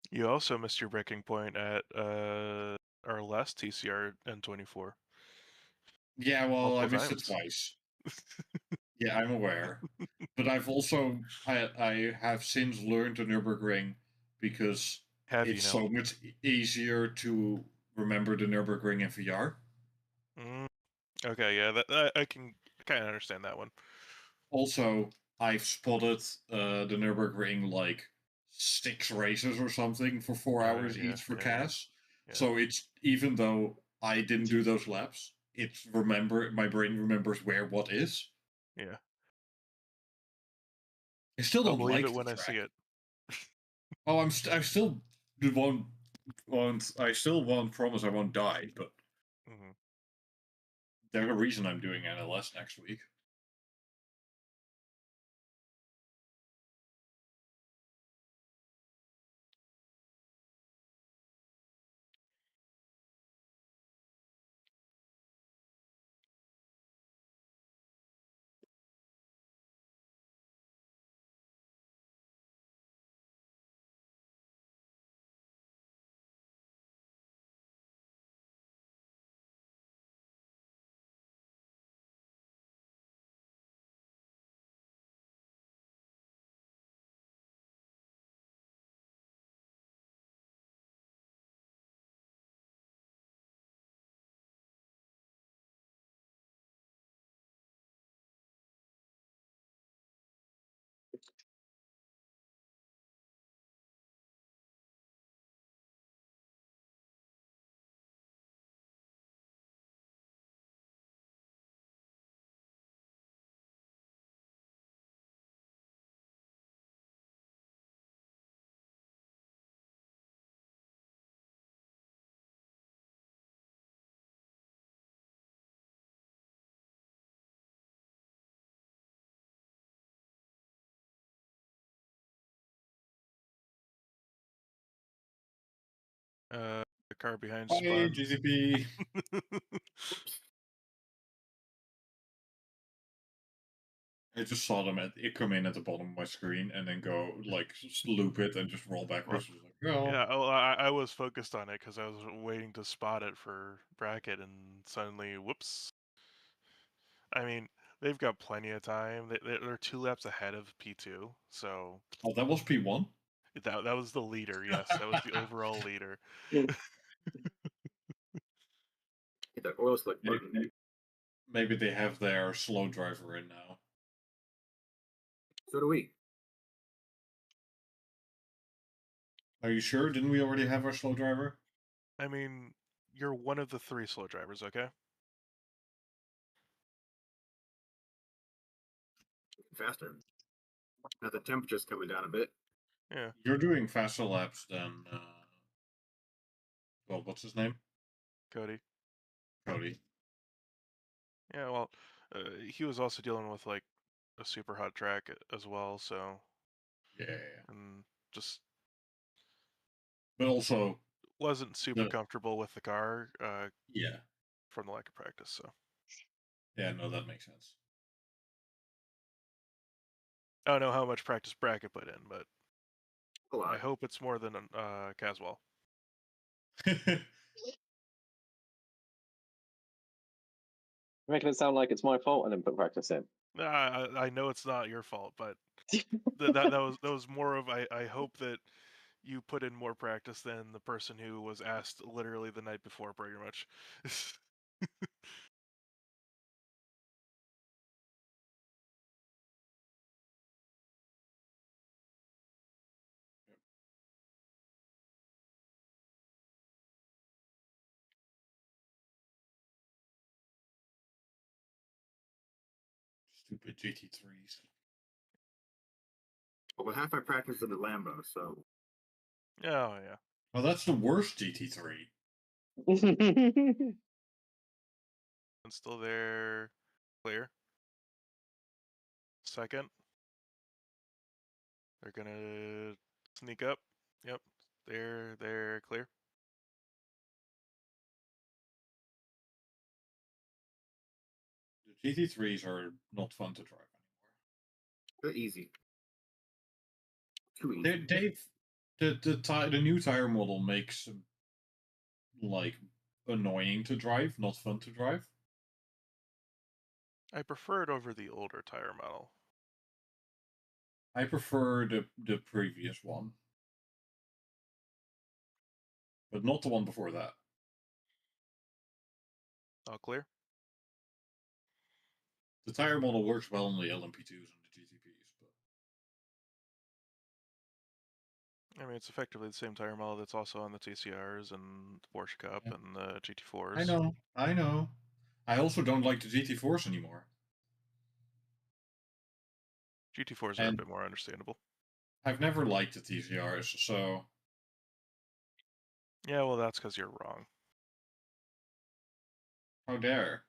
You also missed your breaking point at our last TCR N24. Yeah, well, Multiple I missed times. it twice. Yeah, I'm aware. But I've also I have since learned the Nürburgring because it's so much easier to remember the Nürburgring in VR. Okay, yeah, that I can kind of understand that one. Also, I've spotted the Nürburgring like 6 races or something for 4 hours each for CAS. Yeah. So it's, even though I didn't do those laps, my brain remembers where what is. Yeah. I still don't believe like it when the I see track. it. Oh, I still won't promise I won't die, but there's a reason I'm doing NLS next week. The car behind Hi, spun. GCP. I just saw them come in at the bottom of my screen and then go like loop it and just roll backwards. Yeah, I was focused on it because I was waiting to spot it for bracket, and suddenly, whoops. I mean, they've got plenty of time. They're 2 laps ahead of P2, so. Oh, that was P1? That was the leader, yes. That was the overall leader. Hit that oil slick button. Maybe they have their slow driver in now. So do we. Are you sure? Didn't we already have our slow driver? I mean, you're one of the 3 slow drivers, okay? faster. Now the temperature's coming down a bit. Yeah. You're doing faster laps than. Well, what's his name? Cody. Cody. Yeah, well, he was also dealing with like a super hot track as well, so. Yeah. And just. But also. Wasn't super comfortable with the car. Yeah. From the lack of practice, so. Yeah, no, that makes sense. I don't know how much practice Brackett put in, but a lot. I hope it's more than Caswell. Making it sound like it's my fault and then put practice in. I know it's not your fault, but that was more of I hope that you put in more practice than the person who was asked literally the night before, pretty much. Stupid GT3s. Well, half my practice in the Lambo, so. Oh yeah. Well, that's the worst GT3. And still there, clear. Second. They're gonna sneak up. Yep, they're clear. The GT3s are not fun to drive anymore. They're easy. Too easy. The new tire model makes them like annoying to drive, not fun to drive. I prefer it over the older tire model. I prefer the previous one, but not the one before that. All clear. The tire model works well on the LMP2s and the GTPs, but I mean, it's effectively the same tire model that's also on the TCRs and the Porsche Cup and the GT4s. I know. I also don't like the GT4s anymore. GT4s are a bit more understandable. I've never liked the TCRs, so. Yeah, well, that's because you're wrong. How dare?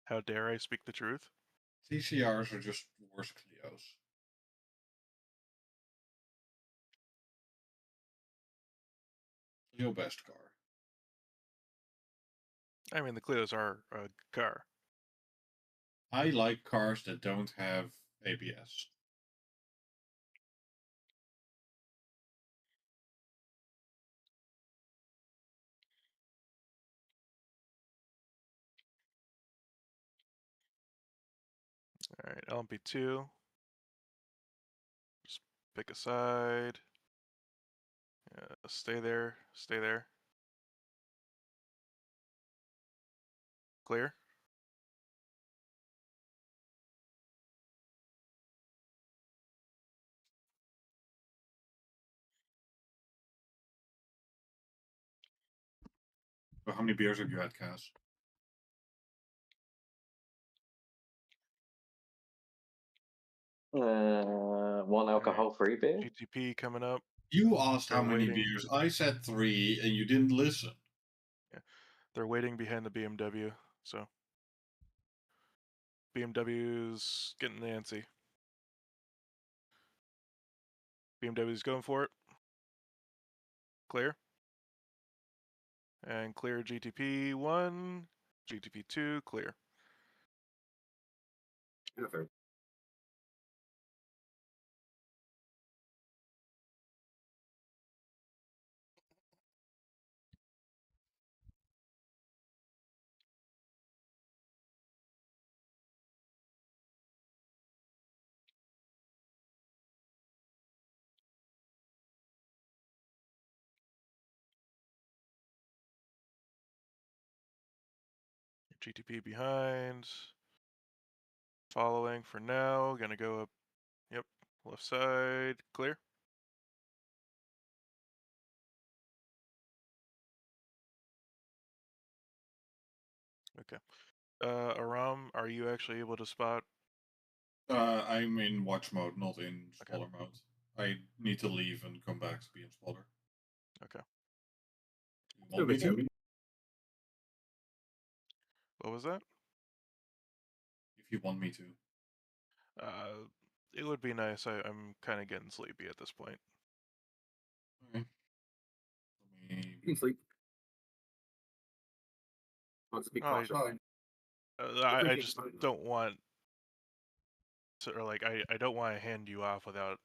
How dare I speak the truth? TCRs are just worse Clios. Clio best car. I mean, the Clios are a car. I like cars that don't have ABS. All right, LMP2. Just pick a side. Stay there. Stay there. Clear. So how many beers have you had, Cass? One alcohol-free beer. GTP coming up. You asked how They're many waiting. beers. I said 3, and you didn't listen. Yeah, they're waiting behind the BMW. So BMW's getting antsy. BMW's going for it. Clear. And clear GTP 1, GTP 2, clear. Okay. GTP behind. Following for now. Gonna go up. Yep. Left side. Clear. Okay. Aram, are you actually able to spot? I'm in watch mode, not in spotter mode. I need to leave and come back to be in spotter. Okay. You want me to? What was that? If you want me to. It would be nice. I'm kind of getting sleepy at this point. Okay. You can sleep. Let's be cautious. I just don't want to, or like I don't want to hand you off without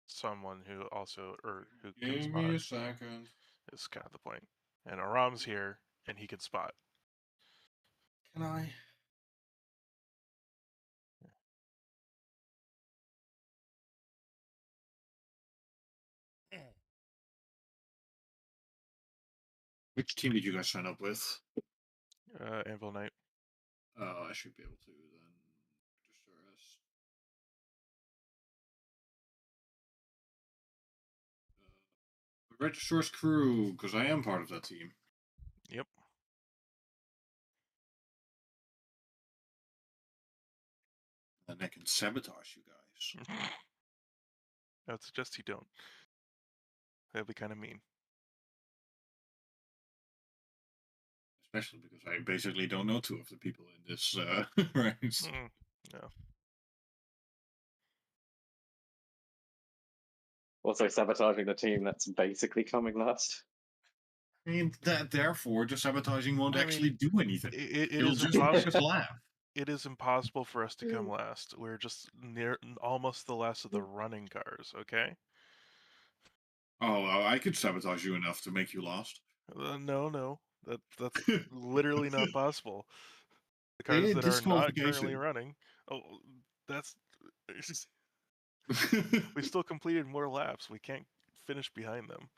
someone who also who can Give spot. me a second. Is kind of the point. And Aram's here, and he can spot. Can I? Which team did you guys sign up with? Anvil Knight. I should be able to then register as. Register as crew, because I am part of that team. Yep. And I can sabotage you guys. I would suggest you don't. That'd be kind of mean. Especially because I basically don't know two of the people in this race. No. Also sabotaging the team that's basically coming last. I mean, therefore, the sabotaging won't actually do anything. It It'll is just make us impossible. laugh. It is impossible for us to come last. We're just near almost the last of the running cars. Okay. Oh, I could sabotage you enough to make you last. No. That's literally not possible. The cars that are not currently running. Oh, that's. We still completed more laps. We can't finish behind them.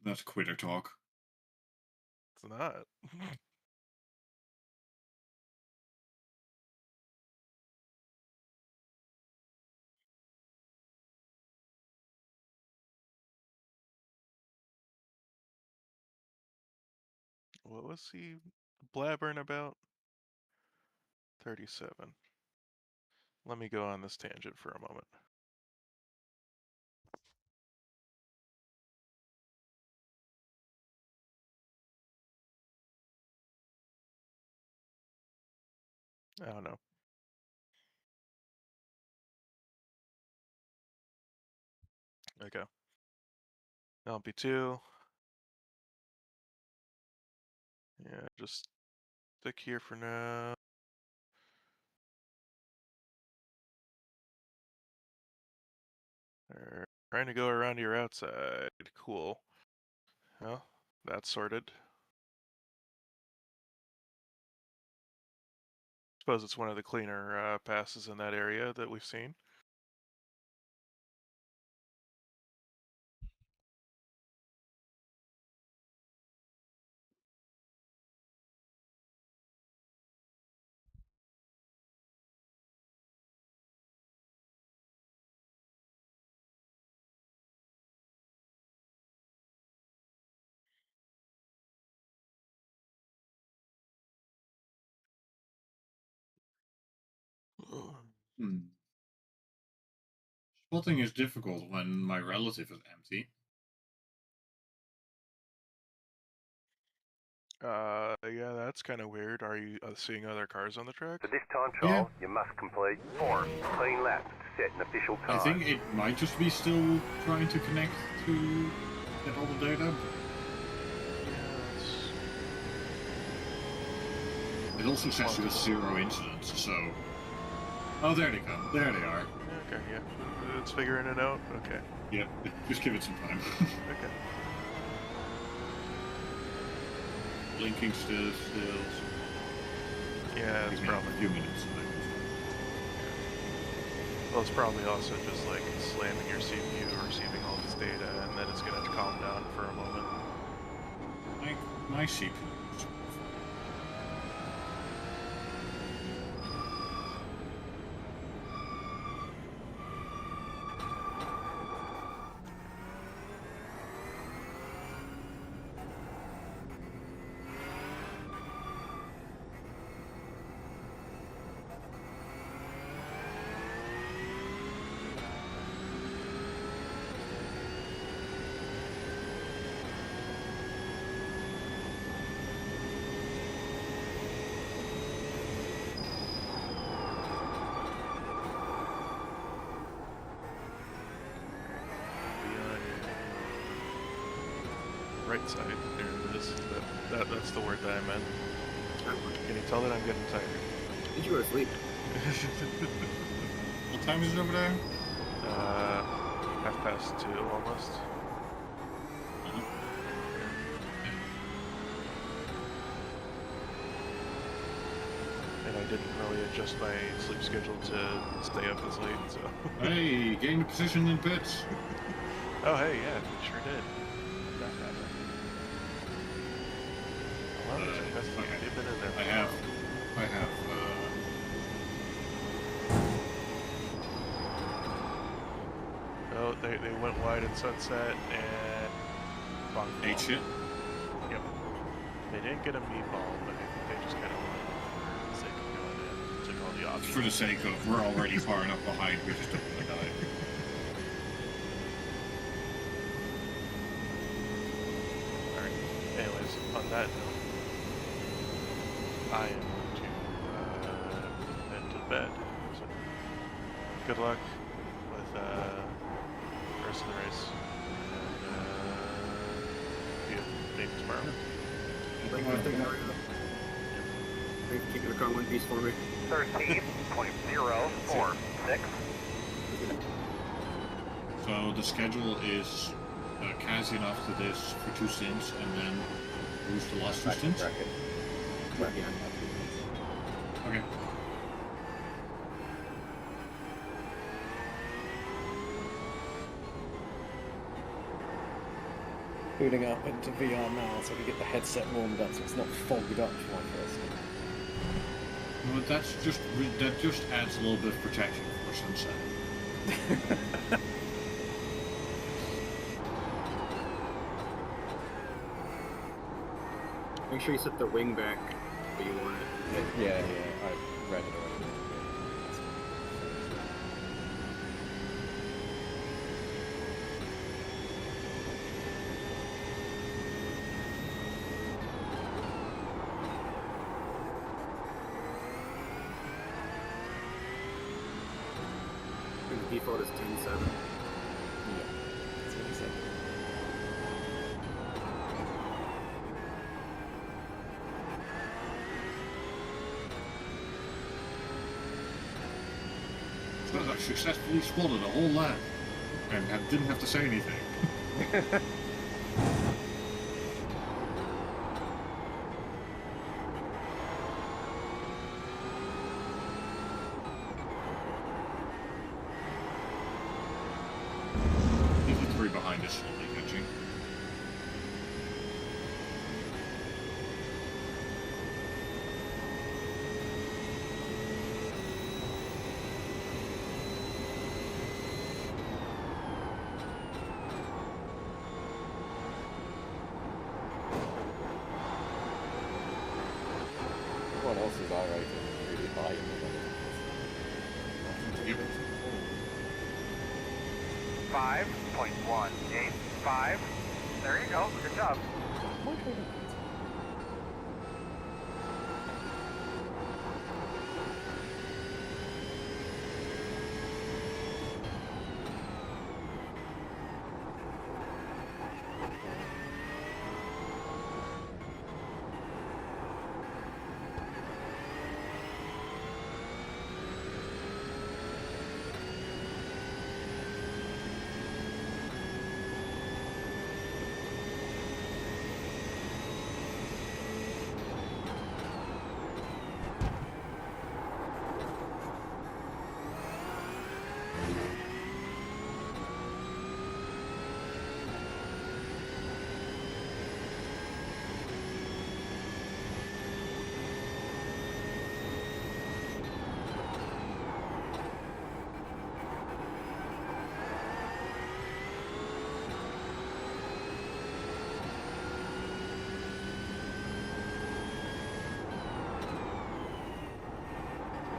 That's quitter talk. It's not. What was he blabbering about? 37. Let me go on this tangent for a moment. I don't know. Okay. LP2. Yeah, just stick here for now. They're trying to go around your outside. Cool. Well, that's sorted. Suppose it's one of the cleaner passes in that area that we've seen. Spotting is difficult when my relative is empty. Yeah, that's kind of weird. Are you seeing other cars on the track? For this time trial, you must complete 4 clean laps to set an official time. I think it might just be still trying to connect to get all the data. It also says you have 0 incidents, so... Oh, there they come. There they are. Okay, yeah. It's figuring it out? Okay. Yep, just give it some time. Okay. Blinking still. Yeah, it's probably a few minutes. Well, it's probably also just like slamming your CPU, receiving all this data, and then it's gonna calm down for a moment. My CPU. right side. There it is. That's the word that I meant. Can you tell that I'm getting tired? Did you go to sleep? What time is it over there? 2:30 almost. And I didn't really adjust my sleep schedule to stay up as late, so. Hey, gained a position in pits. Oh, hey, yeah, sure did. Well, they've been in there. I have. Oh, they went wide in Sunset and. Ate shit. Yep. They didn't get a meatball, but I think they just kind of went for the sake of going in. Took all the options. For the sake of, we're already far enough behind, we just don't want to die. Alright. Anyways, on that note, I am going to head to bed. So, good luck with the rest of the race. And see you tomorrow. Thank you for taking the keeping the car in one piece for me. 13.046. So the schedule is Kazian after this for 2 stints, and then who's the last 2 stints? Yeah. Okay. Booting up into VR now so we get the headset warmed up so it's not fogged up for my first. Well, that just adds a little bit of protection for Sunset. Make sure you set the wing back where you want it. Yeah, I read it already. And the default is 10.7. Yeah, that's what he said. So I successfully spotted a whole lap and didn't have to say anything. Even 3 behind is slowly catching. Everyone else's I rating is really high in the Yep. 5.185. There you go. Good job.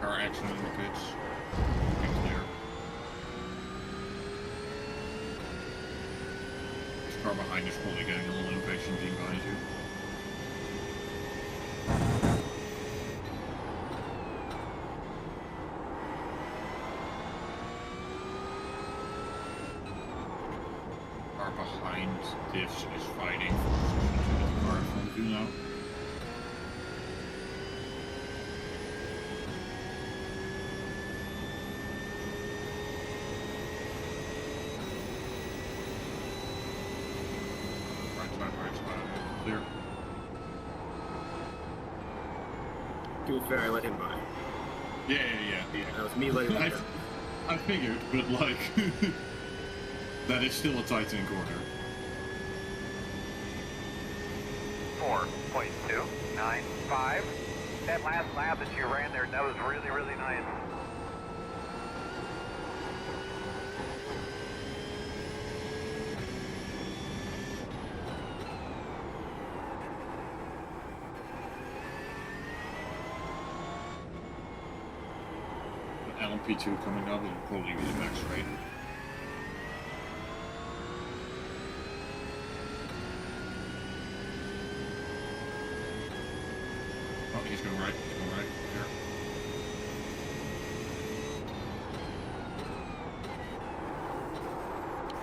Car accident in the pits. Looking clear. This car behind is probably getting a little impatient being behind you. Car behind behind diffs is fighting for position to the car in front of you now. Right. Clear. To be fair, I let him by. Yeah. That was me letting him I figured, but like, that is still a tightening corner. 4.295. That last lap that you ran there, that was really, really nice. LMP2 coming up, it'll probably be the max rate. Oh, he's going right. Here.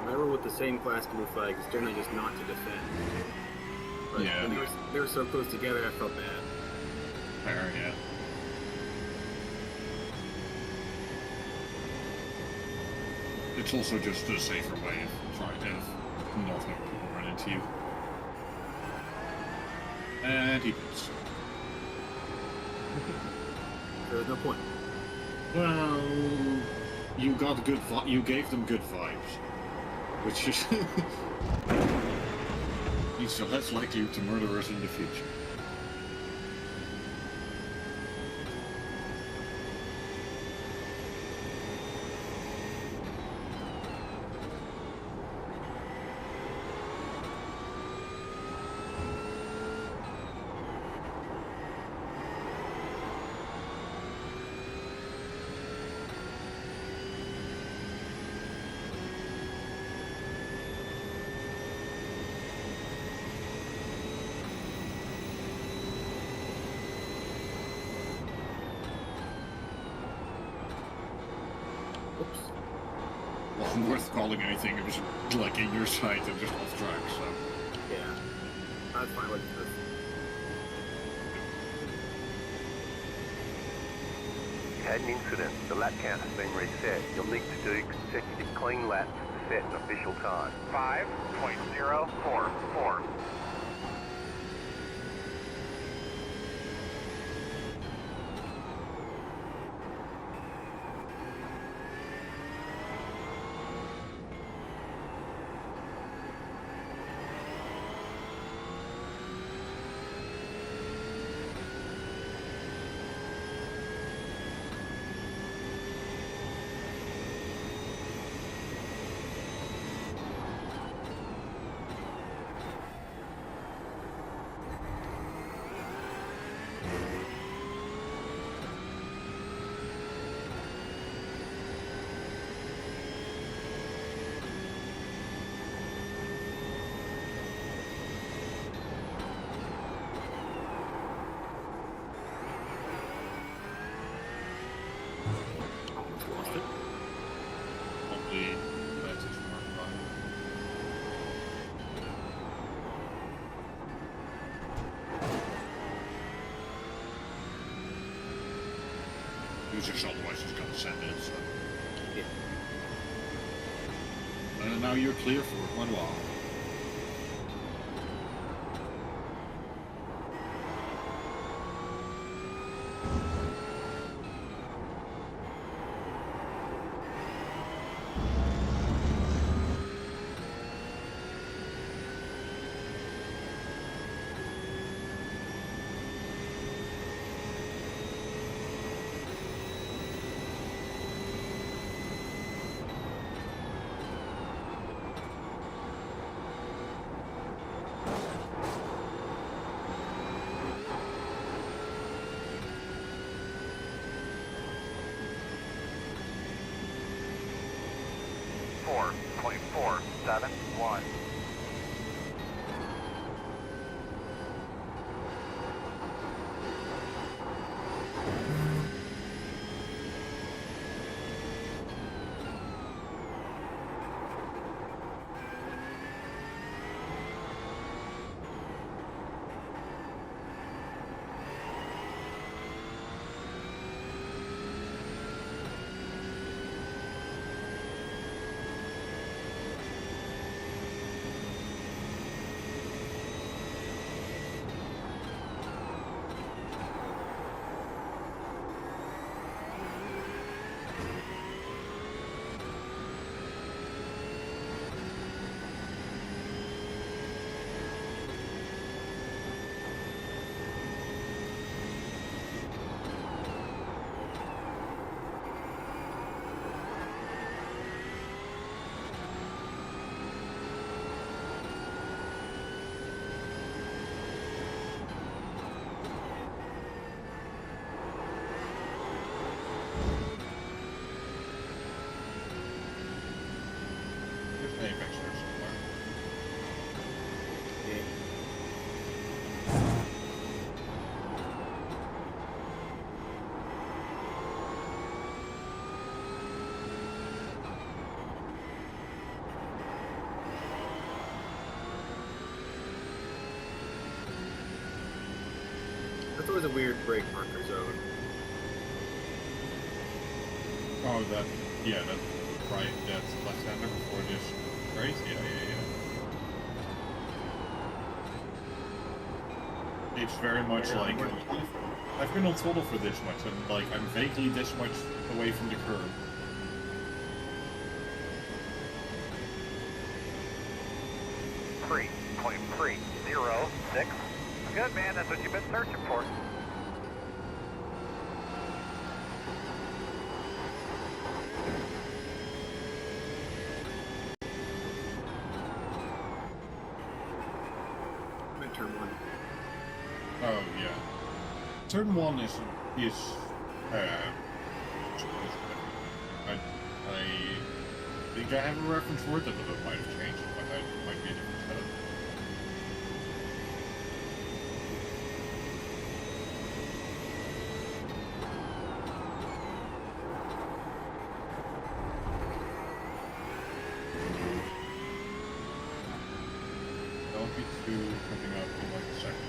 Whenever with the same class blue flag, it's generally just not to defend. But Yeah. when they were so close together, I felt bad. Fair, yeah. It's also just a safer way of trying to not have people run into you. And he pits. There was no point. Well, you got good. You gave them good vibes, which is he's less likely to murder us in the future. Wasn't worth calling anything. It was like in your sight and just off track. So yeah, that's fine with this. You had an incident. The lap count has been reset. You'll need to do consecutive clean laps to set an official time. 5.044. Lost it. probably that is more fun. Users otherwise is going to send it. So. Yeah. Now you're clear for one while. .471. was a weird brake marker zone. Oh, yeah, that's right. That's left-hander before this, right? Yeah. It's very much like I've been on throttle for this much, and like I'm vaguely this much away from the curb. Three point 306. Good, man. That's what you've been searching for. Turn one. Oh yeah, turn one is I think I have a reference for it, that it might have changed, but it might be a different setup. LP2 coming up in like a second.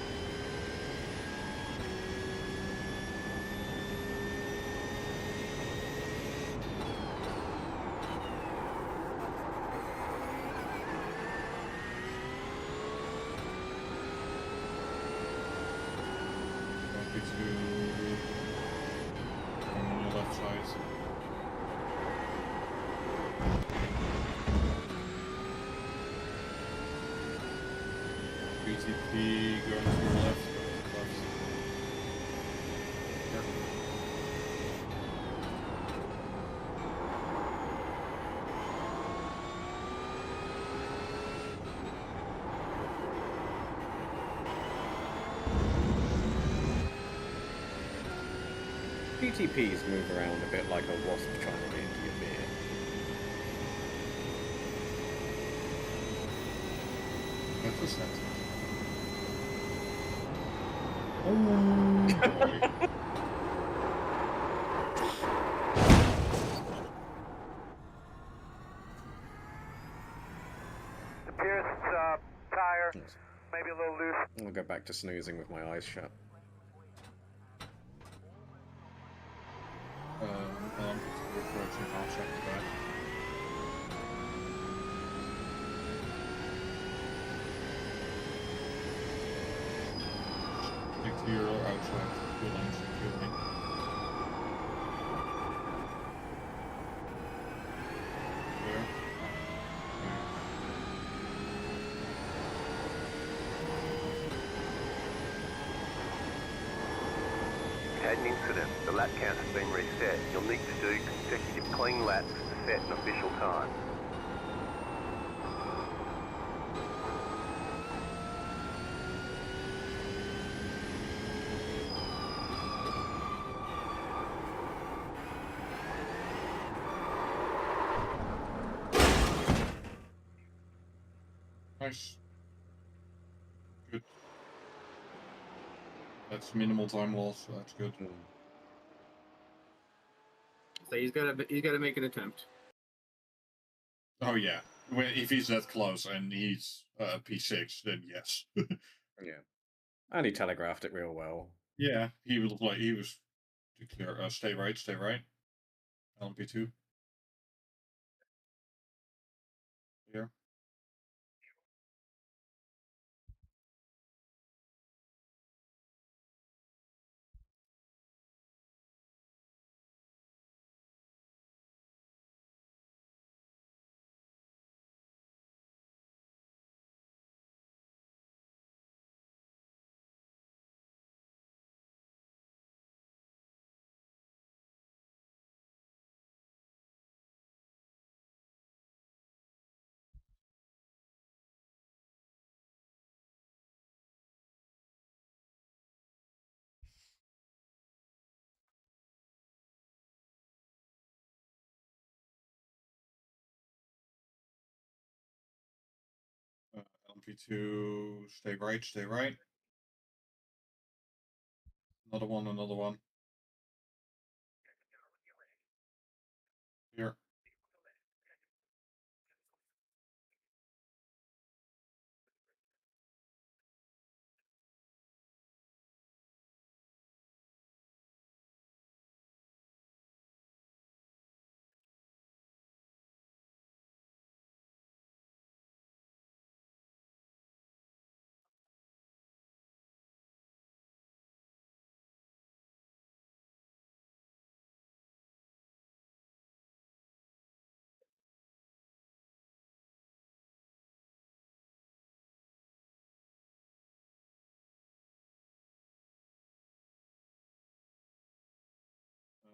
On your left side. BTP going to your left. PTPs move around a bit like a wasp trying to get into your beer. That's a sentence. Oh boy. Appears tire, maybe a little loose. I'll go back to snoozing with my eyes shut. Approaching half second back. Stick to your outside fuel lanes, fueling. There. Had an incident. The lap count has been reset. You'll need to do consecutive clean laps to set an official time. Nice. Good. That's minimal time loss, so that's good. So he's gotta make an attempt. Oh yeah. If he's that close and he's P6, then yes. Yeah. And he telegraphed it real well. Yeah, he was clear. Stay right. LMP2. Here. LMP2, stay right. Another one. Here.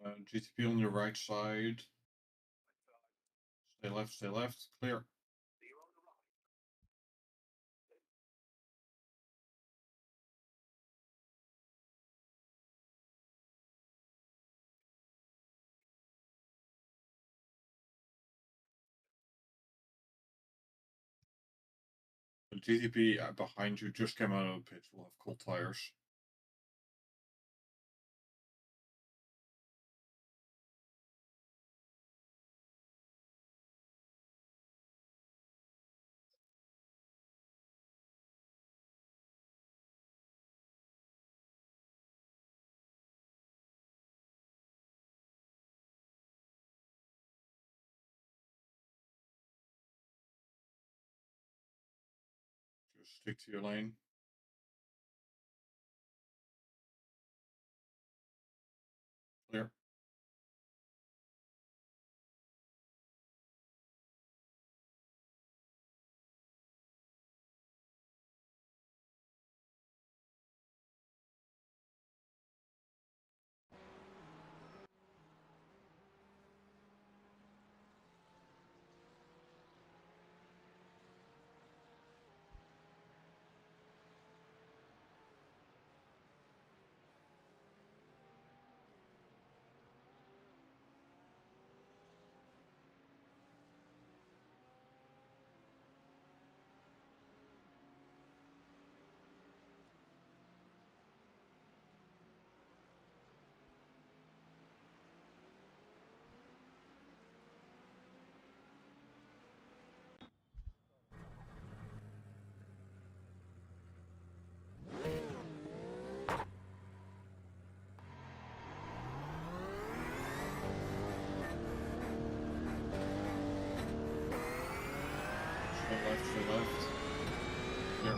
GTP on your right side. Stay left, clear. The GTP behind you just came out of the pit. We'll have cold tires. Just stick to your lane. Clear. Stay left. Clear.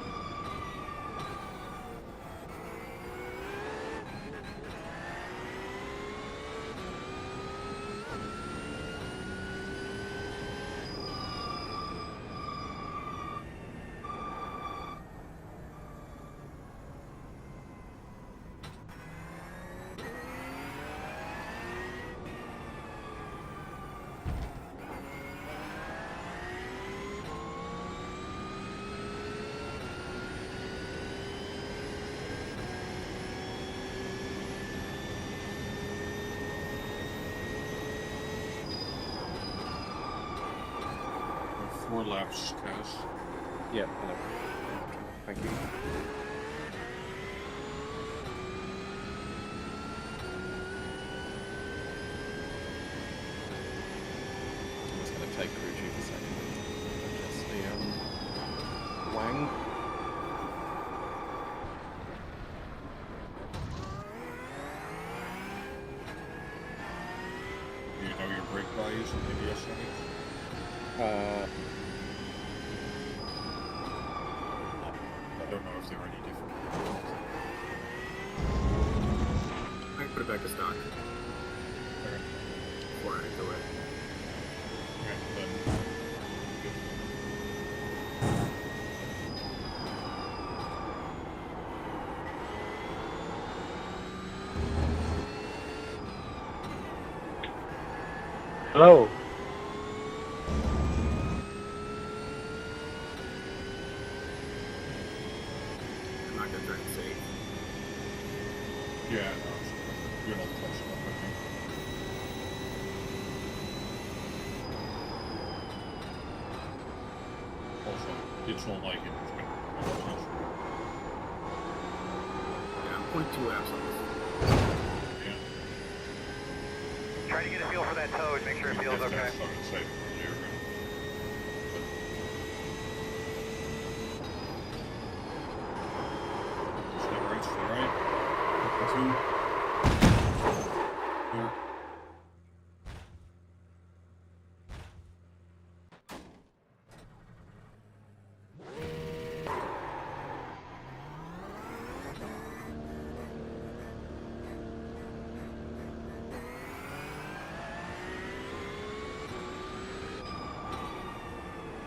Four laps, guys. Yeah, hello. Thank you. I'm just going to take crew chief a second and adjust the wang. Do you know your brake values and ABS settings? I don't know if they're any different. I can put it back to stock. Okay. Before I go away. Okay, then. Hello. I'm not gonna try and save. Yeah, no, you're not close enough, I think. Also, it's not like it's been Yeah, I'm 0.2 laps on this. Yeah. Try to get a feel for that toad, make sure it feels okay. Stay right. 2. 4.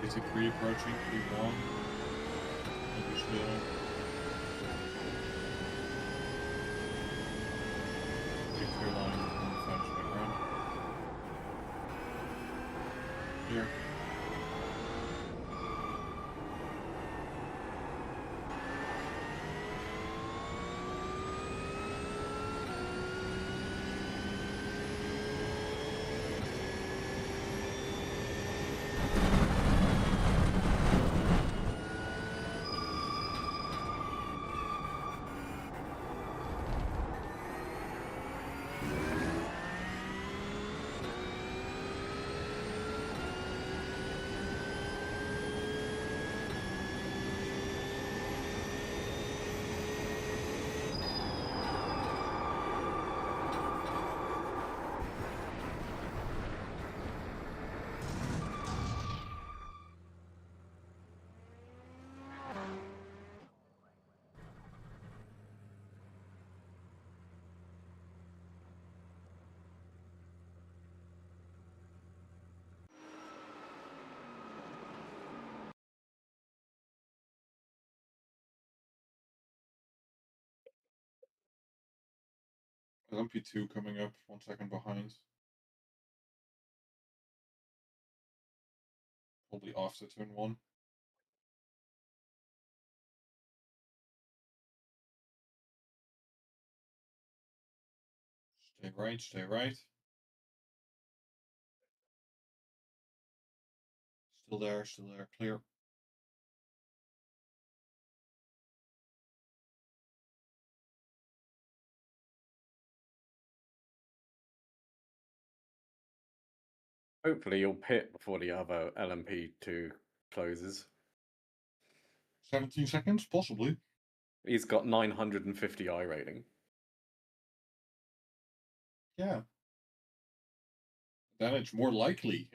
Is it 3 approaching? 3-1. Maybe still. Keep your line on the fence. Here. LMP2 coming up 1 second behind. Probably after turn 1. Stay right, stay right. Still there, clear. Hopefully you'll pit before the other LMP2 closes. 17 seconds, possibly. He's got 950 I rating. Yeah. Then it's more likely.